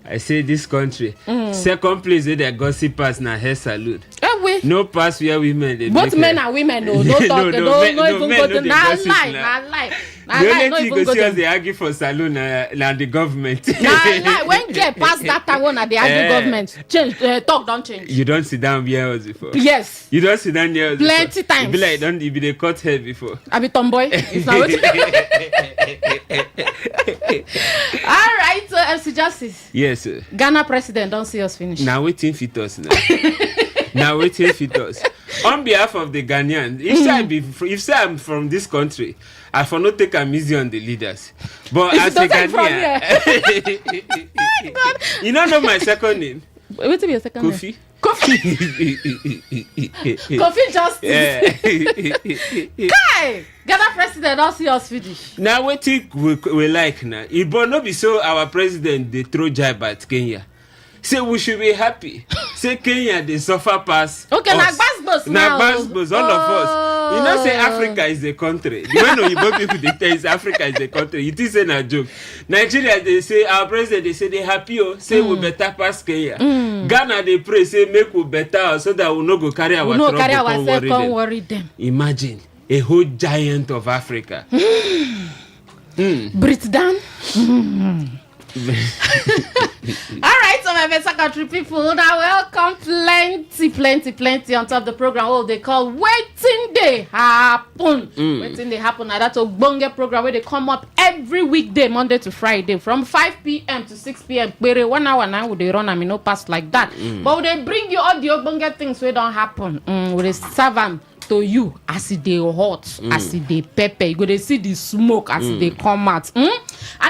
[SPEAKER 19] I say this country. Second place where the gossipers na hair salute. No pass where women. They
[SPEAKER 20] both men and women, no talk, no even go to na lie.
[SPEAKER 19] The only thing you go see us they argue for saloon na the government.
[SPEAKER 20] Nah, when get past that time when they argue government, change talk don't change.
[SPEAKER 19] You don't sit down here us before.
[SPEAKER 20] Yes.
[SPEAKER 19] You don't sit down here
[SPEAKER 20] plenty times.
[SPEAKER 19] You be like you be the cut hair before.
[SPEAKER 20] I be tomboy. It's not all right, so MC Justice.
[SPEAKER 19] Yes, sir.
[SPEAKER 20] Ghana president don't see us finish.
[SPEAKER 19] Now waiting fit us now. Now waiting fit us. On behalf of the Ghanaians, if say I'm from this country, I for not take a easy on the leaders. But as a Ghanaian, you don't know my second name.
[SPEAKER 20] What's your second
[SPEAKER 19] Kofi?
[SPEAKER 20] name? Kofi. Kofi Justice. Kai! Ghana president don't see us finish.
[SPEAKER 19] Now what we like now. It but not be so our president they throw jibe at Kenya. Say we should be happy. Say Kenya they suffer pass.
[SPEAKER 20] Okay,
[SPEAKER 19] us.
[SPEAKER 20] na gbasgbos now.
[SPEAKER 19] Na gbasgbos, all of us. You know say Africa is a country. The way you people they tell is Africa is a country. It is a joke. Nigeria they say our president they say they happy say we better pass Kenya. Ghana they pray say make we better so that we no go carry our trouble.
[SPEAKER 20] Carry ourselves, can't worry them.
[SPEAKER 19] Imagine a whole giant of Africa.
[SPEAKER 20] Breathe down. All right, so my best country people, now welcome plenty on top of the program. Oh, they call Waiting They Happen. Waiting They Happen. Now that's a bonge program where they come up every weekday, Monday to Friday, from 5 p.m. to 6 p.m. 1 hour now would they run? I mean, no pass like that. But would they bring you all the bonge things where don't happen? Would they serve them to you as it they hot, as it they pepper? You go they see the smoke as they come out. And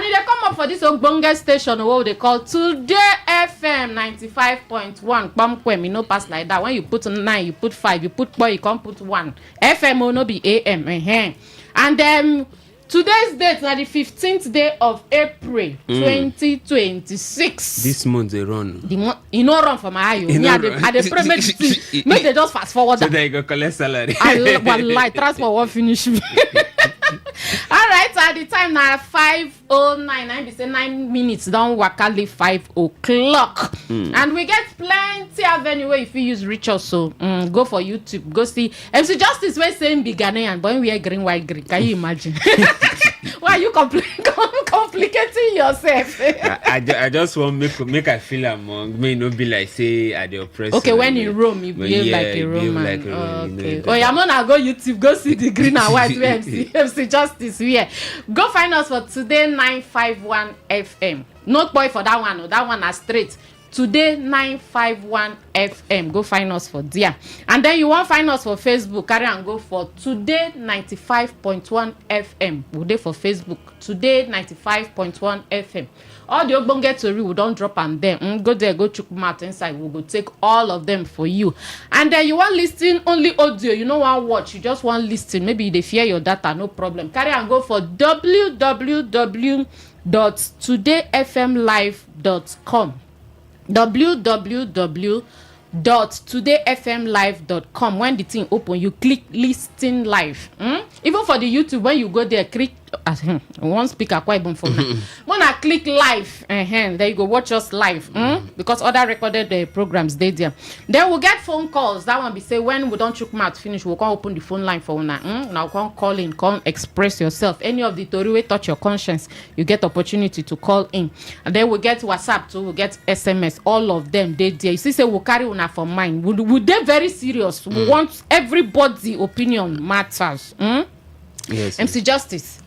[SPEAKER 20] if they come up for this Ogbonge station, what they call Today FM 95.1. Bamkwem, you know, pass like that. When you put 9, you put 5, you put 4, you can't put 1. FM will not be AM. And today's date is the 15th day of April 2026.
[SPEAKER 19] This month they run.
[SPEAKER 20] You know run for my eye. I the premium make they just fast forward.
[SPEAKER 19] So they go collect salary.
[SPEAKER 20] I like transport won't finish me. All right, so at the time now 5:09. I be say 9 minutes down Wakali 5 o'clock. And we get plenty avenue where if you use reach us. So go for YouTube, go see MC Justice way saying be Ghanaian, but when we are green, white green. Can you imagine? Why are you complicating yourself?
[SPEAKER 19] I just want make I feel among me no be like say at the oppressor.
[SPEAKER 20] Okay, when in Rome you behave like a Roman. Okay. Oh, I'm gonna go YouTube, go see the green and white MC Justice here. Go find us for Today951 FM. Not boy for that one. That one are straight. Today951 FM. Go find us for there. And then you won't find us for Facebook. Carry and go for Today95.1 FM. We'll do for Facebook. Today95.1 FM. All the Ogbonge Tori we don't drop on them. Go there, go check them out inside. We'll go take all of them for you. And then you want listen only audio. You don't want watch. You just want listen. Maybe they fear your data. No problem. Carry and go for www.todayfmlive.com. www.todayfmlive.com. When the thing open, you click listen live. Even for the YouTube, when you go there, click one speaker quite even for now. When I click live, there you go, watch us live. Because other recorded programs they there. Then we'll get phone calls. That one be say when we don't chook mouth finish, we'll come open the phone line for now. Now come call in, come express yourself. Any of the Tori way touch your conscience, you get opportunity to call in. And then we'll get WhatsApp too, we'll get SMS, all of them they there. You see, say we'll carry una for mind. Would they very serious? We want everybody opinion matters. Yes. MC Justice.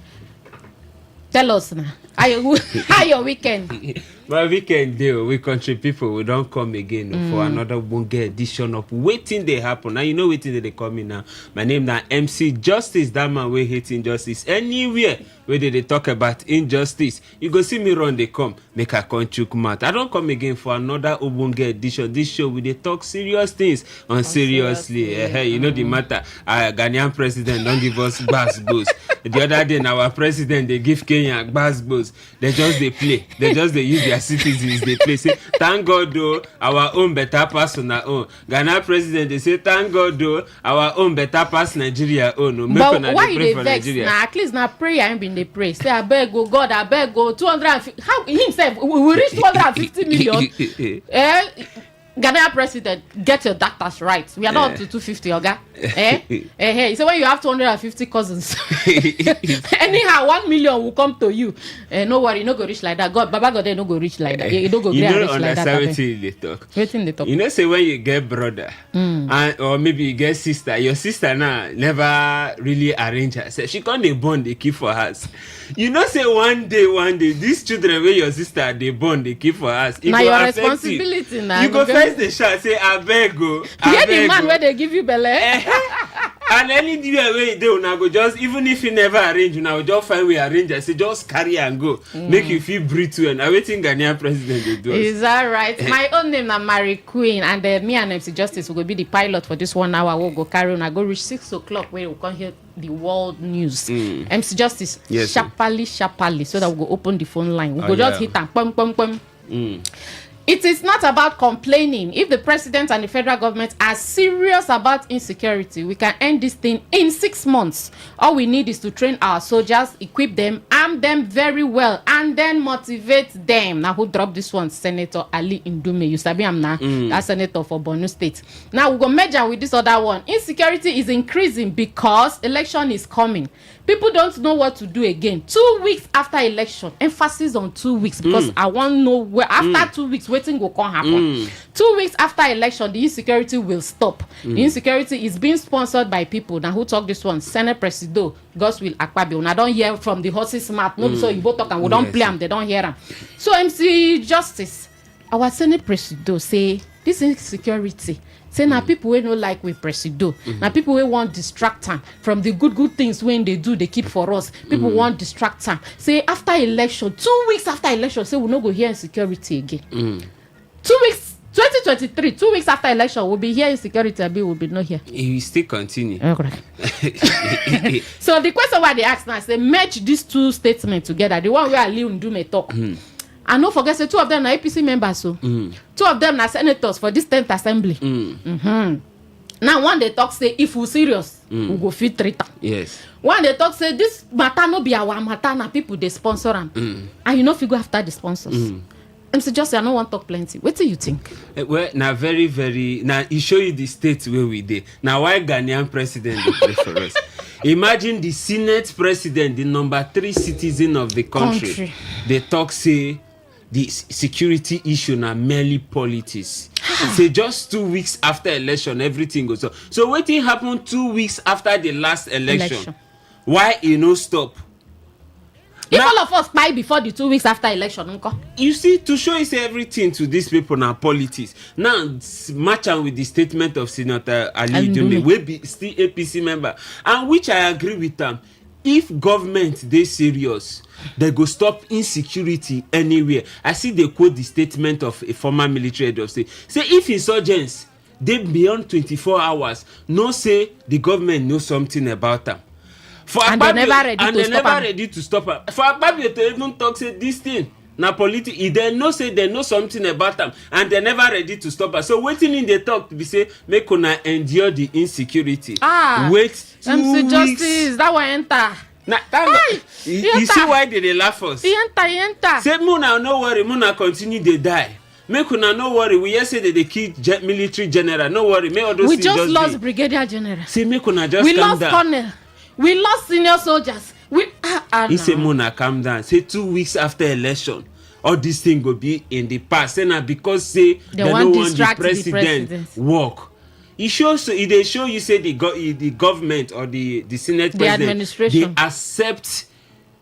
[SPEAKER 20] Tell us now.
[SPEAKER 1] How your weekend?
[SPEAKER 19] My weekend deal, we country people, we don't come again for another Bunge edition of Waiting They Happen. Now you know waiting they come in now. My name now MC Justice, that man we hate injustice. Anywhere where they talk about injustice, you go see me run, they come, make a conchuk mat. I don't come again for another Ubunge edition. This show we they talk serious things on seriously. Hey, you know the matter. Ghanaian president don't give us bass boost. The other day, our president they give Kenya bass boost. They just they play. They just they use their citizens. They play. Say thank God though our own better pass on our own. Ghana president they say thank God though our own better pass Nigeria own. No,
[SPEAKER 1] but why you they vex? Nah, at least now prayer ain't been the pray. Say I beg go God, I beg go 250. How himself we reach 250 million? Ghana president, get your data right. We are not up to 250, okay? So when you have 250 cousins, anyhow 1 million will come to you. No worry, no go rich like that. God, Baba God, they no go rich like that. You don't go rich like that.
[SPEAKER 19] They talk. You know, say when you get brother, and or maybe you get sister, your sister now never really arrange herself. She can't they bond they keep for us. You know, say one day, these children where your sister they bond they keep for us.
[SPEAKER 1] Now your responsibility now.
[SPEAKER 19] You go first the shot say I beg go.
[SPEAKER 1] Hear the man where they give you belly.
[SPEAKER 19] And any day where they una go just even if you never arrange, una just find we arrange. I say just carry and go, make you feel breathe too. And I waiting Ghanaian president they do.
[SPEAKER 1] Is that right? My own name is Mary Queen, and me and MC Justice will be the pilot for this 1 hour. We'll go carry on. I go reach 6 o'clock where we'll come hear the world news. MC Justice, yes, sharply, so that we'll go open the phone line. We'll go just hit and pum pum pum. It is not about complaining. If the president and the federal government are serious about insecurity, we can end this thing in 6 months. All we need is to train our soldiers, equip them, arm them very well, and then motivate them. Now, who dropped this one? Senator Ali Ndume. You sabi am now? That's senator for Borno State. Now, we go measure with this other one. Insecurity is increasing because election is coming. People don't know what to do again. 2 weeks after election, emphasis on 2 weeks because I want to know where after 2 weeks, waiting will come happen. 2 weeks after election, the insecurity will stop. The insecurity is being sponsored by people. Now, who talk this one? Senate Presido, Godswill Akpabio. Now, don't hear from the horse's mouth. No, so you both talk and we don't play them. They don't hear them. So, MC Justice, our Senate Presido say this insecurity. Say now people we don't like we presido. Now people we want distract them from the good things when they do they keep for us. People want distract them. Say after election, 2 weeks after election, say we'll not go here insecurity again. 2 weeks, 2023, 2 weeks after election, we'll be here insecurity. A bill will be not here.
[SPEAKER 19] It will still continue.
[SPEAKER 1] Okay. So the question why they ask now is they merge these two statements together. The one where Ali Ndume talk. And don't forget, say 2 of them are APC members. So 2 of them are senators for this 10th assembly. Now, one they talk say, if we serious, we go fit treat them.
[SPEAKER 19] Yes.
[SPEAKER 1] One they talk say, this matter no be our matter, na people they sponsor them. And you know if you go after the sponsors. I'm suggesting I don't want to talk plenty. What do you think?
[SPEAKER 19] Well, now very, very now he show you the states where we did. Now why Ghanaian president they play for us? Imagine the Senate president, the number 3 citizen of the country. They talk say the security issue now merely politics. Say just 2 weeks after election, everything goes on. So what thing happened 2 weeks after the last election? Why you no stop?
[SPEAKER 1] If now, all of us buy before the 2 weeks after election, uncle.
[SPEAKER 19] You see, to show you everything to these people now politics. Now match on with the statement of Senator Ali Ndume, will be still APC member, and which I agree with them. If government they serious, they go stop insecurity anywhere. I see they quote the statement of a former military head of state. Say if insurgents they beyond 24 hours, no say the government know something about them. For
[SPEAKER 1] and
[SPEAKER 19] Akpabio,
[SPEAKER 1] they never
[SPEAKER 19] ready to stop them. For Akpabio to even talk say this thing. Na politics, they know say they know something about them and they're never ready to stop us. So waiting in the talk to be say make una endure the insecurity. Wait 2
[SPEAKER 1] MC
[SPEAKER 19] weeks.
[SPEAKER 1] Justice, that will enter.
[SPEAKER 19] Now, you see why they laugh us?
[SPEAKER 1] He enter.
[SPEAKER 19] Say Muna no worry, Muna continue they die. Make una no worry. We just say that they kill military general. No worry. Make all those
[SPEAKER 1] we just lost brigadier general.
[SPEAKER 19] Say make una just
[SPEAKER 1] we
[SPEAKER 19] calm
[SPEAKER 1] lost
[SPEAKER 19] down.
[SPEAKER 1] colonel. We lost senior soldiers.
[SPEAKER 19] He say Muna calm down. Say 2 weeks after election, all these things will be in the past. Say now because say they don't want the president work. It shows. They show you say the government or the Senate
[SPEAKER 1] the
[SPEAKER 19] president
[SPEAKER 1] administration
[SPEAKER 19] they accept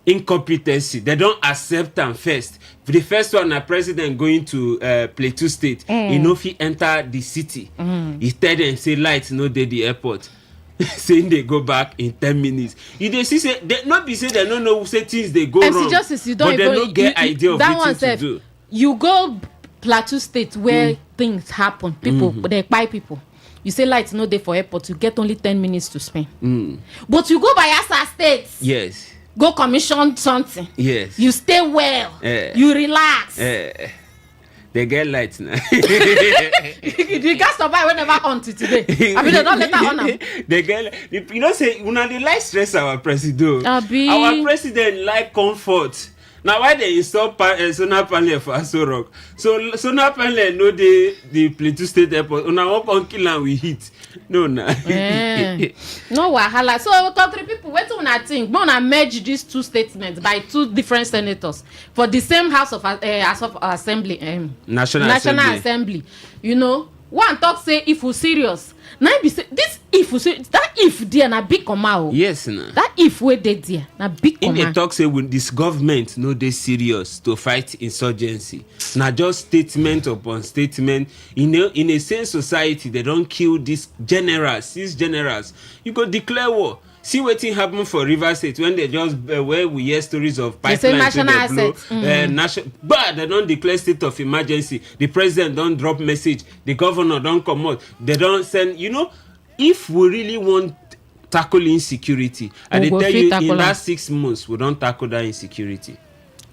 [SPEAKER 19] incompetency. They don't accept them first. The first one, a president going to Plateau State, he know if he enter the city, he tell them say lights no dey the airport. Saying they go back in 10 minutes. You they see say they not be say they don't know say things they go wrong.
[SPEAKER 1] Justice, you don't
[SPEAKER 19] but they don't get idea of what to do.
[SPEAKER 1] You go Plateau State where things happen, people they buy people. You say lights no dey for airport, you get only 10 minutes to spend. But you go Bayelsa State.
[SPEAKER 19] Yes.
[SPEAKER 1] Go commission something.
[SPEAKER 19] Yes.
[SPEAKER 1] You stay well. You relax.
[SPEAKER 19] They get lights now.
[SPEAKER 1] The gas supply will never on to today. I mean, they don't let that on now.
[SPEAKER 19] They get, you know, say, when they like stress our president. Our president like comfort. Now, why they install solar panel for Aso Rock? So solar panel no the Plateau State Airport. Una walk on kill and we hit. No, nah.
[SPEAKER 1] No wahala. So country people, wait till una think. We wanna merge these two statements by two different senators for the same House of Assembly.
[SPEAKER 19] National
[SPEAKER 1] Assembly. You know, one talk say if we serious. Now be say this if we say that if there na big comma.
[SPEAKER 19] Yes, nah.
[SPEAKER 1] That if we dey there na big comma.
[SPEAKER 19] In the talk say when this government no dey serious to fight insurgency. Na just statement upon statement. In a sane society, they don't kill these generals. You go declare war. See wetin happen for Rivers State when they just where we hear stories of pipelines
[SPEAKER 1] national assets.
[SPEAKER 19] But they don't declare state of emergency. The president don't drop message. The governor don't come out. They don't send. You know, if we really want tackle insecurity, and they tell you in that 6 months we don't tackle that insecurity.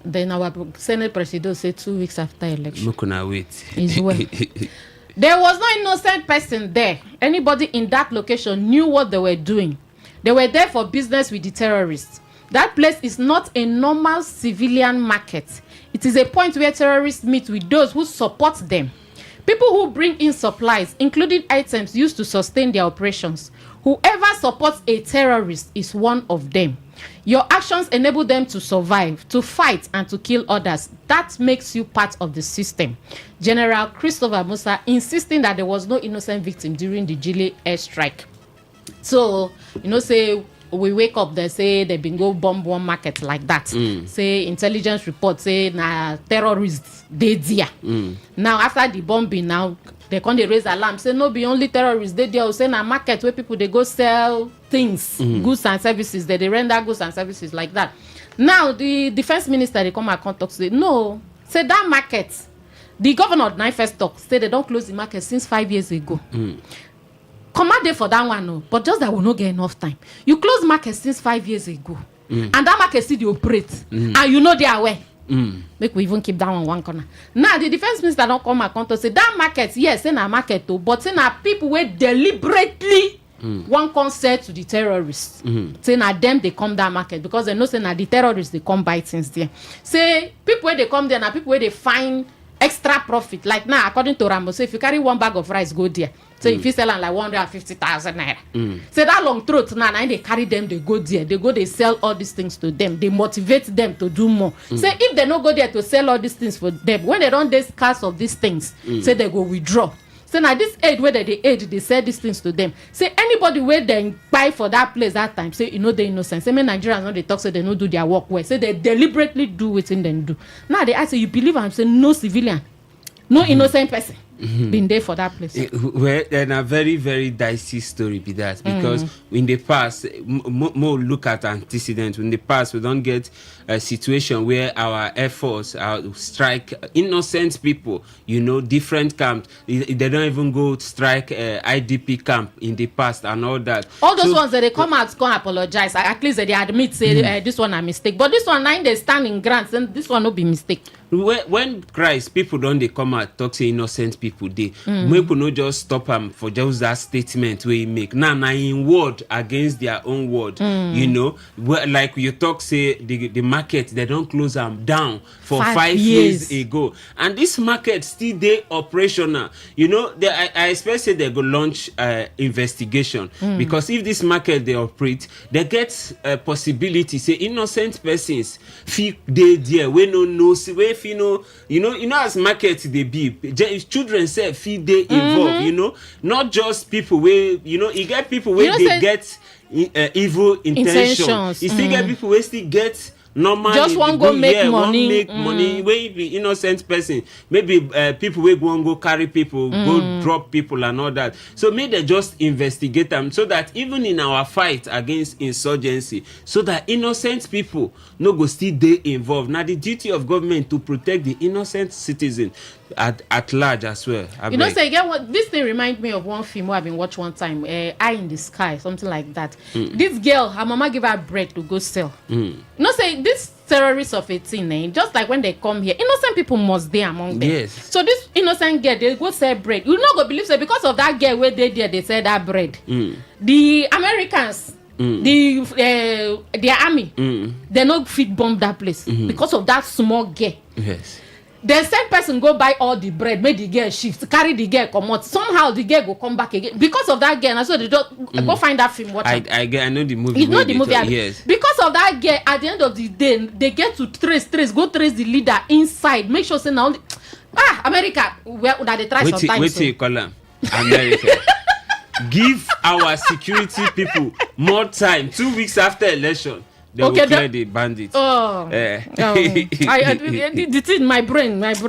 [SPEAKER 1] Then our Senate president said 2 weeks after election.
[SPEAKER 19] Look on wait.
[SPEAKER 1] Well. There was no innocent person there. Anybody in that location knew what they were doing. They were there for business with the terrorists. That place is not a normal civilian market. It is a point where terrorists meet with those who support them. People who bring in supplies, including items used to sustain their operations. Whoever supports a terrorist is one of them. Your actions enable them to survive, to fight, and to kill others. That makes you part of the system. General Christopher Musa insisting that there was no innocent victim during the Jile airstrike. So, you know, say we wake up, they say they been go bomb one market like that. Say intelligence report say na terrorists they there. Now after the bombing, now they come they raise alarm. Say no be only terrorists they there. Say na market where people they go sell things, goods and services. They render goods and services like that. Now the defense minister they come and talk say no. Say that market, the governor of Nine First talk say they don't close the market since 5 years ago. Come out there for that one, no. But just that will not get enough time. You close market since 5 years ago, and that market still they operate, and you know they are aware. Make we even keep that one corner. Now the defense minister don't come and to say that market, yes, in a market too, but in a people where deliberately one concert to the terrorists. Say na them they come that market because they know say na the terrorists they come buy things there. Say people where they come there, na people where they find extra profit. Like now, according to Rambo, say if you carry one bag of rice, go there. So if you sell on like 150,000 naira. Say that long throat now, they carry them, they go there. They sell all these things to them. They motivate them to do more. Say if they don't go there to sell all these things for them, when they don't discuss of these things, say they go withdraw. So now this aid where they sell these things to them. Say anybody where they buy for that place that time, say you know they innocent. Say many Nigerians know they talk, say they don't do their work well. Say they deliberately do what they do. Now they ask you believe I'm saying no civilian, no innocent person. Been there for that place.
[SPEAKER 19] Well, then a very, very dicey story be that because in the past, more look at antecedents. In the past, we don't get a situation where our Air Force strike innocent people, you know, different camps. They don't even go strike IDP camp in the past and all that.
[SPEAKER 1] All those ones that they come out, come apologize. At least they admit, say this one a mistake. But this one, now they stand in grants, and this one no be mistake.
[SPEAKER 19] When Christ, people don't they come out talk say innocent people they people no just stop them for just that statement where you make now in word against their own word. You know, like you talk say the market they don't close them down for 5 years ago, and this market still they operational. You know, I expect say they go launch investigation because if this market they operate, they get a possibility say innocent persons feel they there we no know where you know as market they be children say feel they involved. You know, not just people where you know you get people where they get evil intentions. You still get people where still get normally
[SPEAKER 1] just want go make money.
[SPEAKER 19] Money wey be innocent person, maybe people wey go carry people, go drop people and all that. So make they just investigate them, so that even in our fight against insurgency, so that innocent people no go still dey involved. Now the duty of government to protect the innocent citizen at large as well.
[SPEAKER 1] Say again, what this thing remind me of one film I've been watched one time, Eye in the Sky, something like that. This girl, her mama give her bread to go sell. Say this terrorists of 18, just like when they come here, innocent people must be among them.
[SPEAKER 19] Yes.
[SPEAKER 1] So this innocent girl, they go sell bread. You not go believe so because of that girl where they there, they sell that bread. The Americans, the army, they not fit bomb that place because of that small girl.
[SPEAKER 19] Yes.
[SPEAKER 1] The same person go buy all the bread, make the girl shift, carry the girl come out. Somehow the girl go come back again because of that girl. And so they don't go find that film. Watch
[SPEAKER 19] I know the movie.
[SPEAKER 1] You know the movie.
[SPEAKER 19] Yes.
[SPEAKER 1] Because of that girl, at the end of the day, they get to trace the leader inside. Make sure say now, America, where that they try sometimes.
[SPEAKER 19] Wait till you call them America. Give our security people more time. 2 weeks after election. They will clear the bandits.
[SPEAKER 1] The thing, my brain. Okay,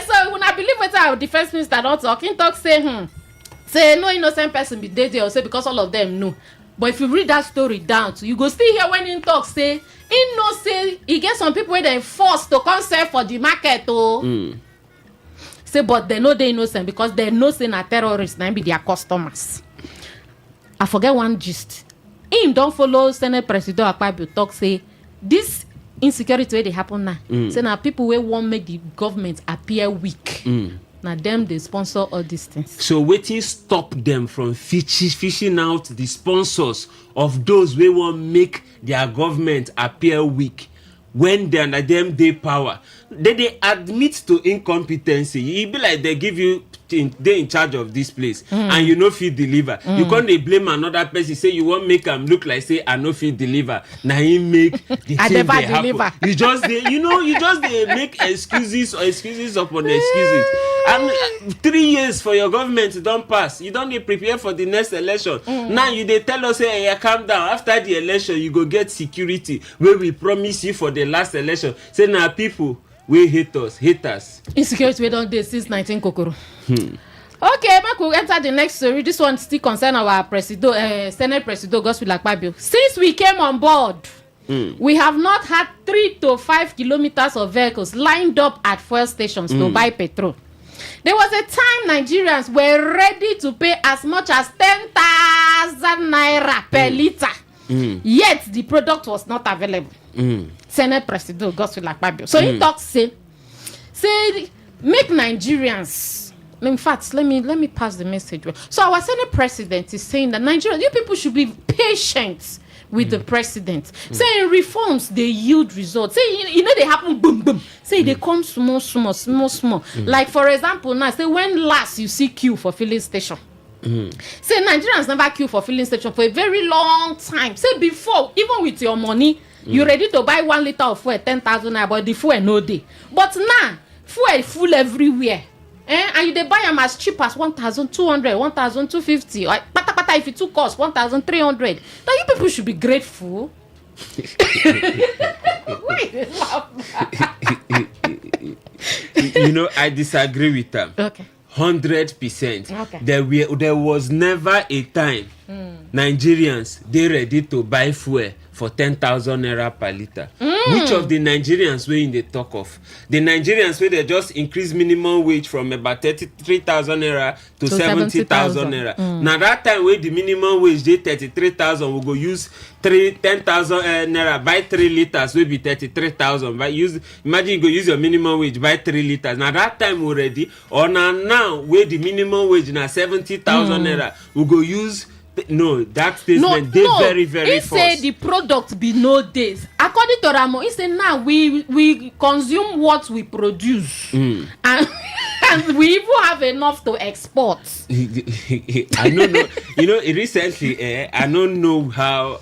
[SPEAKER 1] so when I believe what our defense minister don't talk say no innocent person be dead or say because all of them know. But if you read that story down, you go still hear when he talk say he get some people where they forced to come sell for the market say but they know they innocent because they know say na terrorists na be their customers. I forget one gist. Him don't follow Senate President Akpabio talk say this insecurity where they happen now. Say now people wey want make the government appear weak. Now them they sponsor all these things.
[SPEAKER 19] So waiting stop them from fishing out the sponsors of those wey want make their government appear weak. When they under them they power, they admit to incompetency. It be like they give you they in charge of this place and you no fit deliver. You can't they blame another person say you want make them look like say I no fit deliver. Now he make the thing they happen. You just they make excuses upon excuses. And 3 years for your government don't pass. You don't need prepare for the next election. Now you they tell us hey calm down. After the election you go get security where we promise you for the last election. Say now people we haters.
[SPEAKER 1] Insecurity we don't do since 19 Kokoro. Okay, Mark, we'll enter the next story. This one still concern our Senate President Godswill Akpabio. Since we came on board, we have not had 3 to 5 kilometers of vehicles lined up at fuel stations to buy petrol. There was a time Nigerians were ready to pay as much as 10,000 naira per liter. Yet the product was not available. Senate President Godswill Akpabio. So he talks say make Nigerians. In fact, let me pass the message. So our Senate President is saying that Nigerians, you people should be patient with the president. Saying reforms they yield results. Say they happen boom boom. Say they come small. Like for example, now say when last you see queue for filling station. Say Nigerians never queue for filling station for a very long time. Say before, even with your money, you ready to buy 1 liter of fuel 10,000 naira, but the fuel no day. But now fuel full everywhere. And they buy them as cheap as 1,200, 1,250. Pata if it took cost 1,300. Now you people should be grateful.
[SPEAKER 19] I disagree with them.
[SPEAKER 1] Okay.
[SPEAKER 19] 100%.
[SPEAKER 1] Okay.
[SPEAKER 19] There was never a time Nigerians they ready to buy fuel for 10,000 naira per liter. Which of the Nigerians we in the talk of? The Nigerians where they just increase minimum wage from about 33,000 naira to 70,000 naira. Now that time where the minimum wage they 33,000, we go use 10,000 naira buy 3 liters will be 33,000. Imagine you go use your minimum wage buy 3 liters. Now that time already, or now where the minimum wage now 70,000 naira, we go use. No, that statement they very
[SPEAKER 1] he
[SPEAKER 19] false.
[SPEAKER 1] Say the product be no days. According to Ramo, he say now we consume what we produce, and we even have enough to export.
[SPEAKER 19] I don't know. Recently, I don't know how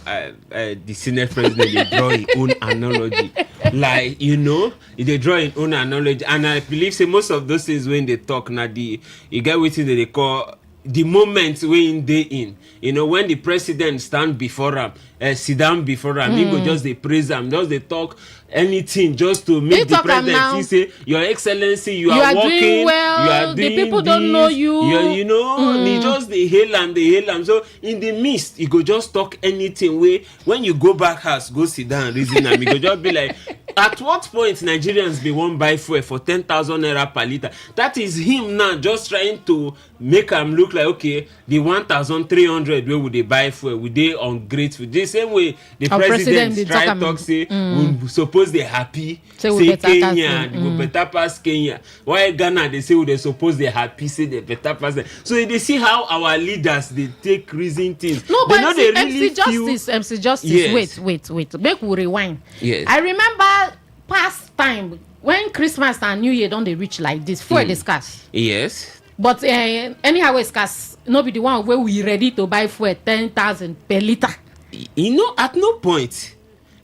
[SPEAKER 19] the Senate president they draw his own analogy. Like they draw his own analogy, and I believe say most of those things when they talk now, you get what they call. the moment wey in dey in, you know, when the president stand before am, sit down before am, he go just dey praise am, just dey talk anything just to make the president see say, Your Excellency, you are working,
[SPEAKER 1] doing well,
[SPEAKER 19] you are doing
[SPEAKER 1] the people
[SPEAKER 19] this,
[SPEAKER 1] don't know you.
[SPEAKER 19] You know, he just dey hail am. So in the midst, he go just talk anything wey when you go back house, go sit down, reason am, he go just be like, at what point Nigerians be wan buy fuel for 10,000 naira per litre? That is him now just trying to make am look like, okay, the 1,300 wey we dey buy fuel, we dey ungrateful. The same way the president try talk say we suppose dey happy, say Kenya go better pass Kenya. Why Ghana dey say we dey suppose dey happy, say dey better pass them. So you dey see how our leaders dey take reason things.
[SPEAKER 1] No, but
[SPEAKER 19] really
[SPEAKER 1] MC Justice, yes. wait. Make we rewind.
[SPEAKER 19] Yes.
[SPEAKER 1] I remember past time when Christmas and New Year don't they reach like this, fuel dey scarce.
[SPEAKER 19] Yes.
[SPEAKER 1] But anyhow it's scarce, no be the one where we ready to buy fuel 10,000 per litre.
[SPEAKER 19] You know, at no point,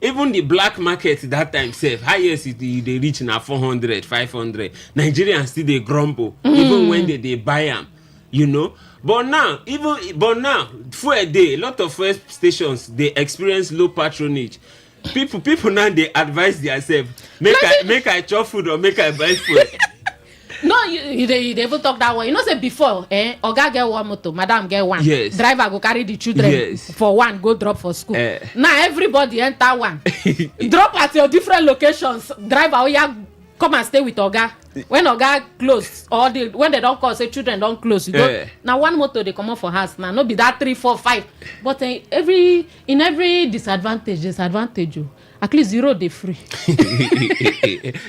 [SPEAKER 19] even the black market that time sef, highest they reach na 400, 500. Nigerians still they grumble, even when they buy them, you know. But now, fuel day, a lot of fuel stations they experience low patronage. People now they advise themselves, make I chop food or make I buy food.
[SPEAKER 1] No, you even talk that way. You know, say before, Oga get one motor, Madam get one.
[SPEAKER 19] Yes.
[SPEAKER 1] Driver go carry the children for one, go drop for school. Now everybody enter one. Drop at your different locations. Driver, come and stay with Oga. When Oga close, or when they don't call, say children don't close. You go. Now one motor they come up for house. Now no be that 3, 4, 5. But in every disadvantage. At least zero they free.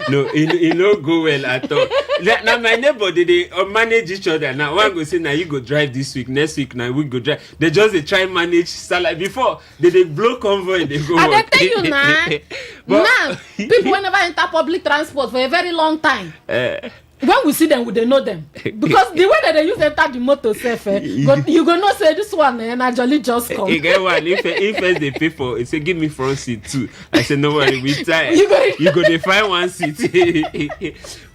[SPEAKER 19] No, it no go well at all. Now my neighbor they manage each other. Now one go say now you go drive this week, next week now we go drive. They just try manage salary before they blow convoy. They go.
[SPEAKER 1] And they tell you now. Now people will never enter public transport for a very long time. When we see them, we they know them because the way that they use enter the motor safe, you go not say this one and I jolly just come.
[SPEAKER 19] You get one if first they pay for it, say give me front seat too. I said no worry, we tired. You go they find one seat.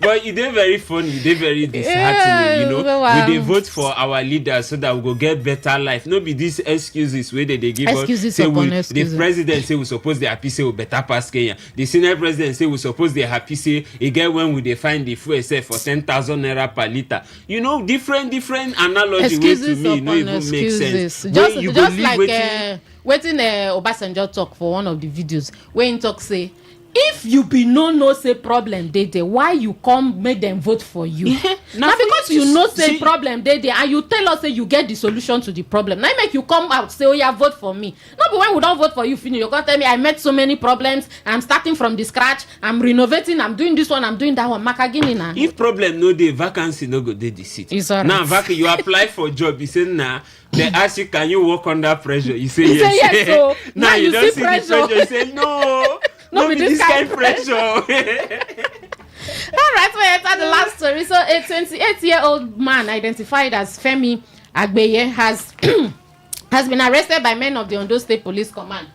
[SPEAKER 19] But it is very funny, it is very disheartening, you know. We they vote for our leaders so that we go get better life. No be these excuses where they give
[SPEAKER 1] excuses
[SPEAKER 19] us. Say
[SPEAKER 1] excuses.
[SPEAKER 19] The president say we suppose they happy say we better pass Kenya. The senior president say we suppose they happy say again when we they find the fuel say for 10,000 naira per litre. You know, different analogy way to me no even make sense.
[SPEAKER 1] Just like waiting Obasanjo talk for one of the videos when he talk say if you be no say problem dey there, why you come make them vote for you? Now because you know say problem dey there and you tell us say you get the solution to the problem. Now make you come out say oh yeah vote for me. Not be when we don't vote for you finish you gonna tell me I met so many problems, I'm starting from the scratch, I'm renovating, I'm doing this one, I'm doing that one. Makagini na.
[SPEAKER 19] If problem no dey, vacancy no go dey the seat. Now you apply for job, you say nah. They ask you can you work under pressure? You say yes.
[SPEAKER 1] Yes so
[SPEAKER 19] now you don't see pressure. The pressure. You say no. No be this kind of pressure. All
[SPEAKER 1] right, we enter the last story. So a 28-year-old man identified as Femi Agbeye has been arrested by men of the Ondo State Police Command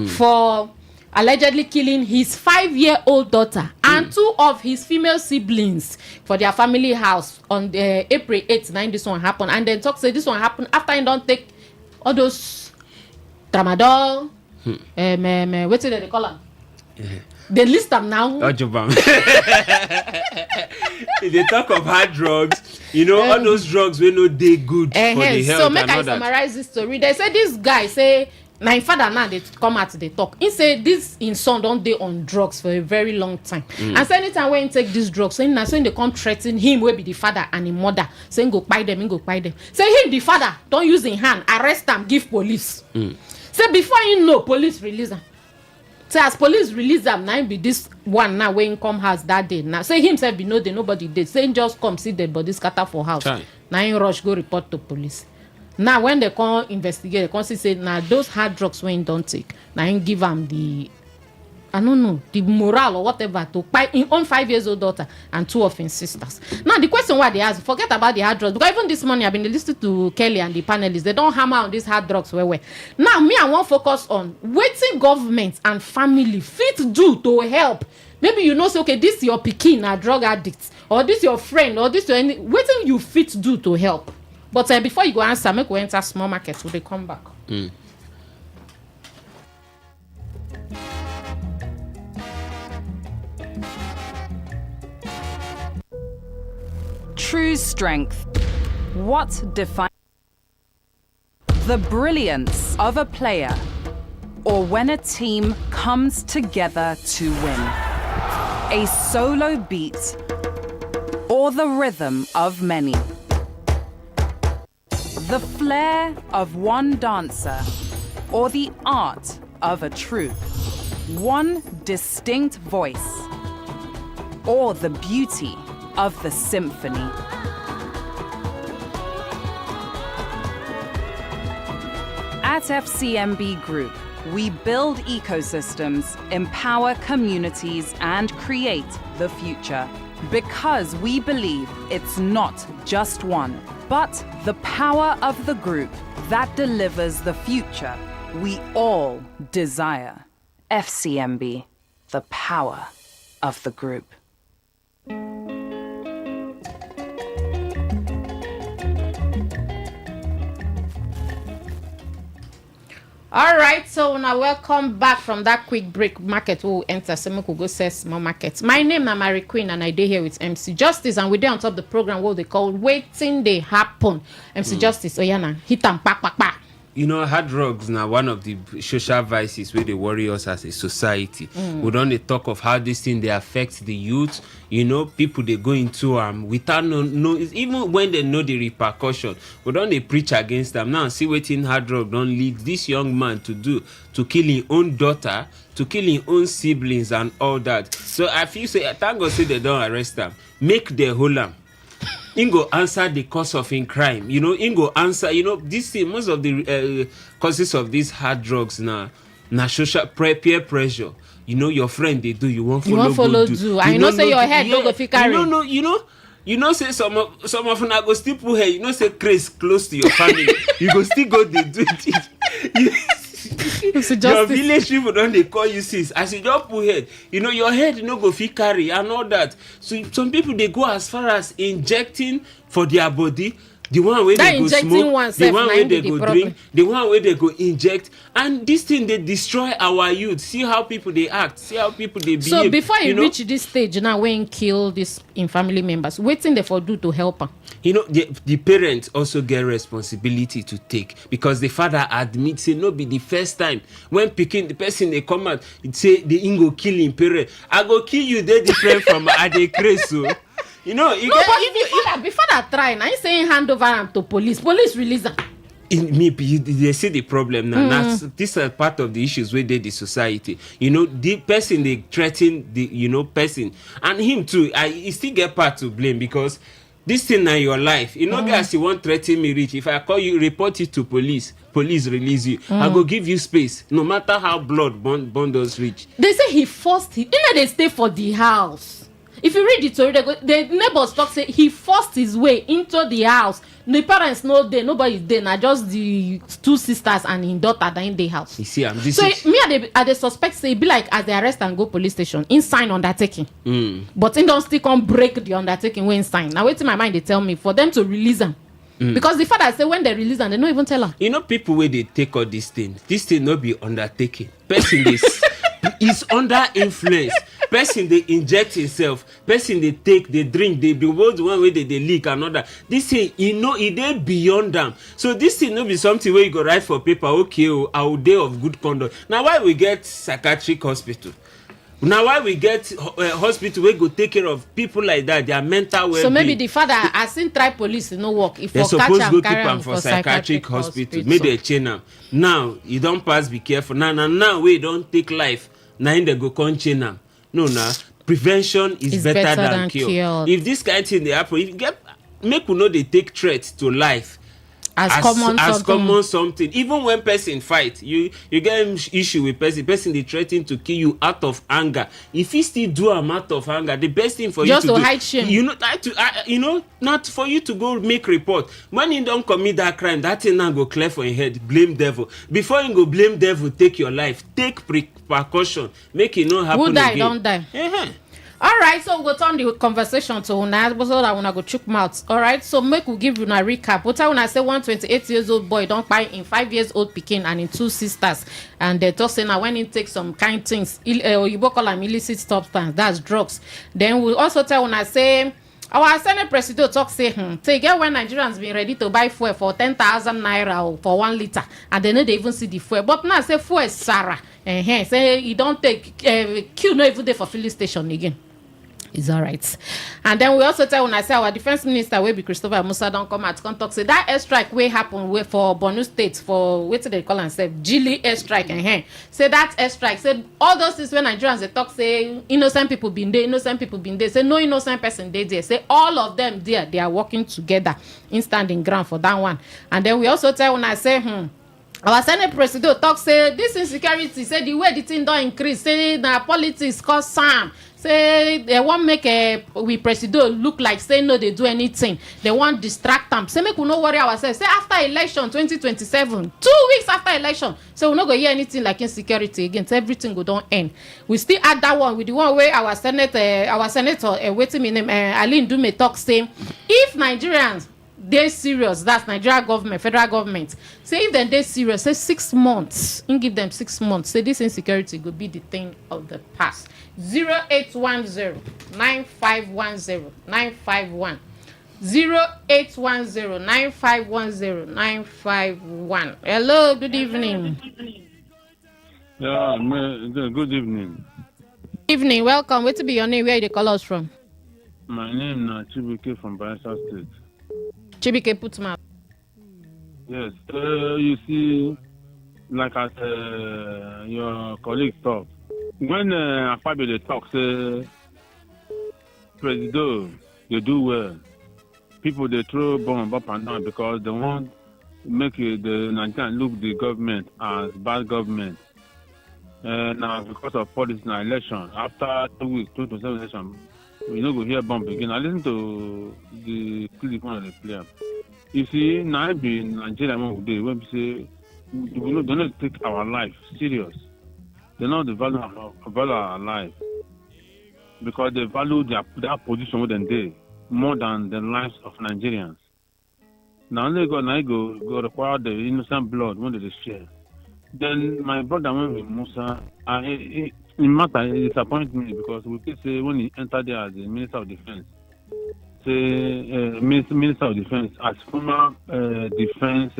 [SPEAKER 1] for allegedly killing his 5-year-old daughter and 2 of his female siblings for their family house on the April 8th. 9 this one happened, and then talk say this one happened after he don't take all those tramadol, what's it they call them? They list them now.
[SPEAKER 19] They talk of hard drugs, you know, all those drugs we know they good for the health.
[SPEAKER 1] So make I summarize this story. They say this guy say my father now they come out they talk. He say this in son don't they on drugs for a very long time. And so anytime when he take these drugs, saying they come threaten him will be the father and the mother, saying go buy them, Say him the father don't use in hand, arrest them, give police. Say before you know police release them. So as police release them, now be this one now when come house that day. Now say himself be no day, nobody did. Say just come see the body scatter for house. Now in rush go report to police. Now when they come investigate, they come say now those hard drugs when don't take. Now in give them the I don't know, the morale or whatever to buy in own 5-year-old daughter and 2 of his sisters. Now the question why they ask, forget about the hard drugs, because even this morning I've been listening to Kelly and the panelists, they don't hammer on these hard drugs where. Now me I want focus on waiting government and family fit do to help. Maybe you know say okay, this your pikin a drug addict, or this your friend, or this your any waiting you fit do to help. But before you go answer, make we enter small market. Will they come back?
[SPEAKER 7] True strength. What defines the brilliance of a player, or when a team comes together to win? A solo beat, or the rhythm of many? The flair of one dancer, or the art of a troupe? One distinct voice, or the beauty of the symphony? At FCMB Group, we build ecosystems, empower communities, and create the future. Because we believe it's not just one, but the power of the group that delivers the future we all desire. FCMB, the power of the group.
[SPEAKER 1] All right, so now welcome back from that quick break. Market will enter. So we go say small market. My name is Mary Queen, and I dey here with MC Justice, and we dey on top of the program what they call Waiting They Happen. MC Justice, Oyana, hit and pack.
[SPEAKER 19] You know, hard drugs now one of the social vices where they worry us as a society. We don't talk of how this thing they affect the youth. You know, people they go into without no even when they know the repercussion. We don't they preach against them. Now see what in hard drug don't lead this young man to do, to kill his own daughter, to kill his own siblings and all that. So I feel say thank God say they don't arrest them. Make their whole Ingo answer the cause of in crime. You know, Ingo answer, you know, this thing, most of the causes of these hard drugs now social peer pressure. You know, your friend they do, you won't follow do.
[SPEAKER 1] I know say your head don't go fit carry.
[SPEAKER 19] You know say some of them go still put hair, you know say close to your family. You go still go they do it. Your village people don't they call you sis. As you just put head, you know your head no go fit carry and all that. So some people they go as far as injecting for their body. The one where they go smoke, the one where they go drink, the one where they go inject, and this thing they destroy our youth. See how people they act, see how people they behave.
[SPEAKER 1] So before you reach this stage now, when kill this in family members, waiting they for do to help them.
[SPEAKER 19] You know, the parents also get responsibility to take because the father admits say no be the first time when picking the person they come out, it say the ingo killing parent. I go kill you, they different from I dey crazy so. You know,
[SPEAKER 1] before that try, now you saying hand over him to police release them.
[SPEAKER 19] They see the problem now. This is part of the issues where the society. You know, the person they threaten the person and him too. He still get part to blame because this thing in your life. You know, guys, you won't threaten me rich. If I call you, report it to police release you. I go give you space, no matter how blood bond us rich.
[SPEAKER 1] They say he forced him. You know, they stay for the house. If you read the story, the neighbors talk say he forced his way into the house. The parents no there, nobody's there. Now just the two sisters and his daughter that in the house.
[SPEAKER 19] You see,
[SPEAKER 1] I the suspect say it be like as they arrest and go police station, in sign undertaking. But in don't still come break the undertaking when sign. Now wait in my mind they tell me for them to release them. Because the father say when they release them, they don't even tell them.
[SPEAKER 19] You know people where they take all this thing no be undertaking. Person is under influence. Person they inject himself, person they take, they drink, they do both one way they leak another. This thing, it dey beyond them. So this thing no be something where you go write for paper, okay, our day of good conduct. Now why we get psychiatric hospital? Now why we get hospital where go take care of people like that, their mental well-being.
[SPEAKER 1] So maybe the father has seen try police no work. If
[SPEAKER 19] they supposed to go keep them for psychiatric hospital. Maybe they chain them. Now you don't pass, be careful. Now we don't take life. Now they go con chain them. No, prevention is better than cure. If this kind of thing they happen, if you make we know they take threat to life as common something. Even when person fight, you get issue with person they threaten to kill you out of anger. If he still do a out of anger, the best thing for
[SPEAKER 1] just
[SPEAKER 19] you to do,
[SPEAKER 1] hide shame.
[SPEAKER 19] Not for you to go make report. When you don't commit that crime, that thing now go clear for your head. Blame devil. Before you go blame devil, take your life. Take precaution. Make it not happen
[SPEAKER 1] again.
[SPEAKER 19] Who die,
[SPEAKER 1] don't die. All right, so we'll turn the conversation to una so that una go chook mouth. All right, so make we give una recap. What time when I say 128 years old boy don't buy in 5 years old pikin and in 2 sisters, and they talk say now when he takes some kind things, you call them illicit substance, that's drugs. Then we also tell when I say our Senate president talk say say get when Nigerians been ready to buy fuel for 10,000 naira or for 1 liter, and they no dey even see the fuel. But now say fuel is Sarah. Say you don't take queue no even dey for filling station again. It's all right. And then we also tell when I say our defense minister will be Christopher Musa don't come out come talk say that airstrike will happen for Borno State for what they call and say Gili airstrike say that airstrike say all those things when Nigerians they talk say innocent people been there say no innocent person there say all of them there they are working together in standing ground for that one. And then we also tell when I say our Senate president talk say this insecurity say the way the thing don't increase say na politics cause some say they want make we president look like say no they do anything they want distract them say make we no worry ourselves say after election 2027 2 weeks after election so we no go hear anything like insecurity again so everything go don end. We still add that one with the one where our senator waiting me name Ali Ndume talk say if Nigerians they serious, that's Nigeria government, federal government. Say if then they serious, say 6 months, and give them 6 months. Say this insecurity could be the thing of the past. 0810-9510-951. 0810-9510-951. Hello, good evening.
[SPEAKER 3] Yeah, good evening.
[SPEAKER 1] Evening, welcome. Where to be your name? Where you call us from?
[SPEAKER 3] My name is Chibuke from Bayelsa State.
[SPEAKER 1] Chibike Putman.
[SPEAKER 3] Yes, you see, like as your colleague talk, when Afabio they talk, say, President, they do well. People they throw bomb up and down because they want to make the Nigerian look the government as bad government. Now because of policy and election, after 2 weeks, 2027 election, we don't go hear bomb again. I listen to the clip one of the player. You see, now be Nigeria when we say we don't take our life serious. They know the value of our life because they value their position within they more than the lives of Nigerians. Now they go require the innocent blood when they share. Then my brother went with Musa. It matter, it disappointed me because we could say when he entered there as the Minister of Defense, Minister of Defense, as former Defense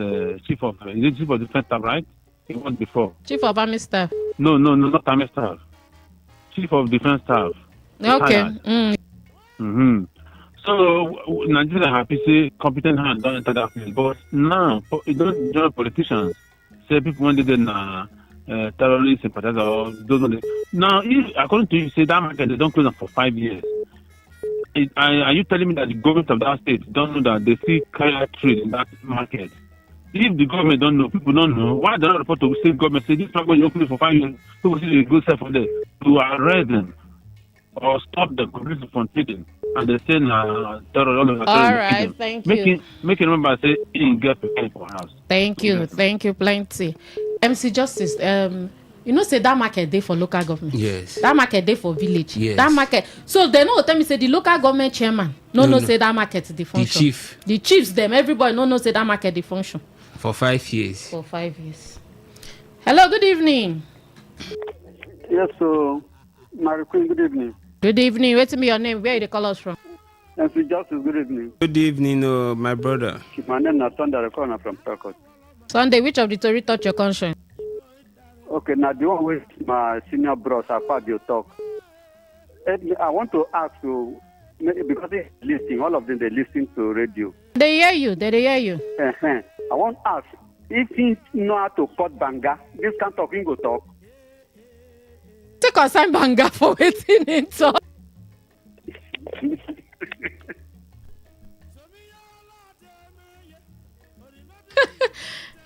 [SPEAKER 3] Chief of Defense Staff, right? He was before.
[SPEAKER 1] Chief of Army Staff.
[SPEAKER 3] No, not Army Staff. Chief of Defense Staff.
[SPEAKER 1] Okay.
[SPEAKER 3] So Nigeria happy say competent hand don't enter that place, but now it don't join politicians. Say people when they terrorist sympathizer or those. Now, if according to you, say that market they don't close them for 5 years. Are you telling me that the government of that state don't know that they see carry trade in that market? If the government don't know, people don't know, why don't report to the state government say this market you open it for 5 years, people see the good stuff for them to arrest them or stop them completely from trading? And they say terror all over.
[SPEAKER 1] All right, thank you.
[SPEAKER 3] Make it remember say in get prepared for house.
[SPEAKER 1] Thank you plenty. MC Justice, you know say that market day for local government.
[SPEAKER 19] Yes.
[SPEAKER 1] That market day for village.
[SPEAKER 19] Yes.
[SPEAKER 1] That market. So they know tell me say the local government chairman no say that market the function. The chiefs them everybody no say that market the function.
[SPEAKER 19] For 5 years.
[SPEAKER 1] For 5 years. Hello, good evening.
[SPEAKER 16] Yes, so Mary Queen, good evening.
[SPEAKER 1] Good evening. Wait to me your name. Where are you call us from?
[SPEAKER 16] MC Justice, good evening.
[SPEAKER 19] Good evening, my brother.
[SPEAKER 16] My name is Sunday Rekona from Pekot.
[SPEAKER 1] Sunday, which of the story touch your conscience?
[SPEAKER 16] Okay, now the one with my senior bros, Fabio talk. I want to ask you, because they're listening, all of them, they listen to radio.
[SPEAKER 1] They hear you.
[SPEAKER 16] I want to ask, if you know how to cut banga, this kind of talking go talk.
[SPEAKER 1] Take a sign banga for waiting in talk.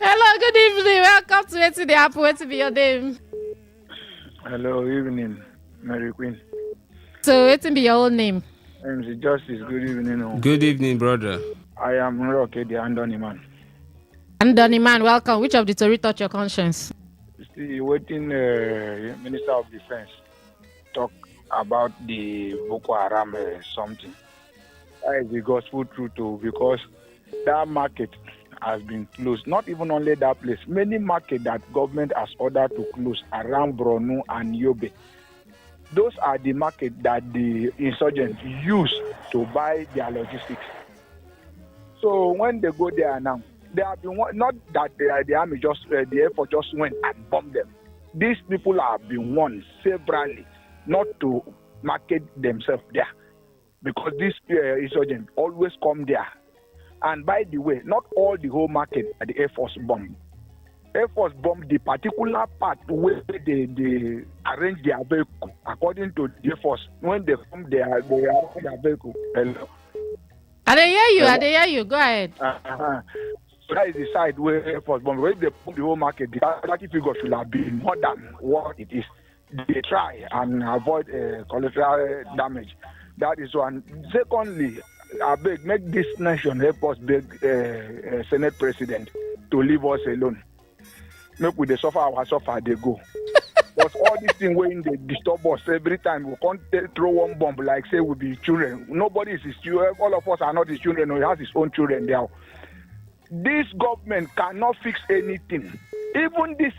[SPEAKER 1] Hello, good evening. Welcome to Waiting the Apple. Wait to be your name.
[SPEAKER 22] Hello, evening, Mary Queen.
[SPEAKER 1] So, wait to be your own name.
[SPEAKER 22] MC Justice, good evening.
[SPEAKER 19] Good evening, brother.
[SPEAKER 22] I am Rocky, the Andoni man.
[SPEAKER 1] Andoni man, welcome. Which of the story touch your conscience?
[SPEAKER 22] Still waiting, Minister of Defense talk about the Boko Haram something. That is the gospel truth too, because that market has been closed. Not even only that place, many markets that government has ordered to close around Borno and Yobe. Those are the markets that the insurgents use to buy their logistics. So when they go there now, they have been not that the army just the Air Force just went and bombed them. These people have been warned severally not to market themselves there, because these insurgents always come there. And by the way, not all the whole market are the Air Force bomb. Air Force bomb the particular part where they arrange their vehicle according to the Air Force. When they come there, they arrange their vehicle. Hello.
[SPEAKER 1] I didn't hear you. Go ahead.
[SPEAKER 22] So that is the side where Air Force bomb. When they bomb the whole market, the casualty figure should have been more than what it is. They try and avoid collateral damage. That is one. Secondly, I beg, make this nation help us beg Senate President to leave us alone. Make we they suffer our suffer, they go. But all these things when they disturb us every time, we can't throw one bomb like say we be children. Nobody is his children. All of us are not his children. He has his own children there. This government cannot fix anything. Even this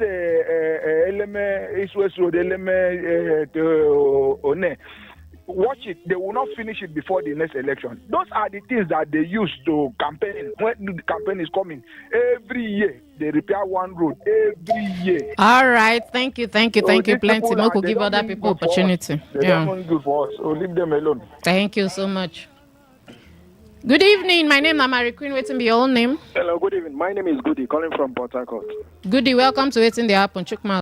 [SPEAKER 22] watch it, they will not finish it before the next election. Those are the things that they use to campaign. When the campaign is coming, every year they repair one road. Every year.
[SPEAKER 1] All right, thank you. Plenty. We could give other people opportunity.
[SPEAKER 22] They don't good for us, so leave them alone.
[SPEAKER 1] Thank you so much. Good evening. My name is Mary Queen. Waiting be your own name.
[SPEAKER 2] Hello, good evening. My name is Goody, calling from Port Harcourt.
[SPEAKER 1] Goody, welcome to Waiting the App on Chukma.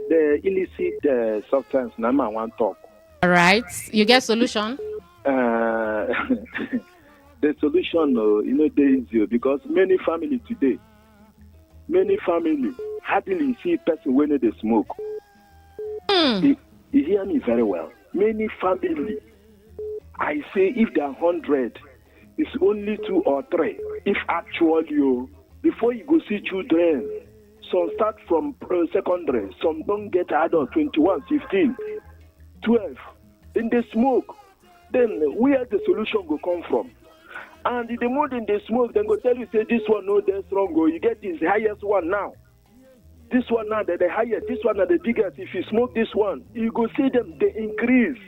[SPEAKER 2] The illicit substance, number one talk.
[SPEAKER 1] All right. You get solution?
[SPEAKER 2] The solution, there is because many families today, hardly see person when they smoke. You hear me very well. Many families, I say if there are 100, it's only 2 or 3. If actually, before you go see children, some start from secondary, some don't get adult, 21, 15, 12. Then they smoke. Then where the solution will come from? And the more they smoke, then go tell you, say, this one, no, that's wrong. You get this highest one now. This one now, they're the highest. This one are the biggest. If you smoke this one, you go see them, they increase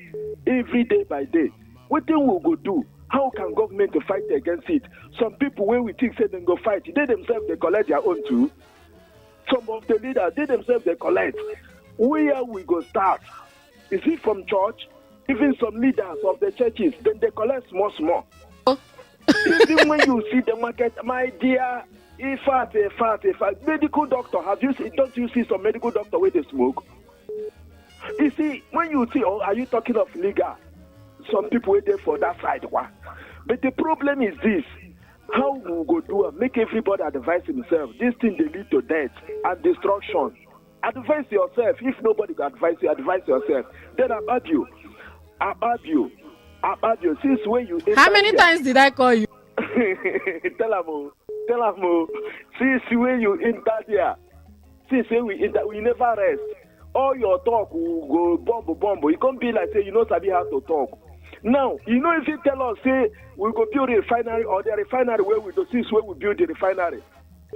[SPEAKER 2] every day by day. What they will go do? How can government fight against it? Some people, when we think, say, they go fight, they themselves, they collect their own too. Some of the leaders, they themselves, they collect. Where we go start? Is it from church? Even some leaders of the churches, then they collect small. Even when you see the market, my dear, if fat. Medical doctor, don't you see some medical doctor where they smoke? You see, when you see, are you talking of legal? Some people wait there for that side. But the problem is this. How we go do it? Make everybody advise himself. This thing they lead to death and destruction. Advise yourself. If nobody can advise you, advise yourself. Then about you. Since when you
[SPEAKER 1] how many times did I call you?
[SPEAKER 2] Tell them. Since when you enter there, since when we enter, we never rest. All your talk will go bomb. You can't be like say you know sabi how to talk. Now, if you tell us, say, we go build a refinery or the refinery where we do, since where we build the refinery,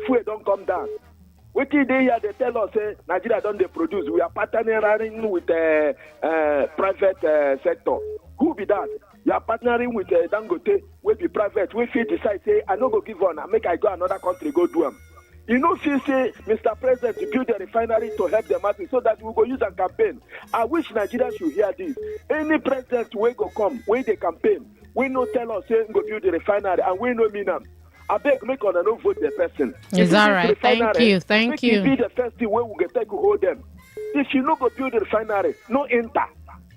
[SPEAKER 2] fuel don't come down. What they here, they tell us, say, Nigeria don't they produce. We are partnering with the private sector. Who be that? You are partnering with Dangote, we be private. We feel decide, say, I no go give on, I make I go another country, go do them. Feel say, Mr. President, to build a refinery to help the masses so that we go use a campaign. I wish Nigeria should hear this. Any president will go come, when they campaign, we no tell us, say, go build the refinery, and we no mean them. I beg, make on no vote the person.
[SPEAKER 1] It's all right. Thank you.
[SPEAKER 2] Make it be the first thing where we get take hold them. If you no go build the refinery, no enter.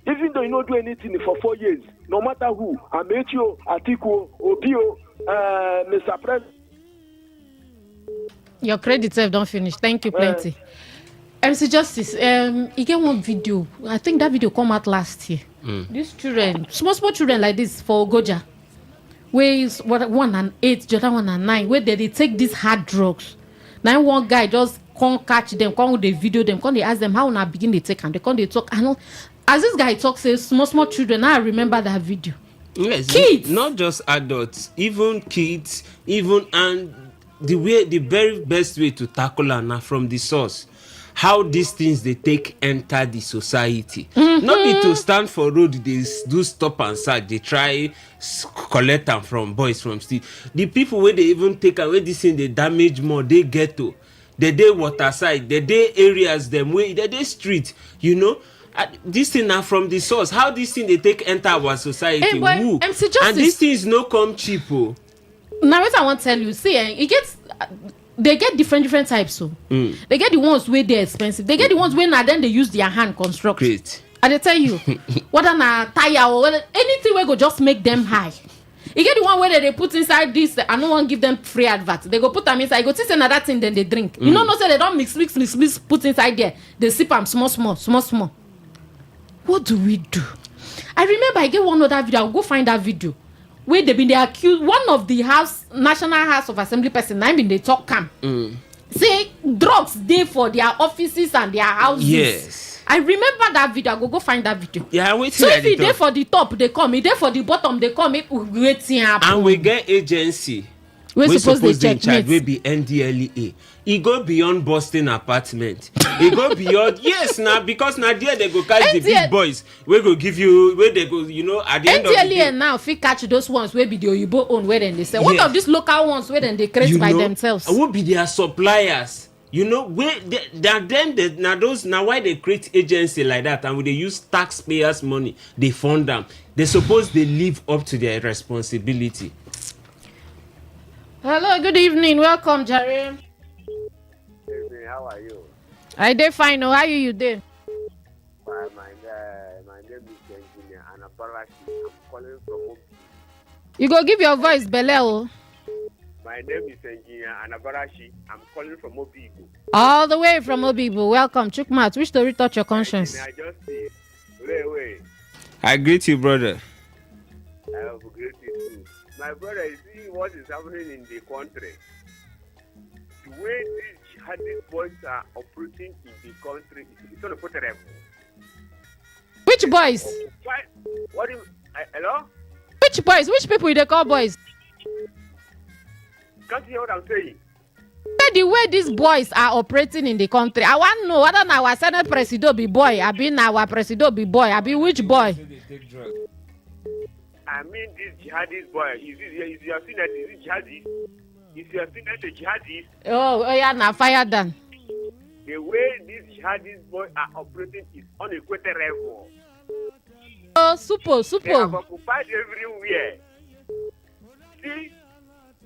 [SPEAKER 2] Even though you no do anything for 4 years, no matter who, Ametio, Atiku, Obio, Mr. President.
[SPEAKER 1] Your credit self don't finish. Thank you plenty. MC Justice, you get one video. I think that video come out last year. These children, small children like this for Goja, where is 1 and 8, the other 1 and 9, where they take these hard drugs. Now one guy just can't catch them, can't they video them, can't they ask them how now begin they take and they can't they talk. As this guy talks, says small children. I remember that video.
[SPEAKER 19] Yes,
[SPEAKER 1] kids,
[SPEAKER 19] not just adults, even kids, and the very best way to tackle am na from the source. How these things they take enter the society. Not be to stand for road, they do stop and search, they try collect them from boys from street. The people where they even take away this thing, they damage more, they ghetto, they water side, they areas them way, they street, this thing now from the source. How this thing they take enter our society?
[SPEAKER 1] Hey boy,
[SPEAKER 19] Woo.
[SPEAKER 1] MC Justice.
[SPEAKER 19] And these things no come cheap. Oh.
[SPEAKER 1] Now what I want to tell you, see, it gets. They get different types. So they get the ones where they're expensive. They get the ones where now then they use their hand construct.
[SPEAKER 19] Great.
[SPEAKER 1] And they tell you whether na tire or whether anything where go just make them high. You get the one where they put inside this. I don't want to give them free advert. They go put them inside. Go taste another thing, then they drink. You know, no say they don't mix. Put inside there. They sip them small. What do we do? I remember I get one other video. I'll go find that video where they been accused. One of the National House of Assembly person, I mean they talk calm. Say drugs there for their offices and their houses.
[SPEAKER 19] Yes.
[SPEAKER 1] I remember that video. I go find that video.
[SPEAKER 19] Yeah, wait.
[SPEAKER 1] So if they for the top, they come. If they for the bottom, they come.
[SPEAKER 19] And we get agency.
[SPEAKER 1] We supposed
[SPEAKER 19] to check. We be NDLEA. It go beyond Boston apartment. It go beyond now because now there they go catch the big boys. We go give you where they go. At the end of the day.
[SPEAKER 1] Now if we catch those ones where be the Oyibo own where then they say what of these local ones where then they create by themselves.
[SPEAKER 19] Who be their suppliers? Where now why they create agency like that and when they use taxpayers' money, they fund them. They suppose they live up to their responsibility.
[SPEAKER 1] Hello, good evening. Welcome, Jerry.
[SPEAKER 5] How are you?
[SPEAKER 1] I dey fine. How are you there?
[SPEAKER 5] My name is Engineer Anabarashi. I'm calling from Obi.
[SPEAKER 1] You go give your voice, Beleo.
[SPEAKER 5] My name is Engineer Anabarashi. I'm calling from Obi.
[SPEAKER 1] All the way from Obi. Welcome, Chukmat. Which story touch your conscience?
[SPEAKER 5] I just see. Wait.
[SPEAKER 19] I greet you, brother.
[SPEAKER 5] I have greeted you. My brother, you see what is happening in the country. The way these jihadist boys are operating in the country is on a put level.
[SPEAKER 1] Which boys?
[SPEAKER 5] What do you... hello?
[SPEAKER 1] Which boys? Which people they call boys?
[SPEAKER 5] Can't you hear what I'm saying?
[SPEAKER 1] The way these boys are operating in the country, I want to know whether our Senate President be boy, I mean our President be boy, I mean which boy?
[SPEAKER 5] I mean this jihadist boy. Is your Senate is it jihadist? Is your Senate a jihadist?
[SPEAKER 1] Oh yeah, now fire done.
[SPEAKER 5] The way these jihadist boys are operating is unequated level.
[SPEAKER 1] Oh, super.
[SPEAKER 5] They have occupied everywhere. See,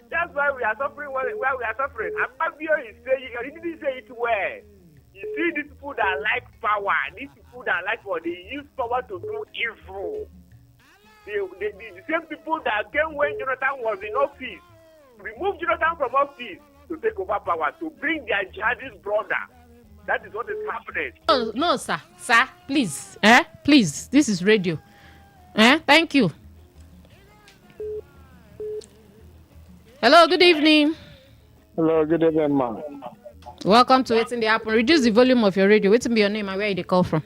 [SPEAKER 5] that's why we are suffering. Where we are suffering. And Fabio is saying, he didn't say it well. You see, these people that like power, these people that like power, they use power to do evil. The same people that came when Jonathan was in office, remove Jonathan from office to take over power, to bring their jihadist brother. That is what is happening.
[SPEAKER 1] No, sir, please, please. This is radio. Thank you. Hello, good evening.
[SPEAKER 18] Hello, good evening, ma'am.
[SPEAKER 1] Welcome to What's in the Happen. Reduce the volume of your radio. What's be your name and where you call from?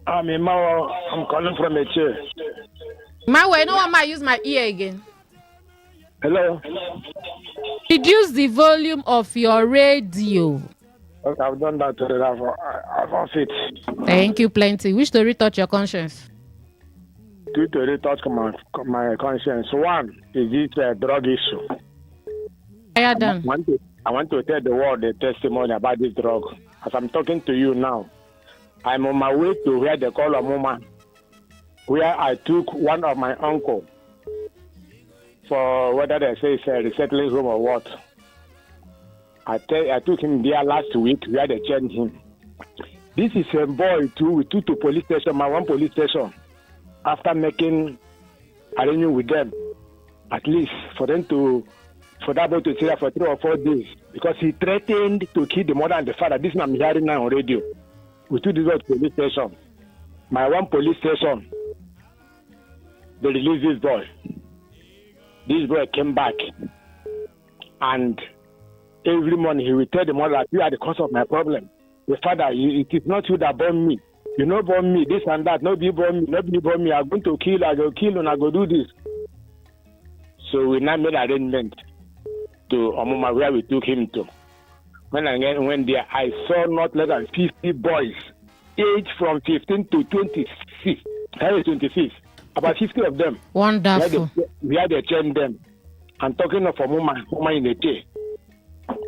[SPEAKER 18] I'm Imawa. I'm calling from a chair.
[SPEAKER 1] Mawa, no one might use my ear again.
[SPEAKER 18] Hello.
[SPEAKER 1] Reduce the volume of your radio.
[SPEAKER 18] Okay, I've done that today. I've off it.
[SPEAKER 1] Thank you, plenty. Which story touch your conscience?
[SPEAKER 18] Two story touch my conscience. One is this drug issue.
[SPEAKER 1] I done.
[SPEAKER 18] I want to tell the world the testimony about this drug. As I'm talking to you now, I'm on my way to where they call a woman, where I took one of my uncle for whether they say it's a resettling home or what. I took him there last week where they changed him. This is a boy too. We took to police station, my one police station, after making arrangement with them, at least for that boy to stay there for 3 or 4 days, because he threatened to kill the mother and the father. This is I'm hearing now on radio. We took this to police station. My one police station, they released this boy. This boy came back, and every morning he will tell the mother that you are the cause of my problem. The father, it is not you that born me.
[SPEAKER 6] You know bomb me, this and that. Nobody bomb me. I'm going to kill. I go kill and I go do this. So we now made arrangement to Omoma where we took him to. When I went there, I saw not less than 50 boys, aged from 15 to 26. 26. About 50 of them.
[SPEAKER 1] Wonderful.
[SPEAKER 6] We had to train them. I'm talking of Omoma in the day.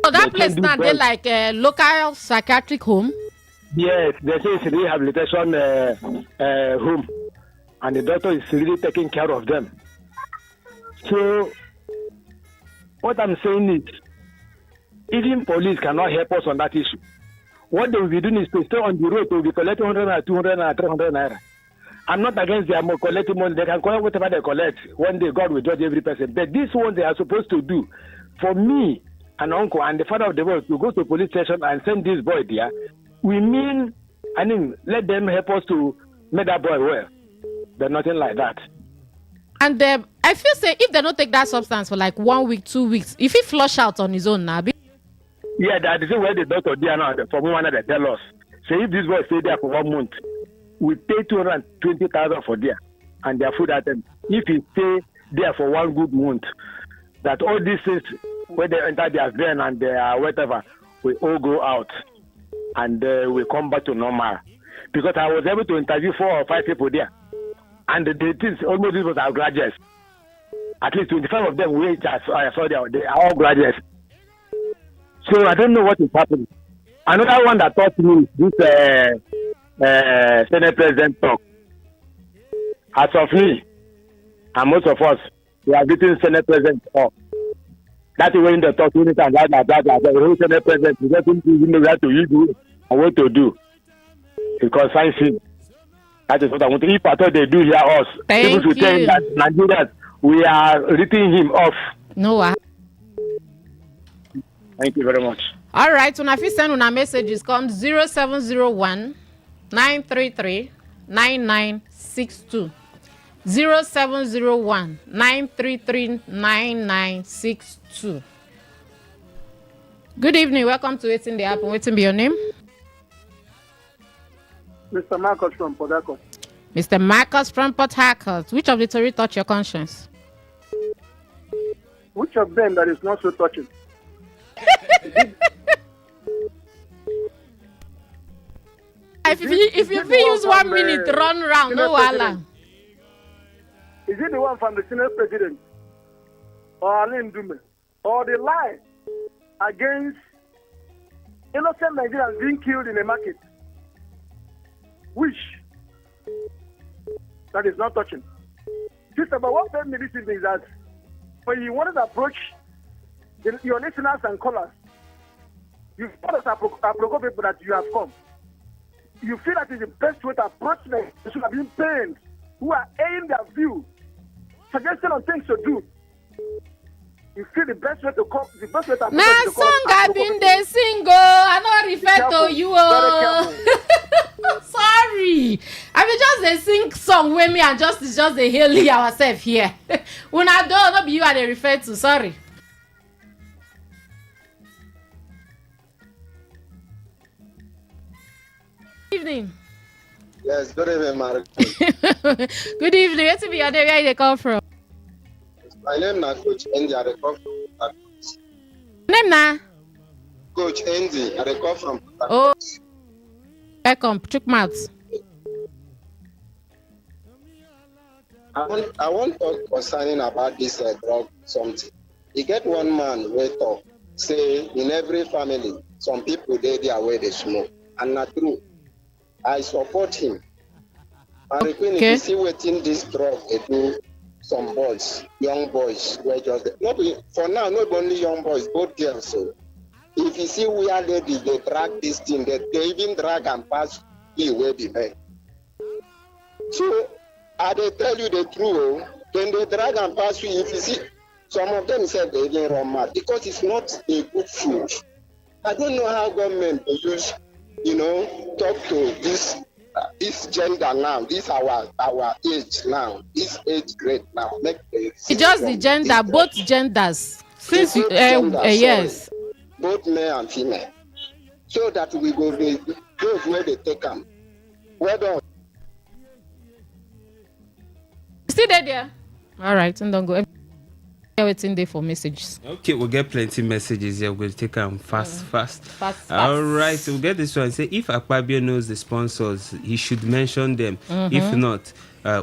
[SPEAKER 1] So that place now, they like a local psychiatric home?
[SPEAKER 6] Yes, they say it's a rehabilitation home. And the doctor is really taking care of them. So, what I'm saying is, even police cannot help us on that issue. What they will be doing is to stay on the road to be collecting 100, 200, 300 naira. I'm not against them collecting money. They can collect whatever they collect. One day God will judge every person. But this one they are supposed to do. For me, an uncle and the father of the boy to go to police station and send this boy there, let them help us to make that boy well. But nothing like that.
[SPEAKER 1] And I feel say if they don't take that substance for like 1 week, 2 weeks, if he flush out on his own now.
[SPEAKER 6] Yeah, that is where the doctor there now for one they tell us. So if this boy stay there for 1 month, we pay 220,000 for there and their food item. If he stay there for 1 good month, that all these things when they enter their vein and their whatever, we all go out and we come back to normal. Because I was able to interview 4 or 5 people there. And the things almost was our graduates. At least 25 of them I saw they are all graduates. So I don't know what is happening. Another one that taught me this Senate President talk. As of me, and most of us, we are beating Senate President up. That's when they talk unit and that. The whole Senate President, we don't even know what to use and what to do. It concerns him. That is what I want to. If I thought they do hear us, people should tell him that Nigerians, we are ripping him off.
[SPEAKER 1] No,
[SPEAKER 6] Thank you very much.
[SPEAKER 1] All right, when I send una messages, come 0701 933 9962. 0701 933 9962. Good evening, welcome to Waiting the App. Waiting be your name?
[SPEAKER 18] Mr. Marcus from Port Harcourt.
[SPEAKER 1] Mr. Marcus from Port Harcourt. Which of the three touch your conscience?
[SPEAKER 18] Which of them that is not so touching?
[SPEAKER 1] If you use 1 minute, run round, no wala.
[SPEAKER 18] Is it the one from the Senate President? Or Alim Dume? Or the lie against innocent Nigerians being killed in a market? Which? That is not touching. Sister, but what made me this evening is that when you wanted to approach your listeners and callers, you thought as apropos people that you have come. You feel that is the best way to approach them. You should have been pained who are airing their view, suggesting on things to do. You feel the best way to come, the best way to approach
[SPEAKER 1] them. Nah, song I been there single. I not refer to you. Sorry. I mean just they sing song with me and just the hail ourselves here. When I don't, not be you are they refer to. Sorry. Evening.
[SPEAKER 21] Yes, good evening, Mark.
[SPEAKER 1] Good evening. Where to be your name? Where you come from?
[SPEAKER 21] My name is Coach Andy. I come from
[SPEAKER 1] name na?
[SPEAKER 21] Coach Andy. I come from.
[SPEAKER 1] Oh. Welcome. Check mouth.
[SPEAKER 21] I want to talk concerning about this drug something. You get one man who talk say in every family some people they where they smoke and not true. I support him. And if you see waiting this drug, they do some boys, young boys, where just for now, not only young boys, both girls. So if you see we are ladies, they drag this thing, they even drag and pass the way the men. So I they tell you the truth, when they drag and pass you, if you see some of them said they didn't run mad because it's not a good food. I don't know how government use, talk to this gender now, this our age now, this age grade now.
[SPEAKER 1] It's just the gender, both genders. Since yes,
[SPEAKER 21] both male and female, so that we go be those where they take them. Well done.
[SPEAKER 1] Still there? All right, and don't go. Waiting there for messages.
[SPEAKER 19] Okay, we'll get plenty messages here. We'll take them fast. All right, so we'll get this one. Say if Akpabio knows the sponsors, he should mention them. If not,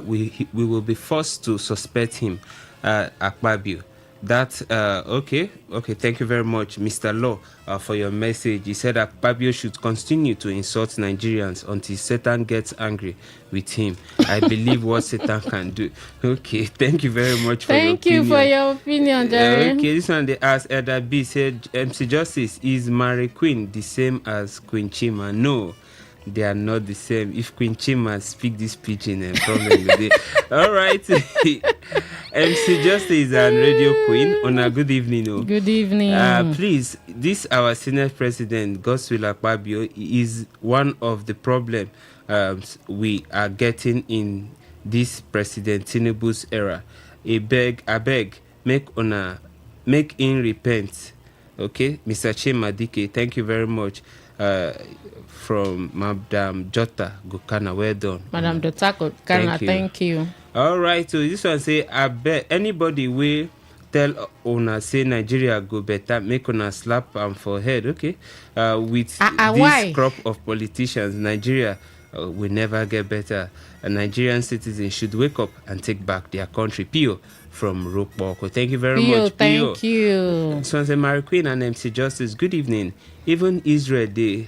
[SPEAKER 19] we will be forced to suspect him, Akpabio. That okay. Thank you very much, Mr. Law, for your message. He said Akpabio should continue to insult Nigerians until Satan gets angry with him. I believe what Satan can do. Okay, thank you very much for your opinion.
[SPEAKER 1] Thank you for your opinion, Jerry.
[SPEAKER 19] Okay, this one they asked Elder B said MC Justice, is Mary Queen the same as Queen Chima? No. They are not the same. If Queen Chima speak this pidgin, problem with it. All right. MC Justice and Radio Queen. On a good evening. Oh.
[SPEAKER 1] Good evening.
[SPEAKER 19] Please, this our Senate President, Godswill Akpabio, is one of the problems we are getting in this President Tinubu's era. I beg, make him repent. Okay, Mr. Chima Dike, thank you very much. From Madam Jota Gukana. Well done.
[SPEAKER 1] Madam Jota Gukana, thank you.
[SPEAKER 19] All right, so this one say, I bet anybody will tell una say Nigeria go better, make una slap am for head, okay? With this crop of politicians, Nigeria will never get better. Nigerian citizens should wake up and take back their country. Pio from Rokboko. Thank you very much. Pio.
[SPEAKER 1] Thank you.
[SPEAKER 19] So say Mary Queen and MC Justice, good evening. Even Israel, they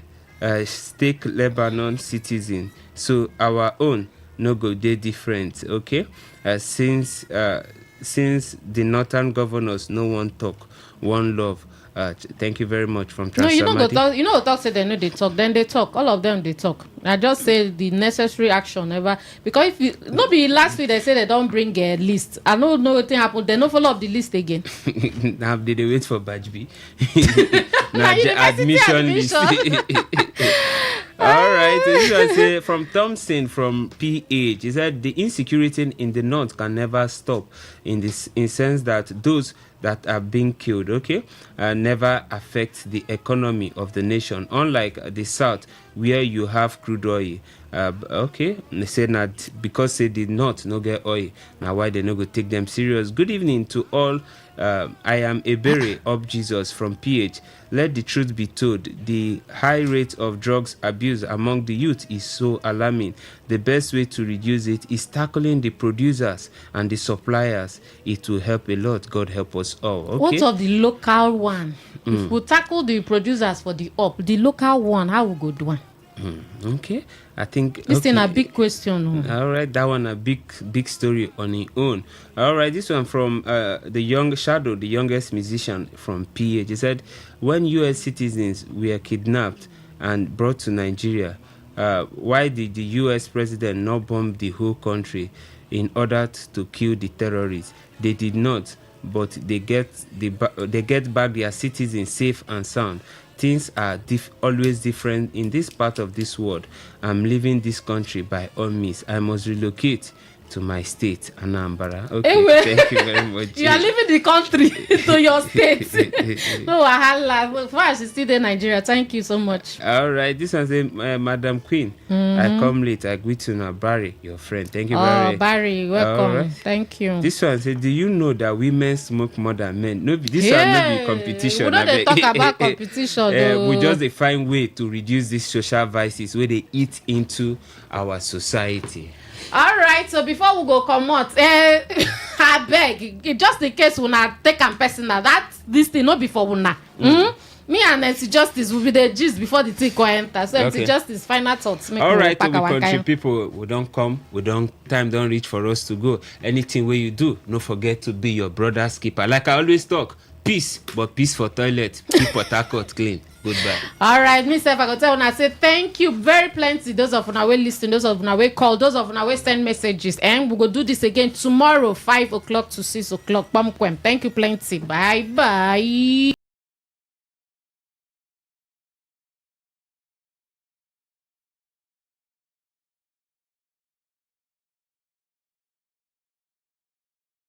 [SPEAKER 19] stake Lebanon citizen, so our own no go dey different, okay? Since the northern governors no one talk, one love. Thank you very much from Transamadi.
[SPEAKER 1] No, you know talk say they know they talk, then they talk. All of them they talk. I just say the necessary action never, because if you no be last week they say they don't bring a list. I know nothing happened. They no follow up the list again.
[SPEAKER 19] Now they wait for batch B. Now admission list. All right, this one say from Thompson from PH. He said the insecurity in the north can never stop in sense that those that are being killed, okay, never affect the economy of the nation. Unlike the south, where you have crude oil. Okay, they said that because they did not no get oil, now why they no go take them serious. Good evening to all. I am Ebere of Jesus from PH. Let the truth be told. The high rate of drugs abuse among the youth is so alarming. The best way to reduce it is tackling the producers and the suppliers. It will help a lot. God help us all. Okay?
[SPEAKER 1] What of the local one? If we tackle the producers for the local one, how we go do one?
[SPEAKER 19] Okay, I think
[SPEAKER 1] this is a big question.
[SPEAKER 19] All right, that one a big story on its own. All right, this one from the young Shadow, the youngest musician from PH. He said, when U.S. citizens were kidnapped and brought to Nigeria, why did the U.S. president not bomb the whole country in order to kill the terrorists? They did not, but they get back their citizens safe and sound. Things are always different in this part of this world. I'm leaving this country by all means. I must relocate to my state, Anambra. Okay, anyway, thank you very much.
[SPEAKER 1] You are leaving the country to your state. No, first is still in Nigeria. Thank you so much.
[SPEAKER 19] All right, this one says, Madam Queen, I come late. I greet you now, Barry, your friend. Thank you, Barry.
[SPEAKER 1] Oh, Barry, welcome. Right. Thank you.
[SPEAKER 19] This one says, do you know that women smoke more than men? No, this one no be competition.
[SPEAKER 1] We don't talk about competition.
[SPEAKER 19] We just find way to reduce these social vices where they eat into our society.
[SPEAKER 1] All right, so before we go come out, I beg, just in case we not take and personal, that this thing not before we not. Me and MC Justice will be the gist before the thing go enter. So MC Justice final thoughts.
[SPEAKER 19] All right, to the country people, we don't come, time don't reach for us to go. Anything where you do, no forget to be your brother's keeper. Like I always talk, peace, but peace for toilet. Keep Port Harcourt clean. Goodbye. All
[SPEAKER 1] right, Miss F, I go tell you, I say thank you very plenty. Those of you way listen, those of you way call, those of you way send messages, and we go do this again tomorrow, 5 o'clock to 6 o'clock. Thank you plenty. Bye bye.